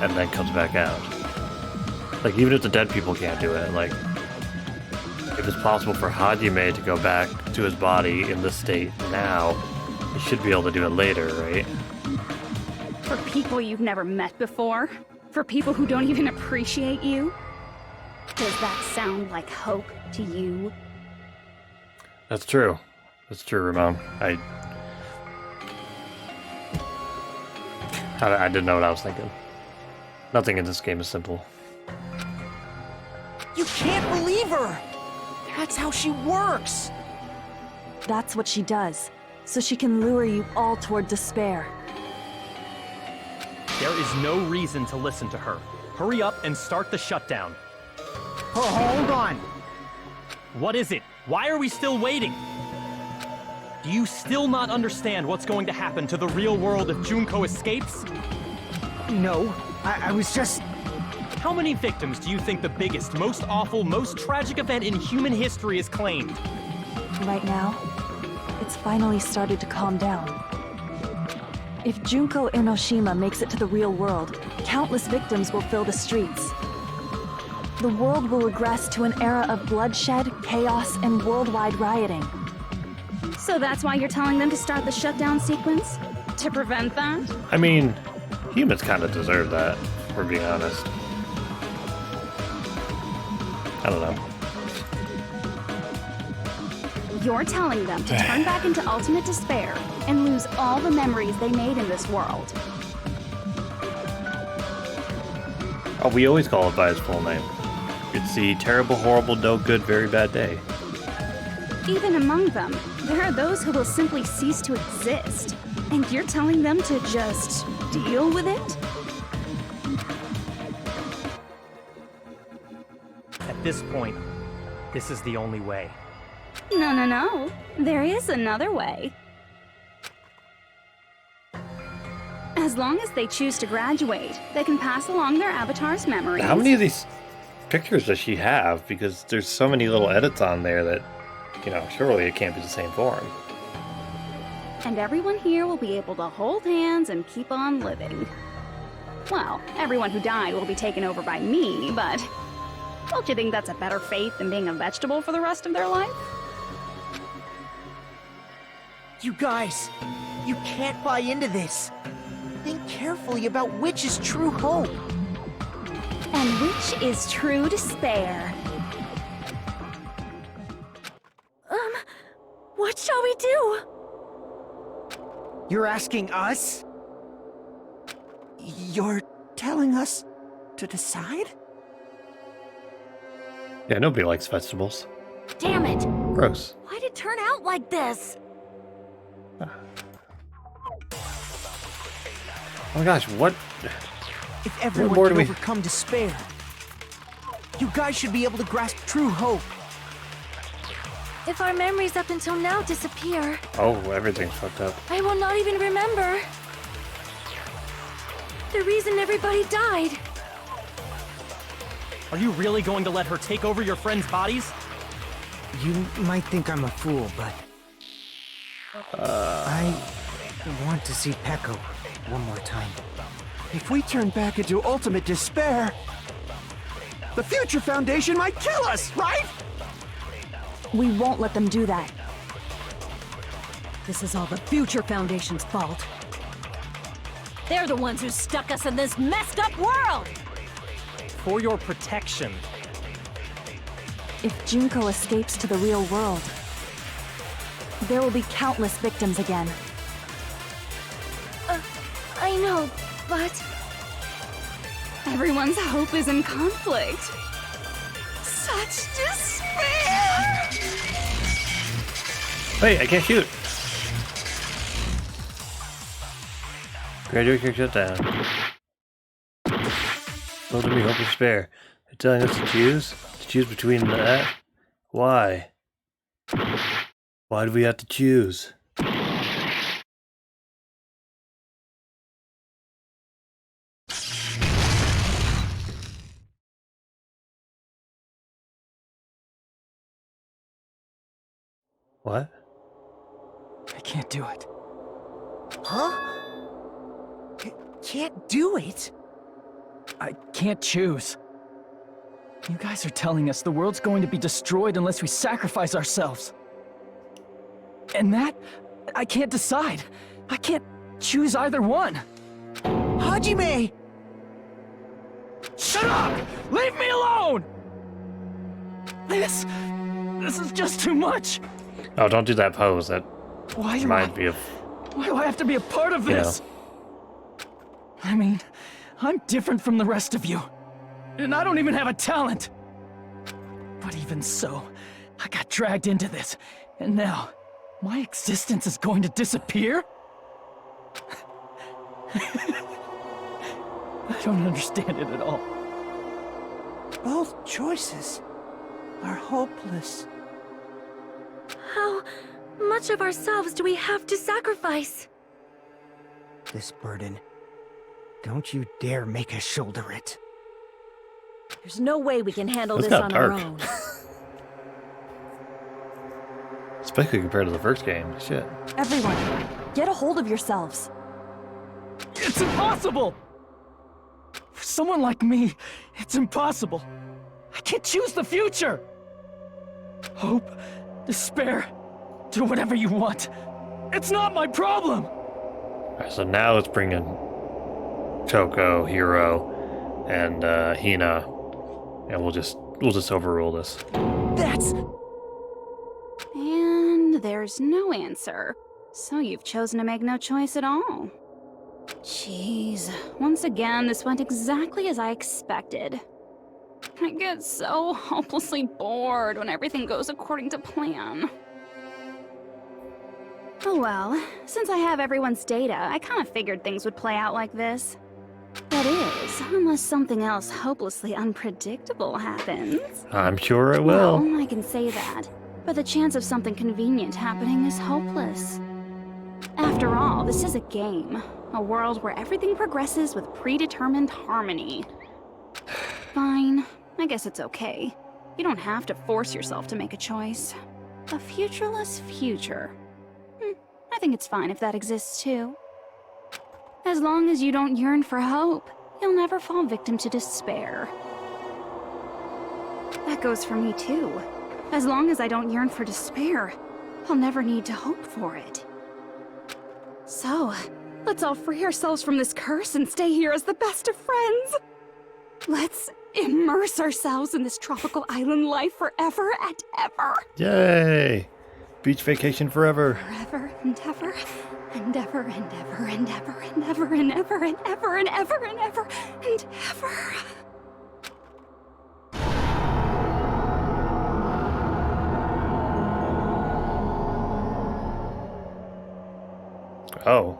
[SPEAKER 1] and then comes back out. Like, even if the dead people can't do it, like, if it's possible for Hajime to go back to his body in this state now, he should be able to do it later, right?
[SPEAKER 11] For people you've never met before? For people who don't even appreciate you? Does that sound like hope to you?
[SPEAKER 1] That's true. That's true, Ramon. I didn't know what I was thinking. Nothing in this game is simple.
[SPEAKER 3] You can't believe her! That's how she works!
[SPEAKER 14] That's what she does, so she can lure you all toward despair.
[SPEAKER 15] There is no reason to listen to her. Hurry up and start the shutdown.
[SPEAKER 10] Oh, hold on.
[SPEAKER 15] What is it? Why are we still waiting? Do you still not understand what's going to happen to the real world if Junko escapes?
[SPEAKER 10] No, I was just...
[SPEAKER 15] How many victims do you think the biggest, most awful, most tragic event in human history has claimed?
[SPEAKER 14] Right now, it's finally started to calm down. If Junko Enoshima makes it to the real world, countless victims will fill the streets. the world will regress to an era of bloodshed, chaos, and worldwide rioting.
[SPEAKER 11] So that's why you're telling them to start the shutdown sequence? To prevent that?
[SPEAKER 1] I mean, humans kind of deserve that, if we're being honest. I don't know.
[SPEAKER 11] You're telling them to turn back into ultimate despair and lose all the memories they made in this world.
[SPEAKER 1] Oh, we always call it by its full name. It's the terrible, horrible, no good, very bad day.
[SPEAKER 11] Even among them, there are those who will simply cease to exist. And you're telling them to just deal with it?
[SPEAKER 15] At this point, this is the only way.
[SPEAKER 11] No, no, no. There is another way. As long as they choose to graduate, they can pass along their avatar's memories.
[SPEAKER 1] How many of these pictures does she have? Because there's so many little edits on there that, you know, surely it can't be the same form.
[SPEAKER 11] And everyone here will be able to hold hands and keep on living. Well, everyone who died will be taken over by me, but don't you think that's a better fate than being a vegetable for the rest of their life?
[SPEAKER 3] You guys, you can't buy into this. Think carefully about which is true hope.
[SPEAKER 11] And which is true despair.
[SPEAKER 9] What shall we do?
[SPEAKER 10] You're asking us? You're telling us to decide?
[SPEAKER 1] Yeah, nobody likes vegetables.
[SPEAKER 8] Damn it!
[SPEAKER 1] Gross.
[SPEAKER 8] Why'd it turn out like this?
[SPEAKER 1] Oh my gosh, what?
[SPEAKER 10] If everyone
[SPEAKER 1] more
[SPEAKER 10] can
[SPEAKER 1] do we-
[SPEAKER 10] overcome despair, you guys should be able to grasp true hope.
[SPEAKER 9] If our memories up until now disappear,
[SPEAKER 1] Oh, everything's fucked up.
[SPEAKER 9] I will not even remember the reason everybody died.
[SPEAKER 15] Are you really going to let her take over your friends' bodies?
[SPEAKER 10] You might think I'm a fool, but I want to see Peko one more time.
[SPEAKER 4] If we turn back into ultimate despair, the Future Foundation might kill us, right?
[SPEAKER 14] We won't let them do that.
[SPEAKER 8] This is all the Future Foundation's fault. They're the ones who stuck us in this messed up world!
[SPEAKER 15] For your protection.
[SPEAKER 14] If Junko escapes to the real world, there will be countless victims again.
[SPEAKER 9] I know, but
[SPEAKER 11] Everyone's hope is in conflict. Such despair!
[SPEAKER 1] Wait, I can't shoot. Graduate your shutdown. Ultimately, hope and despair. They're telling us to choose? To choose between that? Why? Why do we have to choose? What?
[SPEAKER 7] I can't do it.
[SPEAKER 10] Huh? Can't do it?
[SPEAKER 7] I can't choose. You guys are telling us the world's going to be destroyed unless we sacrifice ourselves. And that, I can't decide. I can't choose either one.
[SPEAKER 10] Hajime!
[SPEAKER 7] Shut up! Leave me alone! This is just too much.
[SPEAKER 1] Oh, don't do that pose. That
[SPEAKER 7] Why do
[SPEAKER 1] reminds me of...
[SPEAKER 7] Why do I have to be a part of this? I mean, I'm different from the rest of you. And I don't even have a talent. But even so, I got dragged into this. And now, my existence is going to disappear? I don't understand it at all.
[SPEAKER 10] Both choices are hopeless.
[SPEAKER 9] how much of ourselves do we have to sacrifice?
[SPEAKER 10] This burden, don't you dare make us shoulder it.
[SPEAKER 8] There's no way we can handle
[SPEAKER 1] That's
[SPEAKER 8] this
[SPEAKER 1] kinda
[SPEAKER 8] on our
[SPEAKER 1] dark.
[SPEAKER 8] own.
[SPEAKER 1] Especially compared to the first game. Shit.
[SPEAKER 14] Everyone, get a hold of yourselves.
[SPEAKER 7] It's impossible! For someone like me, it's impossible. I can't choose the future! Hope, despair, do whatever you want. It's not my problem!
[SPEAKER 1] Alright, so now let's bring in Toko, Hiro, and Hina, and we'll just overrule this.
[SPEAKER 7] That's...
[SPEAKER 11] And there's no answer. So you've chosen to make no choice at all. Jeez, once again, this went exactly as I expected. I get so hopelessly bored when everything goes according to plan. Oh well, since I have everyone's data, I kind of figured things would play out like this. That is, unless something else hopelessly unpredictable happens.
[SPEAKER 1] I'm sure it will.
[SPEAKER 11] Well, I can say that, but the chance of something convenient happening is hopeless. After all, this is a game. A world where everything progresses with predetermined harmony. Fine, I guess it's okay. You don't have to force yourself to make a choice. A futureless future. I think it's fine if that exists too. As long as you don't yearn for hope, you'll never fall victim to despair. That goes for me too. As long as I don't yearn for despair, I'll never need to hope for it. So, let's all free ourselves from this curse and stay here as the best of friends. Let's immerse ourselves in this tropical island life forever and ever.
[SPEAKER 1] Yay! Beach vacation forever.
[SPEAKER 11] Forever and ever and ever and ever and ever and ever and ever and ever and ever and ever and ever.
[SPEAKER 1] Oh.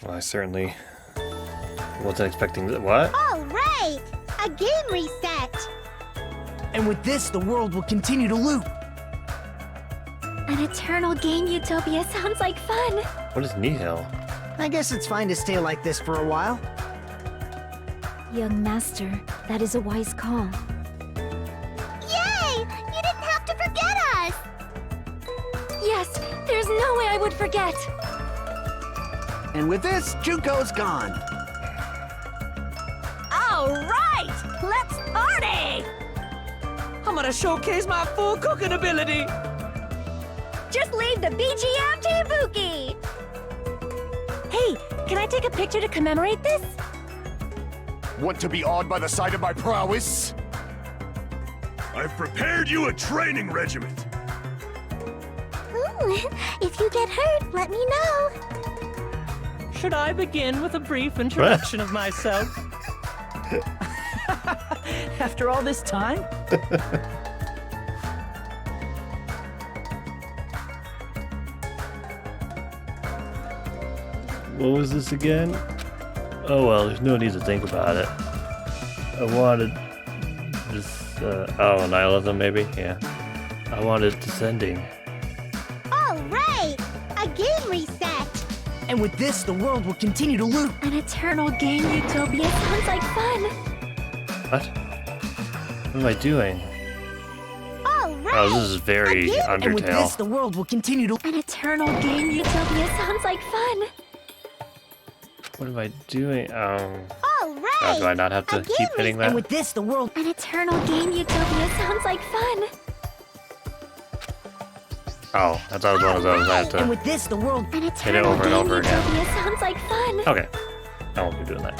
[SPEAKER 1] Well, I certainly wasn't expecting that. What?
[SPEAKER 12] All right! A game reset!
[SPEAKER 3] And with this, the world will continue to loop.
[SPEAKER 9] An eternal game utopia sounds like fun.
[SPEAKER 1] What is Nihil?
[SPEAKER 10] I guess it's fine to stay like this for a while.
[SPEAKER 9] Young master, that is a wise call.
[SPEAKER 12] Yay! You didn't have to forget us!
[SPEAKER 9] Yes, there's no way I would forget.
[SPEAKER 4] And with this, Junko's gone.
[SPEAKER 5] All right, let's party! I'm gonna showcase my full cooking ability.
[SPEAKER 12] Just leave the BGM to Ibuki!
[SPEAKER 8] Hey, can I take a picture to commemorate this?
[SPEAKER 6] Want to be awed by the sight of my prowess? I've prepared you a training regiment.
[SPEAKER 12] If you get hurt, let me know.
[SPEAKER 15] Should I begin with a brief introduction of myself?
[SPEAKER 7] After all this time?
[SPEAKER 1] What was this again? Oh well, there's no need to think about it. I wanted this, oh, nihilism maybe? Yeah. I wanted descending.
[SPEAKER 12] All right! A game reset!
[SPEAKER 3] And with this, the world will continue to loop.
[SPEAKER 9] An eternal game utopia sounds like fun.
[SPEAKER 1] What? What am I doing?
[SPEAKER 12] All right!
[SPEAKER 1] Oh, this is very
[SPEAKER 3] And with this,
[SPEAKER 1] Undertale.
[SPEAKER 3] the world will continue to...
[SPEAKER 9] An eternal game utopia sounds like fun.
[SPEAKER 1] What am I doing?
[SPEAKER 12] All
[SPEAKER 1] Oh,
[SPEAKER 12] right!
[SPEAKER 1] do I not have to keep hitting that?
[SPEAKER 3] And with this, the world...
[SPEAKER 9] An eternal game utopia sounds like fun.
[SPEAKER 1] Oh, I thought it was one of those I had
[SPEAKER 3] And
[SPEAKER 1] to
[SPEAKER 3] with this, the world...
[SPEAKER 9] An
[SPEAKER 1] hit it
[SPEAKER 9] eternal
[SPEAKER 1] over and
[SPEAKER 9] game
[SPEAKER 1] over again.
[SPEAKER 9] utopia sounds like fun.
[SPEAKER 1] Okay. I won't be doing that.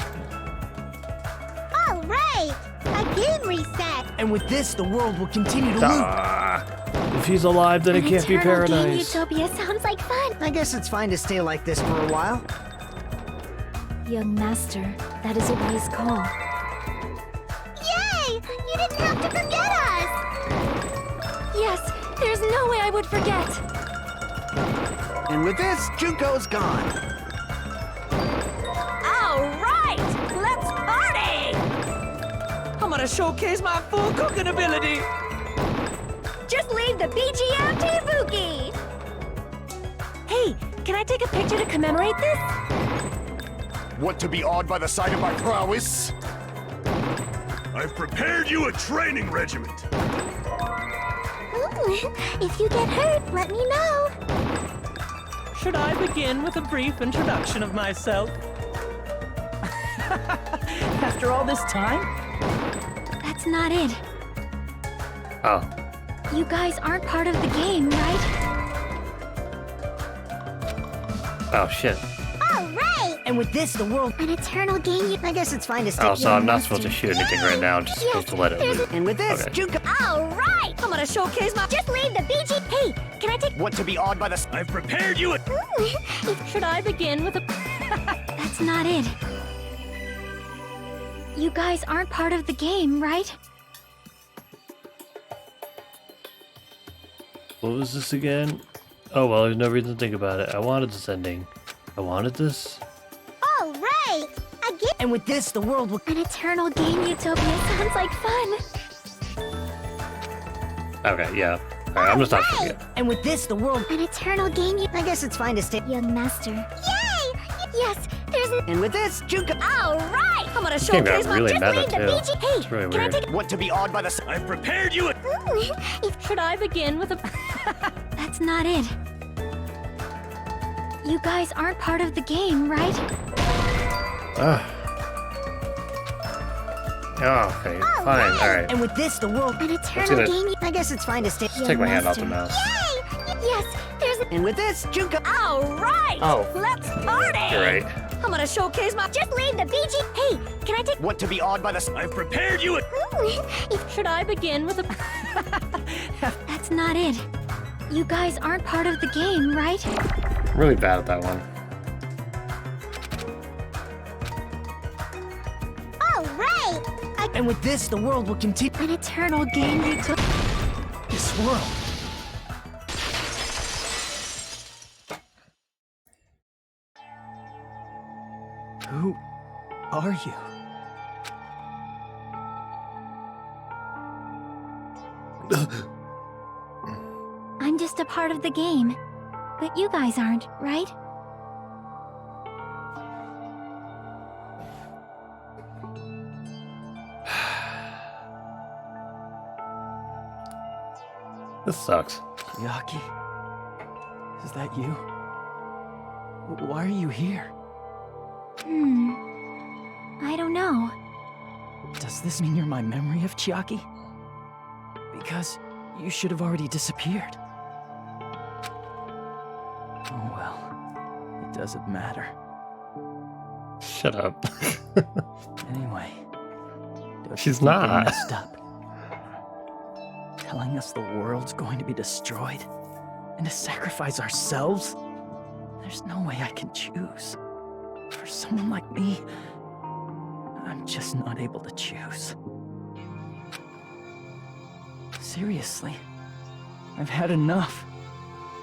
[SPEAKER 12] All right! A game reset!
[SPEAKER 3] And with this, the world will continue to loop.
[SPEAKER 1] Ah, if he's alive, then it
[SPEAKER 9] An
[SPEAKER 1] can't be
[SPEAKER 9] eternal game
[SPEAKER 1] paradise.
[SPEAKER 9] utopia sounds like fun.
[SPEAKER 10] I guess it's fine to stay like this for a while.
[SPEAKER 9] Young master, that is a wise call.
[SPEAKER 12] Yay! You didn't have to forget us!
[SPEAKER 9] Yes, there's no way I would forget.
[SPEAKER 4] And with this, Junko's gone.
[SPEAKER 5] All right, let's party! I'm gonna showcase my full cooking ability.
[SPEAKER 12] Just leave the BGM to Ibuki!
[SPEAKER 8] Hey, can I take a picture to commemorate this?
[SPEAKER 6] Want to be awed by the sight of my prowess? I've prepared you a training regiment.
[SPEAKER 9] If you get hurt, let me know.
[SPEAKER 5] Should I begin with a brief introduction of myself?
[SPEAKER 3] After all this time?
[SPEAKER 9] That's not it.
[SPEAKER 1] Oh.
[SPEAKER 9] You guys aren't part of the game, right?
[SPEAKER 1] Oh, shit.
[SPEAKER 12] All right!
[SPEAKER 10] And with this, the world...
[SPEAKER 9] An eternal game.
[SPEAKER 10] I guess it's fine to stay...
[SPEAKER 1] Oh, so I'm not supposed to shoot anything right now. I'm just supposed to let it loose.
[SPEAKER 10] And with this,
[SPEAKER 1] Okay.
[SPEAKER 10] Junko...
[SPEAKER 12] All right!
[SPEAKER 9] I'm gonna showcase my...
[SPEAKER 12] Just leave the BG. Hey, can I take...
[SPEAKER 6] Want to be awed by the... I've prepared you a...
[SPEAKER 8] Should I begin with a...
[SPEAKER 9] That's not it. You guys aren't part of the game, right?
[SPEAKER 1] What was this again? Oh, well, there's no reason to think about it. I wanted this ending. I wanted this.
[SPEAKER 12] All right! I get...
[SPEAKER 10] And with this, the world will...
[SPEAKER 9] An eternal game utopia sounds like fun.
[SPEAKER 1] Okay, yeah. Alright, I'm gonna stop shooting it.
[SPEAKER 10] And with this, the world...
[SPEAKER 9] An eternal game
[SPEAKER 10] I guess it's fine to stay...
[SPEAKER 9] Young master.
[SPEAKER 12] Yay! Yes, there's...
[SPEAKER 10] And with this, Junko...
[SPEAKER 12] All right!
[SPEAKER 9] I'm gonna
[SPEAKER 1] This game got
[SPEAKER 9] showcase my...
[SPEAKER 1] really
[SPEAKER 12] Just
[SPEAKER 1] meta,
[SPEAKER 12] leave the
[SPEAKER 1] too.
[SPEAKER 12] BG. Hey,
[SPEAKER 1] It's really
[SPEAKER 12] can I
[SPEAKER 1] weird.
[SPEAKER 12] take...
[SPEAKER 6] Want to be awed by the... I've prepared you a...
[SPEAKER 8] Should I begin with a...
[SPEAKER 9] That's not it. You guys aren't part of the game, right?
[SPEAKER 1] Oh, okay, fine, alright.
[SPEAKER 10] And with this, the world...
[SPEAKER 9] An eternal
[SPEAKER 1] gonna-
[SPEAKER 9] game.
[SPEAKER 10] I guess it's fine to stay...
[SPEAKER 1] Just take my hand off the mouse.
[SPEAKER 12] Yay! Yes, there's...
[SPEAKER 10] And with this, Junko...
[SPEAKER 9] All right!
[SPEAKER 1] Oh.
[SPEAKER 9] Let's party!
[SPEAKER 1] You're right.
[SPEAKER 9] I'm gonna showcase my...
[SPEAKER 12] Just leave the BG. Hey, can I take...
[SPEAKER 6] Want to be awed by the... I've prepared you a...
[SPEAKER 8] Should I begin with a...
[SPEAKER 9] That's not it. You guys aren't part of the game, right?
[SPEAKER 1] I'm really bad at that one.
[SPEAKER 12] All right!
[SPEAKER 10] And with this, the world will continue...
[SPEAKER 9] An eternal game you took...
[SPEAKER 10] This world... Who are you?
[SPEAKER 9] I'm just a part of the game. But you guys aren't, right?
[SPEAKER 1] This sucks.
[SPEAKER 3] Yaki? Is that you? Why are you here?
[SPEAKER 9] I don't know.
[SPEAKER 3] Does this mean you're my memory of Chiaki? Because you should have already disappeared. Oh well, it doesn't matter.
[SPEAKER 1] Shut up.
[SPEAKER 3] Anyway, don't
[SPEAKER 1] She's
[SPEAKER 3] you think they
[SPEAKER 1] not.
[SPEAKER 3] messed up? Telling us the world's going to be destroyed and to sacrifice ourselves? There's no way I can choose. For someone like me, I'm just not able to choose. Seriously, I've had enough.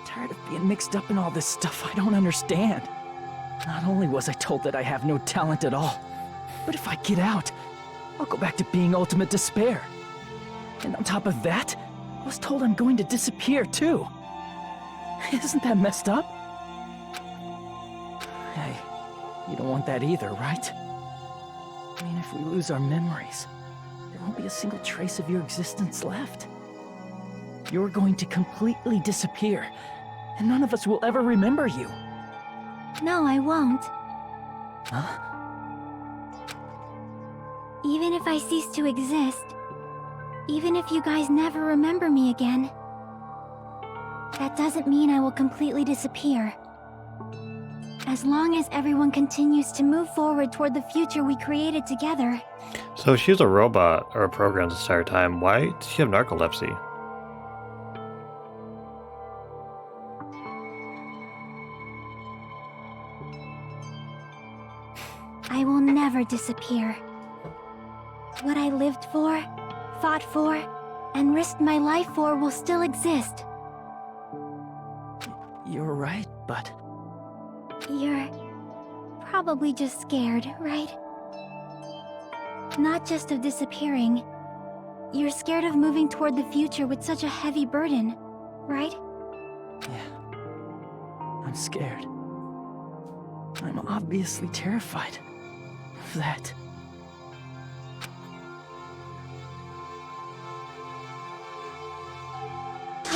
[SPEAKER 3] Tired of being mixed up in all this stuff I don't understand. Not only was I told that I have no talent at all, but if I get out, I'll go back to being ultimate despair. And on top of that, I was told I'm going to disappear too. Isn't that messed up? Hey, you don't want that either, right? I mean, if we lose our memories, there won't be a single trace of your existence left. You're going to completely disappear, and none of us will ever remember you.
[SPEAKER 9] No, I won't.
[SPEAKER 3] Huh?
[SPEAKER 9] Even if I cease to exist, even if you guys never remember me again, that doesn't mean I will completely disappear. As long as everyone continues to move forward toward the future we created together.
[SPEAKER 1] So she was a robot or a program this entire time. Why did she have narcolepsy?
[SPEAKER 9] I will never disappear. What I lived for, fought for, and risked my life for will still exist.
[SPEAKER 3] You're right, but...
[SPEAKER 9] You're probably just scared, right? Not just of disappearing. You're scared of moving toward the future with such a heavy burden, right?
[SPEAKER 3] Yeah. I'm scared. I'm obviously terrified of that.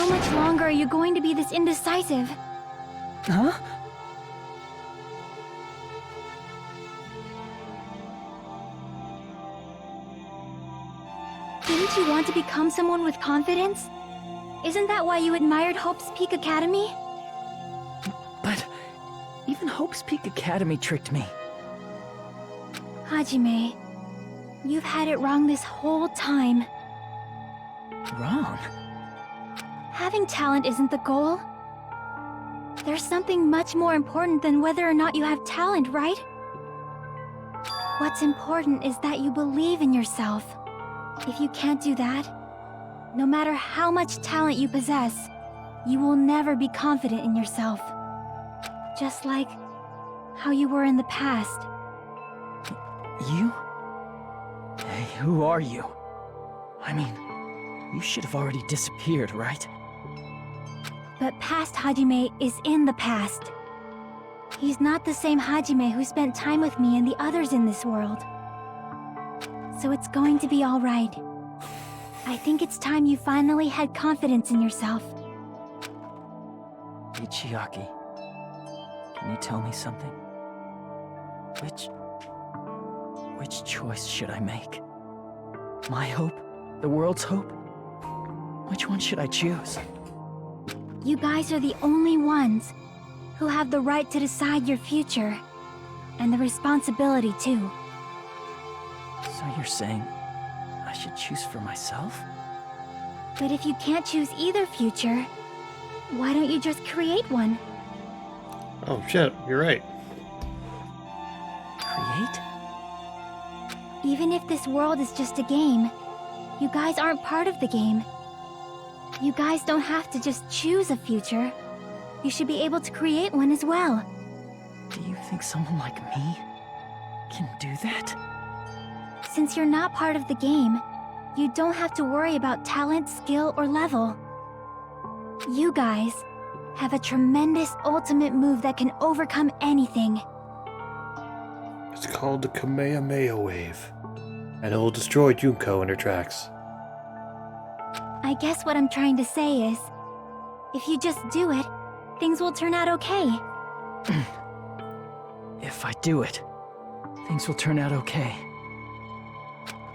[SPEAKER 9] How much longer are you going to be this indecisive?
[SPEAKER 7] Huh?
[SPEAKER 9] Didn't you want to become someone with confidence? Isn't that why you admired Hope's Peak Academy?
[SPEAKER 7] But even Hope's Peak Academy tricked me.
[SPEAKER 9] Hajime, you've had it wrong this whole time.
[SPEAKER 7] Wrong?
[SPEAKER 9] Having talent isn't the goal. There's something much more important than whether or not you have talent, right? What's important is that you believe in yourself. If you can't do that, no matter how much talent you possess, you will never be confident in yourself. Just like how you were in the past.
[SPEAKER 7] You? Hey, who are you? I mean, you should have already disappeared, right?
[SPEAKER 9] But past Hajime is in the past. He's not the same Hajime who spent time with me and the others in this world. So it's going to be all right. I think it's time you finally had confidence in yourself.
[SPEAKER 7] Ichiaki, can you tell me something? Which choice should I make? My hope? The world's hope? Which one should I choose?
[SPEAKER 9] You guys are the only ones who have the right to decide your future. And the responsibility, too.
[SPEAKER 7] So you're saying I should choose for myself?
[SPEAKER 9] But if you can't choose either future, why don't you just create one?
[SPEAKER 1] Oh shit, you're right.
[SPEAKER 7] Create?
[SPEAKER 9] Even if this world is just a game, you guys aren't part of the game. You guys don't have to just choose a future. You should be able to create one as well.
[SPEAKER 7] Do you think someone like me can do that?
[SPEAKER 9] Since you're not part of the game, you don't have to worry about talent, skill, or level. You guys have a tremendous ultimate move that can overcome anything.
[SPEAKER 1] It's called the Kamehameha Wave, and it will destroy Junko in her tracks.
[SPEAKER 9] I guess what I'm trying to say is, if you just do it, things will turn out okay.
[SPEAKER 7] If I do it, things will turn out okay.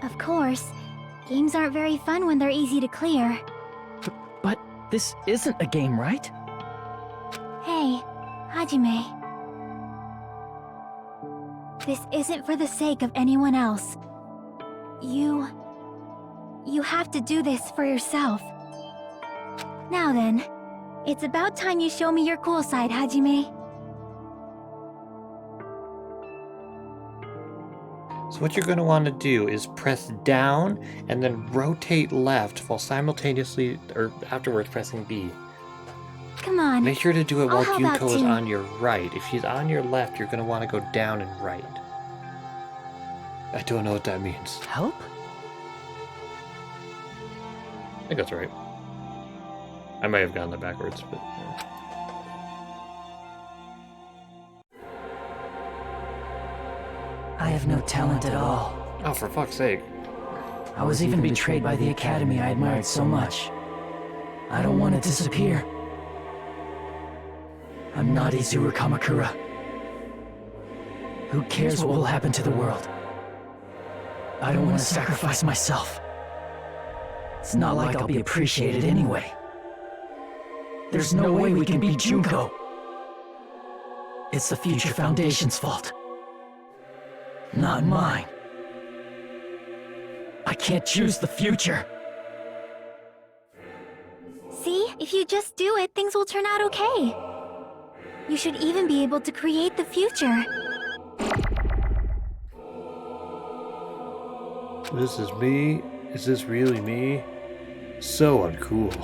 [SPEAKER 9] Of course, games aren't very fun when they're easy to clear.
[SPEAKER 7] But this isn't a game, right?
[SPEAKER 9] Hey, Hajime. This isn't for the sake of anyone else. You have to do this for yourself. Now then, it's about time you show me your cool side, Hajime.
[SPEAKER 1] So what you're going to want to do is press down and then rotate left while simultaneously, or afterwards pressing B.
[SPEAKER 9] Come on.
[SPEAKER 1] Make sure to do it while
[SPEAKER 9] I'll help out
[SPEAKER 1] Junko is
[SPEAKER 9] too.
[SPEAKER 1] on your right. If she's on your left, you're going to want to go down and right. I don't know what that means.
[SPEAKER 7] Help?
[SPEAKER 1] I think that's right. I might have gotten that backwards, but...
[SPEAKER 7] I have no talent at all.
[SPEAKER 1] Oh, for fuck's sake.
[SPEAKER 7] I was even betrayed by the academy I admired so much. I don't want to disappear. I'm not Izuru Kamakura. Who cares what will happen to the world? I don't want to sacrifice myself. It's not like I'll be appreciated anyway. There's no way we can beat Junko. It's the Future Foundation's fault. Not mine. I can't choose the future.
[SPEAKER 9] See, if you just do it, things will turn out okay. You should even be able to create the future.
[SPEAKER 1] This is me? Is this really me? So uncool.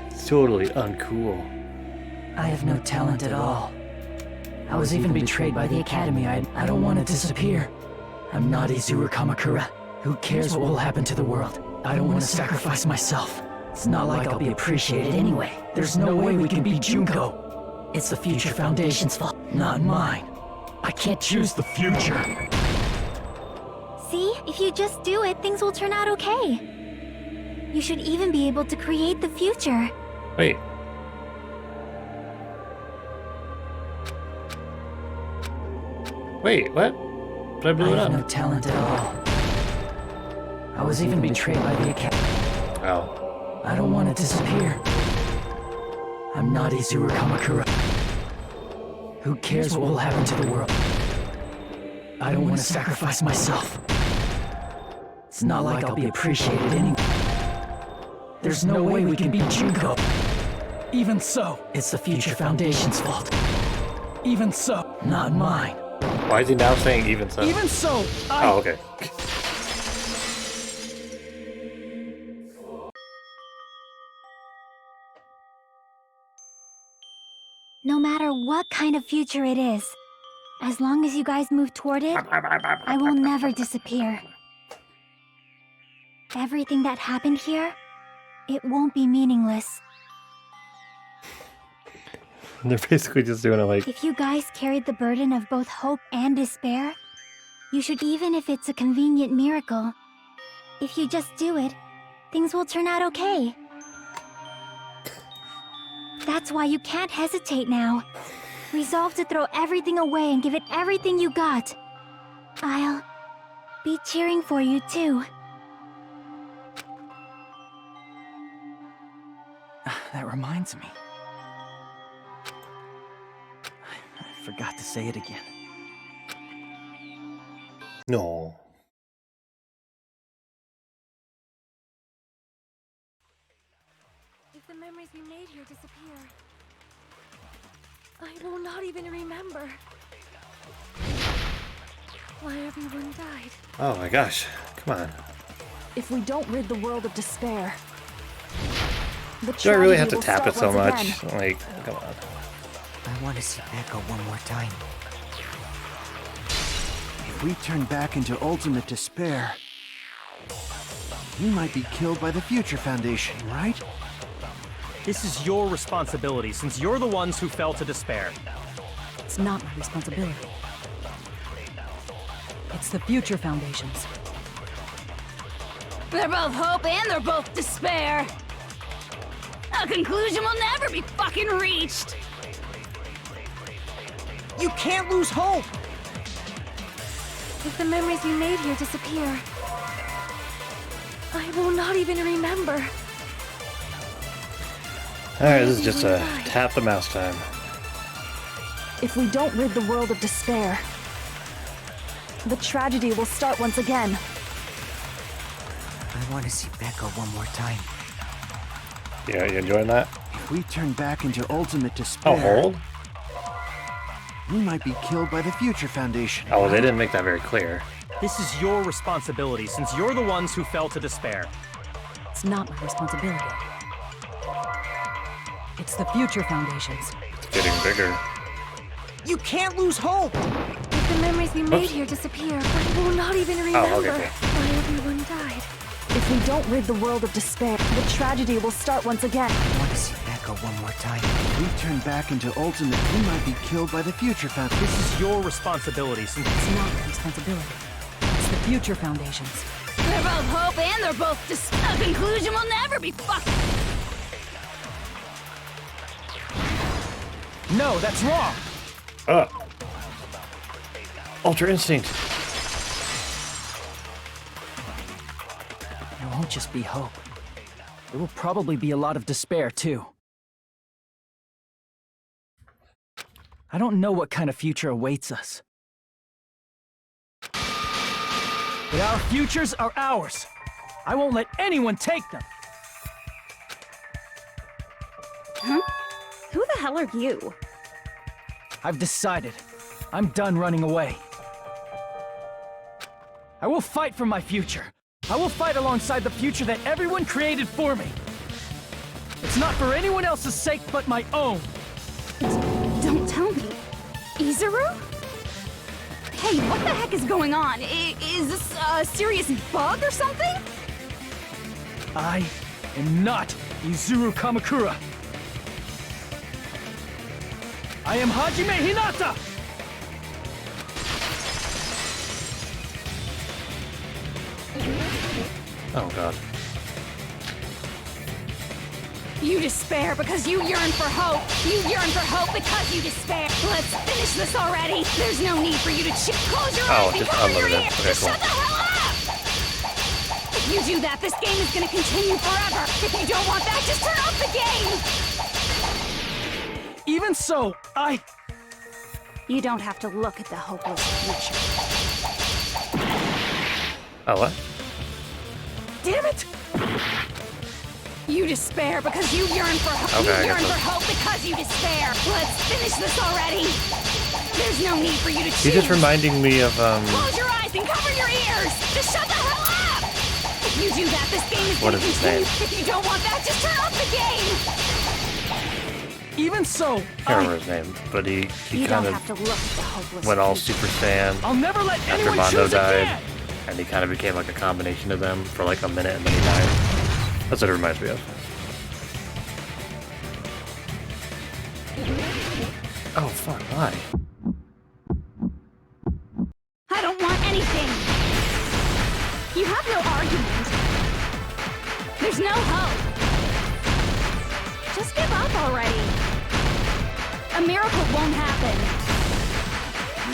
[SPEAKER 1] It's totally uncool.
[SPEAKER 7] I have no talent at all. I was even betrayed by the academy. I don't want to disappear. I'm not Izuru Kamakura. Who cares what will happen to the world? I don't want to sacrifice myself. It's not like I'll be appreciated anyway. There's no way we can beat Junko. It's the Future Foundation's fault, not mine. I can't choose the future.
[SPEAKER 9] See, if you just do it, things will turn out okay. You should even be able to create the future.
[SPEAKER 1] Wait. Wait, what? But I blew it
[SPEAKER 7] I have
[SPEAKER 1] up.
[SPEAKER 7] no talent at all. I was even betrayed by the Academy.
[SPEAKER 1] Oh.
[SPEAKER 7] I don't want to disappear. I'm not Izuru Kamakura. Who cares what will happen to the world? I don't want to sacrifice myself. It's not like I'll be appreciated anyway. There's no way we can beat Junko. Even so, it's the Future Foundation's fault. Even so, not mine.
[SPEAKER 1] Why is he now saying even so?
[SPEAKER 7] Even so,
[SPEAKER 1] Oh, okay.
[SPEAKER 9] No matter what kind of future it is, as long as you guys move toward it, I will never disappear. Everything that happened here, it won't be meaningless.
[SPEAKER 1] They're basically just doing it like...
[SPEAKER 9] If you guys carried the burden of both hope and despair, you should, even if it's a convenient miracle. If you just do it, things will turn out okay. That's why you can't hesitate now. Resolve to throw everything away and give it everything you got. I'll be cheering for you too.
[SPEAKER 7] That reminds me. I forgot to say it again.
[SPEAKER 1] No.
[SPEAKER 9] If the memories we made here disappear, I will not even remember why everyone died.
[SPEAKER 1] Oh my gosh. Come on.
[SPEAKER 14] If we don't rid the world of despair, the
[SPEAKER 1] Do I really have
[SPEAKER 14] tragedy
[SPEAKER 1] to
[SPEAKER 14] will
[SPEAKER 1] tap it
[SPEAKER 14] start
[SPEAKER 1] so
[SPEAKER 14] once
[SPEAKER 1] much?
[SPEAKER 14] again.
[SPEAKER 1] Like, come on.
[SPEAKER 10] I want to see Echo one more time.
[SPEAKER 4] If we turn back into ultimate despair, we might be killed by the Future Foundation, right?
[SPEAKER 15] This is your responsibility, since you're the ones who fell to despair.
[SPEAKER 14] It's not my responsibility. It's the Future Foundation's.
[SPEAKER 11] They're both hope and they're both despair. A conclusion will never be fucking reached.
[SPEAKER 10] You can't lose hope!
[SPEAKER 9] If the memories we made here disappear, I will not even remember.
[SPEAKER 1] Alright, this is just a tap the mouse time.
[SPEAKER 14] If we don't rid the world of despair, the tragedy will start once again.
[SPEAKER 10] I want to see Becca one more time.
[SPEAKER 1] Yeah, you enjoying that?
[SPEAKER 4] If we turn back into ultimate despair,
[SPEAKER 1] Oh, hold?
[SPEAKER 4] we might be killed by the Future Foundation.
[SPEAKER 1] Oh, well, they didn't make that very clear.
[SPEAKER 15] This is your responsibility, since you're the ones who fell to despair.
[SPEAKER 14] It's not my responsibility. It's the Future Foundation's.
[SPEAKER 1] It's getting bigger.
[SPEAKER 10] You can't lose hope!
[SPEAKER 9] If the memories we made here disappear, I will not even remember
[SPEAKER 1] okay, cool.
[SPEAKER 9] why everyone died.
[SPEAKER 14] If we don't rid the world of despair, the tragedy will start once again.
[SPEAKER 10] I want to see Becca one more time.
[SPEAKER 4] If we turn back into ultimate, we might be killed by the Future Foundation.
[SPEAKER 15] This is your responsibility, since
[SPEAKER 14] It's not my responsibility. It's the Future Foundation's.
[SPEAKER 11] They're both hope and they're both despair. A conclusion will never be fucking.
[SPEAKER 15] No, that's wrong!
[SPEAKER 1] Ultra Instinct.
[SPEAKER 7] It won't just be hope. There will probably be a lot of despair, too. I don't know what kind of future awaits us. But our futures are ours. I won't let anyone take them.
[SPEAKER 11] Huh? Who the hell are you?
[SPEAKER 7] I've decided. I'm done running away. I will fight for my future. I will fight alongside the future that everyone created for me. It's not for anyone else's sake but my own.
[SPEAKER 11] Don't tell me. Izuru? Hey, what the heck is going on? Is this a serious bug or something?
[SPEAKER 7] I am not Izuru Kamakura. I am Hajime Hinata!
[SPEAKER 1] Oh god.
[SPEAKER 11] You despair because you yearn for hope. You yearn for hope because you despair. Let's finish this already. There's no need for you to close your eyes and
[SPEAKER 1] just
[SPEAKER 11] cover your
[SPEAKER 1] unlimited.
[SPEAKER 11] ears.
[SPEAKER 1] Okay,
[SPEAKER 11] Just
[SPEAKER 1] cool.
[SPEAKER 11] shut the hell up! If you do that, this game is gonna continue forever. If you don't want that, just turn off the game!
[SPEAKER 7] Even so,
[SPEAKER 11] You don't have to look at the hopeless future.
[SPEAKER 1] Oh, what?
[SPEAKER 11] Damn it! You despair because you yearn for hope.
[SPEAKER 1] Okay, I
[SPEAKER 11] You
[SPEAKER 1] got
[SPEAKER 11] yearn
[SPEAKER 1] this.
[SPEAKER 11] for hope because you despair. Let's finish this already. There's no need for you to choose.
[SPEAKER 1] He's just reminding me of
[SPEAKER 11] Close your eyes and cover your ears. Just shut the hell up. If you do that, this game is
[SPEAKER 1] What
[SPEAKER 11] gonna
[SPEAKER 1] is his
[SPEAKER 11] continue.
[SPEAKER 1] name?
[SPEAKER 11] If you don't want that, just turn off the game.
[SPEAKER 7] even so,
[SPEAKER 1] I can't remember his name, but he
[SPEAKER 11] You
[SPEAKER 1] kind
[SPEAKER 11] don't
[SPEAKER 1] of
[SPEAKER 11] have to look at the hopeless
[SPEAKER 1] went all
[SPEAKER 11] future.
[SPEAKER 1] Super Saiyan
[SPEAKER 7] I'll never let
[SPEAKER 1] after
[SPEAKER 7] anyone
[SPEAKER 1] Mondo
[SPEAKER 7] choose
[SPEAKER 1] died,
[SPEAKER 7] again.
[SPEAKER 1] and he kind of became like a combination of them for like a minute, and then he died. That's what it reminds me of. Oh fuck! Why?
[SPEAKER 11] I don't want anything. You have no argument. There's no hope. Just give up already. A miracle won't happen.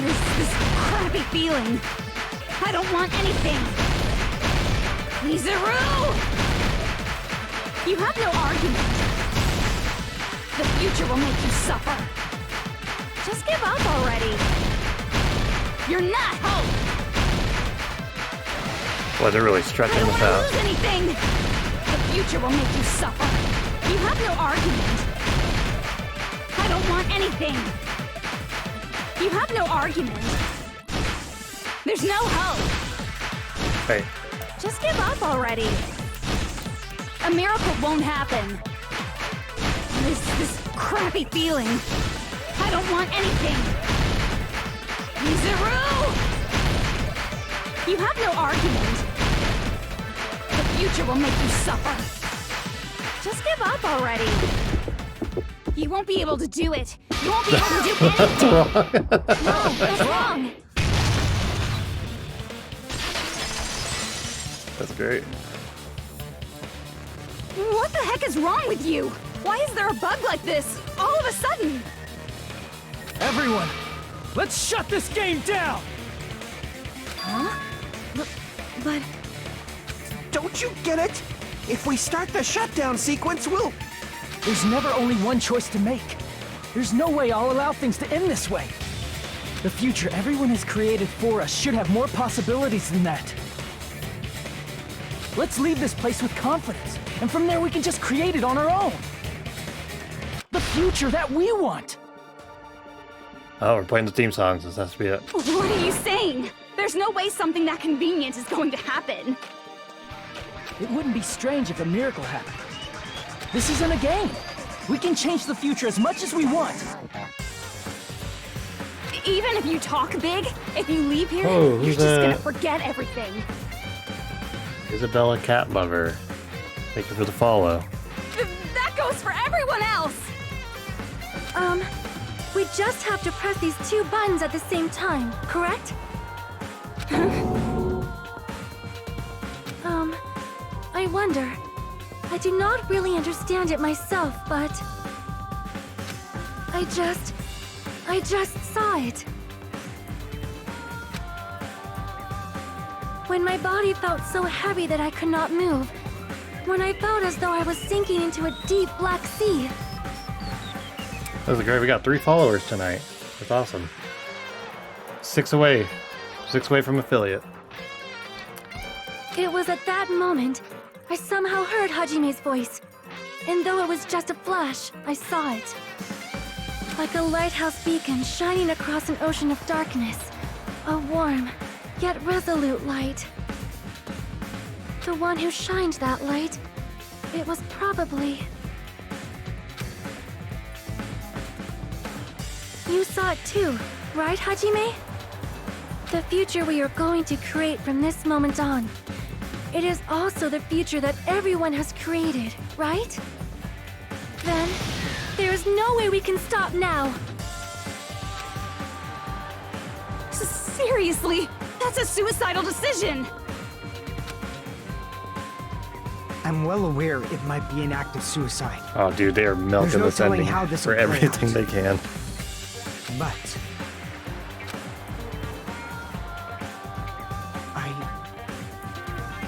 [SPEAKER 11] This crappy feeling. I don't want anything. Lizaru! You have no argument. The future will make you suffer. Just give up already. You're not hope.
[SPEAKER 1] Boy, they're really
[SPEAKER 11] I
[SPEAKER 1] stretching
[SPEAKER 11] don't
[SPEAKER 1] this
[SPEAKER 11] want to
[SPEAKER 1] out.
[SPEAKER 11] lose anything. The future will make you suffer. You have no argument. I don't want anything. You have no argument. There's no hope.
[SPEAKER 1] Hey,
[SPEAKER 11] Just give up already. A miracle won't happen. This crappy feeling. I don't want anything. Lizaru! You have no argument. The future will make you suffer. Just give up already. You won't be able to do it. You won't be able to do anything.
[SPEAKER 1] that's wrong.
[SPEAKER 11] No, that's wrong.
[SPEAKER 1] That's great.
[SPEAKER 11] What the heck is wrong with you? Why is there a bug like this all of a sudden?
[SPEAKER 7] Everyone, let's shut this game down.
[SPEAKER 11] Huh? But
[SPEAKER 4] Don't you get it? If we start the shutdown sequence, we'll...
[SPEAKER 7] There's never only one choice to make. There's no way I'll allow things to end this way. The future everyone has created for us should have more possibilities than that. Let's leave this place with confidence, and from there we can just create it on our own. The future that we want.
[SPEAKER 1] Oh, we're playing the theme songs. This has to be it.
[SPEAKER 11] what are you saying? There's no way something that convenient is going to happen.
[SPEAKER 7] It wouldn't be strange if a miracle happened. This isn't a game. We can change the future as much as we want.
[SPEAKER 11] Even if you talk big, if you leave here,
[SPEAKER 1] Oh,
[SPEAKER 11] you're
[SPEAKER 1] who's
[SPEAKER 11] just
[SPEAKER 1] that?
[SPEAKER 11] gonna forget everything.
[SPEAKER 1] Isabella Cat Lover. Thank you for the follow.
[SPEAKER 11] That goes for everyone else.
[SPEAKER 9] We just have to press these two buttons at the same time, correct? I wonder. I do not really understand it myself, but... I just saw it. When my body felt so heavy that I could not move. When I felt as though I was sinking into a deep black sea.
[SPEAKER 1] That was great. We got 3 followers tonight. That's awesome. 6 away. 6 away from affiliate.
[SPEAKER 9] It was at that moment, I somehow heard Hajime's voice. And though it was just a flash, I saw it. Like a lighthouse beacon shining across an ocean of darkness. A warm, yet resolute light. The one who shined that light, it was probably... You saw it too, right, Hajime? The future we are going to create from this moment on. It is also the future that everyone has created, right? Then, there is no way we can stop now.
[SPEAKER 11] Seriously, that's a suicidal decision.
[SPEAKER 10] I'm well aware it might be an act of suicide.
[SPEAKER 1] Oh, dude, they are milking
[SPEAKER 10] There's no
[SPEAKER 1] this
[SPEAKER 10] telling
[SPEAKER 1] ending
[SPEAKER 10] how this
[SPEAKER 1] for
[SPEAKER 10] will play
[SPEAKER 1] everything
[SPEAKER 10] out.
[SPEAKER 1] they can.
[SPEAKER 10] But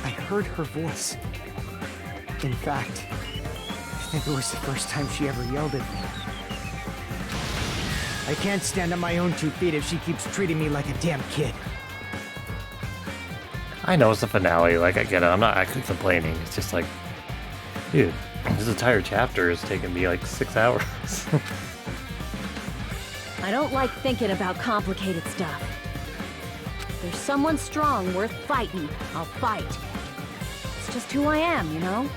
[SPEAKER 10] I heard her voice. In fact, I think it was the first time she ever yelled at me. I can't stand on my own 2 feet if she keeps treating me like a damn kid.
[SPEAKER 1] I know it's the finale, like, I get it. I'm not actually complaining. It's just like, dude, this entire chapter is taking me like 6 hours.
[SPEAKER 8] I don't like thinking about complicated stuff. If there's someone strong worth fighting, I'll fight. It's just who I am, you know?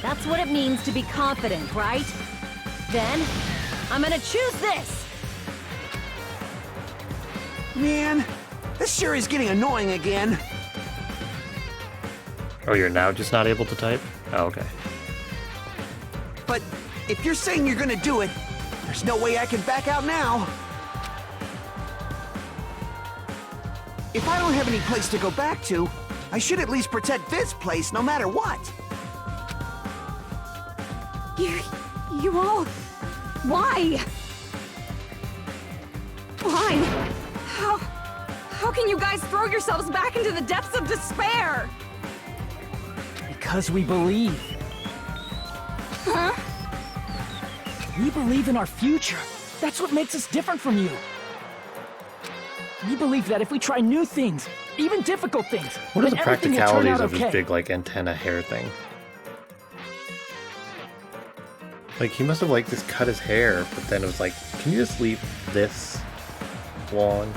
[SPEAKER 8] That's what it means to be confident, right? Then, I'm gonna choose this!
[SPEAKER 4] Man, this sure is getting annoying again.
[SPEAKER 1] Oh, you're now just not able to type? Oh, okay.
[SPEAKER 4] But if you're saying you're gonna do it, there's no way I can back out now. If I don't have any place to go back to, I should at least protect this place no matter what.
[SPEAKER 11] You all... Why? Why? How can you guys throw yourselves back into the depths of despair?
[SPEAKER 7] Because we believe.
[SPEAKER 11] Huh?
[SPEAKER 7] We believe in our future. That's what makes us different from you. We believe that if we try new things, even difficult things,
[SPEAKER 1] What are the
[SPEAKER 7] then everything will turn
[SPEAKER 1] practicalities
[SPEAKER 7] out
[SPEAKER 1] of this
[SPEAKER 7] okay.
[SPEAKER 1] big, like, antenna hair thing? Like, he must have, like, just cut his hair, but then it was like, can you just leave this long?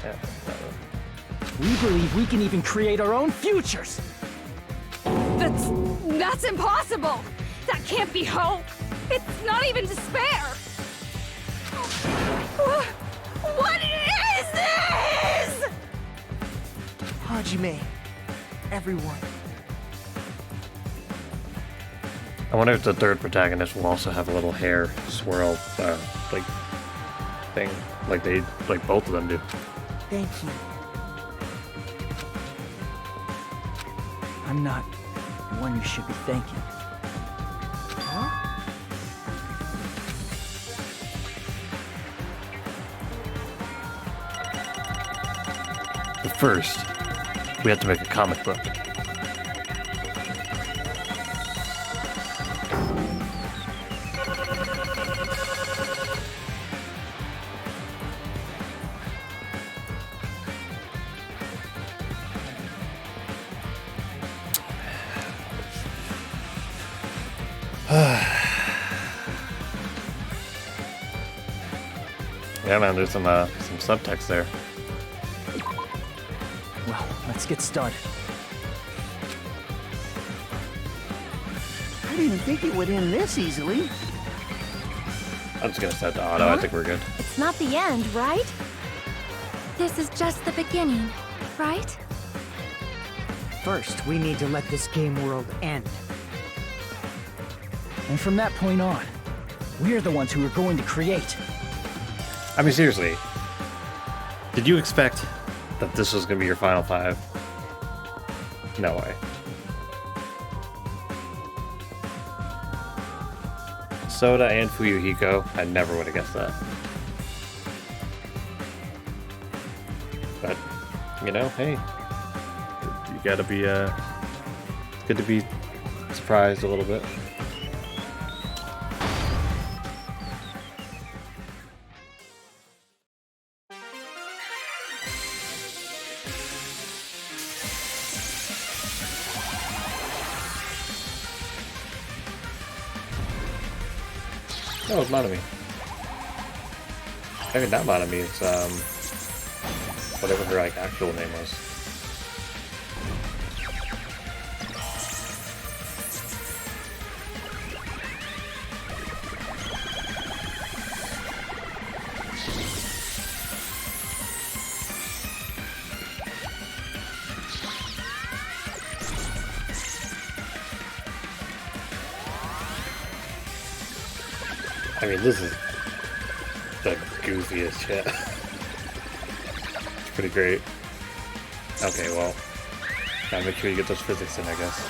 [SPEAKER 1] Yeah,
[SPEAKER 7] We believe we can even create our own futures.
[SPEAKER 11] That's impossible! That can't be hope! It's not even despair! What is this?!
[SPEAKER 4] Hajime, everyone.
[SPEAKER 1] I wonder if the third protagonist will also have a little hair swirl, like, thing, like both of them do.
[SPEAKER 4] Thank you.
[SPEAKER 7] I'm not the one you should be thanking.
[SPEAKER 4] Huh?
[SPEAKER 1] But first, we have to make a comic book. Yeah, man, there's some subtext there.
[SPEAKER 7] Well, let's get started.
[SPEAKER 4] I didn't think it would end this easily.
[SPEAKER 1] I'm just gonna set the auto. I think we're good.
[SPEAKER 9] It's not the end, right? This is just the beginning, right?
[SPEAKER 10] First, we need to let this game world end.
[SPEAKER 7] And from that point on, we're the ones who are going to create.
[SPEAKER 1] I mean, seriously, did you expect that this was gonna be your final 5? No way. Soda and Fuyuhiko, I never would have guessed that. But, you know, hey, you gotta be, it's good to be surprised a little bit. Oh, it's Manami. I mean, not Manami, it's, whatever her, like, actual name was. I mean, this is the goofiest shit. It's pretty great. Okay, well, gotta make sure you get those physics in, I guess.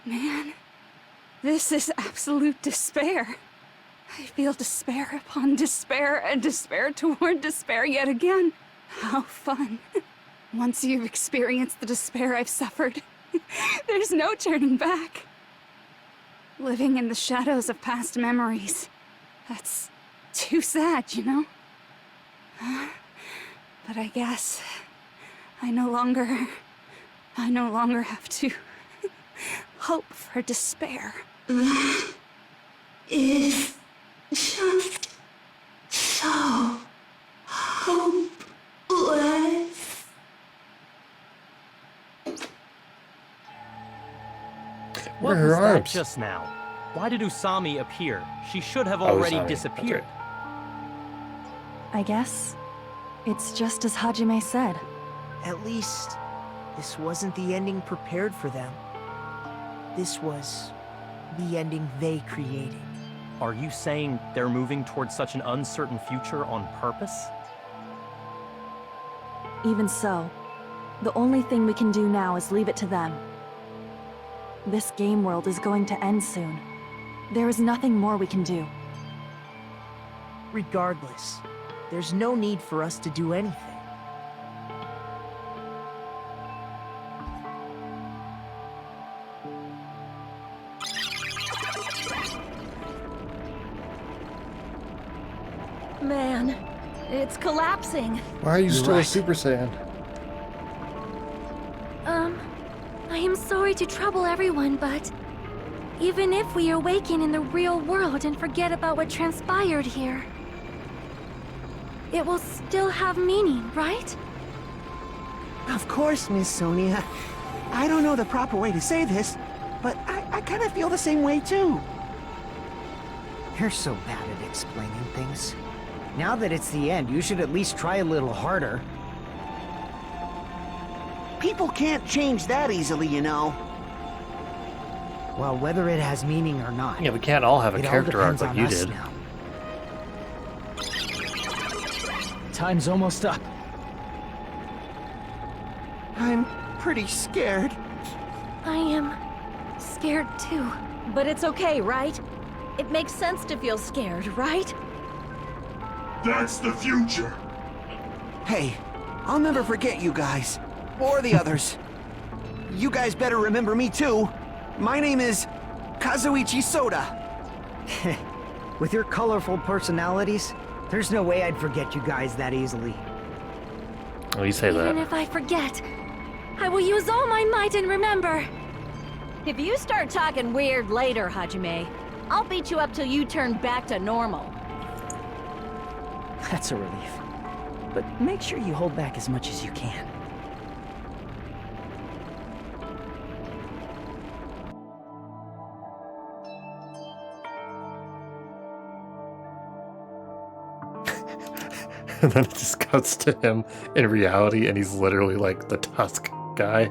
[SPEAKER 11] Man, this is absolute despair. I feel despair upon despair and despair toward despair yet again. How fun. Once you've experienced the despair I've suffered, there's no turning back. Living in the shadows of past memories. That's too sad, you know? But I guess I no longer have to hope for despair.
[SPEAKER 9] That is just so hopeless.
[SPEAKER 15] What
[SPEAKER 1] Where are
[SPEAKER 15] was
[SPEAKER 1] her
[SPEAKER 15] that
[SPEAKER 1] arms?
[SPEAKER 15] just now? Why did Usami appear? She should have
[SPEAKER 1] Oh,
[SPEAKER 15] already
[SPEAKER 1] Usami.
[SPEAKER 15] disappeared.
[SPEAKER 14] I guess it's just as Hajime said.
[SPEAKER 3] At least, this wasn't the ending prepared for them. This was the ending they created.
[SPEAKER 15] Are you saying they're moving towards such an uncertain future on purpose?
[SPEAKER 14] Even so, the only thing we can do now is leave it to them. This game world is going to end soon. There is nothing more we can do.
[SPEAKER 3] Regardless, there's no need for us to do anything.
[SPEAKER 8] Man, it's collapsing.
[SPEAKER 1] Why are you
[SPEAKER 3] You're
[SPEAKER 1] still
[SPEAKER 3] right.
[SPEAKER 1] a Super Saiyan?
[SPEAKER 9] I am sorry to trouble everyone, but even if we awaken in the real world and forget about what transpired here, it will still have meaning, right?
[SPEAKER 4] Of course, Miss Sonia. I don't know the proper way to say this, but I kind of feel the same way too.
[SPEAKER 10] You're so bad at explaining things. Now that it's the end, you should at least try a little harder.
[SPEAKER 4] People can't change that easily, you know.
[SPEAKER 10] Well, whether it has meaning or not.
[SPEAKER 1] Yeah, we can't all have a
[SPEAKER 10] it all
[SPEAKER 1] character arc
[SPEAKER 10] depends
[SPEAKER 1] like
[SPEAKER 10] on
[SPEAKER 1] you
[SPEAKER 10] us
[SPEAKER 1] did.
[SPEAKER 10] now.
[SPEAKER 7] Time's almost up.
[SPEAKER 4] I'm pretty scared.
[SPEAKER 9] I am scared too.
[SPEAKER 8] But it's okay, right? It makes sense to feel scared, right?
[SPEAKER 6] That's the future.
[SPEAKER 4] Hey, I'll never forget you guys. Or the others. You guys better remember me too. My name is Kazuichi Soda.
[SPEAKER 10] With your colorful personalities, there's no way I'd forget you guys that easily.
[SPEAKER 1] Oh, you say
[SPEAKER 9] Even
[SPEAKER 1] that.
[SPEAKER 9] if I forget, I will use all my might and remember.
[SPEAKER 8] If you start talking weird later, Hajime, I'll beat you up till you turn back to normal.
[SPEAKER 3] That's a relief. But make sure you hold back as much as you can.
[SPEAKER 1] And then it just cuts to him in reality, and he's literally like the Tusk guy.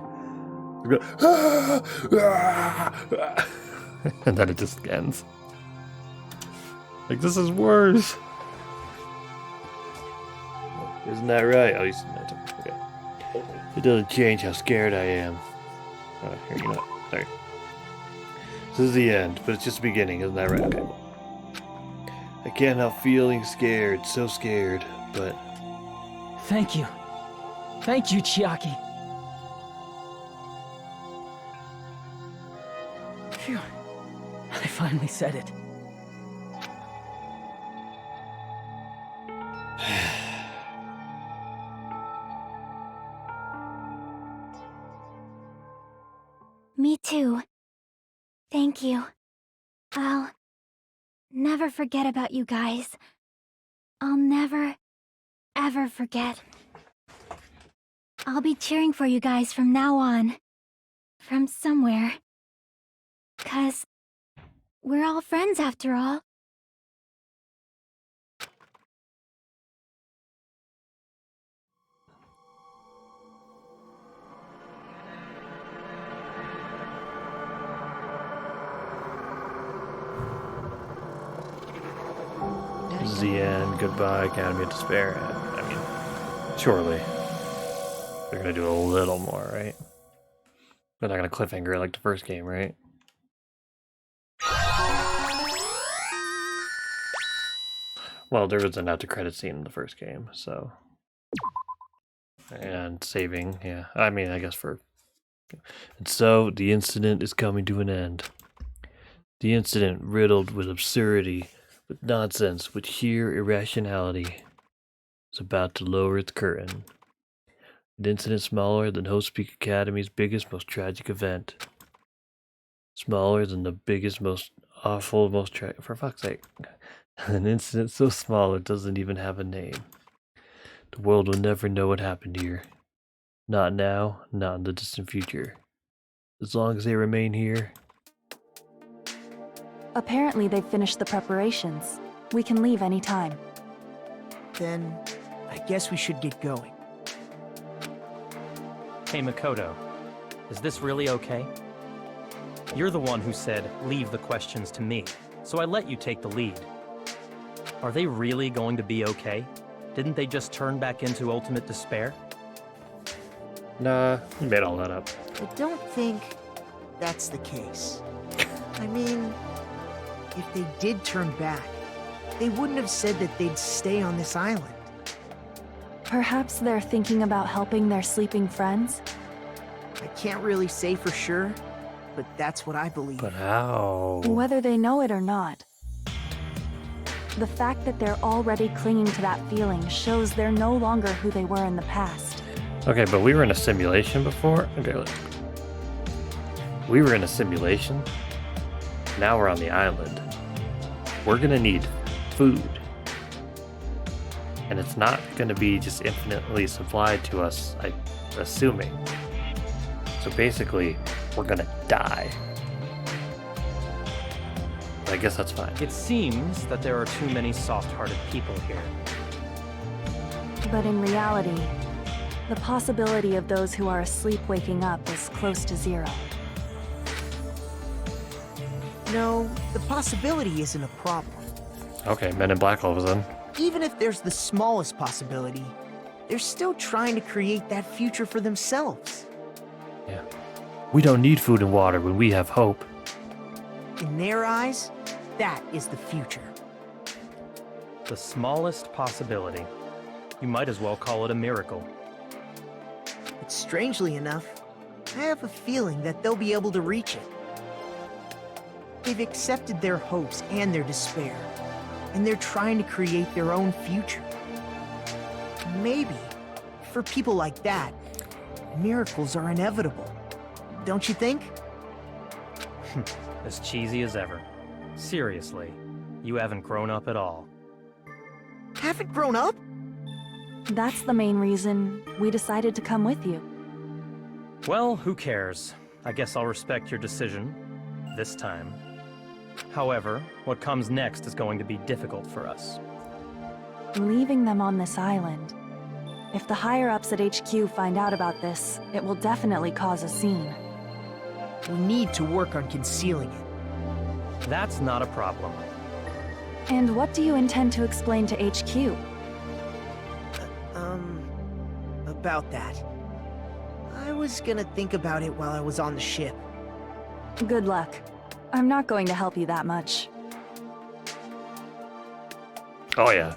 [SPEAKER 1] And then it just ends. Like, this is worse. Isn't that right? Oh, okay. It doesn't change how scared I am. Oh, here, you know what? Sorry. This is the end, but it's just the beginning. Isn't that right? Okay. I can't help feeling scared, so scared, but...
[SPEAKER 7] Thank you. Thank you, Chiaki. Phew. I finally said it.
[SPEAKER 9] Me too. Thank you. I'll never forget about you guys. I'll never, ever forget. I'll be cheering for you guys from now on. from somewhere. 'Cause we're all friends after all.
[SPEAKER 1] This is the end. Goodbye, Academy of Despair. I mean, surely they're gonna do a little more, right? They're not gonna cliffhanger it like the first game, right? Well, there was an after credit scene in the first game, so. And saving, yeah. I mean, I guess for. And so, the incident is coming to an end. The incident, riddled with absurdity, with nonsense, with sheer irrationality, is about to lower its curtain. An incident smaller than Host Peak Academy's biggest, most tragic event. Smaller than the biggest, most awful, most tragic. For fuck's sake. An incident so small it doesn't even have a name. The world will never know what happened here. Not now, not in the distant future. As long as they remain here.
[SPEAKER 14] Apparently they've finished the preparations. We can leave any time.
[SPEAKER 3] Then, I guess we should get going.
[SPEAKER 15] Hey, Makoto. Is this really okay? You're the one who said, leave the questions to me, so I let you take the lead. Are they really going to be okay? Didn't they just turn back into ultimate despair?
[SPEAKER 1] Nah, you made all that up.
[SPEAKER 3] I don't think that's the case. I mean, if they did turn back, they wouldn't have said that they'd stay on this island.
[SPEAKER 14] Perhaps they're thinking about helping their sleeping friends?
[SPEAKER 3] I can't really say for sure, but that's what I believe.
[SPEAKER 1] But how?
[SPEAKER 14] Whether they know it or not. The fact that they're already clinging to that feeling shows they're no longer who they were in the past.
[SPEAKER 1] Okay, but we were in a simulation before? Okay, look. We were in a simulation. Now we're on the island. We're gonna need food. And it's not gonna be just infinitely supplied to us, I'm assuming. So basically, we're gonna die. I guess that's fine.
[SPEAKER 15] It seems that there are too many soft-hearted people here.
[SPEAKER 14] But in reality, the possibility of those who are asleep waking up is close to zero.
[SPEAKER 3] No, the possibility isn't a problem.
[SPEAKER 1] Okay, Men in Black all of a sudden.
[SPEAKER 3] Even if there's the smallest possibility, they're still trying to create that future for themselves.
[SPEAKER 1] Yeah. We don't need food and water when we have hope.
[SPEAKER 3] In their eyes, that is the future.
[SPEAKER 15] The smallest possibility. You might as well call it a miracle.
[SPEAKER 3] But strangely enough, I have a feeling that they'll be able to reach it. They've accepted their hopes and their despair, and they're trying to create their own future. Maybe, for people like that, miracles are inevitable. Don't you think?
[SPEAKER 15] As cheesy as ever. Seriously, you haven't grown up at all.
[SPEAKER 3] Haven't grown up?
[SPEAKER 14] That's the main reason we decided to come with you.
[SPEAKER 15] Well, who cares? I guess I'll respect your decision. This time. However, what comes next is going to be difficult for us.
[SPEAKER 14] Leaving them on this island. If the higher-ups at HQ find out about this, it will definitely cause a scene.
[SPEAKER 3] We need to work on concealing it.
[SPEAKER 15] That's not a problem.
[SPEAKER 14] And what do you intend to explain to HQ?
[SPEAKER 3] About that. I was gonna think about it while I was on the ship.
[SPEAKER 14] Good luck. I'm not going to help you that much.
[SPEAKER 1] Oh yeah.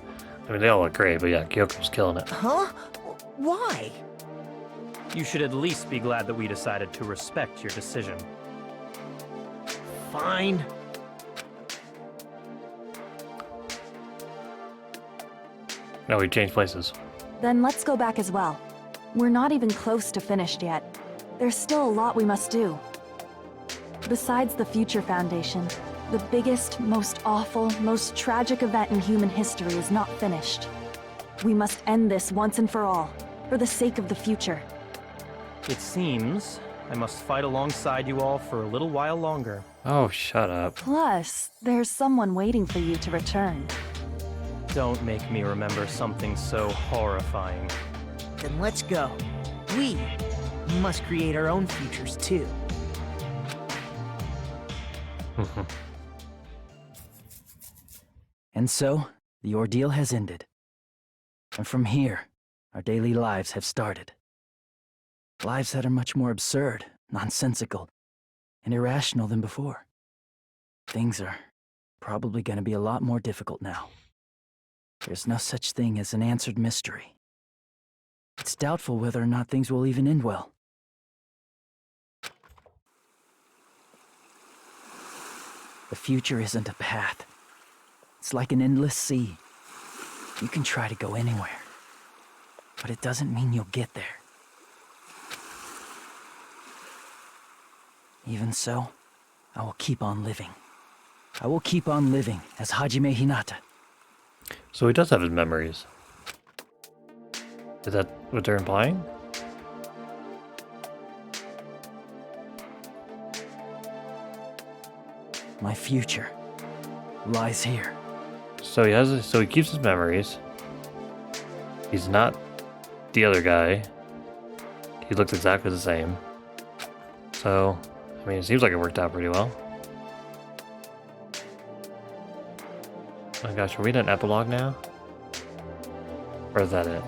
[SPEAKER 1] I mean, they all look great, but yeah, Kyoko's killing it.
[SPEAKER 3] Huh? Why?
[SPEAKER 15] You should at least be glad that we decided to respect your decision.
[SPEAKER 3] Fine.
[SPEAKER 1] No, we changed places.
[SPEAKER 14] Then let's go back as well. We're not even close to finished yet. There's still a lot we must do. Besides the Future Foundation, the biggest, most awful, most tragic event in human history is not finished. We must end this once and for all, for the sake of the future.
[SPEAKER 15] It seems I must fight alongside you all for a little while longer.
[SPEAKER 1] Oh, shut up.
[SPEAKER 14] Plus, there's someone waiting for you to return.
[SPEAKER 15] Don't make me remember something so horrifying.
[SPEAKER 3] Then let's go. We must create our own futures too.
[SPEAKER 7] And so, the ordeal has ended. And from here, our daily lives have started. Lives that are much more absurd, nonsensical, and irrational than before. Things are probably going to be a lot more difficult now. There's no such thing as an answered mystery. It's doubtful whether or not things will even end well. The future isn't a path. It's like an endless sea. You can try to go anywhere, but it doesn't mean you'll get there. Even so, I will keep on living. I will keep on living as Hajime Hinata.
[SPEAKER 1] So he does have his memories. Is that what they're implying?
[SPEAKER 7] My future lies here.
[SPEAKER 1] So he keeps his memories. He's not the other guy. He looks exactly the same. So, I mean, it seems like it worked out pretty well. Oh my gosh, are we in an epilogue now? Or is that it?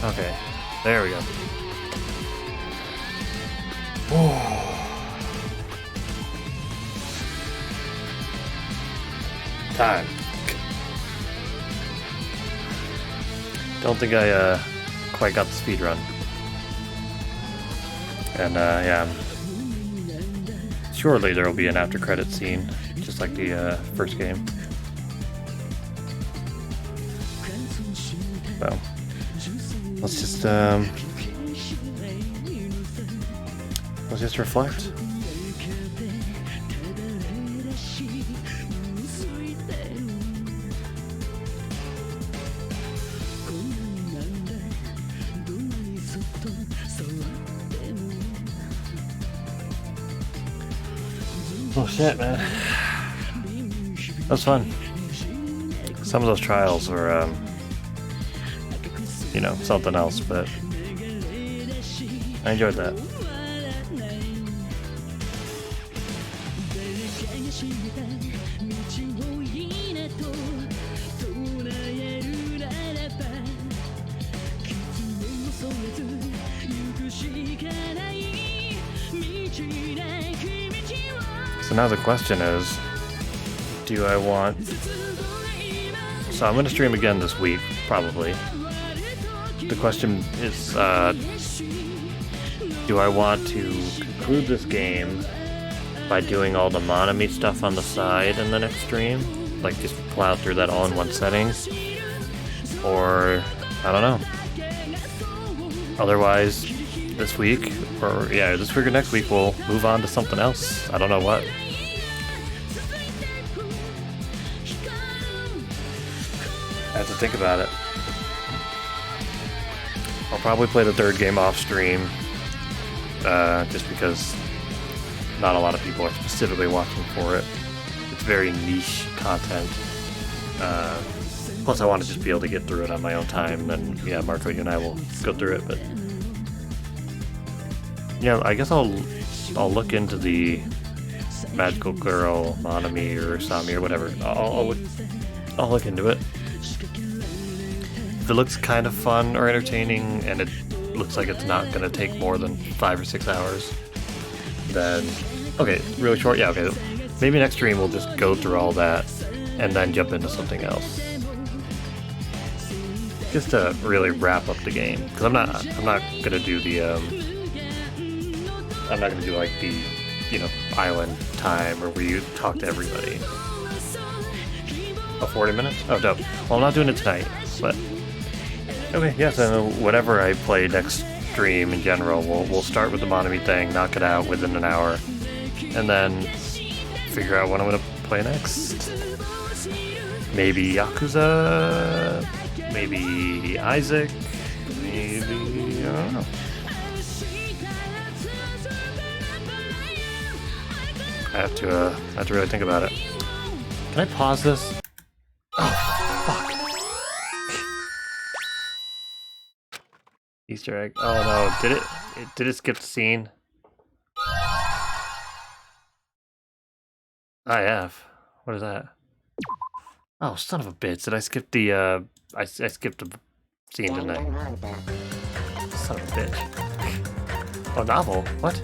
[SPEAKER 1] Okay, there we go. Time. Don't think I quite got the speed run. And yeah, surely there will be an after credit scene, just like the first game. So let's just reflect. Oh shit, man. That was fun. Some of those trials were, you know, something else, but I enjoyed that. So now the question is, do I want... So I'm going to stream again this week, probably. The question is, do I want to conclude this game by doing all the Monami stuff on the side in the next stream? Like, just plow through that all in one setting? Or, I don't know. Otherwise, this week, or yeah, this week or next week, we'll move on to something else. I don't know what. I have to think about it. I'll probably play the third game off stream, just because not a lot of people are specifically watching for it. It's very niche content. Plus I want to just be able to get through it on my own time, and yeah, Marco, you and I will go through it, but yeah, I guess I'll look into the Magical Girl, Monami, or Sami, or whatever. I'll look into it. If it looks kind of fun or entertaining, and it looks like it's not going to take more than 5 or 6 hours, then, okay, really short, yeah, okay, maybe next stream we'll just go through all that, and then jump into something else. Just to really wrap up the game, because I'm not going to do the, I'm not going to do like the, you know, island time, or where you talk to everybody. Oh, 40 minutes? Oh, dope. Well, I'm not doing it tonight, but... Okay, yeah, so whatever I play next stream in general, we'll start with the Monami thing, knock it out within an hour, and then figure out what I'm going to play next. Maybe Yakuza? Maybe Isaac? Maybe... I don't know. I have to really think about it. Can I pause this? Oh, fuck. Easter egg. Oh no, did it skip the scene? I have. What is that? Oh, son of a bitch. Did I skip the, I skipped the scene, didn't I? Son of a bitch. Oh, novel? What?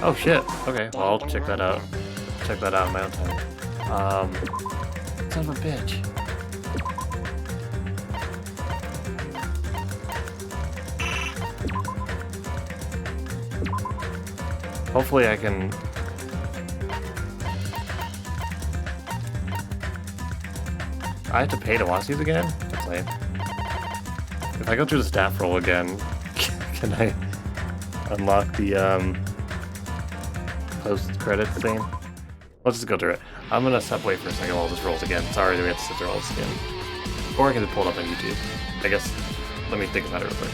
[SPEAKER 1] Oh, shit. Okay, well, I'll check that out. Check that out in my own time. Son of a bitch. Hopefully I can... I have to pay to watch these again? That's lame. If I go through the staff roll again, can I unlock the post-credits thing? Let's just go through it. I'm gonna step away for a second while this rolls again. Sorry that we have to sit through all this again. Or I can just pull it up on YouTube. I guess, let me think about it real quick.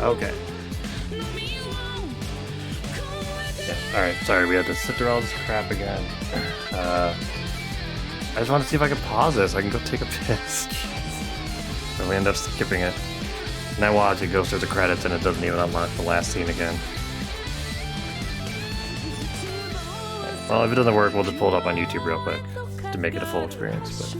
[SPEAKER 1] Okay. Yeah, alright, sorry, we had to sit through all this crap again. I just want to see if I can pause this. I can go take a piss. But we end up skipping it. And I watch, it goes through the credits and it doesn't even unlock the last scene again. Well, if it doesn't work, we'll just pull it up on YouTube real quick to make it a full experience.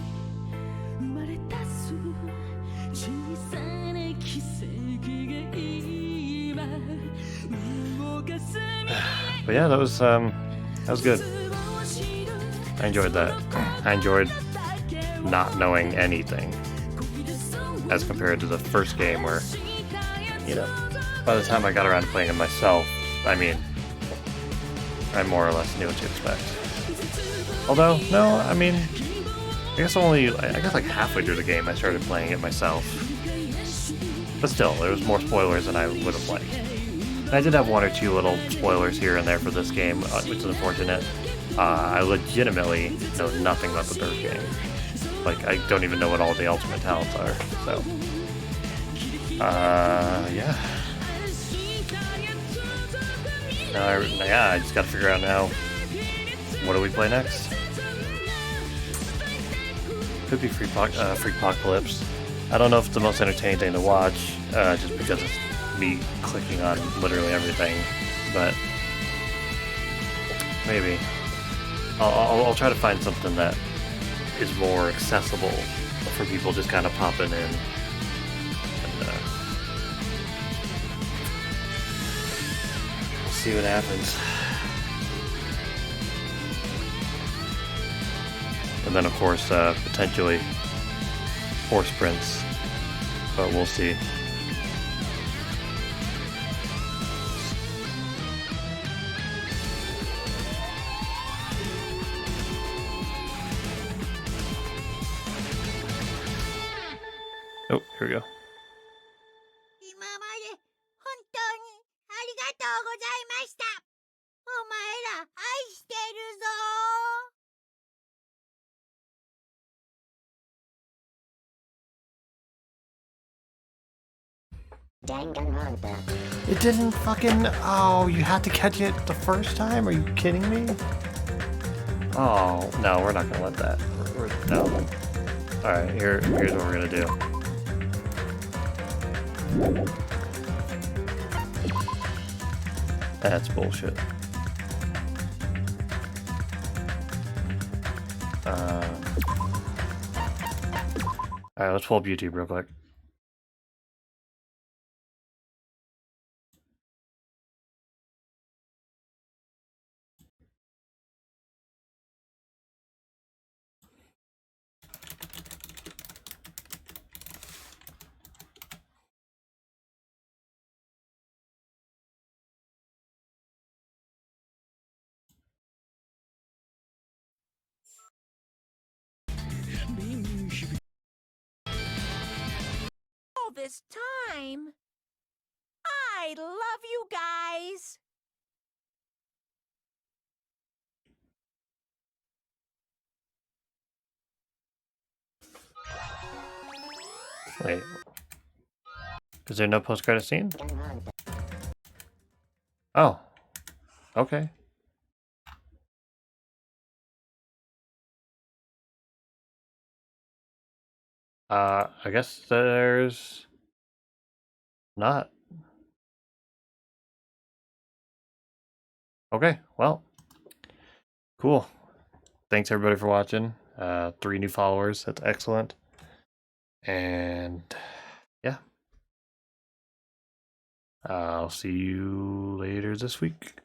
[SPEAKER 1] But yeah, that was good. I enjoyed that. I enjoyed not knowing anything as compared to the first game where, you know, by the time I got around to playing it myself, I mean, I more or less knew what to expect. Although, no, I mean, I guess like halfway through the game I started playing it myself. But still, there was more spoilers than I would have liked. And I did have one or two little spoilers here and there for this game, which is unfortunate. I legitimately know nothing about the third game. Like, I don't even know what all the ultimate talents are, so. Yeah. I just gotta figure out now, what do we play next? Could be Freakpocalypse. I don't know if it's the most entertaining thing to watch, just because it's me clicking on literally everything, but maybe. I'll try to find something that is more accessible for people just kind of popping in. And, we'll see what happens. And then, of course, potentially Horse Prince, but we'll see. Oh, here we go.
[SPEAKER 12] Danganronpa.
[SPEAKER 1] It didn't fucking... Oh, you had to catch it the first time? Are you kidding me? Oh, no, we're not gonna let that. No. Alright, here's what we're gonna do. That's bullshit. Alright, let's pull up YouTube real quick.
[SPEAKER 5] All this time. I love you guys.
[SPEAKER 1] Wait. Is there no post-credit scene? Oh. Okay. I guess there's not. Okay, well. Cool. Thanks everybody for watching. 3 new followers, that's excellent. And yeah. I'll see you later this week.